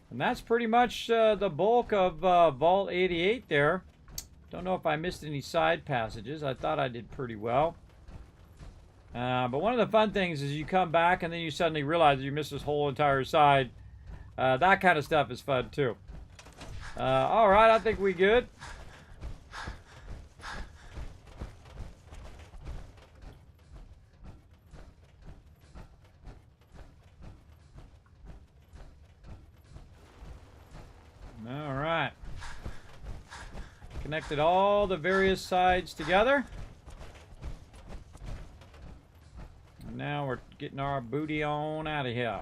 And that's pretty much the bulk of Vault 88 there. Don't know if I missed any side passages. I thought I did pretty well. But one of the fun things is you come back and then you suddenly realize you missed this whole entire side. That kind of stuff is fun too. Alright, I think we good. Alright. Connected all the various sides together. And now we're getting our booty on out of here.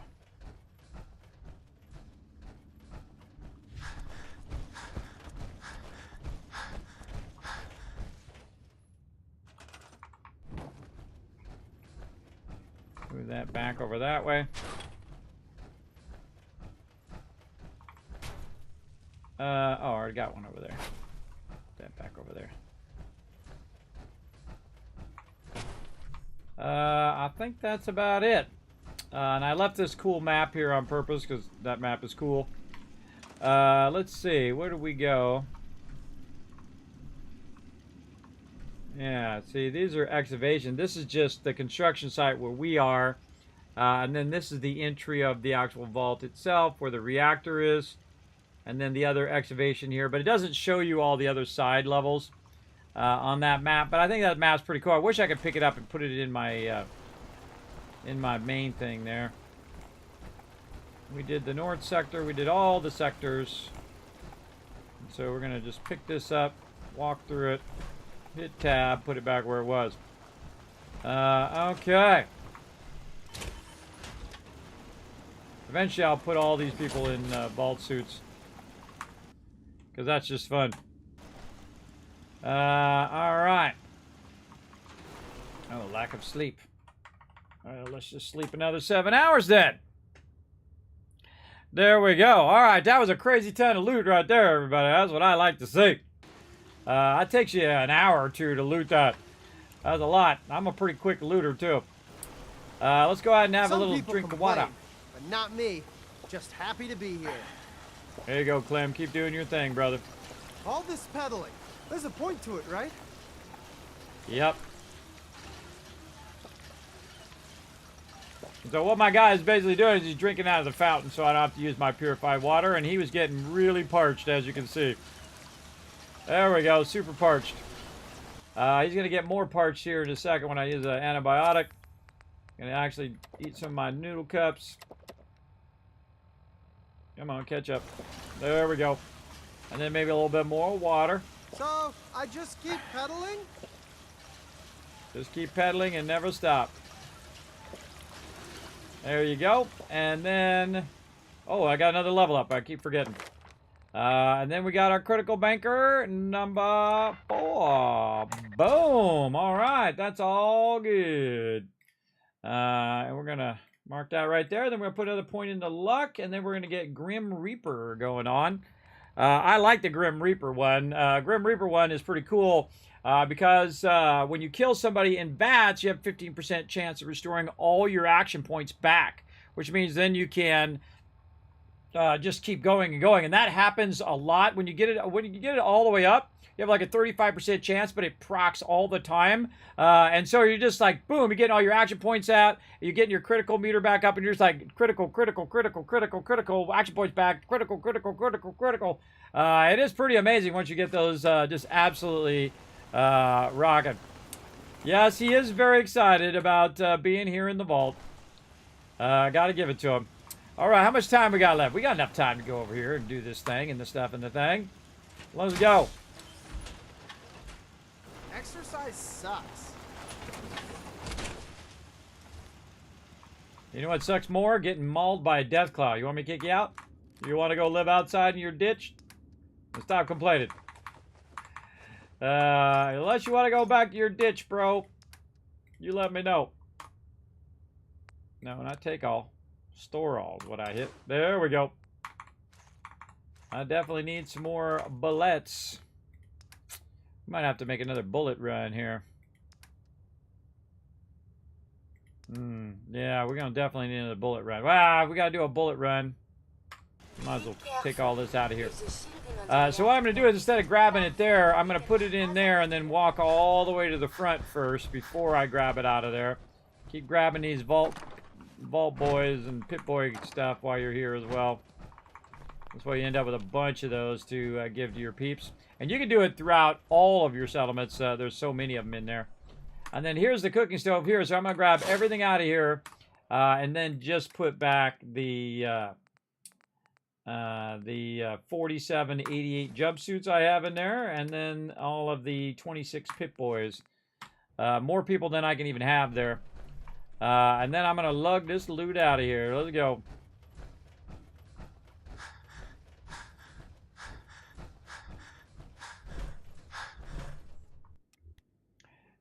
Move that back over that way. Oh, I already got one over there. Put that back over there. I think that's about it. And I left this cool map here on purpose because that map is cool. Let's see, where do we go? Yeah, see, these are excavation. This is just the construction site where we are. And then this is the entry of the actual vault itself, where the reactor is. And then the other excavation here. But it doesn't show you all the other side levels on that map. But I think that map's pretty cool. I wish I could pick it up and put it in my main thing there. We did the north sector. We did all the sectors. And so we're going to just pick this up, walk through it, hit tab, put it back where it was. Okay. Eventually I'll put all these people in vault suits. Because that's just fun. Alright. Oh, lack of sleep. Alright, let's just sleep another 7 hours then. There we go. Alright, that was a crazy ton of loot right there, everybody. That's what I like to see. It takes you an hour or two to loot that. That's a lot. I'm a pretty quick looter, too. Let's go ahead and have a little drink of water. But not me. Just happy to be here. There you go, Clem. Keep doing your thing, brother. All this pedaling. There's a point to it, right? Yep. So what my guy is basically doing is he's drinking out of the fountain so I don't have to use my purified water, and he was getting really parched, as you can see. There we go, super parched. He's going to get more parched here in a second when I use an antibiotic. Going to actually eat some of my noodle cups. Come on, catch up. There we go. And then maybe a little bit more water. So, I just keep pedaling? Just keep pedaling and never stop. There you go. And then... Oh, I got another level up. I keep forgetting. And then we got our critical banker number 4. Boom. All right. That's all good. And we're going to mark that right there. Then we're going to put another point into luck. And then we're going to get Grim Reaper going on. I like the Grim Reaper one. Grim Reaper one is pretty cool because when you kill somebody in bats, you have 15% chance of restoring all your action points back, which means then you can just keep going and going. And that happens a lot when you get it. When you get it all the way up, you have like a 35% chance, but it procs all the time. And so you're just like, boom, you're getting all your action points out. You're getting your critical meter back up, and you're just like critical, action points back, critical. It is pretty amazing once you get those just absolutely rocking. Yes, he is very excited about being here in the vault. Got to give it to him. All right, how much time we got left? We got enough time to go over here and do this thing and the stuff and the thing. Let's go. Exercise sucks. You know what sucks more? Getting mauled by a death claw. You want me to kick you out? You want to go live outside in your ditch? Then stop complaining. Unless you want to go back to your ditch, bro, you let me know. No, not take all. Store all is what I hit. There we go. I definitely need some more bullets. Might have to make another bullet run here. Yeah, we're going to definitely need another bullet run. Wow, we got to do a bullet run. Might as well take all this out of here. So what I'm going to do is instead of grabbing it there, I'm going to put it in there and then walk all the way to the front first before I grab it out of there. Keep grabbing these vault boys and pit boy stuff while you're here as well. That's why you end up with a bunch of those to give to your peeps. And you can do it throughout all of your settlements. There's so many of them in there. And then here's the cooking stove here. So I'm going to grab everything out of here and then just put back the 4788 jumpsuits I have in there. And then all of the 26 pit boys. More people than I can even have there. And then I'm going to lug this loot out of here. Let's go.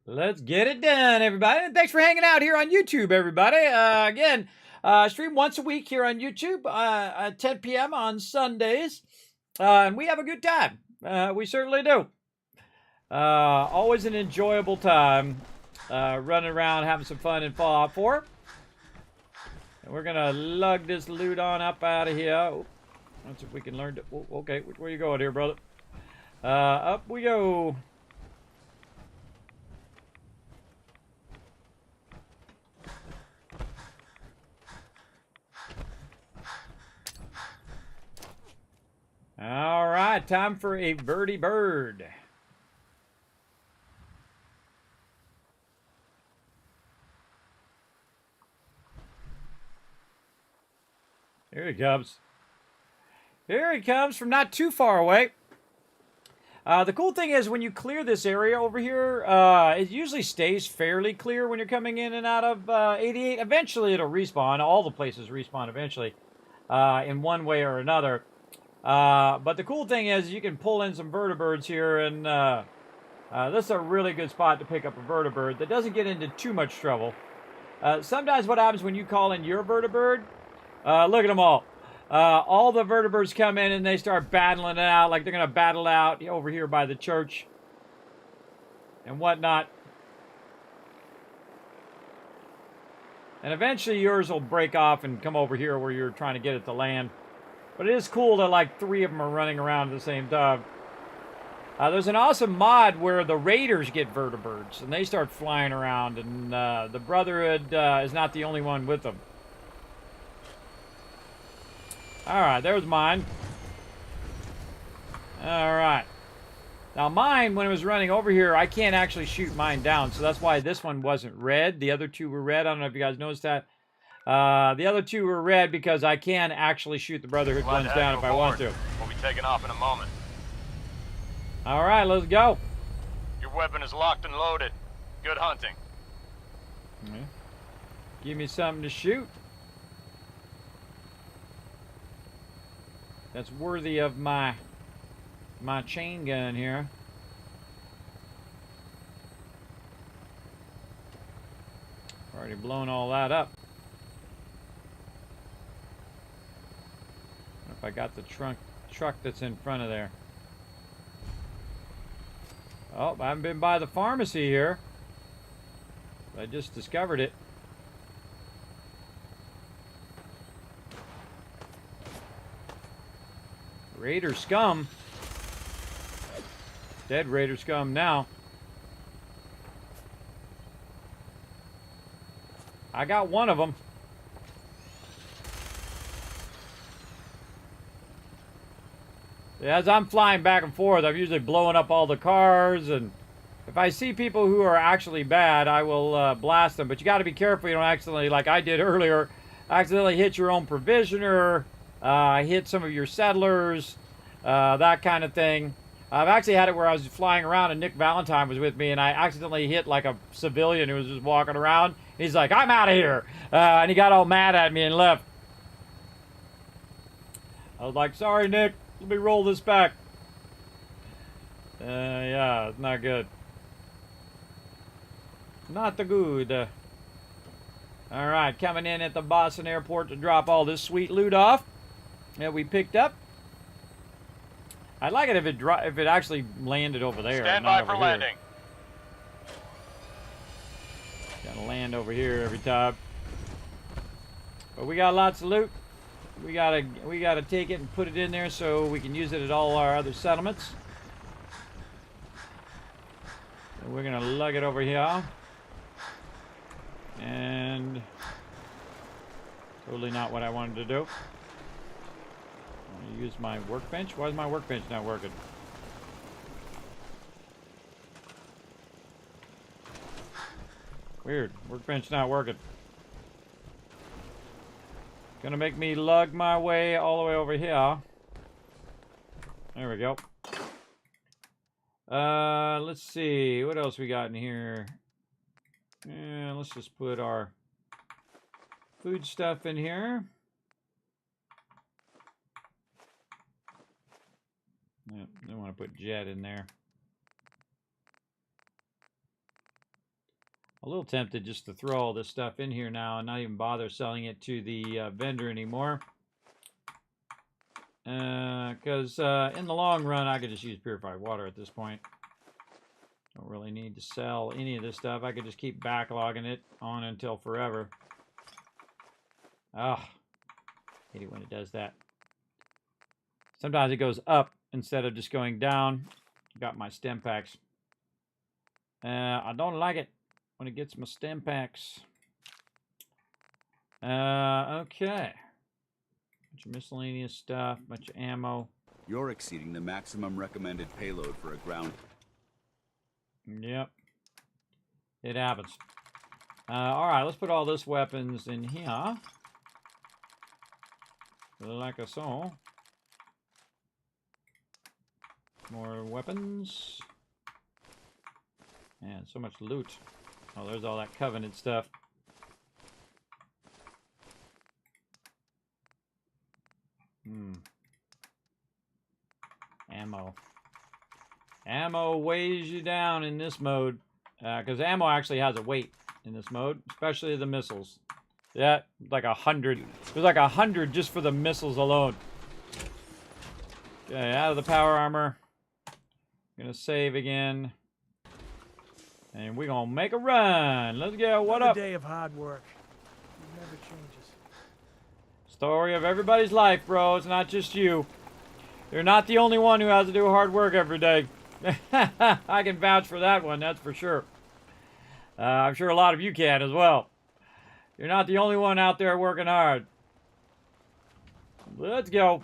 Let's get it done, everybody. And thanks for hanging out here on YouTube, everybody. Again, stream once a week here on YouTube at 10 p.m. on Sundays. And we have a good time. We certainly do. Always an enjoyable time. Running around, having some fun in Fallout 4. And we're going to lug this loot on up out of here. Oh, let's see if we can learn to... Oh, okay, where you going here, brother? Up we go. All right, time for a birdie bird. Here he comes. Here he comes from not too far away. The cool thing is when you clear this area over here, it usually stays fairly clear when you're coming in and out of 88. Eventually it'll respawn. All the places respawn eventually in one way or another. But the cool thing is you can pull in some vertibirds here, and this is a really good spot to pick up a vertibird that doesn't get into too much trouble. Sometimes what happens when you call in your vertibird, look at them all. All the vertibirds come in and they start battling it out like they're going to battle out over here by the church and whatnot. And eventually yours will break off and come over here where you're trying to get it to land. But it is cool that like 3 of them are running around at the same time. There's an awesome mod where the raiders get vertibirds and they start flying around, and the Brotherhood is not the only one with them. Alright, there's mine. Alright. Now mine, when it was running over here, I can't actually shoot mine down, so that's why this one wasn't red. The other 2 were red. I don't know if you guys noticed that. The other 2 were red because I can actually shoot the Brotherhood ones down if I want to. We'll be taking off in a moment. All right, let's go. Your weapon is locked and loaded. Good hunting. Yeah. Give me something to shoot. That's worthy of my chain gun here. Already blown all that up. If I got the truck that's in front of there. Oh, I haven't been by the pharmacy here. I just discovered it. Raider scum. Dead Raider scum now. I got one of them. As I'm flying back and forth, I'm usually blowing up all the cars, and if I see people who are actually bad, I will blast them. But you got to be careful you don't accidentally, like I did earlier, accidentally hit your own provisioner, hit some of your settlers, that kind of thing. I've actually had it where I was flying around and Nick Valentine was with me, and I accidentally hit like a civilian who was just walking around. He's like, "I'm out of here," and he got all mad at me and left. I was like, "Sorry, Nick. Let me roll this back." Yeah, it's not good. Not the good. Alright, coming in at the Boston airport to drop all this sweet loot off that we picked up. I'd like it if it actually landed over there. Stand not by for over here. landing. Gotta land over here every time. But we got lots of loot. We gotta take it and put it in there so we can use it at all our other settlements. So we're gonna lug it over here. And totally not what I wanted to do. I'm gonna use my workbench. Why is my workbench not working? Weird. Workbench not working. Gonna make me lug my way all the way over here. There we go. Let's see. What else we got in here? Yeah, let's just put our food stuff in here. Yep, I want to put jet in there. A little tempted just to throw all this stuff in here now and not even bother selling it to the vendor anymore. Because in the long run, I could just use purified water at this point. Don't really need to sell any of this stuff. I could just keep backlogging it on until forever. Ah, hate it when it does that. Sometimes it goes up instead of just going down. Got my stem packs. I don't like it when it gets my stem packs. Okay. Bunch of miscellaneous stuff, bunch of ammo. You're exceeding the maximum recommended payload for a ground. Yep. It happens. Alright, let's put all this weapons in here. Like so. More weapons. Man, so much loot. Oh, there's all that Covenant stuff. Ammo. Ammo weighs you down in this mode. Because ammo actually has a weight in this mode. Especially the missiles. Yeah, like 100. There's like 100 just for the missiles alone. Okay, out of the power armor. Gonna save again. And we're gonna make a run. Let's go. What Another up? day of hard work. It never changes. Story of everybody's life, bro. It's not just you. You're not the only one who has to do hard work every day. I can vouch for that one, that's for sure. I'm sure a lot of you can as well. You're not the only one out there working hard. Let's go.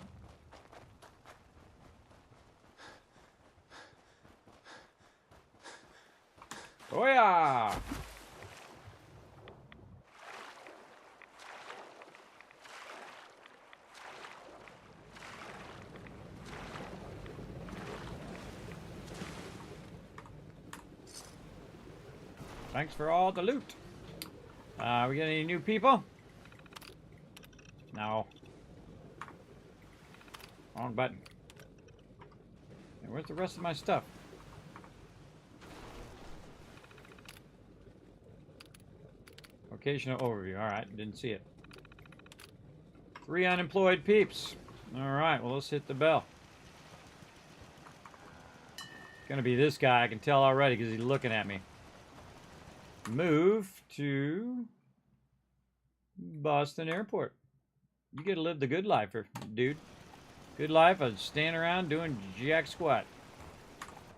Oh yeah! Thanks for all the loot. We got any new people? No. Wrong button. Hey, where's the rest of my stuff? Occasional overview. Alright, didn't see it. 3 unemployed peeps. Alright, well, let's hit the bell. It's gonna be this guy, I can tell already because he's looking at me. Move to Boston Airport. You get to live the good life, dude. Good life of standing around doing jack squat.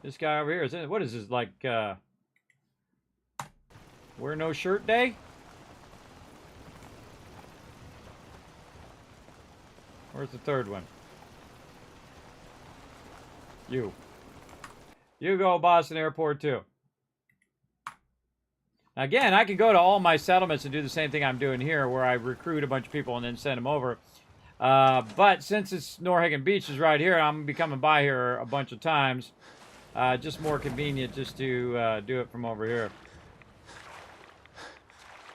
This guy over here, what is this, like, wear no shirt day? Where's the third one? You. You go Boston Airport, too. Again, I can go to all my settlements and do the same thing I'm doing here, where I recruit a bunch of people and then send them over. But since it's Norhagen Beach is right here, I'm going to be coming by here a bunch of times. Just more convenient just to do it from over here.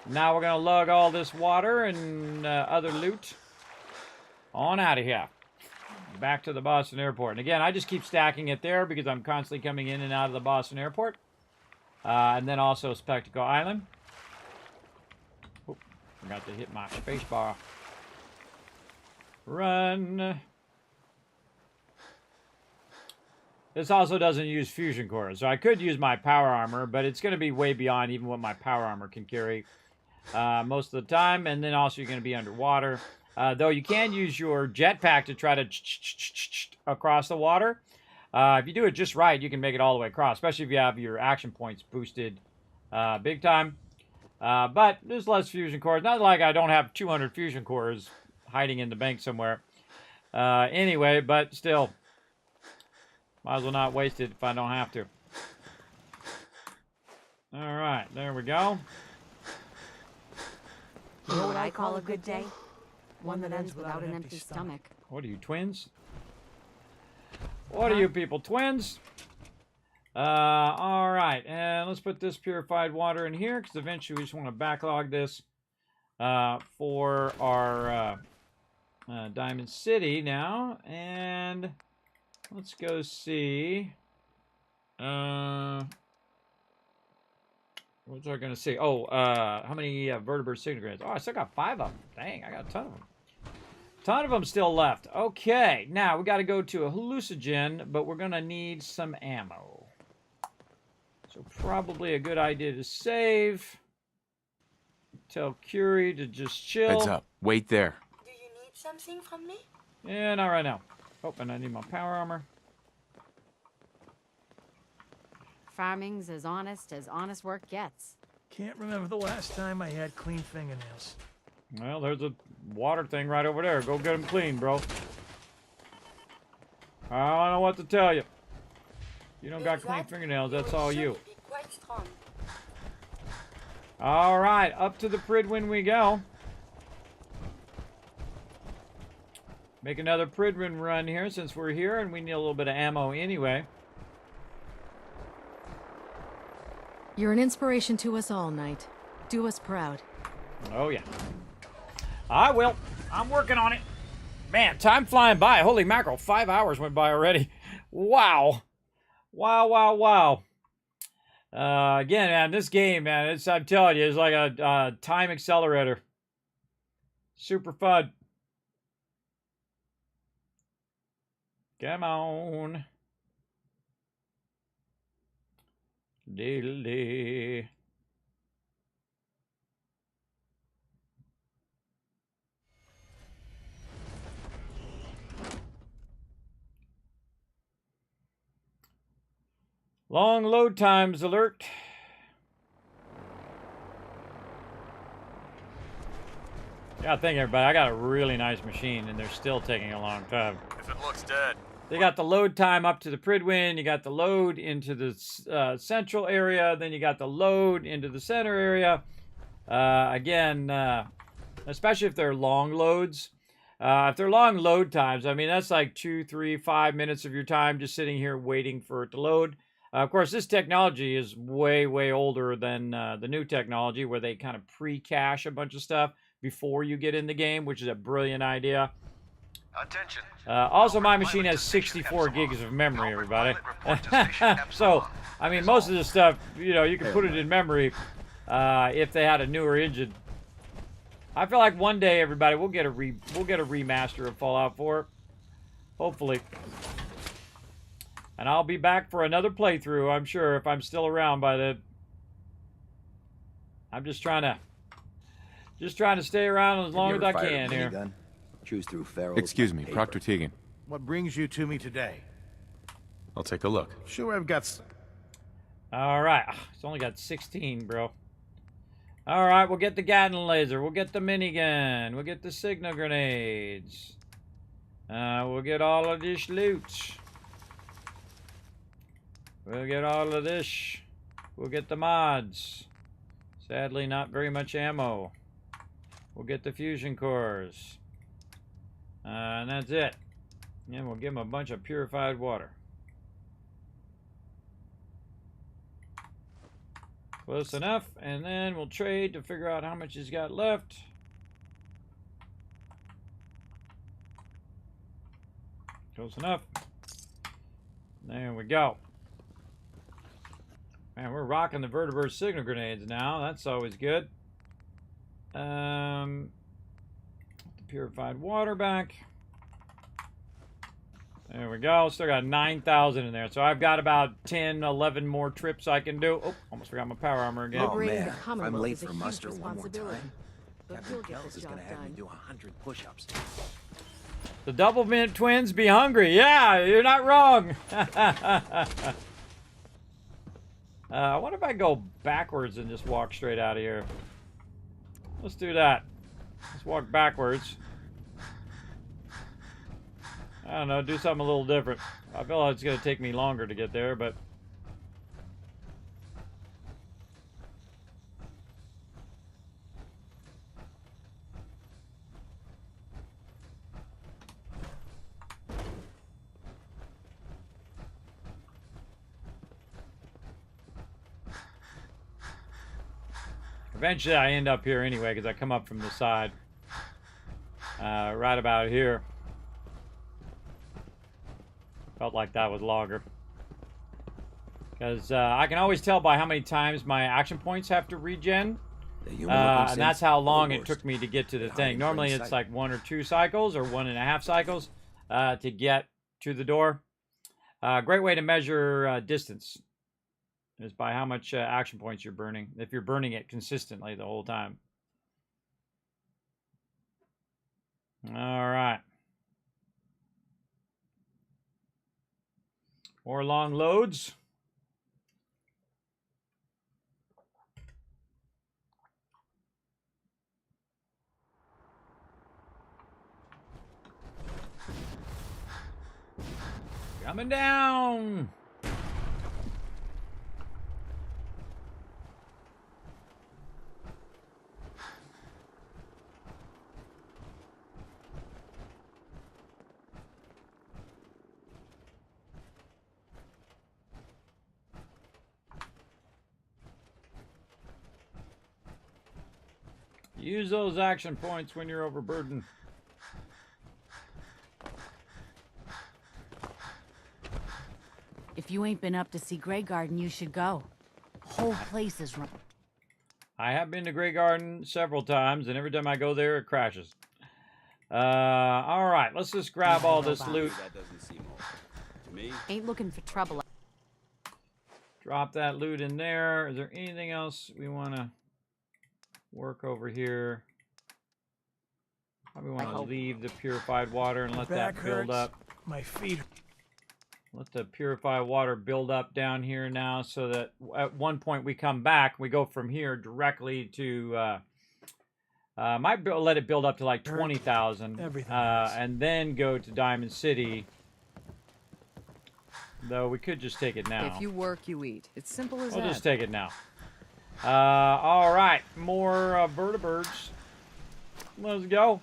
Now we're going to lug all this water and other loot on out of here. Back to the Boston Airport. And again, I just keep stacking it there because I'm constantly coming in and out of the Boston Airport. And then also Spectacle Island. Oh, forgot to hit my space bar. Run. This also doesn't use fusion cores, so I could use my power armor, but it's going to be way beyond even what my power armor can carry most of the time. And then also you're going to be underwater. Though you can use your jetpack to try to across the water. If you do it just right, you can make it all the way across, especially if you have your action points boosted big time. But there's less fusion cores. Not like I don't have 200 fusion cores hiding in the bank somewhere. Anyway, but still, might as well not waste it if I don't have to. All right, there we go. You know what I call a good day? One that ends without an empty stomach. What are you, twins? What are you people, twins? All right, and let's put this purified water in here because eventually we just want to backlog this for our Diamond City now. And let's go see. What was I going to say? Oh, how many vertebrate signal. Oh, I still got 5 of them. Dang, I got a ton of them. Ton of them still left. Okay, now we got to go to a hallucinogen, but we're going to need some ammo. So probably a good idea to save. Tell Curie to just chill. Heads up. Wait there. Do you need something from me? Yeah, not right now. Oh, and I need my power armor. Farming's as honest work gets. Can't remember the last time I had clean fingernails. Well, there's a water thing right over there. Go get them clean, bro. I don't know what to tell you. You don't got clean fingernails, that's all you. All right, up to the Pridwin we go. Make another Pridwin run here since we're here and we need a little bit of ammo anyway. You're an inspiration to us all, Knight. Do us proud. Oh, yeah. I will. I'm working on it. Man, time flying by. Holy mackerel, 5 hours went by already. Wow. Wow, wow, wow. Again, man, this game, man, I'm telling you, it's like a time accelerator. Super fun. Come on. Diddly. Long load times alert. Gotta thank everybody. I got a really nice machine and they're still taking a long time. If it looks dead. They got the load time up to the Pridwin. You got the load into the central area. Then you got the load into the center area. Again, especially if they're long loads. If they're long load times, I mean, that's like 2, 3, 5 minutes of your time just sitting here waiting for it to load. Of course, this technology is way, way older than the new technology where they kind of pre-cache a bunch of stuff before you get in the game, which is a brilliant idea. Attention. Also, my machine has 64 gigs of memory, everybody. So, I mean, most of this stuff, you know, you can put it in memory if they had a newer engine. I feel like one day, everybody, we'll get a remaster of Fallout 4. Hopefully. And I'll be back for another playthrough, I'm sure, if I'm still around by then. I'm just trying to stay around as long as I can here. Choose through Excuse me, Proctor Teagan. What brings you to me today? I'll take a look. Sure, I've got... All right. It's only got 16, bro. All right, we'll get the Gatling laser. We'll get the minigun. We'll get the signal grenades. We'll get all of this loot. We'll get all of this. We'll get the mods. Sadly, not very much ammo. We'll get the fusion cores. And that's it. And we'll give him a bunch of purified water. Close enough. And then we'll trade to figure out how much he's got left. Close enough. There we go. Man, we're rocking the vertebrate signal grenades now. That's always good. The purified water back. There we go. Still got 9,000 in there. So I've got about 10, 11 more trips I can do. Oh, almost forgot my power armor again. Oh, man. If I'm late for muster one more time, Captain Kells is going to have me do 100 push-ups. The double mint twins be hungry. Yeah, you're not wrong. I wonder if I go backwards and just walk straight out of here. Let's do that. Let's walk backwards. I don't know, do something a little different. I feel like it's going to take me longer to get there, but... Eventually I end up here anyway, because I come up from the side. Right about here. Felt like that was longer. Because I can always tell by how many times my action points have to regen. And that's how long it took me to get to the thing. Normally it's like 1 or 2 cycles, or 1.5 cycles to get to the door. Great way to measure distance is by how much action points you're burning, if you're burning it consistently the whole time. All right. More long loads. Coming down. Use those action points when you're overburdened. If you ain't been up to see Grey Garden, you should go. Whole place is run. I have been to Grey Garden several times, and every time I go there, it crashes. All right, let's just grab all this loot. That doesn't seem old. To me, Ain't looking for trouble. Drop that loot in there. Is there anything else we want to work over here? Probably want to leave the purified water and let that build up. My feet. Let the purified water build up down here now, so that at one point we come back, we go from here directly to, might let it build up to like 20,000, and then go to Diamond City. Though we could just take it now. If you work, you eat. It's simple as that. We'll just take it now. All right, more vertebrates. Let's go.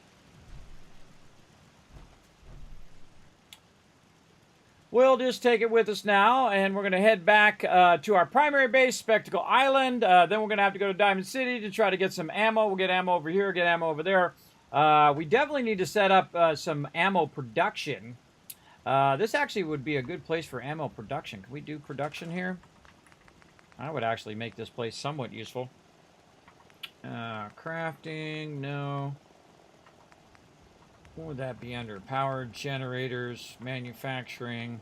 we'll just take it with us now, and we're going to head back to our primary base, Spectacle Island. Then we're going to have to go to Diamond City to try to get some ammo. We'll get ammo over here, get ammo over there. We definitely need to set up some ammo production. This actually would be a good place for ammo production. Can we do production here? I would actually make this place somewhat useful. Crafting, no. What would that be under? Power generators, manufacturing.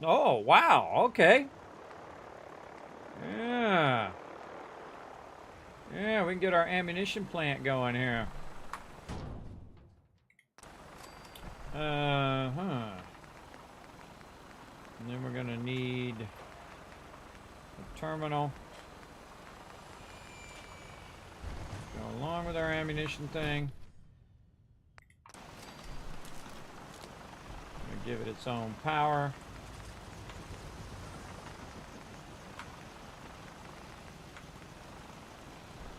Oh, wow, okay. Yeah. Yeah, we can get our ammunition plant going here. And then we're gonna need a terminal. Go along with our ammunition thing. Give it its own power.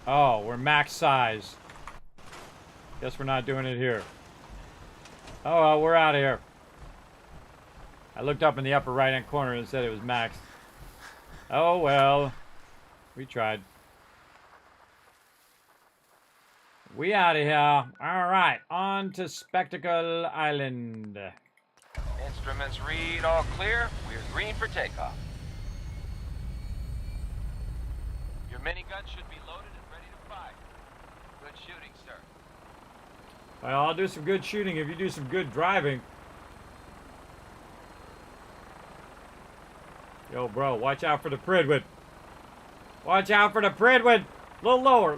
Oh, we're max size. Guess we're not doing it here. Oh, well, we're out of here. I looked up in the upper right-hand corner and said it was max. Oh, well. We tried. We out of here. All right, on to Spectacle Island. Instruments read all clear. We're green for takeoff. Your minigun should be loaded and ready to fire. Good shooting, sir. Well, I'll do some good shooting if you do some good driving. Yo, bro, watch out for the Pridwood. Watch out for the Pridwood. Little lower,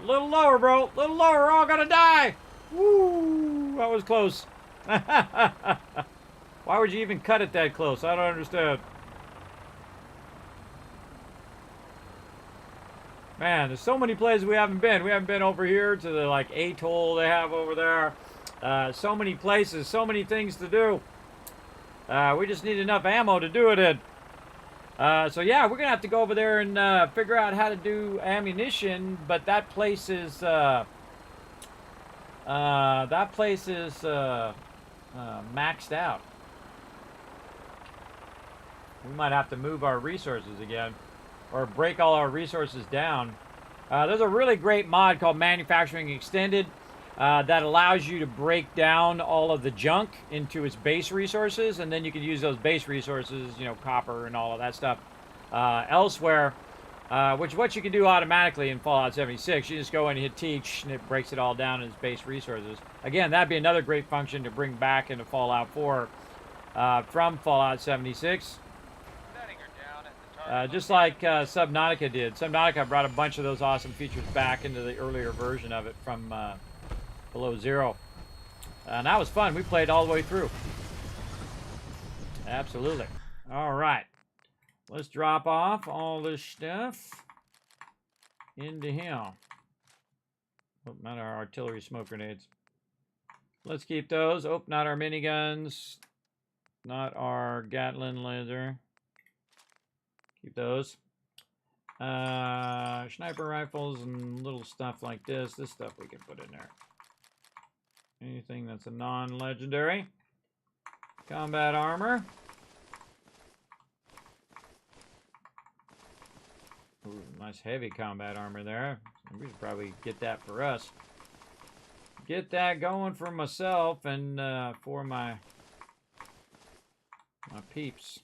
bro. Little lower, we're all gonna die. Woo, that was close. Why would you even cut it that close? I don't understand. Man, there's so many places we haven't been. We haven't been over here to the, like, atoll they have over there. So many places, so many things to do. We just need enough ammo to do it in. So yeah, we're gonna have to go over there and figure out how to do ammunition, but that place is maxed out. We might have to move our resources again, or break all our resources down. There's a really great mod called Manufacturing Extended that allows you to break down all of the junk into its base resources, and then you can use those base resources, you know, copper and all of that stuff, elsewhere, which is what you can do automatically in Fallout 76. You just go in and hit teach, and it breaks it all down in its base resources. Again, that'd be another great function to bring back into Fallout 4 from Fallout 76. Just like Subnautica did. Subnautica brought a bunch of those awesome features back into the earlier version of it from Below Zero. And that was fun. We played all the way through. Absolutely. All right. Let's drop off all this stuff into here. Oh, not our artillery smoke grenades. Let's keep those. Oh, not our miniguns. Not our Gatling laser. Keep those. Sniper rifles and little stuff like this. This stuff we can put in there. Anything that's a non-legendary. Combat armor. Ooh, nice heavy combat armor there. We should probably get that for us. Get that going for myself and for my peeps.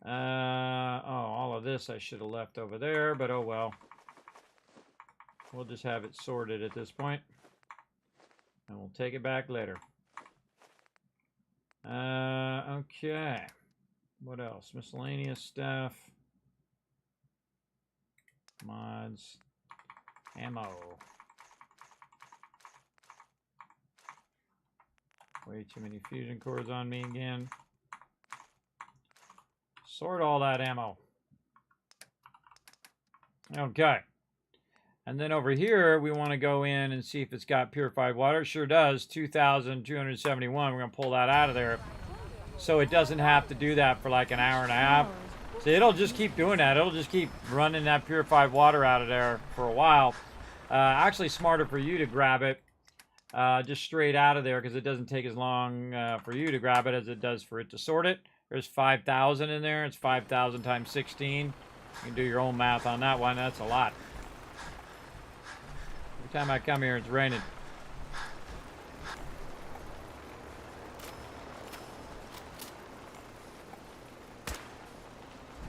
Oh, all of this I should have left over there, but oh well. We'll just have it sorted at this point. And we'll take it back later. Okay. What else? Miscellaneous stuff. Mods. Ammo. Way too many fusion cores on me again. Sort all that ammo. Okay. And then over here, we want to go in and see if it's got purified water. It sure does. 2,271. We're going to pull that out of there. So it doesn't have to do that for like an hour and a half. So it'll just keep doing that. It'll just keep running that purified water out of there for a while. Actually, smarter for you to grab it just straight out of there because it doesn't take as long for you to grab it as it does for it to sort it. There's 5,000 in there. It's 5,000 times 16. You can do your own math on that one. That's a lot. Every time I come here, it's raining.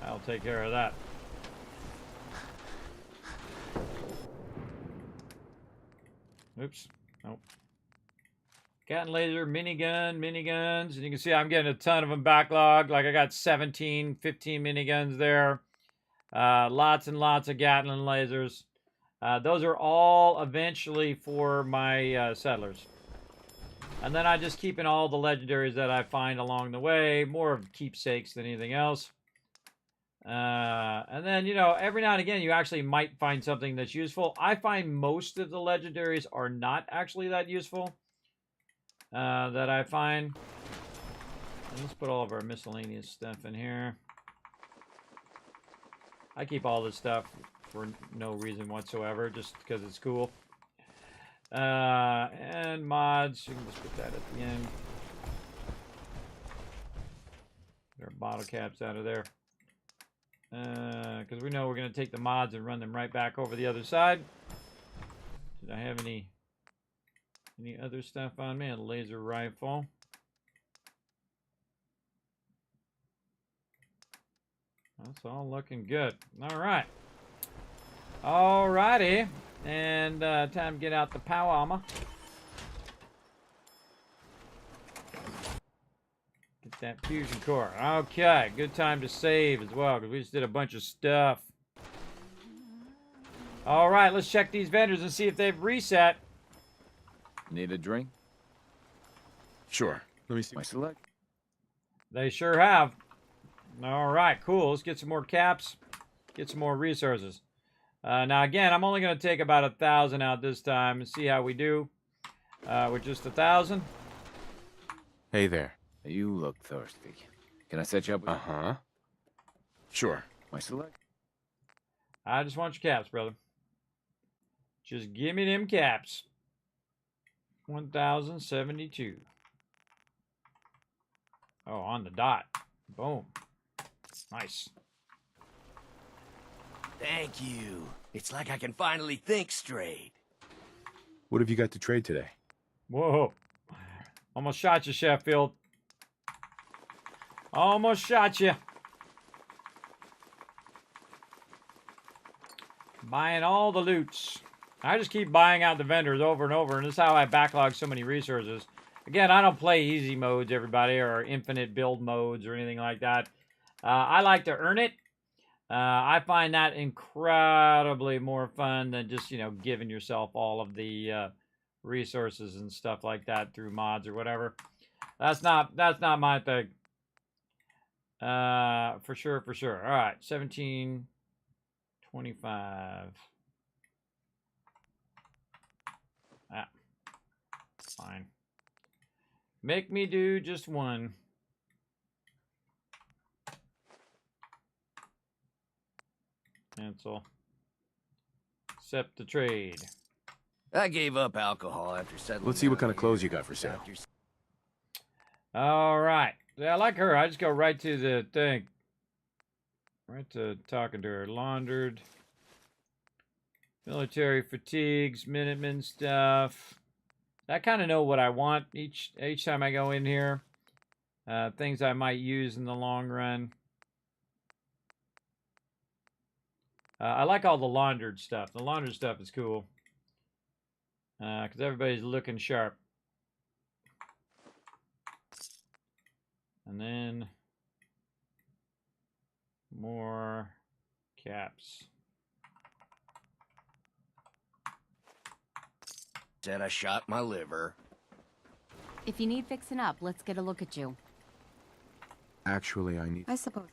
I'll take care of that. Oops. Nope. Cat and laser, miniguns. And you can see I'm getting a ton of them backlogged. Like I got 17, 15 miniguns there. Lots and lots of Gatling lasers. Those are all eventually for my settlers. And then I just keep in all the legendaries that I find along the way. More of keepsakes than anything else. And then, you know, every now and again, you actually might find something that's useful. I find most of the legendaries are not actually that useful. That I find. And let's put all of our miscellaneous stuff in here. I keep all this stuff for no reason whatsoever, just because it's cool. And mods, you can just put that at the end. There are bottle caps out of there. Because we know we're going to take the mods and run them right back over the other side. Did I have any other stuff on me? A laser rifle. That's all looking good. All right. All righty. And time to get out the power armor. Get that fusion core. Okay. Good time to save as well, because we just did a bunch of stuff. All right. Let's check these vendors and see if they've reset. Need a drink? Sure. Let me see. My select. They sure have. All right, cool. Let's get some more caps. Get some more resources. Now, again, I'm only going to take about 1,000 out this time and see how we do with just 1,000. Hey there. You look thirsty. Can I set you up with... Uh-huh. Sure. My select. I just want your caps, brother. Just give me them caps. 1,072. Oh, on the dot. Boom. Nice. Thank you. It's like I can finally think straight. What have you got to trade today? Whoa. Almost shot you, Sheffield. Almost shot you. Buying all the loots. I just keep buying out the vendors over and over, and this is how I backlog so many resources. Again, I don't play easy modes, everybody, or infinite build modes or anything like that. I like to earn it. I find that incredibly more fun than just, you know, giving yourself all of the resources and stuff like that through mods or whatever. That's not my thing. For sure. All right, 1725. Ah, fine. Make me do just one. Cancel. Accept the trade. I gave up alcohol after settling. Let's see what kind of clothes you got for sale. All right. Yeah, I like her. I just go right to the thing. Right to talking to her. Laundered. Military fatigues, Minutemen stuff. I kind of know what I want each time I go in here. Things I might use in the long run. I like all the laundered stuff. The laundered stuff is cool. Because everybody's looking sharp. And then more caps. Said I shot my liver. If you need fixing up, let's get a look at you. Actually, I need... I suppose.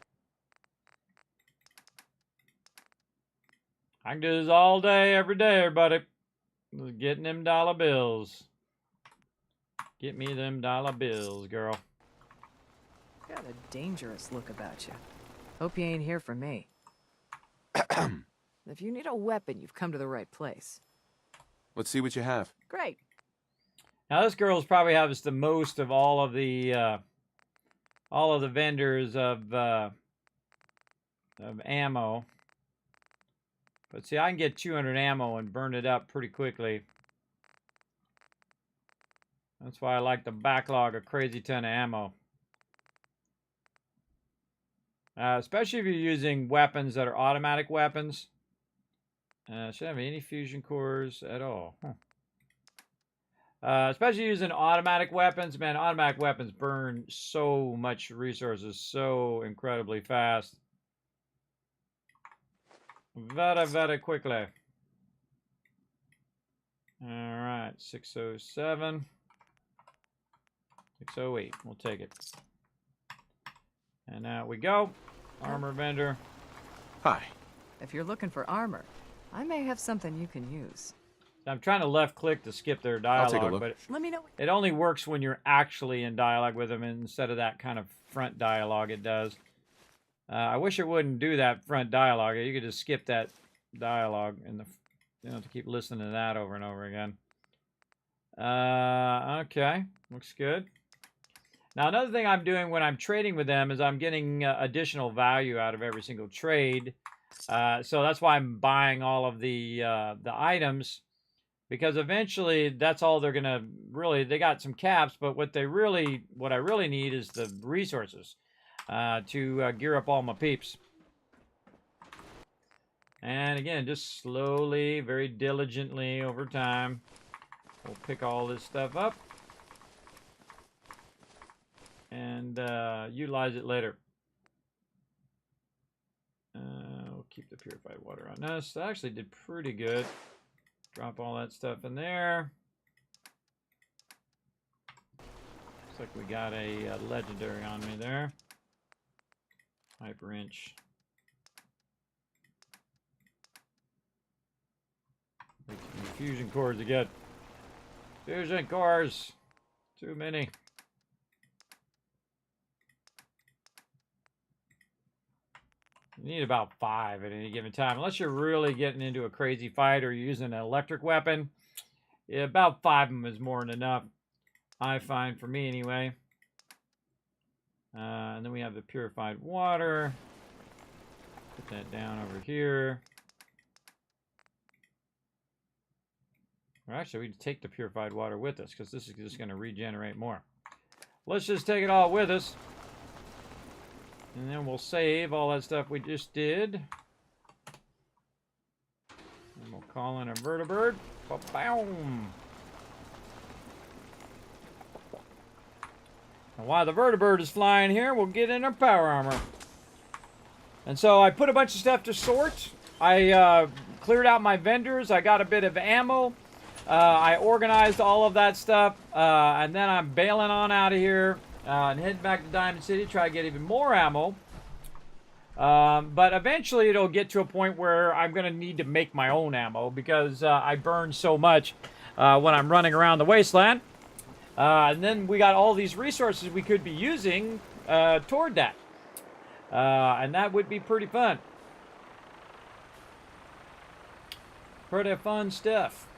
I can do this all day, every day, everybody. Getting them dollar bills. Get me them dollar bills, girl. Got a dangerous look about you. Hope you ain't here for me. If you need a weapon, you've come to the right place. Let's see what you have. Great. Now this girl's probably has the most of all of the vendors of ammo. But see, I can get 200 ammo and burn it up pretty quickly. That's why I like to backlog a crazy ton of ammo. Especially if you're using weapons that are automatic weapons. Shouldn't have any fusion cores at all. Especially using automatic weapons. Man, automatic weapons burn so much resources so incredibly fast. Very quickly. Alright, 607. 608. We'll take it. And out we go. Armor vendor. Hi. If you're looking for armor, I may have something you can use. I'm trying to left click to skip their I'll take a dialogue, look. but Let me know. it only works when you're actually in dialogue with them instead of that kind of front dialogue it does. I wish it wouldn't do that front dialogue. You could just skip that dialogue and you don't have to keep listening to that over and over again. Okay, looks good. Now another thing I'm doing when I'm trading with them is I'm getting additional value out of every single trade. So that's why I'm buying all of the items, because eventually that's all they're gonna really. They got some caps, but what I really need is the resources to gear up all my peeps. And again, just slowly, very diligently over time, we'll pick all this stuff up and utilize it later. We'll keep the purified water on us. That actually did pretty good. Drop all that stuff in there. Looks like we got a legendary on me there. Hyper inch. Make some fusion cores again. Fusion cores. Too many. You need about 5 at any given time. Unless you're really getting into a crazy fight or you're using an electric weapon. Yeah, about 5 of them is more than enough. I find, for me anyway. And then we have the purified water. Put that down over here. Or actually, we take the purified water with us because this is just going to regenerate more. Let's just take it all with us. And then we'll save all that stuff we just did. And we'll call in a vertibird. Ba-boom! And while the vertibird is flying here, we'll get in our power armor. And so I put a bunch of stuff to sort. I cleared out my vendors. I got a bit of ammo. I organized all of that stuff. And then I'm bailing on out of here. And head back to Diamond City, try to get even more ammo. But eventually it'll get to a point where I'm going to need to make my own ammo because I burn so much when I'm running around the wasteland. And then we got all these resources we could be using toward that. And that would be pretty fun. Pretty fun stuff.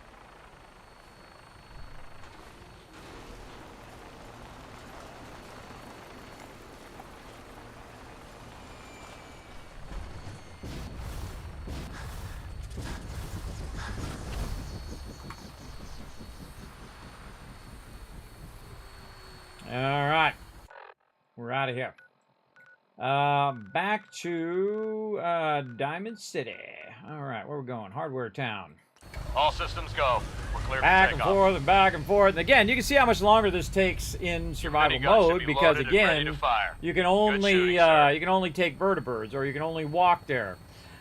All right, we're out of here. Back to Diamond City. All right, where are we going? Hardware Town. All systems go. We're clear Back for and takeoff. forth and back and forth. And again, you can see how much longer this takes in survival mode because again, you can only take vertibirds or you can only walk there.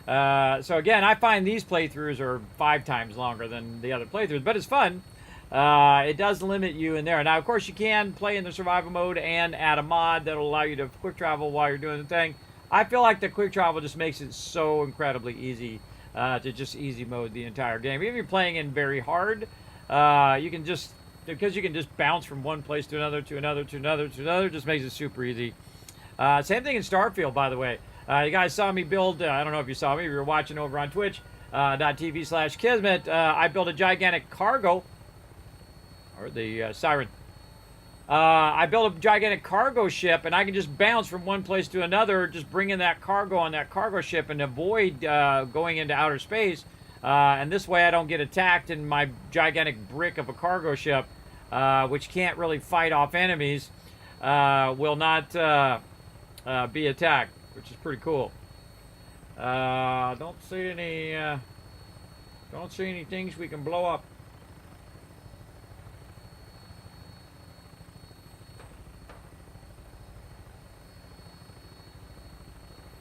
So again, I find these playthroughs are 5 times longer than the other playthroughs, but it's fun. It does limit you in there. Now, of course, you can play in the survival mode and add a mod that'll allow you to quick travel while you're doing the thing. I feel like the quick travel just makes it so incredibly easy to just easy mode the entire game. Even if you're playing in very hard, you can just, because you can just bounce from one place to another, to another, to another, to another, just makes it super easy. Same thing in Starfield, by the way. You guys saw me build, I don't know if you saw me, if you were watching over on Twitch, .tv/Kismet, I built a gigantic cargo. Or the siren. I built a gigantic cargo ship, and I can just bounce from one place to another, just bring in that cargo on that cargo ship and avoid going into outer space. And this way I don't get attacked in my gigantic brick of a cargo ship, which can't really fight off enemies, will not be attacked, which is pretty cool. Don't see any things we can blow up.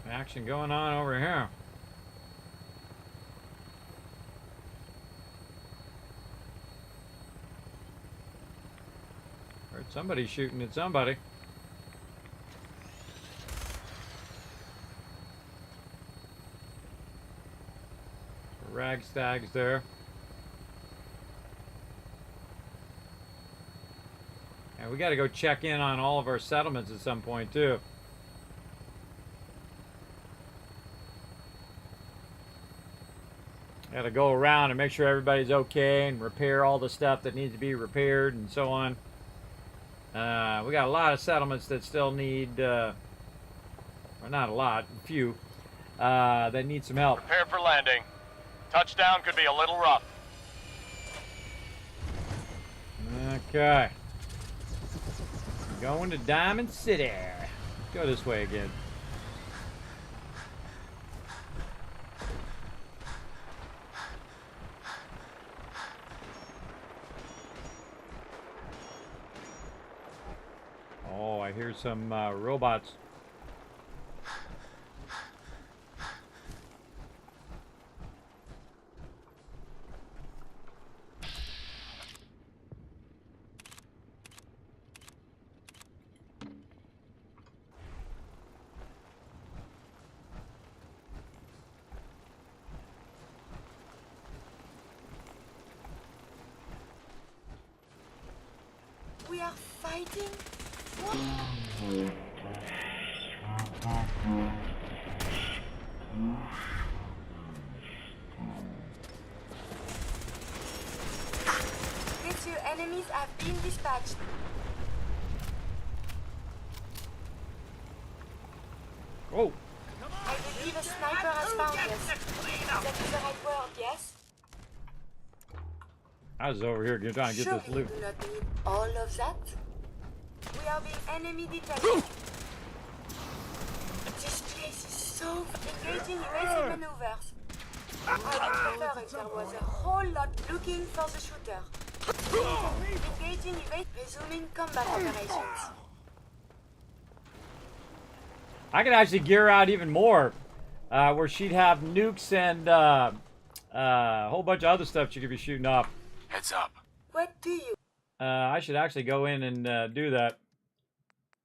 Action going on over here. Heard somebody shooting at somebody. Ragstags there. And we got to go check in on all of our settlements at some point too. Got to go around and make sure everybody's okay and repair all the stuff that needs to be repaired and so on. We got a lot of settlements that still need, or not a lot, a few, that need some help. Prepare for landing. Touchdown could be a little rough. Okay. Going to Diamond City. Go this way again. Oh, I hear some robots. We are fighting? What? These two enemies have been dispatched. Oh. I believe a sniper has found us. That is the right word, yes? I was over here trying to get this loot. We do not need all of that. We are being enemy detected. This place is so engaging evasive maneuvers. I would prefer if there was a whole lot looking for the shooter. Engaging evasive, resuming combat operations. I could actually gear out even more, where she'd have nukes and a whole bunch of other stuff she could be shooting off. Heads up. What do you? I should actually go in and do that.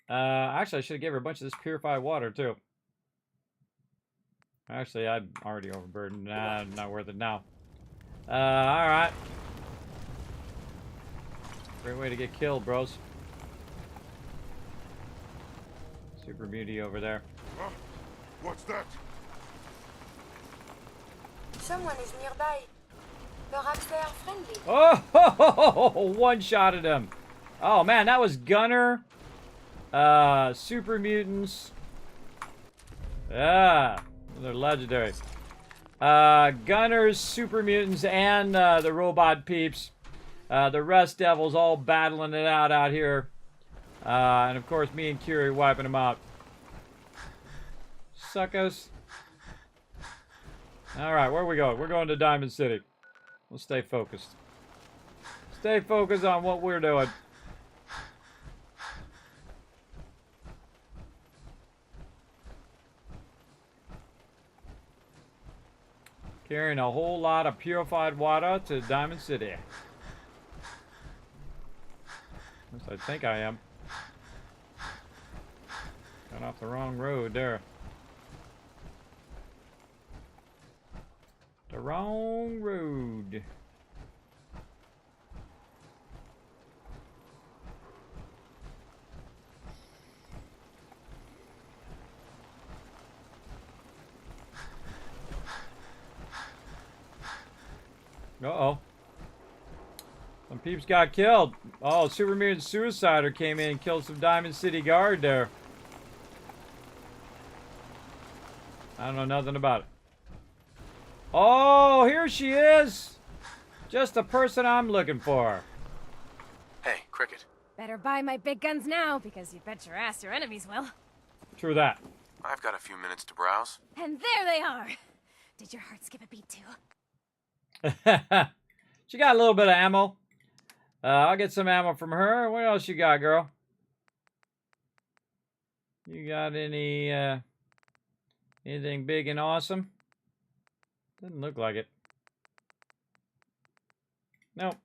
Actually, I should have gave her a bunch of this purified water too. Actually, I'm already overburdened. Nah, not worth it now. All right. Great way to get killed, bros. Super beauty over there. What's that? Someone is nearby. Perhaps they are friendly. Oh, one shot at him. Oh man, that was Gunner. Super mutants. Yeah, they're legendary. Gunners, super mutants, and the robot peeps. The rest devils all battling it out here. And of course, me and Curie wiping them out. Suckers. Alright, where are we going? We're going to Diamond City. We'll stay focused. Stay focused on what we're doing. Carrying a whole lot of purified water to Diamond City. At least I think I am. Got off the wrong road there. The wrong road. Uh-oh. Some peeps got killed. Oh, Super Mutant Suicider came in and killed some Diamond City Guard there. I don't know nothing about it. Oh, here she is. Just the person I'm looking for. Hey, Cricket. Better buy my big guns now, because you bet your ass your enemies will. True that. I've got a few minutes to browse. And there they are. Did your heart skip a beat too? She got a little bit of ammo. I'll get some ammo from her. What else you got, girl? You got any, anything big and awesome? Doesn't look like it. Nope.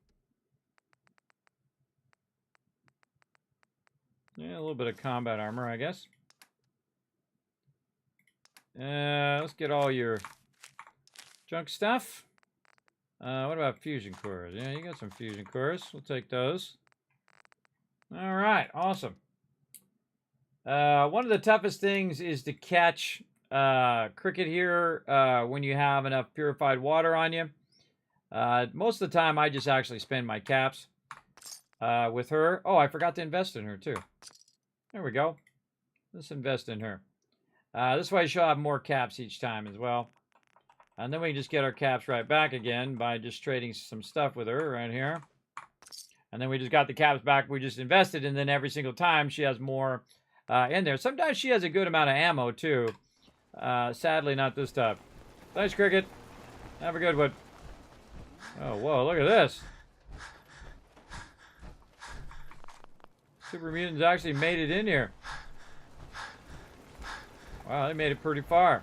Yeah, a little bit of combat armor, I guess. Let's get all your junk stuff. What about fusion cores? Yeah, you got some fusion cores. We'll take those. All right, awesome. One of the toughest things is to catch cricket here when you have enough purified water on you. Most of the time, I just actually spend my caps with her. Oh, I forgot to invest in her, too. There we go. Let's invest in her. This way she'll have more caps each time as well. And then we can just get our caps right back again by just trading some stuff with her right here. And then we just got the caps back we just invested, and then every single time she has more in there. Sometimes she has a good amount of ammo, too. Sadly, not this time. Thanks, Cricket. Have a good one. Oh, whoa, look at this. Super Mutants actually made it in here. Wow, they made it pretty far.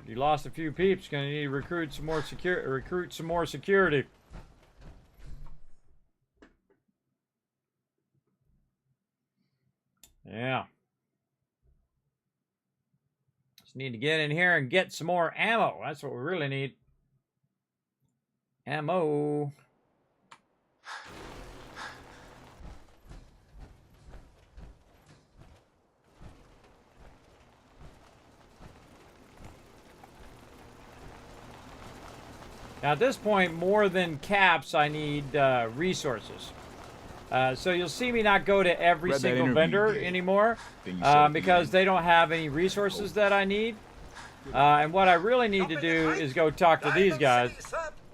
You lost a few peeps. Gonna need to recruit some more security. Yeah. Just need to get in here and get some more ammo. That's what we really need. Ammo. Now at this point, more than caps, I need resources. So you'll see me not go to every single vendor anymore because they don't have any resources that I need. And what I really need to do is go talk to these guys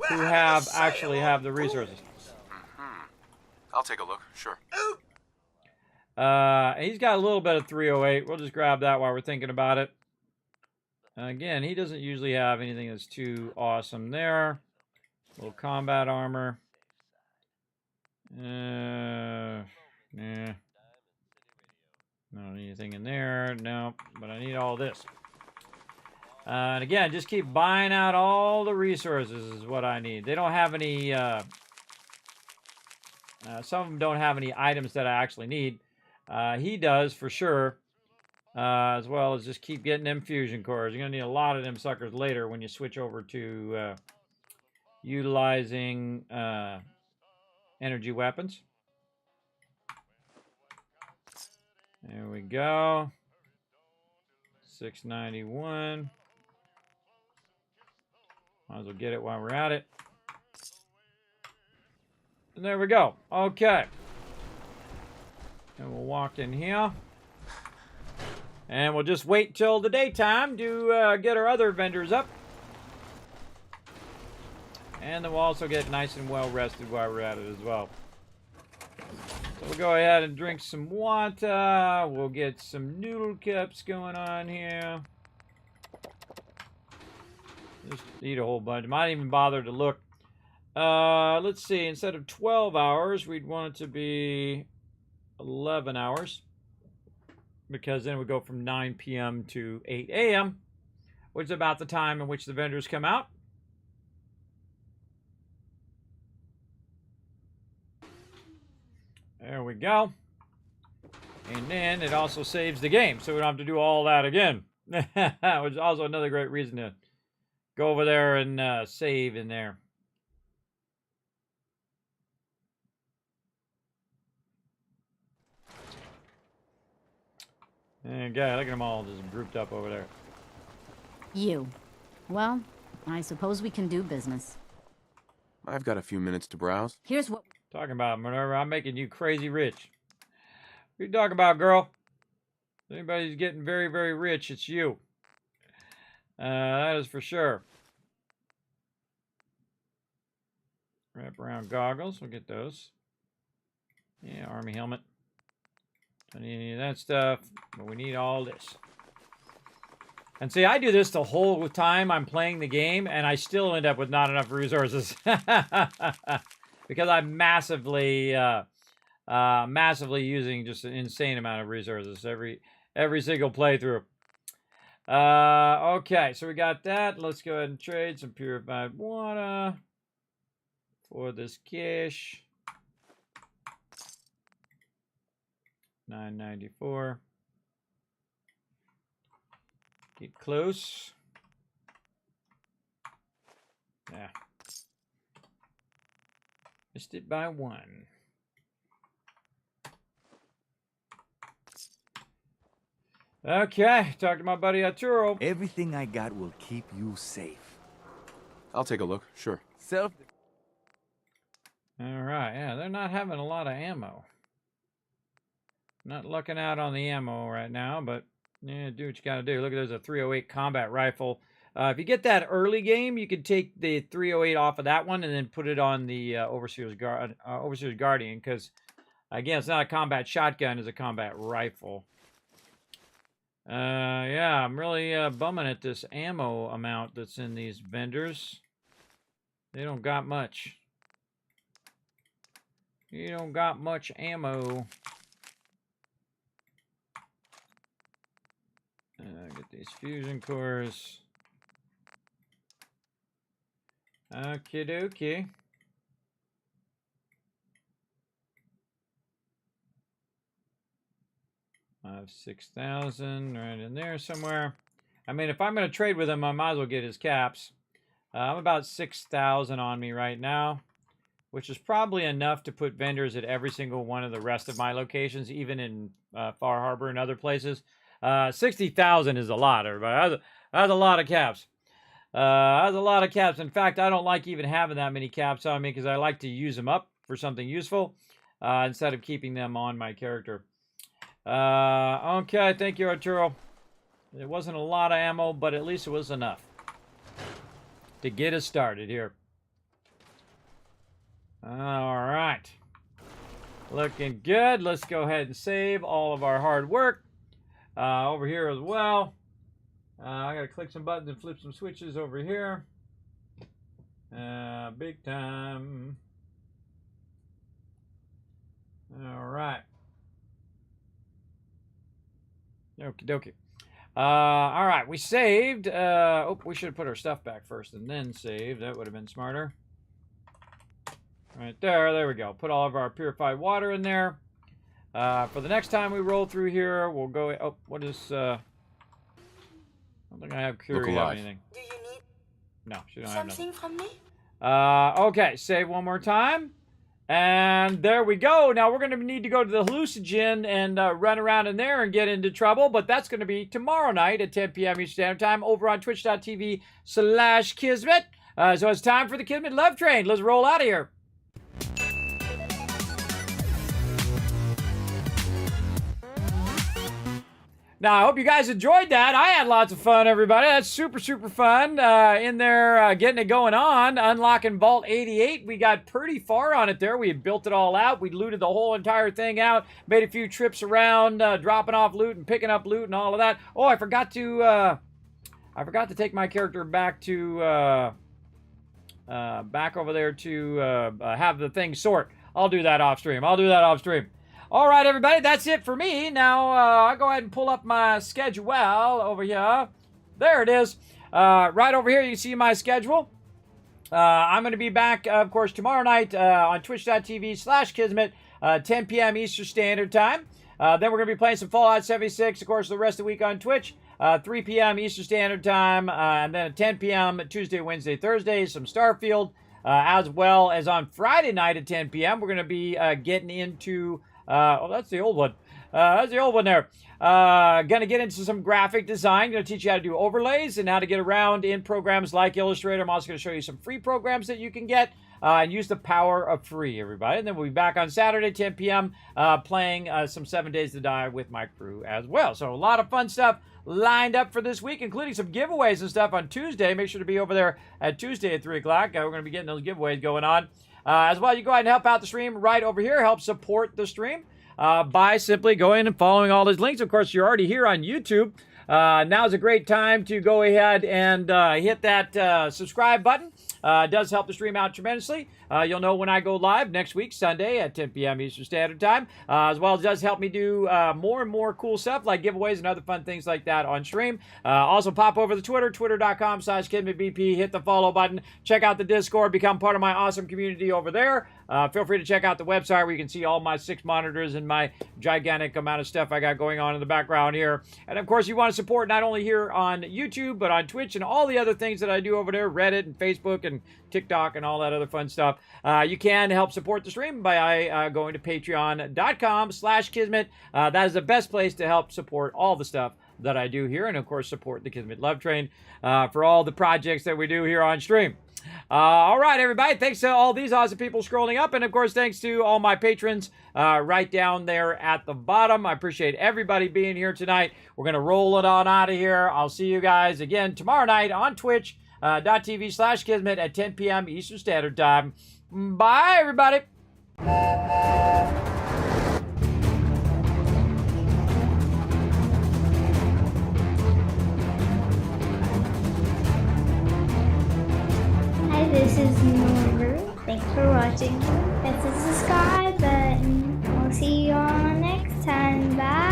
who actually have the resources. I'll take a look, sure. He's got a little bit of 308. We'll just grab that while we're thinking about it. Again, he doesn't usually have anything that's too awesome there. A little combat armor. Nah. Not anything in there. No, but I need all this. And again, just keep buying out all the resources is what I need. They don't have any... some of them don't have any items that I actually need. He does, for sure. As well as just keep getting them fusion cores. You're going to need a lot of them suckers later when you switch over to utilizing energy weapons. There we go. 691. Might as well get it while we're at it. And there we go. Okay. And we'll walk in here. And we'll just wait till the daytime to get our other vendors up. And then we'll also get nice and well rested while we're at it as well. So we'll go ahead and drink some water. We'll get some noodle cups going on here. Just eat a whole bunch. Might even bother to look. Let's see. Instead of 12 hours, we'd want it to be 11 hours. Because then we go from 9 p.m. to 8 a.m., which is about the time in which the vendors come out. There we go. And then it also saves the game, so we don't have to do all that again. Which is also another great reason to go over there and save in there. Okay, look at them all just grouped up over there. You. Well, I suppose we can do business. I've got a few minutes to browse. Here's what... Talking about, Minerva, I'm making you crazy rich. What are you talking about, girl? If anybody's getting very, very rich, it's you. That is for sure. Wrap around goggles, we'll get those. Yeah, army helmet. Don't need any of that stuff, but we need all this. And see, I do this the whole time I'm playing the game, and I still end up with not enough resources. Because I'm massively using just an insane amount of resources every single playthrough. Okay, so we got that. Let's go ahead and trade some purified water for this cash. $9.94. Get close. Yeah. Missed it by 1. Okay, talk to my buddy Arturo. Everything I got will keep you safe. I'll take a look, sure. Self. All right, yeah, they're not having a lot of ammo. Not looking out on the ammo right now, but yeah, do what you gotta do. Look, there's a 308 combat rifle. If you get that early game, you can take the 308 off of that one and then put it on the Overseer's Guardian, because again, it's not a combat shotgun; it's a combat rifle. Yeah, I'm really bumming at this ammo amount that's in these vendors. They don't got much. You don't got much ammo. Get these fusion cores. Okie dokie. I have 6,000 right in there somewhere. I mean, if I'm going to trade with him, I might as well get his caps. I'm about 6,000 on me right now, which is probably enough to put vendors at every single one of the rest of my locations, even in Far Harbor and other places. 60,000 is a lot, everybody. That's a lot of caps. That's a lot of caps. In fact, I don't like even having that many caps on me because I like to use them up for something useful instead of keeping them on my character. Okay, thank you, Arturo. It wasn't a lot of ammo, but at least it was enough to get us started here. All right. Looking good. Let's go ahead and save all of our hard work. Over here as well. I gotta click some buttons and flip some switches over here. Big time. All right. Okie dokie. All right, we saved. Oh, we should have put our stuff back first and then save. That would have been smarter. Right there. There we go. Put all of our purified water in there. For the next time we roll through here, we'll go... Oh, what is... I don't think I have Curie or anything. Do you need No, she don't have something nothing. from me? Okay, save one more time. And there we go. Now we're going to need to go to the hallucinogen and run around in there and get into trouble. But that's going to be tomorrow night at 10 p.m. Eastern Standard Time over on twitch.tv/Kismet. So it's time for the Kismet Love Train. Let's roll out of here. Now, I hope you guys enjoyed that. I had lots of fun, everybody. That's super, super fun in there getting it going on. Unlocking Vault 88. We got pretty far on it there. We had built it all out. We looted the whole entire thing out. Made a few trips around, dropping off loot and picking up loot and all of that. Oh, I forgot to take my character back to back over there to have the thing sort. I'll do that off stream. All right, everybody, that's it for me. Now, I'll go ahead and pull up my schedule over here. There it is. Right over here, you can see my schedule. I'm going to be back, of course, tomorrow night on twitch.tv/Kismet, 10 p.m. Eastern Standard Time. Then we're going to be playing some Fallout 76, of course, the rest of the week on Twitch. 3 p.m. Eastern Standard Time, and then at 10 p.m. Tuesday, Wednesday, Thursday, some Starfield, as well as on Friday night at 10 p.m. We're going to be getting into Oh, that's the old one. That's the old one there. Gonna get into some graphic design. Gonna teach you how to do overlays and how to get around in programs like Illustrator. I'm also gonna show you some free programs that you can get. And use the power of free, everybody. And then we'll be back on Saturday, 10 p.m., playing some 7 Days to Die with my crew as well. So a lot of fun stuff lined up for this week, including some giveaways and stuff on Tuesday. Make sure to be over there at Tuesday at 3 o'clock. We're going to be getting those giveaways going on. As well, you go ahead and help out the stream right over here. Help support the stream by simply going and following all those links. Of course, you're already here on YouTube. Now's a great time to go ahead and hit that subscribe button. It does help the stream out tremendously. You'll know when I go live next week, Sunday at 10 p.m. Eastern Standard Time. As well as does help me do more and more cool stuff like giveaways and other fun things like that on stream. Also pop over to Twitter, twitter.com/KismetBP. Hit the follow button. Check out the Discord. Become part of my awesome community over there. Feel free to check out the website where you can see all my 6 monitors and my gigantic amount of stuff I got going on in the background here. And of course, you want to support not only here on YouTube, but on Twitch and all the other things that I do over there, Reddit and Facebook and TikTok and all that other fun stuff. You can help support the stream by going to patreon.com/Kismet. That is the best place to help support all the stuff that I do here. And of course, support the Kismet Love Train for all the projects that we do here on stream. All right, everybody. Thanks to all these awesome people scrolling up. And, of course, thanks to all my patrons right down there at the bottom. I appreciate everybody being here tonight. We're going to roll it on out of here. I'll see you guys again tomorrow night on twitch.tv/Kismet at 10 p.m. Eastern Standard Time. Bye, everybody. Hi, this is Norbert. Thanks for watching. Hit the subscribe button. We'll see you all next time. Bye.